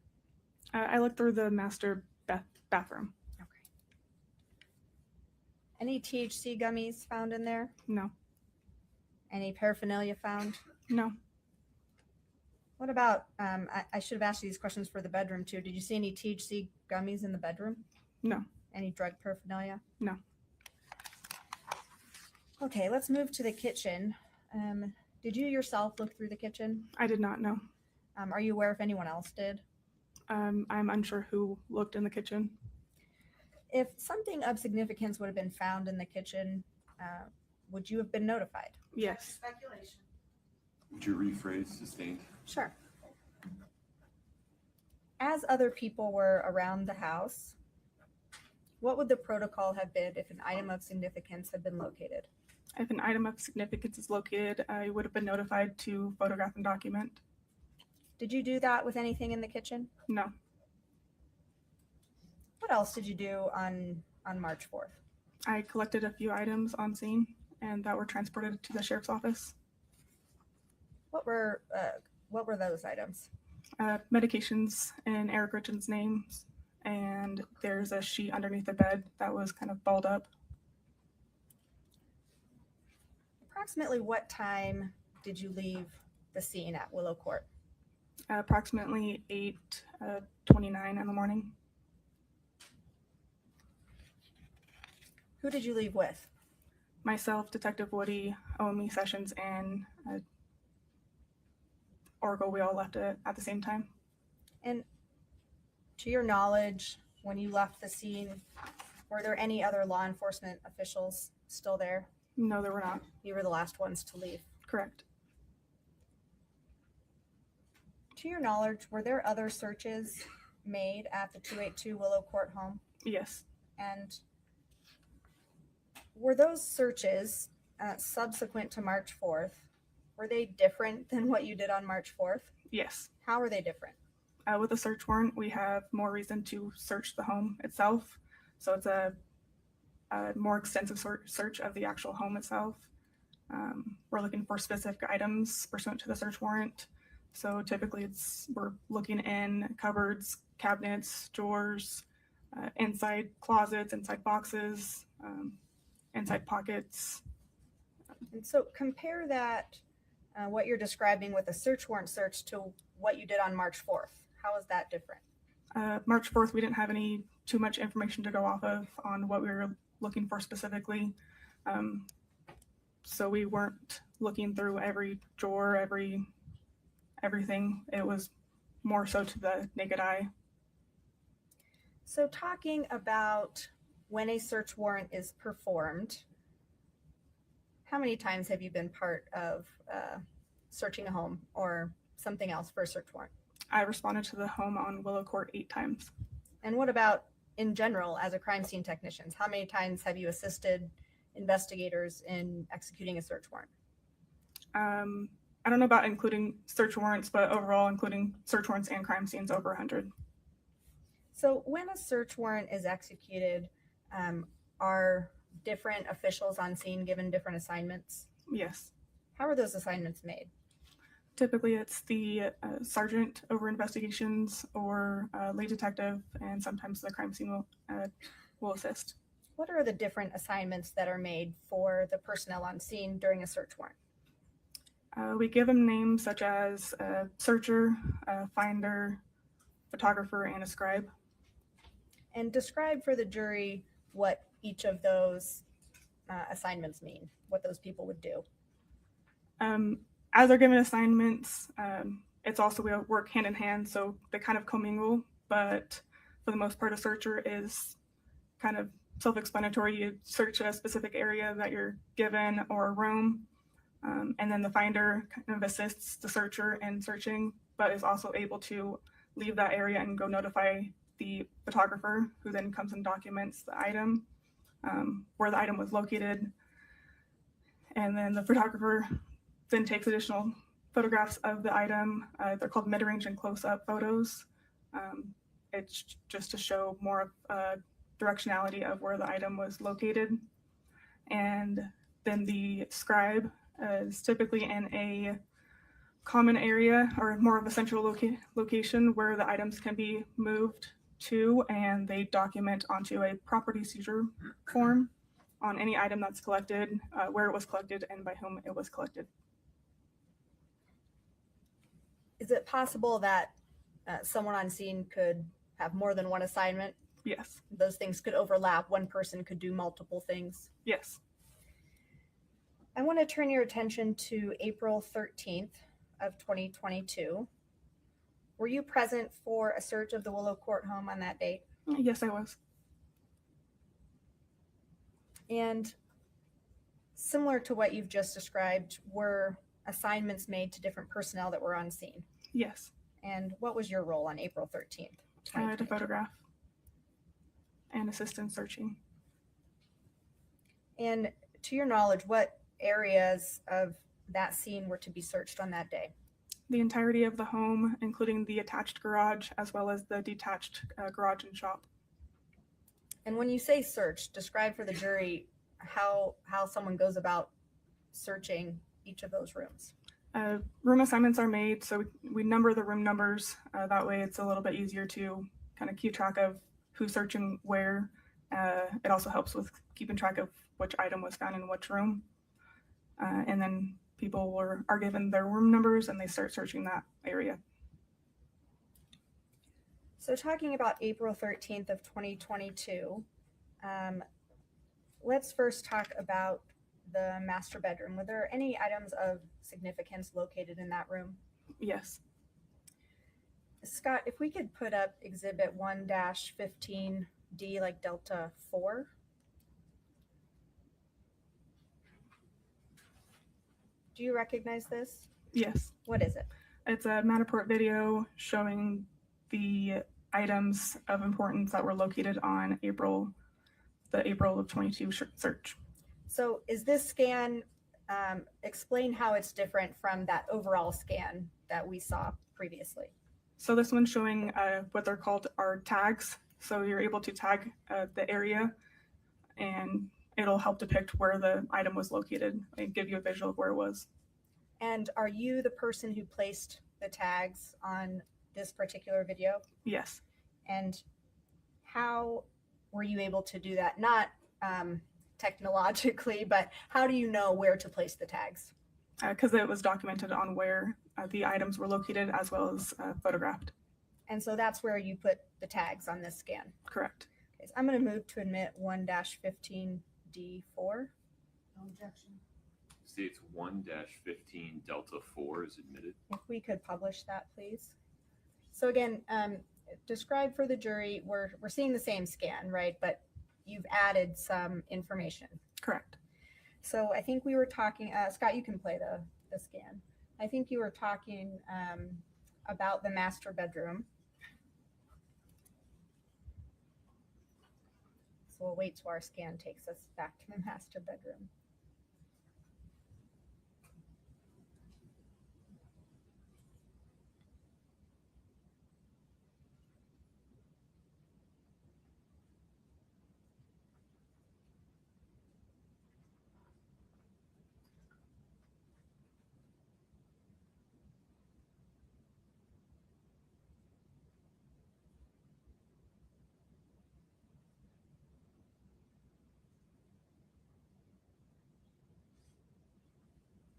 S9: I looked through the master bathroom.
S7: Any THC gummies found in there?
S9: No.
S7: Any paraphernalia found?
S9: No.
S7: What about, I should have asked you these questions for the bedroom too. Did you see any THC gummies in the bedroom?
S9: No.
S7: Any drug paraphernalia?
S9: No.
S7: Okay, let's move to the kitchen. Did you yourself look through the kitchen?
S9: I did not know.
S7: Are you aware if anyone else did?
S9: I'm unsure who looked in the kitchen.
S7: If something of significance would have been found in the kitchen, would you have been notified?
S9: Yes.
S15: Speculation.
S1: Would you rephrase sustained?
S7: Sure. As other people were around the house, what would the protocol have been if an item of significance had been located?
S9: If an item of significance is located, I would have been notified to photograph and document.
S7: Did you do that with anything in the kitchen?
S9: No.
S7: What else did you do on March 4th?
S9: I collected a few items on scene and that were transported to the sheriff's office.
S7: What were those items?
S9: Medications in Eric Richins' name, and there's a sheet underneath the bed that was kind of balled up.
S7: Approximately what time did you leave the scene at Willow Court?
S9: Approximately 8:29 in the morning.
S7: Who did you leave with?
S9: Myself, Detective Woody, OME Sessions, and Oracle. We all left it at the same time.
S7: And to your knowledge, when you left the scene, were there any other law enforcement officials still there?
S9: No, there were not.
S7: You were the last ones to leave.
S9: Correct.
S7: To your knowledge, were there other searches made at the 282 Willow Court home?
S9: Yes.
S7: And were those searches subsequent to March 4th, were they different than what you did on March 4th?
S9: Yes.
S7: How were they different?
S9: With a search warrant, we have more reason to search the home itself. So it's a more extensive search of the actual home itself. We're looking for specific items pursuant to the search warrant. So typically we're looking in cupboards, cabinets, drawers, inside closets, inside boxes, inside pockets.
S7: And so compare that, what you're describing with a search warrant search to what you did on March 4th. How is that different?
S9: March 4th, we didn't have too much information to go off of on what we were looking for specifically. So we weren't looking through every drawer, everything. It was more so to the naked eye.
S7: So talking about when a search warrant is performed, how many times have you been part of searching a home or something else for a search warrant?
S9: I responded to the home on Willow Court 8 times.
S7: And what about in general as a crime scene technician? How many times have you assisted investigators in executing a search warrant?
S9: I don't know about including search warrants, but overall including search warrants and crime scenes, over 100.
S7: So when a search warrant is executed, are different officials on scene given different assignments?
S9: Yes.
S7: How are those assignments made?
S9: Typically it's the sergeant over investigations or lead detective, and sometimes the crime scene will assist.
S7: What are the different assignments that are made for the personnel on scene during a search warrant?
S9: We give them names such as searcher, finder, photographer, and a scribe.
S7: And describe for the jury what each of those assignments mean, what those people would do.
S9: As they're given assignments, it's also we work hand in hand, so they kind of commingle, but for the most part, a searcher is kind of self-explanatory. You search a specific area that you're given or a room, and then the finder kind of assists the searcher in searching, but is also able to leave that area and go notify the photographer, who then comes and documents the item, where the item was located, and then the photographer then takes additional photographs of the item. They're called mid-range and close-up photos. It's just to show more directionality of where the item was located. And then the scribe is typically in a common area or more of a central location where the items can be moved to, and they document onto a property seizure form on any item that's collected, where it was collected, and by whom it was collected.
S7: Is it possible that someone on scene could have more than one assignment?
S9: Yes.
S7: Those things could overlap. One person could do multiple things.
S9: Yes.
S7: I want to turn your attention to April 13th of 2022. Were you present for a search of the Willow Court home on that date?
S9: Yes, I was.
S7: And similar to what you've just described, were assignments made to different personnel that were on scene?
S9: Yes.
S7: And what was your role on April 13th?
S9: To photograph and assistance searching.
S7: And to your knowledge, what areas of that scene were to be searched on that day?
S9: The entirety of the home, including the attached garage as well as the detached garage and shop.
S7: And when you say search, describe for the jury how someone goes about searching each of those rooms.
S9: Room assignments are made, so we number the room numbers. That way it's a little bit easier to kind of keep track of who's searching where. It also helps with keeping track of which item was found in which room. And then people are given their room numbers and they start searching that area.
S7: So talking about April 13th of 2022, let's first talk about the master bedroom. Were there any items of significance located in that room?
S9: Yes.
S7: Scott, if we could put up exhibit 1-15D, like Delta 4. Do you recognize this?
S9: Yes.
S7: What is it?
S9: It's a Matterport video showing the items of importance that were located on the April of 22 search.
S7: So is this scan, explain how it's different from that overall scan that we saw previously?
S9: So this one's showing what they're called are tags. So you're able to tag the area and it'll help depict where the item was located and give you a visual of where it was.
S7: And are you the person who placed the tags on this particular video?
S9: Yes.
S7: And how were you able to do that? Not technologically, but how do you know where to place the tags?
S9: Because it was documented on where the items were located as well as photographed.
S7: And so that's where you put the tags on this scan?
S9: Correct.
S7: Okay, so I'm going to move to admit 1-15D4. No objection.
S1: States 1-15 Delta 4 is admitted.
S7: If we could publish that, please. So again, describe for the jury, we're seeing the same scan, right? But you've added some information.
S9: Correct.
S7: So I think we were talking, Scott, you can play the scan. I think you were talking about the master bedroom. So we'll wait till our scan takes us back to the master bedroom.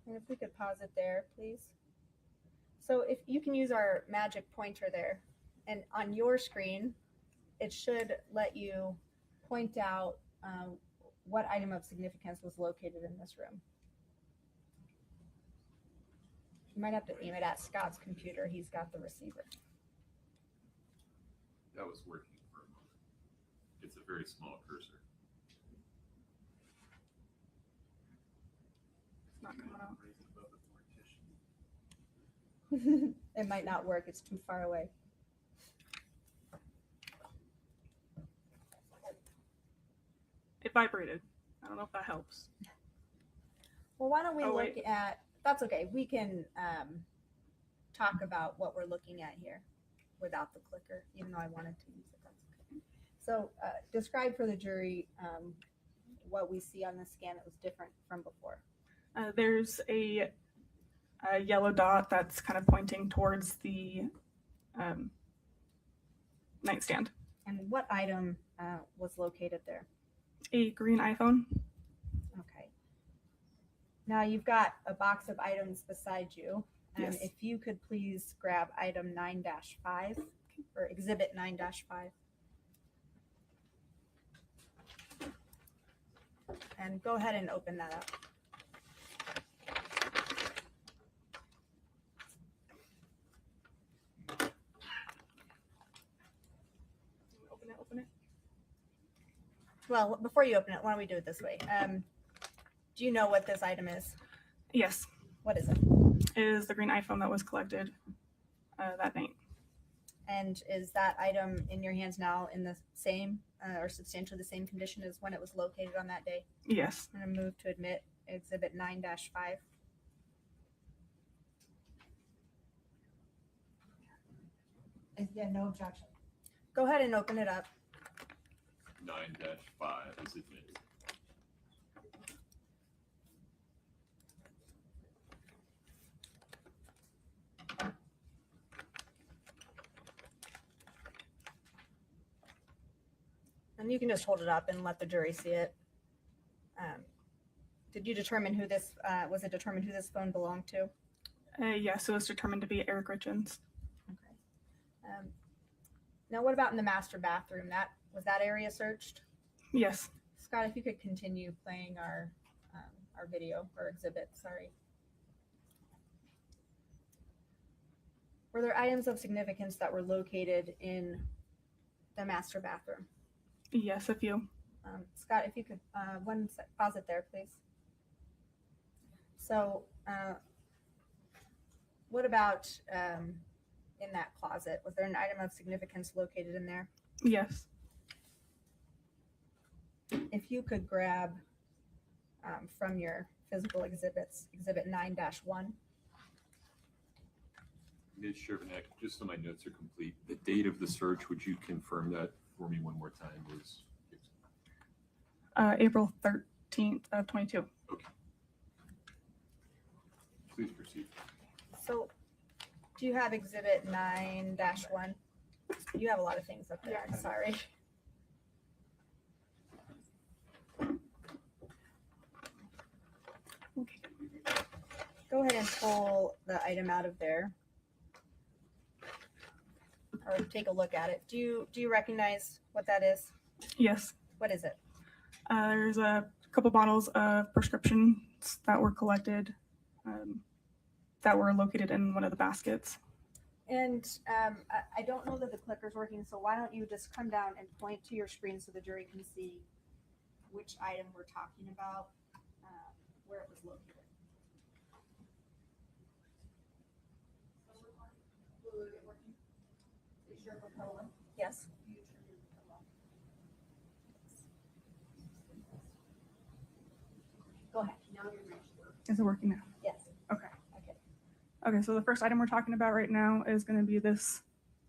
S7: And if we could pause it there, please. So if you can use our magic pointer there, and on your screen, it should let you point out what item of significance was located in this room. You might have to aim it at Scott's computer. He's got the receiver.
S1: That was working for a moment. It's a very small cursor.
S9: It's not coming out.
S7: It might not work. It's too far away.
S9: It vibrated. I don't know if that helps.
S7: Well, why don't we
S9: Oh,
S7: look
S9: wait.
S7: at, that's okay. We can talk about what we're looking at here without the clicker, even though I wanted to use it. That's okay. So describe for the jury what we see on the scan that was different from before.
S9: There's a yellow dot that's kind of pointing towards the nightstand.
S7: And what item was located there?
S9: A green iPhone.
S7: Okay. Now you've got a box of items beside you. And
S9: Yes.
S7: if you could please grab item 9-5 or exhibit 9-5. And go ahead and open that up.
S9: Open it.
S7: Well, before you open it, why don't we do it this way? Do you know what this item is?
S9: Yes.
S7: What is it?
S9: It is the green iPhone that was collected that night.
S7: And is that item in your hands now in the same or substantially the same condition as when it was located on that day?
S9: Yes.
S7: I'm going to move to admit exhibit 9-5.
S15: Yeah, no objection.
S7: Go ahead and open it up.
S1: 9-5 is admitted.
S7: And you can just hold it up and let the jury see it. Did you determine who this, was it determined who this phone belonged to?
S9: Yes, it was determined to be Eric Richins.
S7: Now, what about in the master bathroom? Was that area searched?
S9: Yes.
S7: Scott, if you could continue playing our video or exhibit, sorry. Were there items of significance that were located in the master bathroom?
S9: Yes, a few.
S7: Scott, if you could pause it there, please. So, what about in that closet? Was there an item of significance located in there?
S9: Yes.
S7: If you could grab from your physical exhibits, exhibit 9-1.
S1: Ms. Shervanek, just so my notes are complete, the date of the search, would you confirm that for me one more time, was?
S9: April 13th of 22.
S1: Okay. Please proceed.
S7: So, do you have exhibit 9-1? You have a lot of things up there. I'm sorry.
S9: Okay.
S7: Go ahead and pull the item out of there, or take a look at it. Do you recognize what that is?
S9: Yes.
S7: What is it?
S9: There's a couple bottles of prescriptions that were collected that were located in one of the baskets.
S7: And I don't know that the clicker's working, so why don't you just come down and point to your screen so the jury can see which item we're talking about, where it was located. Yes. Go ahead.
S9: Is it working now?
S7: Yes.
S9: Okay.
S7: Okay.
S9: Okay, so the first item we're talking about right now is going to be this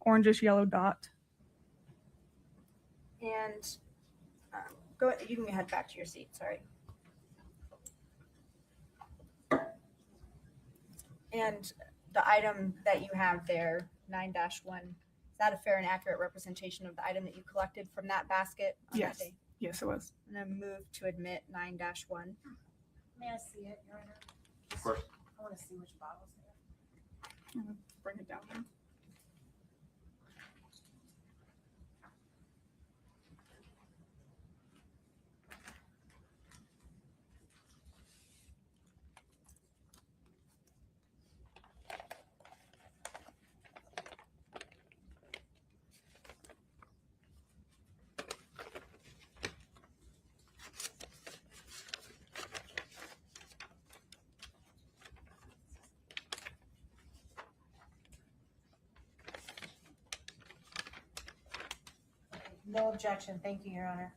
S9: orangish yellow dot.
S7: And you can head back to your seat. Sorry. And the item that you have there, 9-1, is that a fair and accurate representation of the item that you collected from that basket on
S9: Yes.
S7: that day?
S9: Yes, it was.
S7: I'm going to move to admit 9-1.
S15: May I see it, Your Honor?
S1: Of course.
S15: I want to see which bottles they are.
S9: Bring it down here.
S15: No objection. Thank you, Your Honor.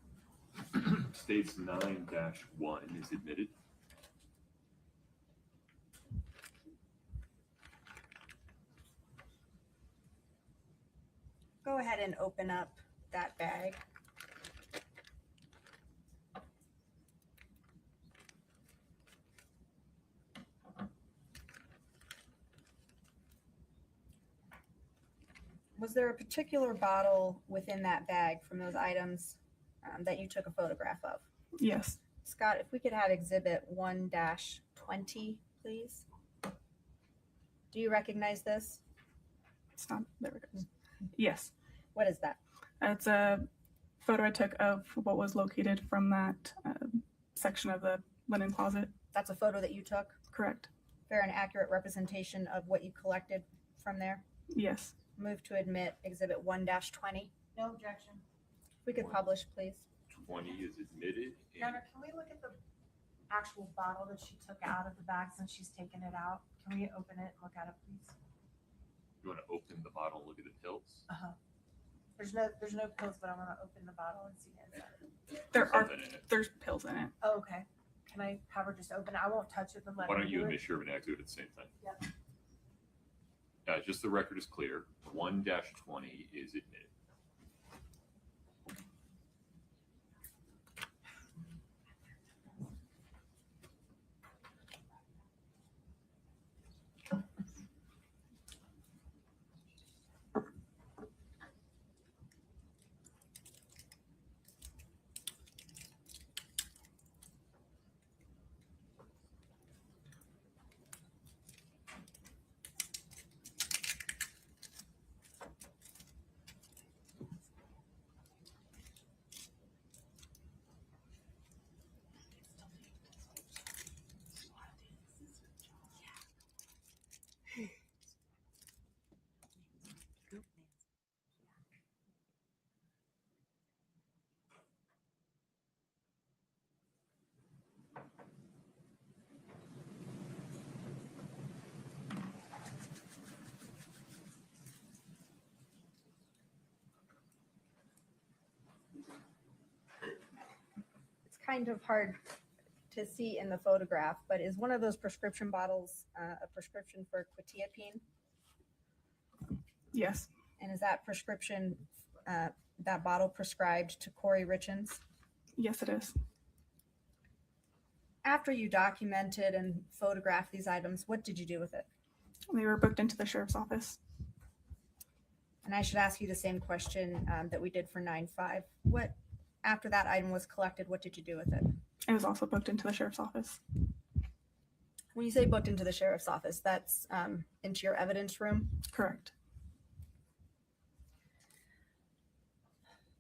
S1: States 9-1 is admitted.
S7: and open up that bag. Was there a particular bottle within that bag from those items that you took a photograph of?
S9: Yes.
S7: Scott, if we could have exhibit 1-20, please. Do you recognize this?
S9: It's not, there it goes. Yes.
S7: What is that?
S9: It's a photo I took of what was located from that section of the linen closet.
S7: That's a photo that you took?
S9: Correct.
S7: Fair and accurate representation of what you collected from there?
S9: Yes.
S7: Move to admit exhibit 1-20.
S15: No objection.
S7: If we could publish, please.
S1: 20 is admitted.
S15: Your Honor, can we look at the actual bottle that she took out of the bag since she's taken it out? Can we open it and look at it, please?
S1: You want to open the bottle and look at the pills?
S15: There's no pills, but I'm gonna open the bottle and see the inside.
S9: There's pills in it.
S15: Oh, okay. Can I have her just open it? I won't touch it, but let
S1: Why
S15: her
S1: don't you
S15: do
S1: and
S15: it.
S1: Ms. Sherman do it at the same time?
S15: Yep.
S1: Just the record is clear. 1-20 is admitted.
S7: It's kind of hard to see in the photograph, but is one of those prescription bottles a prescription for quetiapine?
S9: Yes.
S7: And is that prescription, that bottle prescribed to Kouri Richins?
S9: Yes, it is.
S7: After you documented and photographed these items, what did you do with it?
S9: They were booked into the sheriff's office.
S7: And I should ask you the same question that we did for 9-5. What, after that item was collected, what did you do with it?
S9: It was also booked into the sheriff's office.
S7: When you say booked into the sheriff's office, that's into your evidence room?
S9: Correct.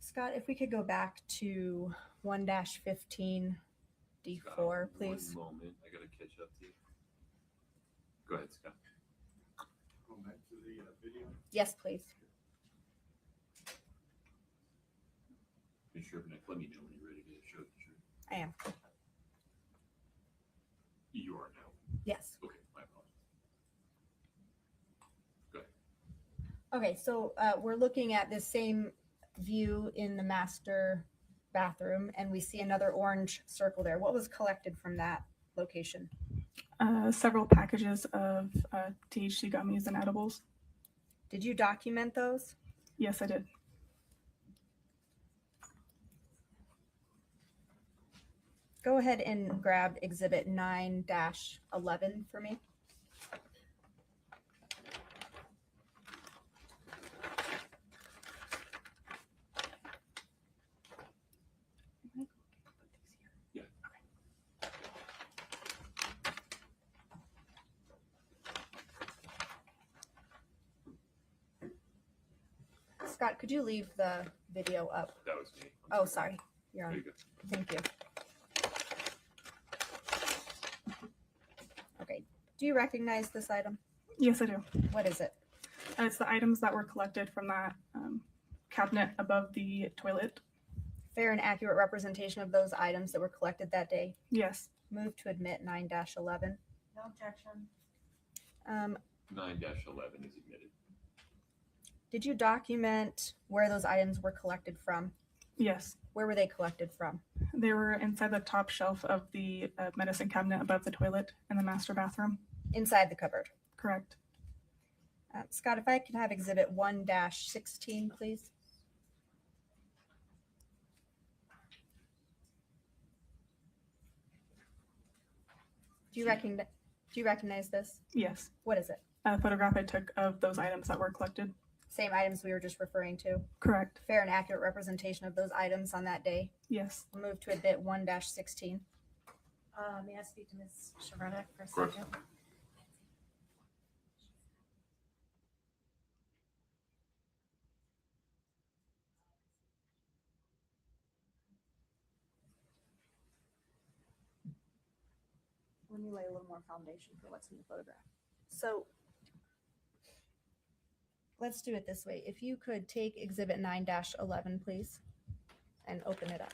S7: Scott, if we could go back to 1-15 D4, please.
S1: One moment. I got to catch up to you. Go ahead, Scott.
S19: Go back to the video.
S7: Yes, please.
S1: Ms. Sherman, let me know when you're ready to show the truth.
S7: I am.
S1: You are now.
S7: Yes.
S1: Okay, my apologies. Go ahead.
S7: Okay, so we're looking at this same view in the master bathroom, and we see another orange circle there. What was collected from that location?
S9: Several packages of THC gummies and edibles.
S7: Did you document those?
S9: Yes, I did.
S7: Go ahead and grab exhibit 9-11 for me. Scott, could you leave the video up?
S1: That was me.
S7: Oh, sorry. You're
S1: There
S7: on.
S1: you go.
S7: Thank you. Okay. Do you recognize this item?
S9: Yes, I do.
S7: What is it?
S9: It's the items that were collected from that cabinet above the toilet.
S7: Fair and accurate representation of those items that were collected that day?
S9: Yes.
S7: Move to admit 9-11.
S15: No objection.
S1: 9-11 is admitted.
S7: Did you document where those items were collected from?
S9: Yes.
S7: Where were they collected from?
S9: They were inside the top shelf of the medicine cabinet above the toilet in the master bathroom.
S7: Inside the cupboard?
S9: Correct.
S7: Scott, if I could have exhibit 1-16, please. Do you recognize this?
S9: Yes.
S7: What is it?
S9: A photograph I took of those items that were collected.
S7: Same items we were just referring to.
S9: Correct.
S7: Fair and accurate representation of those items on that day.
S9: Yes.
S7: We'll move to admit 1-16.
S15: May I speak to Ms. Sharetek for a
S1: course.
S15: second?
S4: Let me lay a little more foundation for what's in the photograph.
S7: So let's do it this way. If you could take exhibit 9-11, please, and open it up.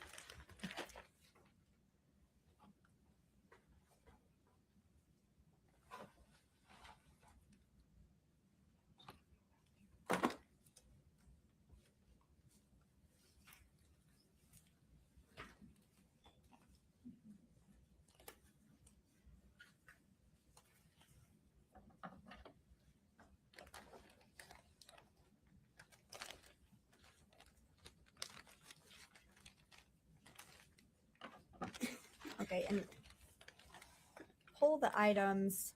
S7: Okay, and pull the items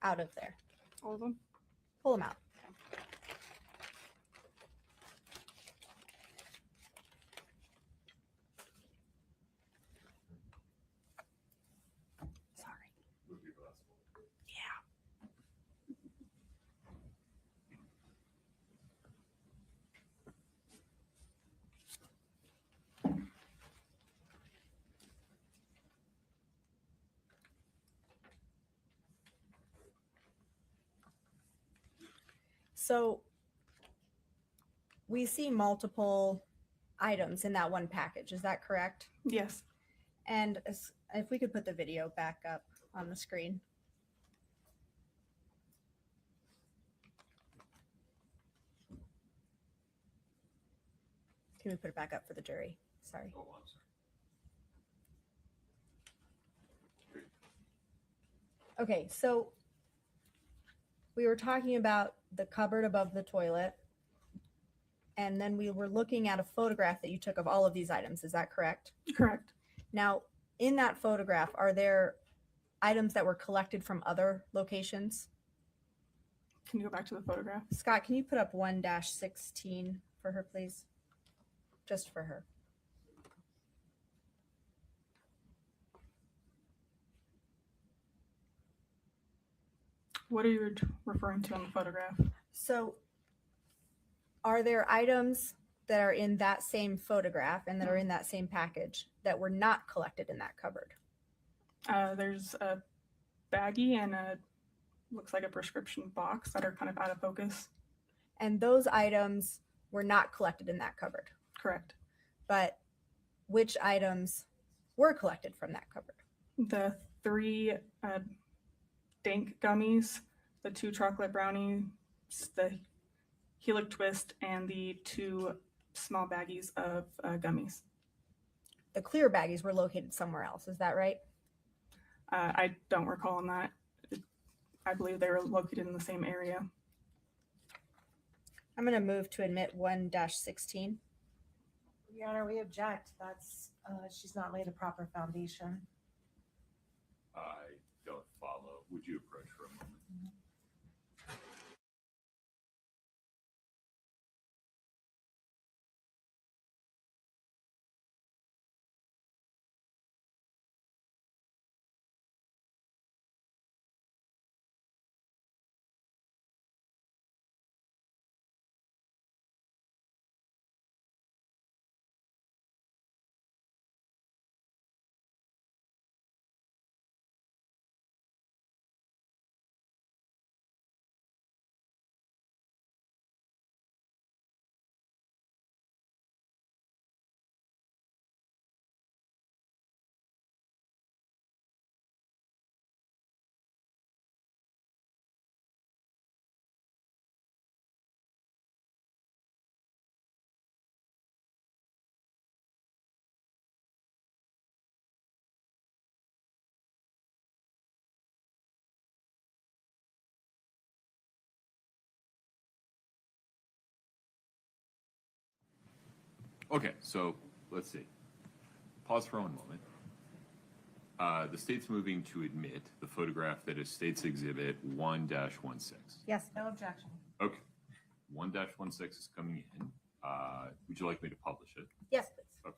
S7: out of there.
S9: All of them?
S7: Pull them out. Sorry. So we see multiple items in that one package. Is that correct?
S9: Yes.
S7: And if we could put the video back up on the screen. Can we put it back up for the jury? Sorry.
S1: Oh, I'm sorry.
S7: Okay, so we were talking about the cupboard above the toilet, and then we were looking at a photograph that you took of all of these items. Is that correct?
S9: Correct.
S7: Now, in that photograph, are there items that were collected from other locations?
S9: Can you go back to the photograph?
S7: Scott, can you put up 1-16 for her, please? Just for her.
S9: What are you referring to in the photograph?
S7: So are there items that are in that same photograph and that are in that same package that were not collected in that cupboard?
S9: There's a baggie and a looks like a prescription box that are kind of out of focus.
S7: And those items were not collected in that cupboard.
S9: Correct.
S7: But which items were collected from that cupboard?
S9: The 3 dank gummies, the 2 chocolate brownies, the Helix Twist, and the 2 small baggies of gummies.
S7: The clear baggies were located somewhere else. Is that right?
S9: I don't recall on that. I believe they were located in the same area.
S7: I'm going to move to admit 1-16.
S15: Your Honor, we object. That's, she's not laid a proper foundation.
S1: I don't follow. Would you approach for a moment? Okay, so let's see. Pause for one moment. The state's moving to admit the photograph that is State's Exhibit 1-16.
S7: Yes.
S15: No objection.
S1: Okay. 1-16 is coming in. Would you like me to publish it?
S7: Yes, please.
S1: Okay.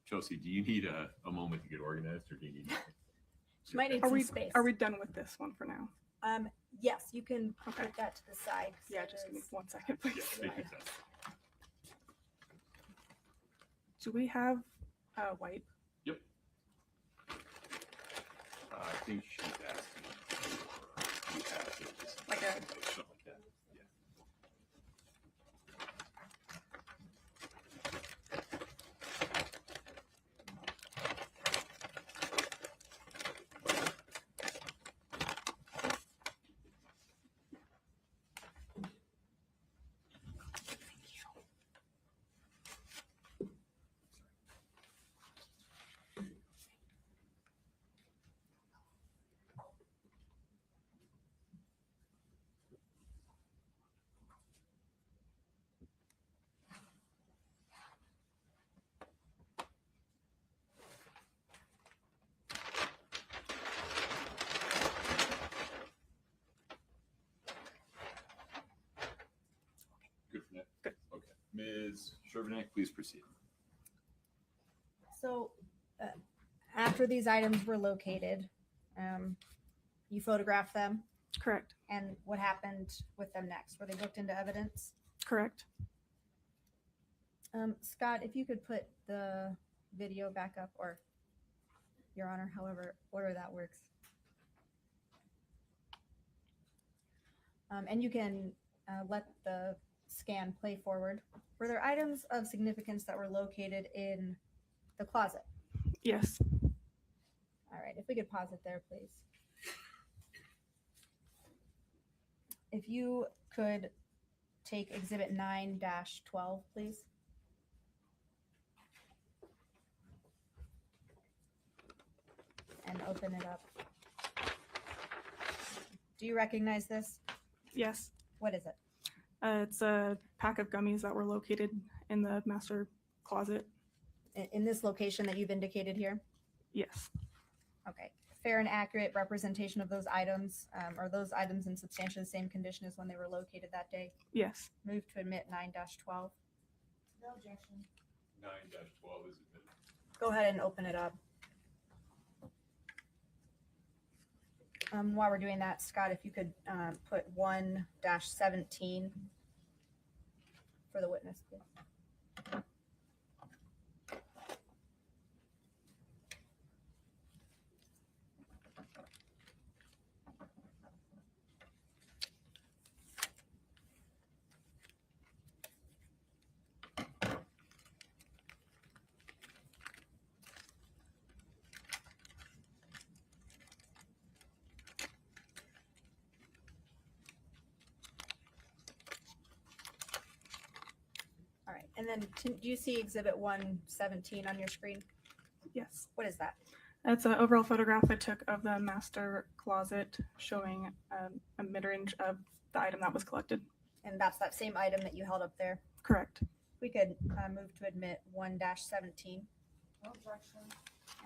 S1: Chelsea, do you need a moment to get organized, or do you need?
S7: She might need
S9: Are
S7: some
S9: we
S7: space.
S9: are we done with this one for now?
S7: Yes, you can
S9: Okay.
S7: put that to the side.
S9: Yeah,
S7: So
S9: just give me
S7: there's-
S9: 1 second, please.
S1: Take your time.
S9: Do we have white?
S1: Yep. I think she's asking for you have it.
S9: Like a-
S1: something like that. Yeah. Good for that.
S9: Good.
S1: Okay. Ms. Shervanek, please proceed.
S7: So, after these items were located, you photographed them,
S9: Correct.
S7: and what happened with them next? Were they booked into evidence?
S9: Correct.
S7: Scott, if you could put the video back up, or Your Honor, however order that works. And you can let the scan play forward. Were there items of significance that were located in the closet?
S9: Yes.
S7: All right, if we could pause it there, please. If you could take Exhibit 9-12, please. And open it up. Do you recognize this?
S9: Yes.
S7: What is it?
S9: It's a pack of gummies that were located in the master closet.
S7: In this location that you've indicated here?
S9: Yes.
S7: Okay. Fair and accurate representation of those items, are those items in substantially the same condition as when they were located that day?
S9: Yes.
S7: Move to admit 9-12.
S15: No objection.
S1: 9-12 is admitted.
S7: Go ahead and open it up. While we're doing that, Scott, if you could put 1-17 for the witness, please. All right, and then do you see Exhibit 117 on your screen?
S9: Yes.
S7: What is that?
S9: That's an overall photograph I took of the master closet showing a mid-range of the item that was collected.
S7: And that's that same item that you held up there?
S9: Correct.
S7: We could move to admit 1-17
S15: No objection.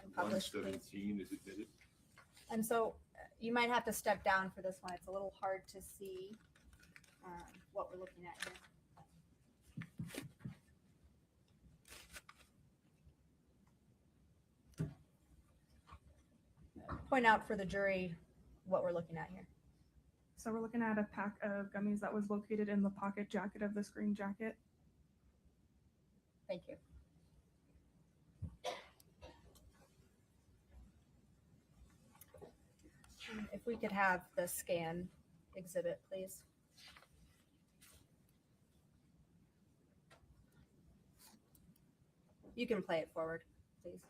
S7: and publish, please.
S1: 117 is admitted.
S7: And so you might have to step down for this one. It's a little hard to see what we're looking at here. Point out for the jury what we're looking at here.
S9: So we're looking at a pack of gummies that was located in the pocket jacket of this green jacket.
S7: Thank you. If we could have the scan exhibit, please. You can play it forward, please.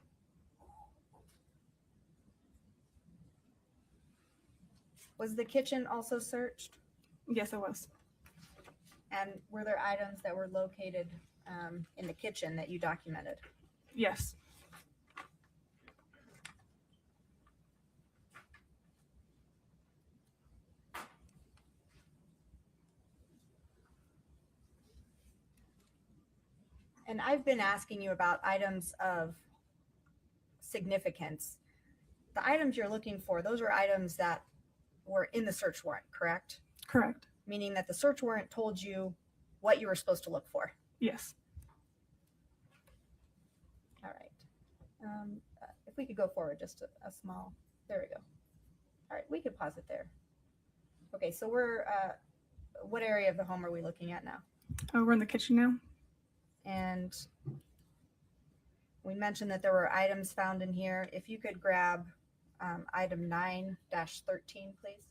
S7: Was the kitchen also searched?
S9: Yes, it was.
S7: And were there items that were located in the kitchen that you documented?
S9: Yes.
S7: And I've been asking you about items of significance. the items you're looking for, those are items that were in the search warrant, correct?
S9: Correct.
S7: Meaning that the search warrant told you what you were supposed to look for.
S9: Yes.
S7: All right. If we could go forward just a small, there we go. All right, we could pause it there. Okay, so we're, what area of the home are we looking at now?
S9: We're in the kitchen now.
S7: And we mentioned that there were items found in here. If you could grab item 9-13, please.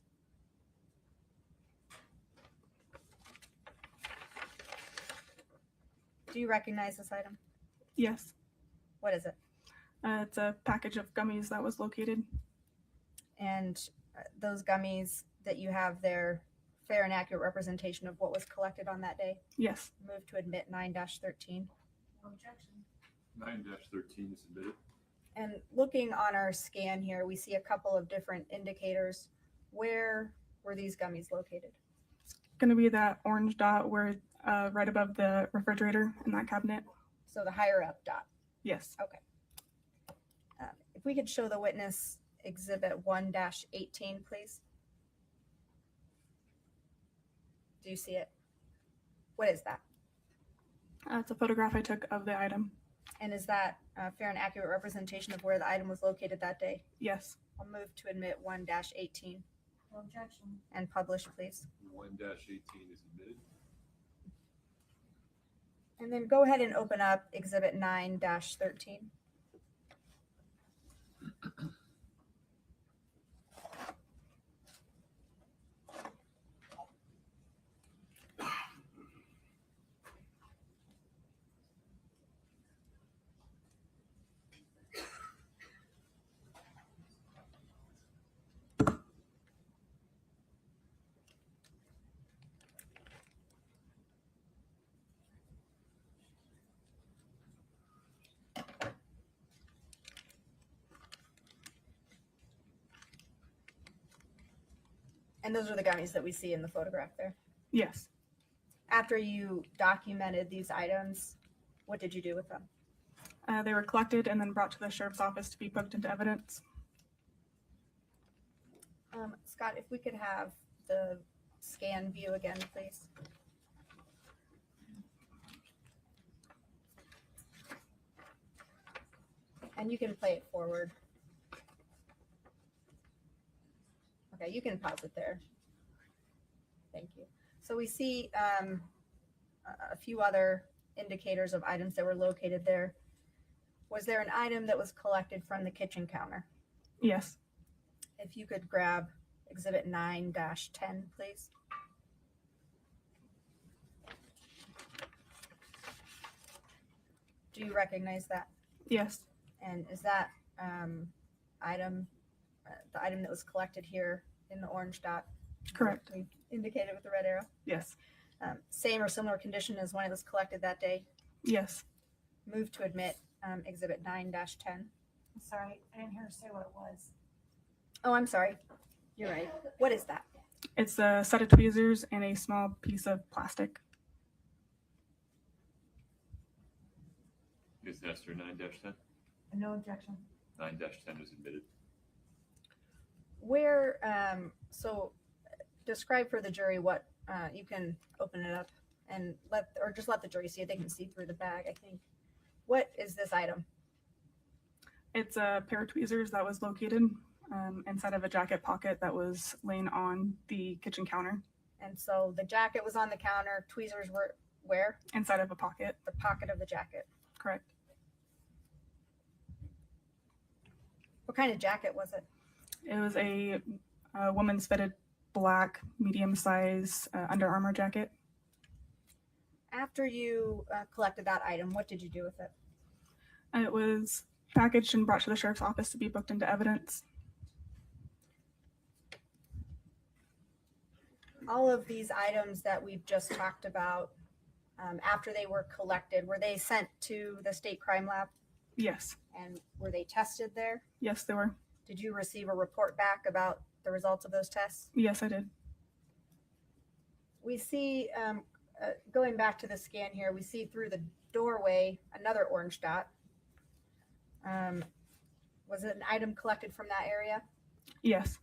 S7: Do you recognize this item?
S9: Yes.
S7: What is it?
S9: It's a package of gummies that was located.
S7: And those gummies that you have there, fair and accurate representation of what was collected on that day?
S9: Yes.
S7: Move to admit 9-13.
S15: No objection.
S1: 9-13 is admitted.
S7: And looking on our scan here, we see a couple of different indicators. Where were these gummies located?
S9: It's going to be that orange dot where right above the refrigerator in that cabinet.
S7: So the higher up dot.
S9: Yes.
S7: Okay. If we could show the witness exhibit 1-18, please. Do you see it? What is that?
S9: It's a photograph I took of the item.
S7: And is that a fair and accurate representation of where the item was located that day?
S9: Yes.
S7: I'll move to admit 1-18
S15: No objection.
S7: and publish, please.
S1: 1-18 is admitted.
S7: And then go ahead and open up exhibit 9-13. And those are the gummies that we see in the photograph there.
S9: Yes.
S7: After you documented these items, what did you do with them?
S9: They were collected and then brought to the sheriff's office to be booked into evidence.
S7: Scott, if we could have the scan view again, please. And you can play it forward. Okay, you can pause it there. Thank you. So we see a few other indicators of items that were located there. Was there an item that was collected from the kitchen counter?
S9: Yes.
S7: If you could grab exhibit 9-10, please. Do you recognize that?
S9: Yes.
S7: And is that item, the item that was collected here in the orange dot?
S9: Correct.
S7: We indicated with the red arrow?
S9: Yes.
S7: Same or similar condition as when it was collected that day?
S9: Yes.
S7: Move to admit exhibit 9-10.
S15: I'm sorry, I didn't hear her say what it was.
S7: Oh, I'm sorry. You're right. What is that?
S9: It's a set of tweezers and a small piece of plastic.
S1: Ms. Nestor, 9-10?
S15: No objection.
S1: 9-10 is admitted.
S7: Where, so describe for the jury what, you can open it up and just let the jury see it. They can see through the bag, I think. What is this item?
S9: It's a pair of tweezers that was located inside of a jacket pocket that was laying on the kitchen counter.
S7: And so the jacket was on the counter, tweezers were where?
S9: Inside of a pocket.
S7: The pocket of the jacket.
S9: Correct.
S7: What kind of jacket was it?
S9: It was a woman's fitted black, medium size Under Armour jacket.
S7: After you collected that item, what did you do with it?
S9: It was packaged and brought to the sheriff's office to be booked into evidence.
S7: All of these items that we've just talked about, after they were collected, were they sent to the state crime lab?
S9: Yes.
S7: And were they tested there?
S9: Yes, they were.
S7: Did you receive a report back about the results of those tests?
S9: Yes, I did.
S7: We see, going back to the scan here, we see through the doorway another orange dot. Was it an item collected from that area?
S9: Yes.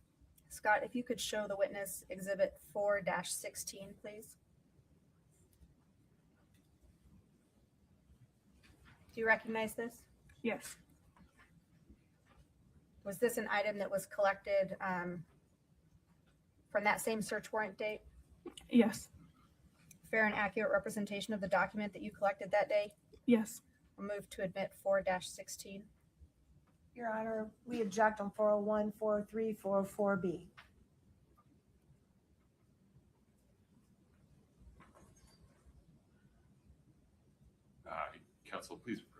S7: Scott, if you could show the witness exhibit 4-16, please. Do you recognize this?
S9: Yes.
S7: Was this an item that was collected from that same search warrant date?
S9: Yes.
S7: Fair and accurate representation of the document that you collected that day?
S9: Yes.
S7: I'll move to admit 4-16.
S15: Your Honor, we object on 401, 403, 404B.
S1: Counsel, please approach.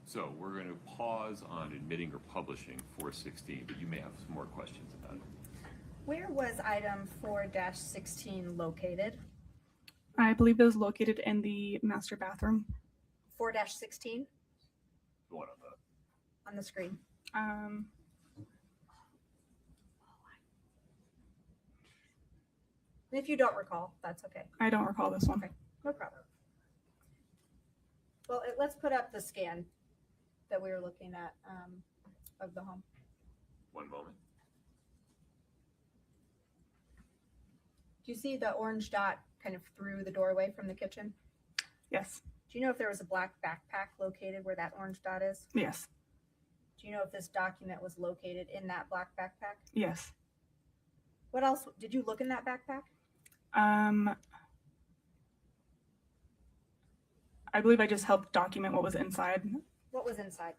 S1: So we're going to pause on admitting or publishing 416, but you may have some more questions about it.
S7: Where was item 4-16 located?
S9: I believe it was located in the master bathroom.
S7: 4-16
S1: The one
S7: on the screen. If you don't recall, that's okay.
S9: I don't recall this one.
S7: Okay, no problem. Well, let's put up the scan that we were looking at of the home.
S1: one moment.
S7: Do you see the orange dot kind of through the doorway from the kitchen?
S9: Yes.
S7: Do you know if there was a black backpack located where that orange dot is?
S9: Yes.
S7: Do you know if this document was located in that black backpack?
S9: Yes.
S7: What else? Did you look in that backpack?
S9: I believe I just helped document what was inside.
S7: What was inside?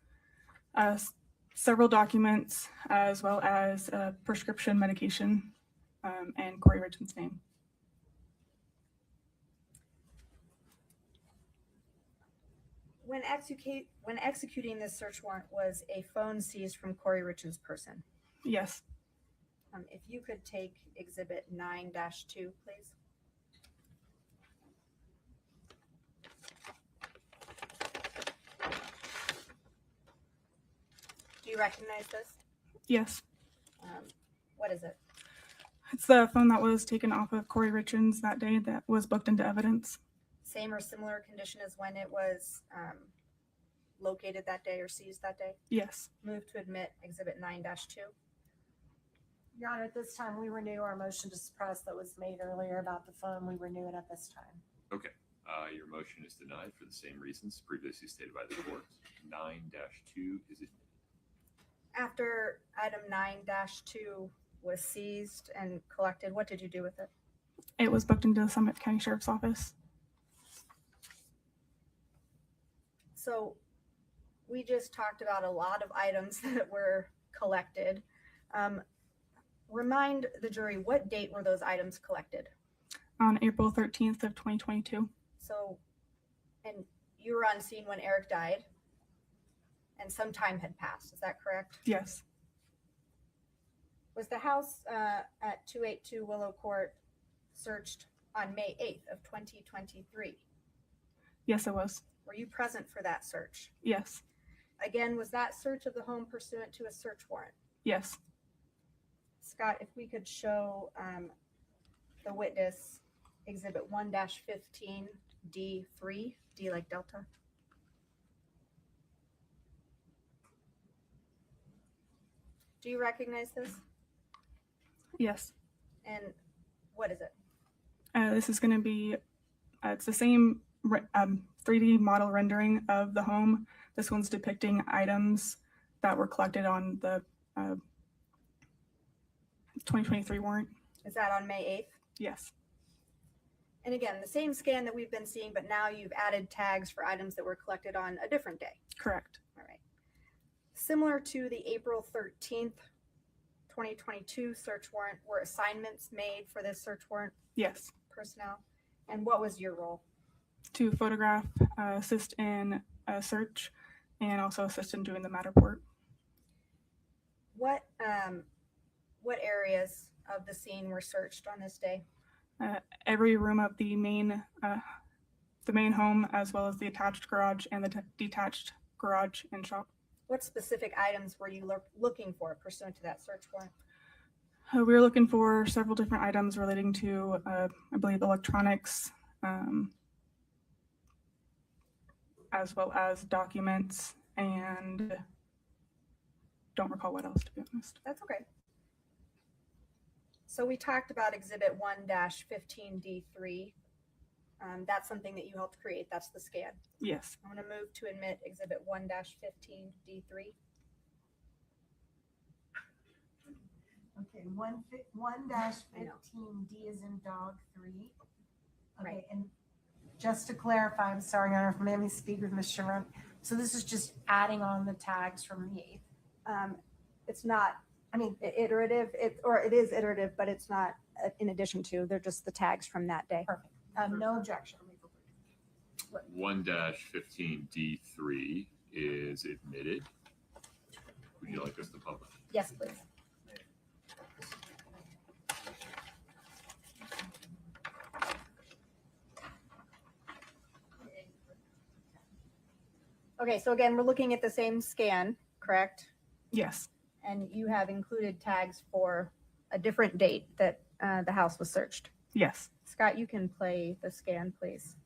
S9: Several documents, as well as prescription medication and Kouri Richins' name.
S7: When executing this search warrant, was a phone seized from Kouri Richins' person?
S9: Yes.
S7: If you could take exhibit 9-2, please. Do you recognize this?
S9: Yes.
S7: What is it?
S9: It's the phone that was taken off of Kouri Richins that day that was booked into evidence.
S7: Same or similar condition as when it was located that day or seized that day?
S9: Yes.
S7: Move to admit exhibit 9-2.
S15: Your Honor, at this time, we renew our motion to suppress that was made earlier about the phone. We renew it at this time.
S1: Okay. Your motion is denied for the same reasons previously stated by the court. 9-2 is it?
S7: After item 9-2 was seized and collected, what did you do with it?
S9: It was booked into the Summit County Sheriff's Office.
S7: So we just talked about a lot of items that were collected. Remind the jury, what date were those items collected?
S9: On April 13th of 2022.
S7: So, and you were on scene when Eric died and some time had passed, is that correct?
S9: Yes.
S7: Was the house at 282 Willow Court searched on May 8th of 2023?
S9: Yes, it was.
S7: Were you present for that search?
S9: Yes.
S7: Again, was that search of the home pursuant to a search warrant?
S9: Yes.
S7: Scott, if we could show the witness exhibit 1-15 D3, D like Delta. Do you recognize this?
S9: Yes.
S7: And what is it?
S9: This is going to be, it's the same 3D model rendering of the home. This one's depicting items
S20: that were collected on the 2023 warrant.
S7: Is that on May 8th?
S20: Yes.
S7: And again, the same scan that we've been seeing, but now you've added tags for items that were collected on a different day.
S20: Correct.
S7: All right. Similar to the April 13th, 2022 search warrant, were assignments made for this search warrant?
S20: Yes.
S7: Personnel. And what was your role?
S20: To photograph, assist in a search, and also assist in doing the Matterport.
S7: What areas of the scene were searched on this day?
S20: Every room of the main home, as well as the attached garage and the detached garage and shop.
S7: What specific items were you looking for pursuant to that search warrant?
S20: We were looking for several different items relating to, I believe, electronics, as well as documents, and don't recall what else, to be honest.
S7: That's okay. So we talked about Exhibit 1-15D3. That's something that you helped create. That's the scan.
S20: Yes.
S7: I'm going to move to admit Exhibit 1-15D3.
S15: Okay, 1-15D is in dog 3. Okay,
S7: Right.
S15: and just to clarify, I'm sorry, I don't know if maybe speak with Ms. Sharon. So this is just adding on the tags from the 8th.
S7: It's not, I mean, iterative, it is iterative, but it's not in addition to, they're just the tags from that day.
S15: Perfect. No objection.
S1: 1-15D3 is admitted. Would you like us to publish?
S7: Yes, please. Okay, so again, we're looking at the same scan, correct?
S20: Yes.
S7: And you have included tags for a different date that the house was searched.
S20: Yes.
S7: Scott, you can play the scan, please.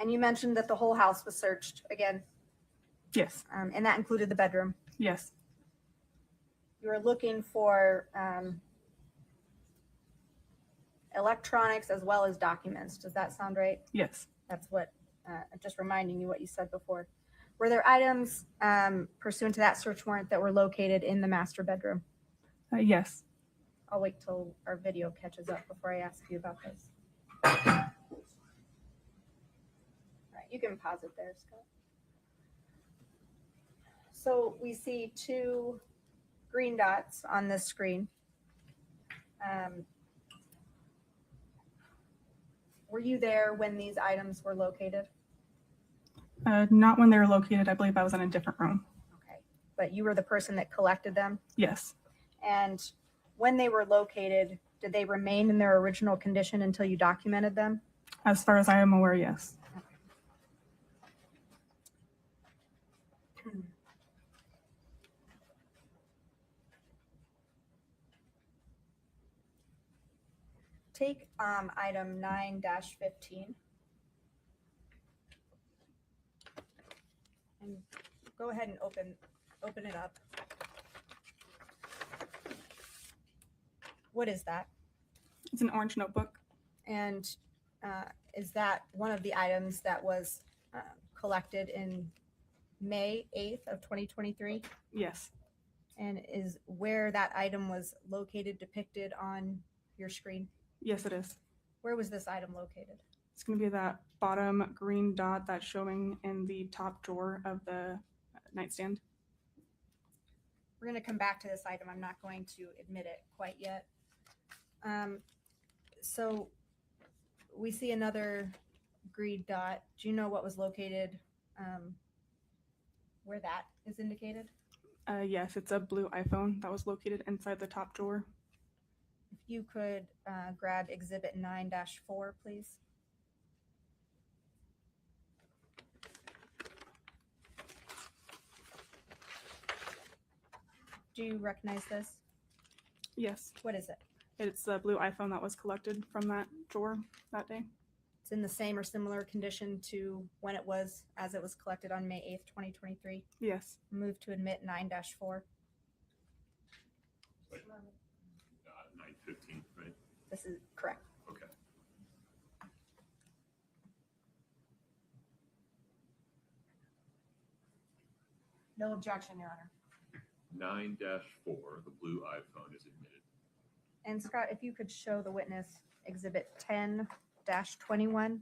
S7: And you mentioned that the whole house was searched again.
S20: Yes.
S7: And that included the bedroom.
S20: Yes.
S7: You were looking for electronics as well as documents. Does that sound right?
S20: Yes.
S7: That's what, just reminding you what you said before. Were there items pursuant to that search warrant that were located in the master bedroom?
S20: Yes.
S7: I'll wait till our video catches up before I ask you about this. All right, you can pause it there, Scott. So we see 2 green dots on this screen. Were you there when these items were located?
S20: Not when they were located. I believe I was in a different room.
S7: Okay, but you were the person that collected them?
S20: Yes.
S7: And when they were located, did they remain in their original condition until you documented them?
S20: As far as I am aware, yes.
S7: Take item 9-15 and go ahead and open it up. What is that?
S20: It's an orange notebook.
S7: And is that one of the items that was collected in May 8th of 2023?
S20: Yes.
S7: And is where that item was located depicted on your screen?
S20: Yes, it is.
S7: Where was this item located?
S20: It's going to be that bottom green dot that's showing in the top drawer of the nightstand.
S7: We're going to come back to this item. I'm not going to admit it quite yet. So we see another green dot. Do you know what was located, where that is indicated?
S20: Yes, it's a blue iPhone that was located inside the top drawer.
S7: If you could grab Exhibit 9-4, please. Do you recognize this?
S20: Yes.
S7: What is it?
S20: It's the blue iPhone that was collected from that drawer that day.
S7: It's in the same or similar condition to when it was, as it was collected on May 8th, 2023.
S20: Yes.
S7: Move to admit 9-4.
S1: 9-15, right?
S7: This is correct.
S1: Okay.
S15: No objection, Your Honor.
S1: 9-4, the blue iPhone is admitted.
S7: And Scott, if you could show the witness exhibit 10-21.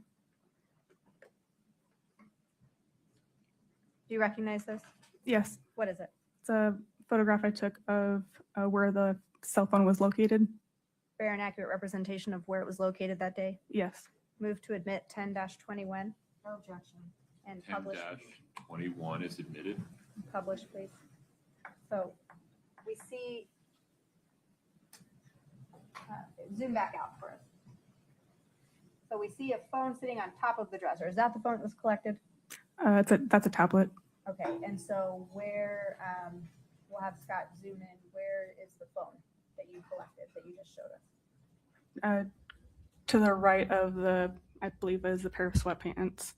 S7: Do you recognize this?
S20: Yes,
S7: What is it?
S20: it's a photograph I took of where the cell phone was located.
S7: Fair and accurate representation of where it was located that day.
S20: Yes.
S7: Move to admit 10-21
S15: No objection.
S7: and publish.
S1: 10-21 is admitted.
S7: Publish, please. So we see, zoom back out for us. So we see a phone sitting on top of the dresser. Is that the phone that was collected?
S20: That's a tablet.
S7: Okay, and so where, we'll have Scott zoom in, where is the phone that you collected, that you just showed us?
S20: To the right of the, I believe, is a pair of sweatpants.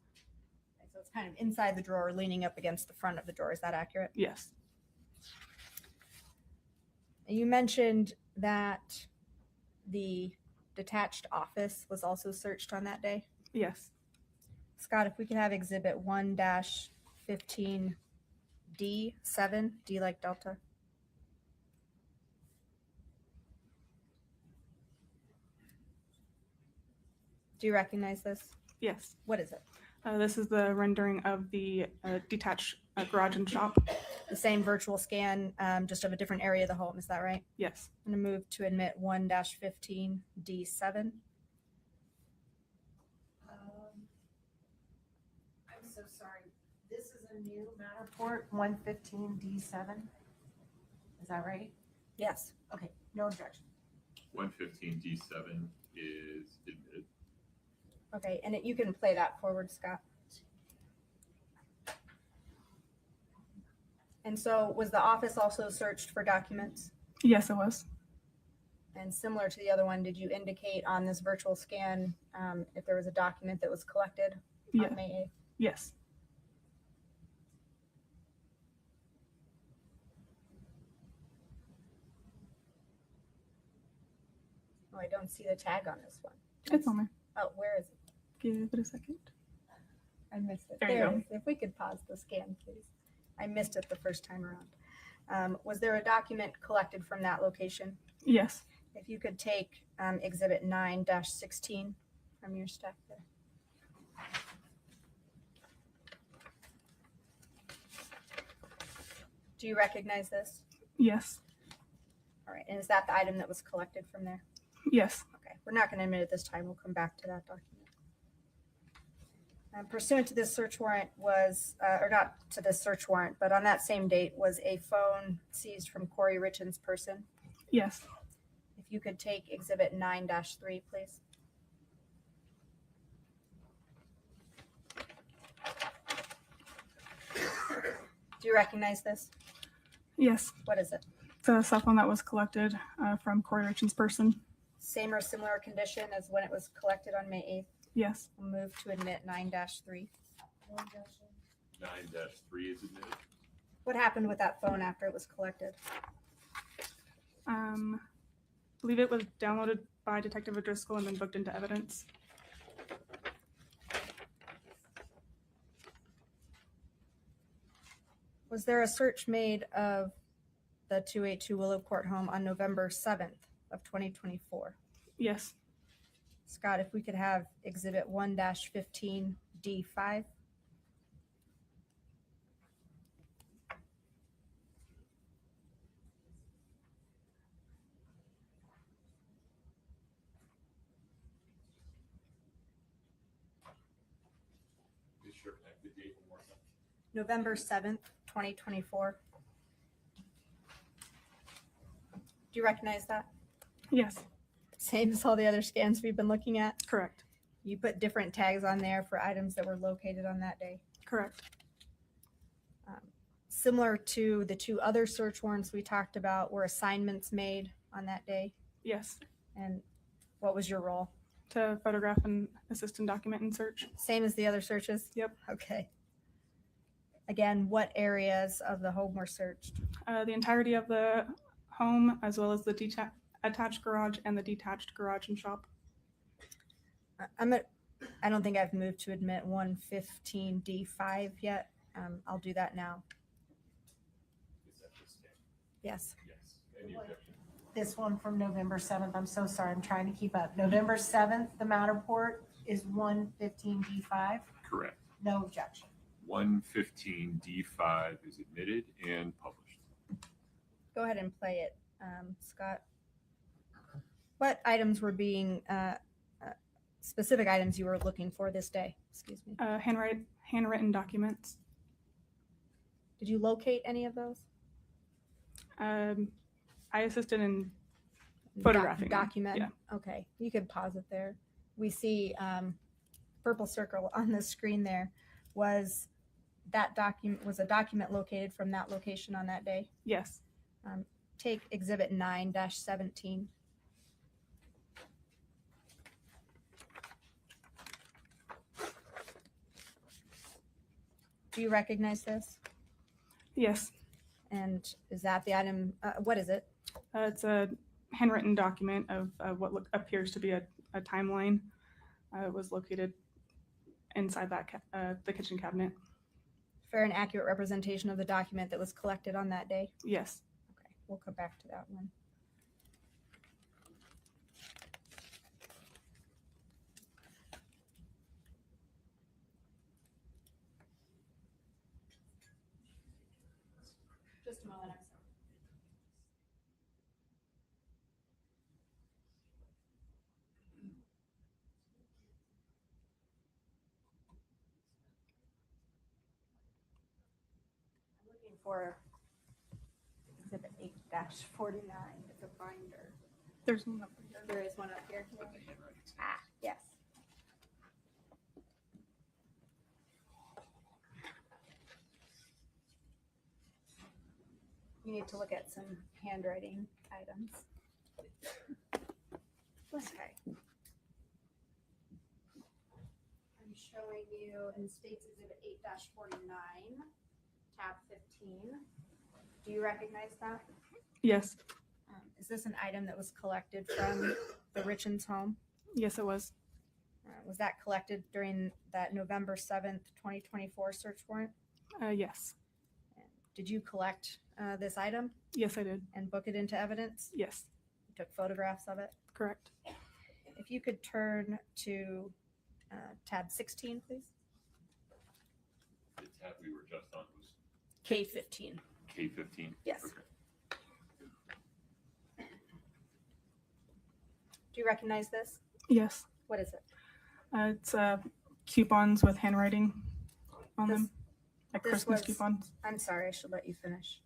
S7: Okay, so it's kind of inside the drawer, leaning up against the front of the drawer. Is that accurate?
S20: Yes.
S7: You mentioned that the detached office was also searched on that day.
S20: Yes.
S7: Scott, if we could have exhibit 1-15D7, D like Delta. Do you recognize this?
S20: Yes.
S7: What is it?
S20: This is the rendering of the detached garage and shop.
S7: The same virtual scan, just of a different area of the home. Is that right?
S20: Yes.
S7: I'm going to move to admit 1-15D7.
S15: I'm so sorry. This is a new Matterport 115D7. Is that right?
S7: Yes.
S15: Okay, no objection.
S1: 115D7 is admitted.
S7: Okay, and you can play that forward, Scott. And so was the office also searched for documents?
S20: Yes, it was.
S7: And similar to the other one, did you indicate on this virtual scan if there was a document that was collected on May 8th?
S20: Yes.
S7: Oh, I don't see the tag on this one.
S20: It's on there.
S7: Oh, where is it?
S20: Give it a second.
S7: I missed it.
S20: There you go.
S7: it is. If we could pause the scan, please. I missed it the first time around. Was there a document collected from that location?
S20: Yes.
S7: If you could take exhibit 9-16 from your stack there. Do you recognize this?
S20: Yes.
S7: All right, and is that the item that was collected from there?
S20: Yes.
S7: Okay, we're not going to admit it this time. We'll come back to that document. Pursuant to this search warrant was, or not to this search warrant, but on that same date was a phone seized from Kouri Richins' person.
S20: Yes.
S7: If you could take exhibit 9-3, please. Do you recognize this?
S20: Yes.
S7: What is it?
S20: It's a cell phone that was collected from Kouri Richins' person.
S7: Same or similar condition as when it was collected on May 8th?
S20: Yes.
S7: We'll move to admit 9-3.
S1: 9-3 is admitted.
S7: What happened with that phone after it was collected?
S20: I believe it was downloaded by Detective O'Driscoll and then booked into evidence.
S7: Was there a search made of the 282 Willow Court home on November 7th of 2024?
S20: Yes.
S7: Scott, if we could have exhibit 1-15D5.
S1: Be sure to have the date one more time.
S7: November 7th, 2024. Do you recognize that?
S20: Yes.
S7: Same as all the other scans we've been looking at?
S20: Correct.
S7: You put different tags on there for items that were located on that day?
S20: Correct.
S7: Similar to the two other search warrants we talked about, were assignments made on that day?
S20: Yes.
S7: And what was your role?
S20: To photograph and assist in document and search.
S7: Same as the other searches?
S20: Yep.
S7: Okay. Again, what areas of the home were searched?
S20: The entirety of the home, as well as the attached garage and the detached garage and shop.
S7: I don't think I've moved to admit 115D5 yet. I'll do that now.
S4: Yes.
S1: Yes. Any objection?
S15: This one from November 7th, I'm so sorry, I'm trying to keep up. November 7th, the Matterport is 115D5.
S1: Correct.
S15: No objection.
S1: 115D5 is admitted and published.
S7: Go ahead and play it, Scott. What items were being, specific items you were looking for this day? Excuse me.
S20: Handwritten documents.
S7: Did you locate any of those?
S20: I assisted in photographing them.
S7: Document.
S20: Yeah.
S7: Okay, you could pause it there. We see purple circle on the screen there. Was a document located from that location on that day?
S20: Yes.
S7: Take exhibit 9-17. Do you recognize this?
S20: Yes.
S7: And is that the item? What is it?
S20: It's a handwritten document of what appears to be a timeline. It was located inside that the kitchen cabinet.
S7: Fair and accurate representation of the document that was collected on that day?
S20: Yes.
S7: Okay, we'll come back to that one.
S14: Just a moment, I'm sorry.
S7: I'm looking for exhibit 8-49. It's a binder.
S20: There's one up here.
S7: There is one up here. Ah, yes. You need to look at some handwriting items. Okay. I'm showing you in States Exhibit 8-49, tab 15. Do you recognize that?
S20: Yes.
S7: Is this an item that was collected from the Richins home?
S20: Yes, it was.
S7: Was that collected during that November 7th, 2024 search warrant?
S20: Yes.
S7: Did you collect this item
S20: Yes, I did.
S7: and book it into evidence?
S20: Yes.
S7: You took photographs of it?
S20: Correct.
S7: If you could turn to tab 16, please.
S1: The tab we were just on was
S7: K15.
S1: K15?
S7: Yes.
S1: Okay.
S7: Do you recognize this?
S20: Yes.
S7: What is it?
S20: It's coupons with handwriting on
S7: This-
S20: them, like
S7: this
S20: Christmas
S7: was-
S20: coupons.
S7: I'm sorry, I should let you finish.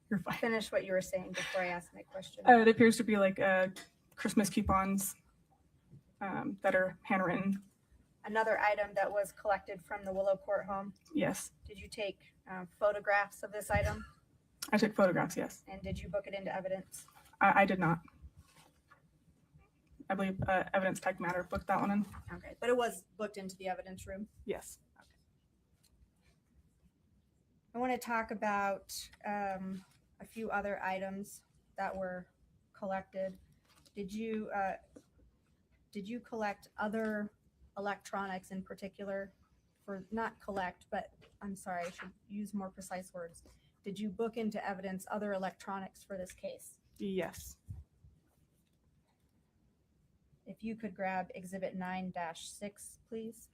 S20: You're fine.
S7: Finish what you were saying before I ask my question.
S20: It appears to be like Christmas coupons that are handwritten.
S7: Another item that was collected from the Willow Court home.
S20: Yes.
S7: Did you take photographs of this item?
S20: I took photographs. Yes.
S7: And did you book it into evidence?
S20: I did not. I believe evidence tech matter booked that one in.
S7: Okay, but it was booked into the evidence room.
S20: Yes.
S7: I want to talk about a few other items that were collected. Did you collect other electronics in particular? For not collect, but I'm sorry, I should use more precise words. Did you book into evidence other electronics for this case?
S20: Yes.
S7: If you could grab exhibit 9-6, please.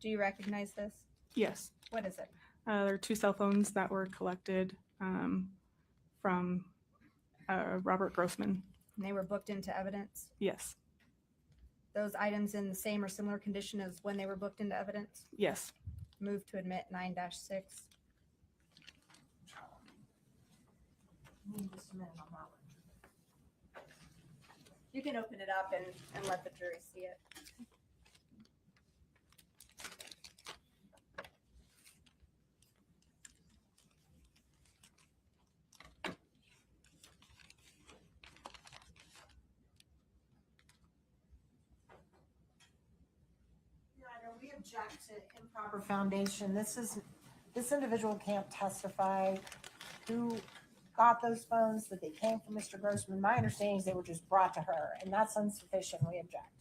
S7: Do you recognize this?
S20: Yes.
S7: What is it?
S20: There are 2 cell phones that were collected from Robert Grossman.
S7: And they were booked into evidence?
S20: Yes.
S7: Those items in the same or similar condition as when they were booked into evidence?
S20: Yes.
S7: Move to admit 9-6.
S15: Just a minute on that one.
S7: You can open it up and let the jury see it.
S15: Your Honor, we object to improper foundation. This individual can't testify who got those phones, that they came from Mr. Grossman. My understanding is they were just brought to her, and that's insufficient. We object.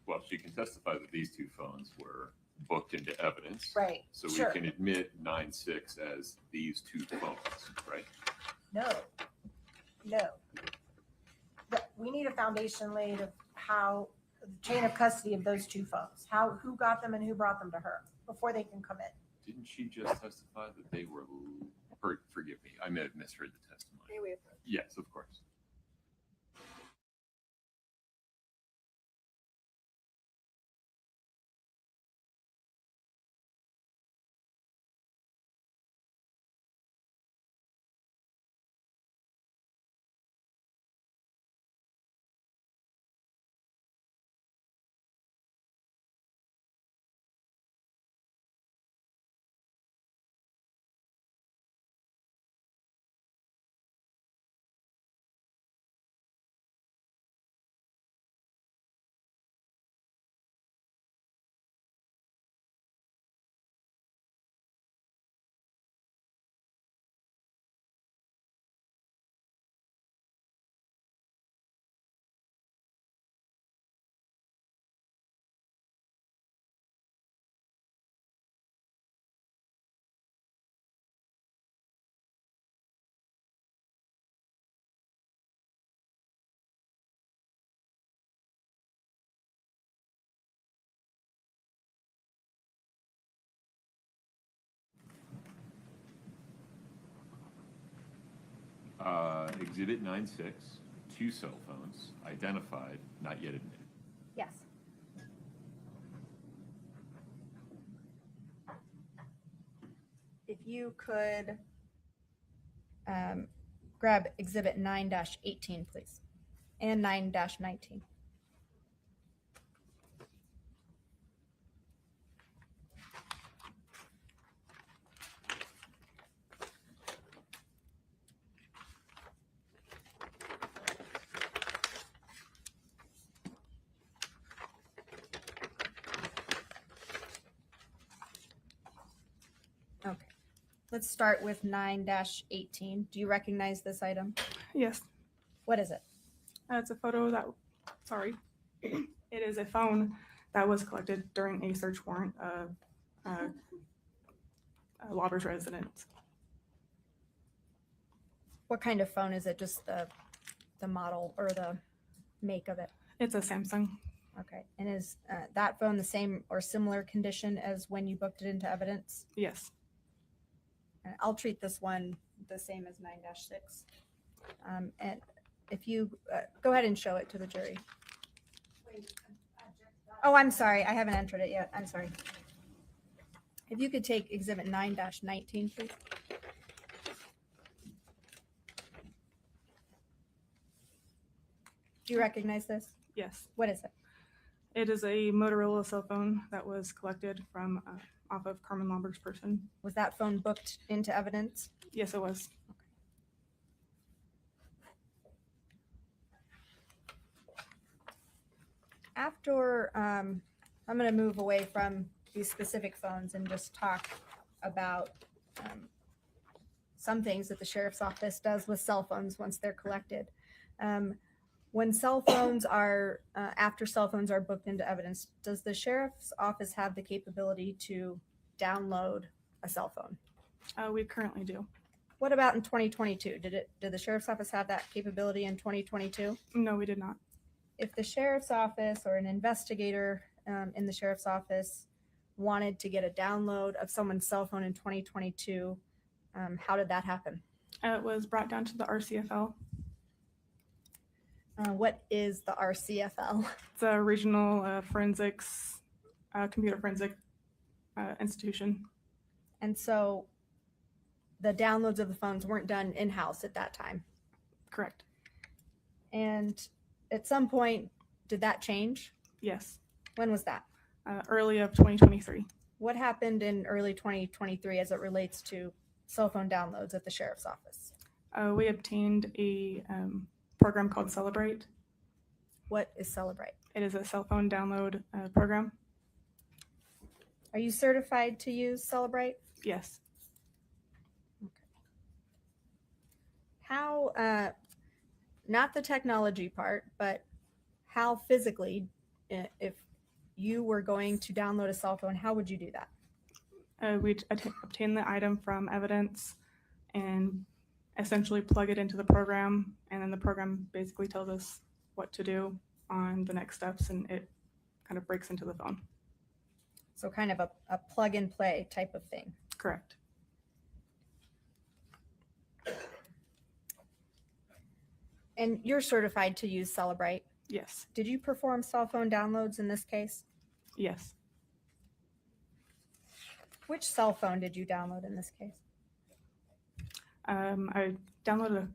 S1: Well, she can testify that these two phones were booked into evidence.
S15: Right,
S1: So
S15: sure.
S1: we can admit 9-6 as these two phones, right?
S15: No. We need a foundation laid of how, the chain of custody of those two phones, who got them and who brought them to her before they can come in.
S1: Didn't she just testify that they were, forgive me, I may have misheard the testimony. Yes, of course. Exhibit 9-6, two cell phones, identified, not yet admitted.
S7: Yes. If you could grab exhibit 9-18, please, and 9-19. Okay, let's start with 9-18. Do you recognize this item?
S20: Yes.
S7: What is it?
S20: It's a photo that, sorry, it is a phone that was collected during a search warrant of Lauber's residence.
S7: What kind of phone is it? Just the model or the make of it?
S20: It's a Samsung.
S7: Okay, and is that phone the same or similar condition as when you booked it into evidence?
S20: Yes.
S7: And I'll treat this one the same as 9-6. And if you go ahead and show it to the jury. Oh, I'm sorry. I haven't entered it yet. I'm sorry. If you could take exhibit 9-19, please. Do you recognize this?
S20: Yes.
S7: What is it?
S20: It is a Motorola cell phone that was collected from off of Carmen Lauber's person.
S7: Was that phone booked into evidence?
S20: Yes, it was.
S7: After, I'm going to move away from these specific phones and just talk about some things that the sheriff's office does with cell phones once they're collected. When cell phones are, after cell phones are booked into evidence, does the sheriff's office have the capability to download a cell phone?
S20: We currently do.
S7: What about in 2022? Did the sheriff's office have that capability in 2022?
S20: No, we did not.
S7: If the sheriff's office or an investigator in the sheriff's office wanted to get a download of someone's cell phone in 2022, how did that happen?
S20: It was brought down to the RCFL.
S7: What is the RCFL?
S20: It's a regional forensics, computer forensic institution.
S7: And so the downloads of the phones weren't done in-house at that time.
S20: Correct.
S7: And at some point, did that change?
S20: Yes.
S7: When was that?
S20: Early of 2023.
S7: What happened in early 2023 as it relates to cell phone downloads at the sheriff's office?
S20: We obtained a program called Celebrate.
S7: What is Celebrate?
S20: It is a cell phone download program.
S7: Are you certified to use Celebrate?
S20: Yes.
S7: Okay. How, not the technology part, but how physically, if you were going to download a cell phone, how would you do that?
S20: We'd obtain the item from evidence and essentially plug it into the program, and then the program basically tells us what to do on the next steps, and it kind of breaks into the phone.
S7: So kind of a plug and play type of thing.
S20: Correct.
S7: And you're certified to use Celebrite?
S20: Yes.
S7: Did you perform cell phone downloads in this case?
S20: Yes.
S7: Which cell phone did you download in this case?
S20: I downloaded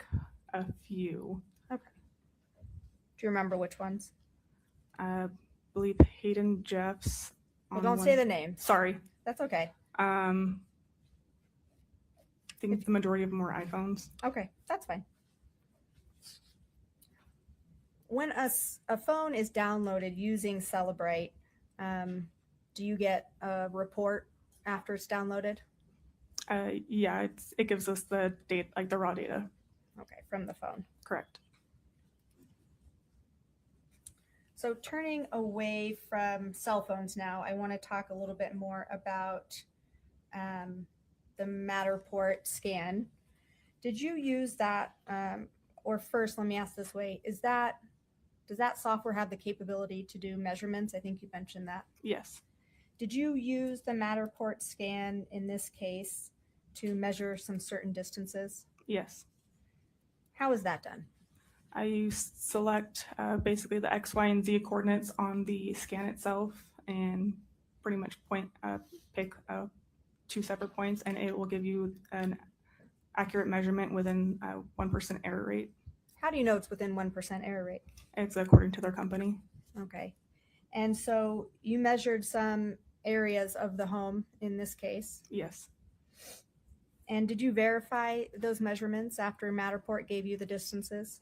S20: a few.
S7: Okay. Do you remember which ones?
S20: I believe Hayden Jeff's.
S7: Well, don't say the name.
S20: Sorry.
S7: That's okay.
S20: I think the majority of them were iPhones.
S7: Okay, that's fine. When a phone is downloaded using Celebrite, do you get a report after it's downloaded?
S20: Yeah, it gives us the data, like the raw data.
S7: Okay, from the phone.
S20: Correct.
S7: So turning away from cell phones now, I want to talk a little bit more about the Matterport scan. Did you use that, or first, let me ask this way, does that software have the capability to do measurements? I think you mentioned that.
S20: Yes.
S7: Did you use the Matterport scan in this case to measure some certain distances?
S20: Yes.
S7: How is that done?
S20: I select basically the X, Y, and Z coordinates on the scan itself and pretty much pick two separate points, and it will give you an accurate measurement within 1% error rate.
S7: How do you know it's within 1% error rate?
S20: It's according to their company.
S7: Okay. And so you measured some areas of the home in this case.
S20: Yes.
S7: And did you verify those measurements after Matterport gave you the distances?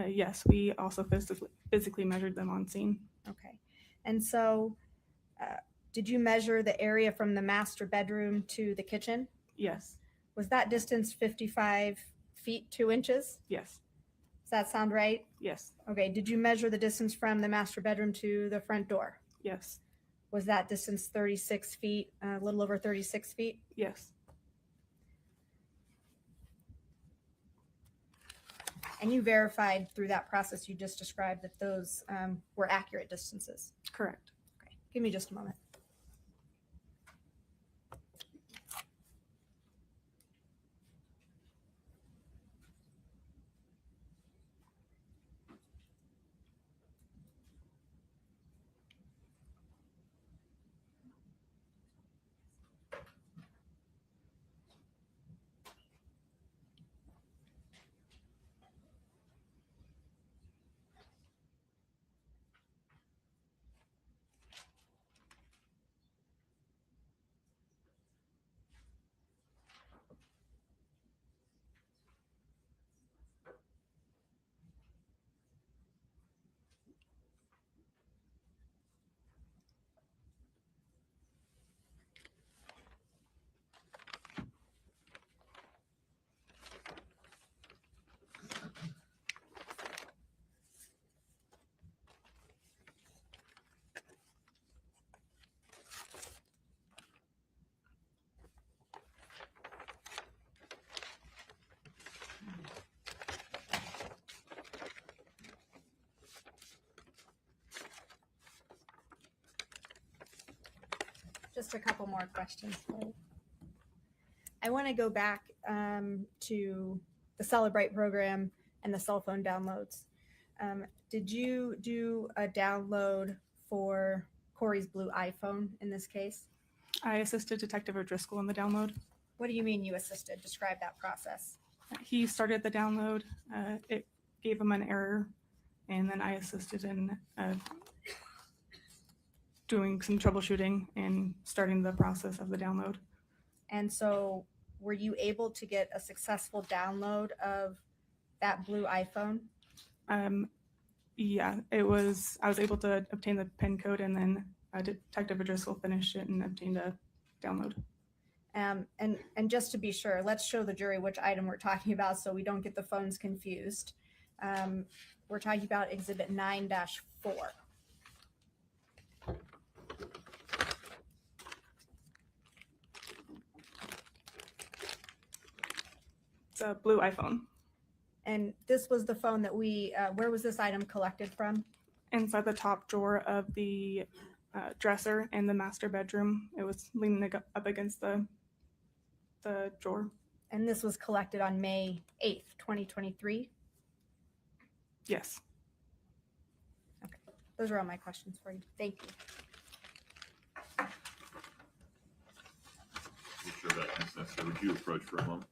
S20: Yes, we also physically measured them on scene.
S7: Okay. And so did you measure the area from the master bedroom to the kitchen?
S20: Yes.
S7: Was that distance 55 feet 2 inches?
S20: Yes.
S7: Does that sound right?
S20: Yes.
S7: Okay. Did you measure the distance from the master bedroom to the front door?
S20: Yes.
S7: Was that distance 36 feet, a little over 36 feet?
S20: Yes.
S7: And you verified through that process you just described that those were accurate distances?
S20: Correct.
S7: Okay. Give me just a moment. Just a couple more questions. I want to go back to the Celebrite program and the cell phone downloads. Did you do a download for Kouri's blue iPhone in this case?
S20: I assisted Detective O'Driscoll in the download.
S7: What do you mean you assisted? Describe that process.
S20: He started the download. It gave him an error, and then I assisted in doing some troubleshooting and starting the process of the download.
S7: And so were you able to get a successful download of that blue iPhone?
S20: Yeah, it was. I was able to obtain the PIN code, and then Detective O'Driscoll finished it and obtained a download.
S7: And just to be sure, let's show the jury which item we're talking about so we don't get the phones confused. We're talking about Exhibit 9-4.
S20: a blue iPhone.
S7: And this was the phone that we, where was this item collected from?
S20: Inside the top drawer of the dresser in the master bedroom. It was leaning up against the drawer.
S7: And this was collected on May 8th, 2023?
S20: Yes.
S7: Okay. Those are all my questions for you. Thank you.
S1: You sure that's necessary? Would you approach for a moment?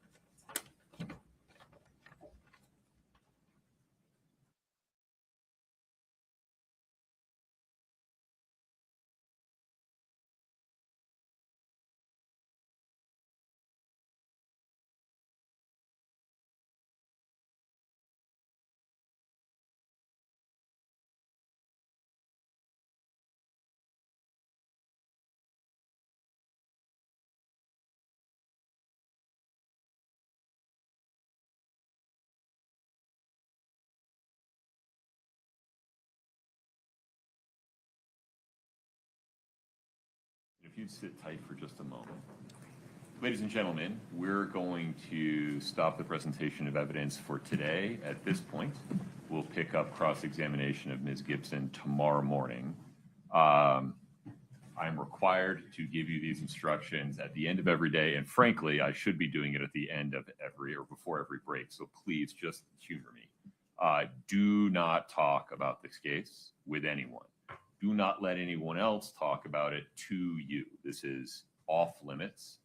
S1: If you'd sit tight for just a moment. Ladies and gentlemen, we're going to stop the presentation of evidence for today at this point. We'll pick up cross-examination of Ms. Gibson tomorrow morning. I'm required to give you these instructions at the end of every day, and frankly, I should be doing it at the end of every or before every break, so please just humor me. Do not talk about this case with anyone. Do not let anyone else talk about it to you. This is off limits.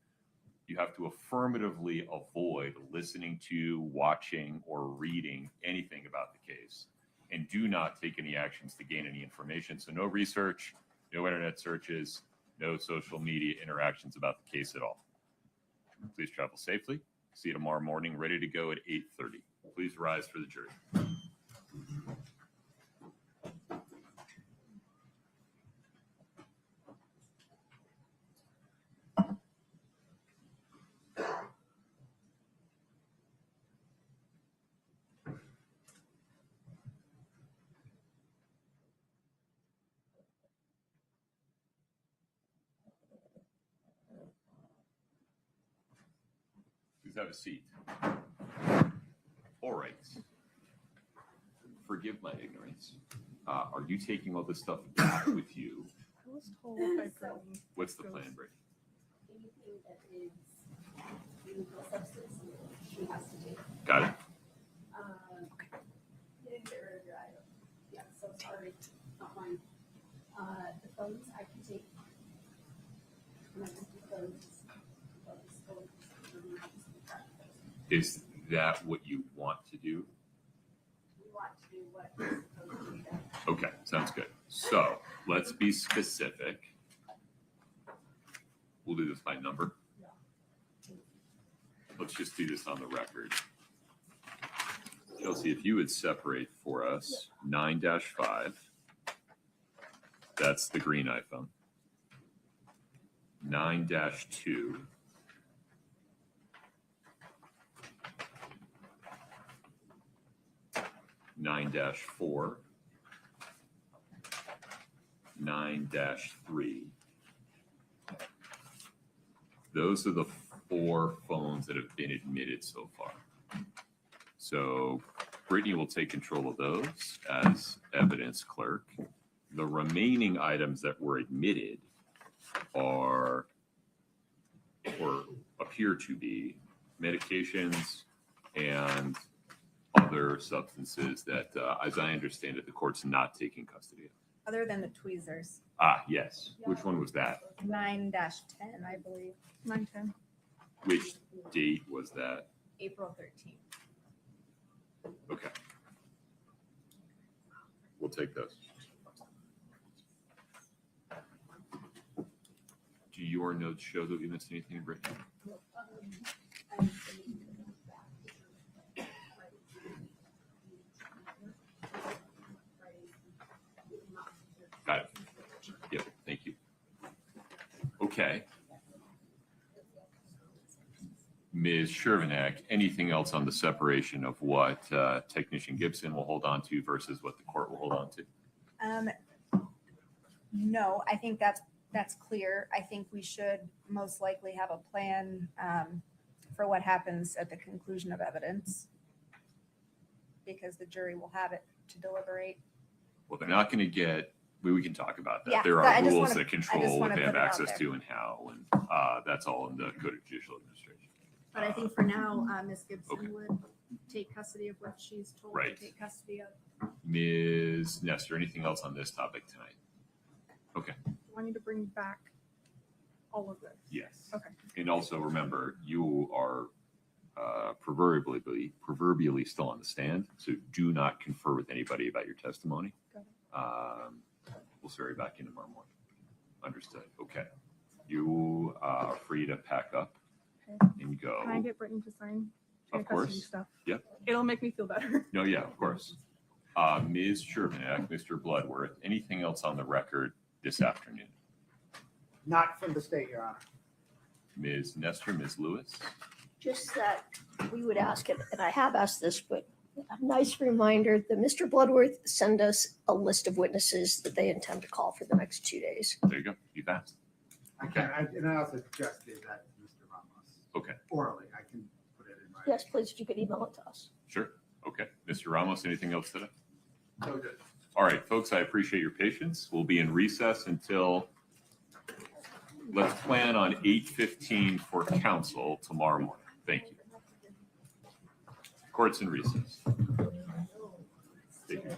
S1: You have to affirmatively avoid listening to, watching, or reading anything about the case. And do not take any actions to gain any information. So no research, no internet searches, no social media interactions about the case at all. Please travel safely. See you tomorrow morning, ready to go at 8:30. Please rise for the jury. Please have a seat. All right. Forgive my ignorance. Are you taking all this stuff back with you?
S20: I was told I could.
S1: What's the plan, Brady?
S5: Anything that is illegal substance, she has to take.
S1: Got it?
S5: You didn't get rid of your item. Yeah, so sorry, not mine. The phones I can take. And I can keep those.
S1: Is that what you want to do?
S5: We want to do what is supposed to be done.
S1: Okay, sounds good. So let's be specific. We'll do this by number. Let's just do this on the record. Chelsea, if you would separate for us 9-5. That's the green iPhone. 9-2. 9-4, 9-3. Those are the 4 phones that have been admitted so far. So Brittany will take control of those as evidence clerk. The remaining items that were admitted are, or appear to be, medications and other substances that, as I understand it, the court's not taking custody of.
S7: Other than the tweezers.
S1: Ah, yes. Which one was that?
S7: 9-10, I believe. 9-10.
S1: Which date was that?
S7: April 13th.
S1: Okay. We'll take those. Do your notes show that we missed anything, Brittany? Got it. Yep, thank you. Okay. Ms. Shervanek, anything else on the separation of what Technician Gibson will hold on to versus what the court will hold on to?
S7: No, I think that's clear. I think we should most likely have a plan for what happens at the conclusion of evidence, because the jury will have it to deliberate.
S1: Well, they're not going to get, we can talk about that.
S7: Yeah,
S1: There
S7: I
S1: are
S7: just
S1: rules
S7: wanna-
S1: that
S7: I just
S1: control what
S7: wanna
S1: they have
S7: put it out
S1: access
S7: there.
S1: to and how, and that's all in the Code of Judicial Administration.
S7: But I think for now, Ms. Gibson would take custody of what she's told
S1: Right.
S7: to take custody of.
S1: Ms. Nestor, anything else on this topic tonight? Okay,
S9: Do I need to bring back all of this?
S1: yes.
S9: Okay.
S1: And also remember, you are proverbially still on the stand, so do not confer with anybody about your testimony.
S9: Got
S1: We'll swear you back in tomorrow morning. Understood. Okay. You are free to pack up and go.
S9: Can I get Brittany to sign?
S1: Of
S9: chain of custody
S1: course.
S9: Stuff?
S1: Yep.
S9: It'll make me feel better.
S1: No, yeah, of course. Ms. Shermanek, Mr. Bloodworth, anything else on the record this afternoon?
S10: Not from the state, Your Honor.
S1: Ms. Nestor, Ms. Lewis?
S12: Just that we would ask it, and I have asked this, but a nice reminder that Mr. Bloodworth send us a list of witnesses that they intend to call for the next 2 days.
S1: There you go. You passed.
S10: I can, and I also just did that to Mr. Ramos.
S1: Okay.
S10: Orally, I can put it in writing.
S12: Yes, please, if you could email it to us.
S1: Sure. Okay. Mr. Ramos, anything else today?
S10: So good.
S1: All right, folks, I appreciate your patience. We'll be in recess until, let's plan on 8:15 for council tomorrow morning. Thank you. Court's in recess. Thank you.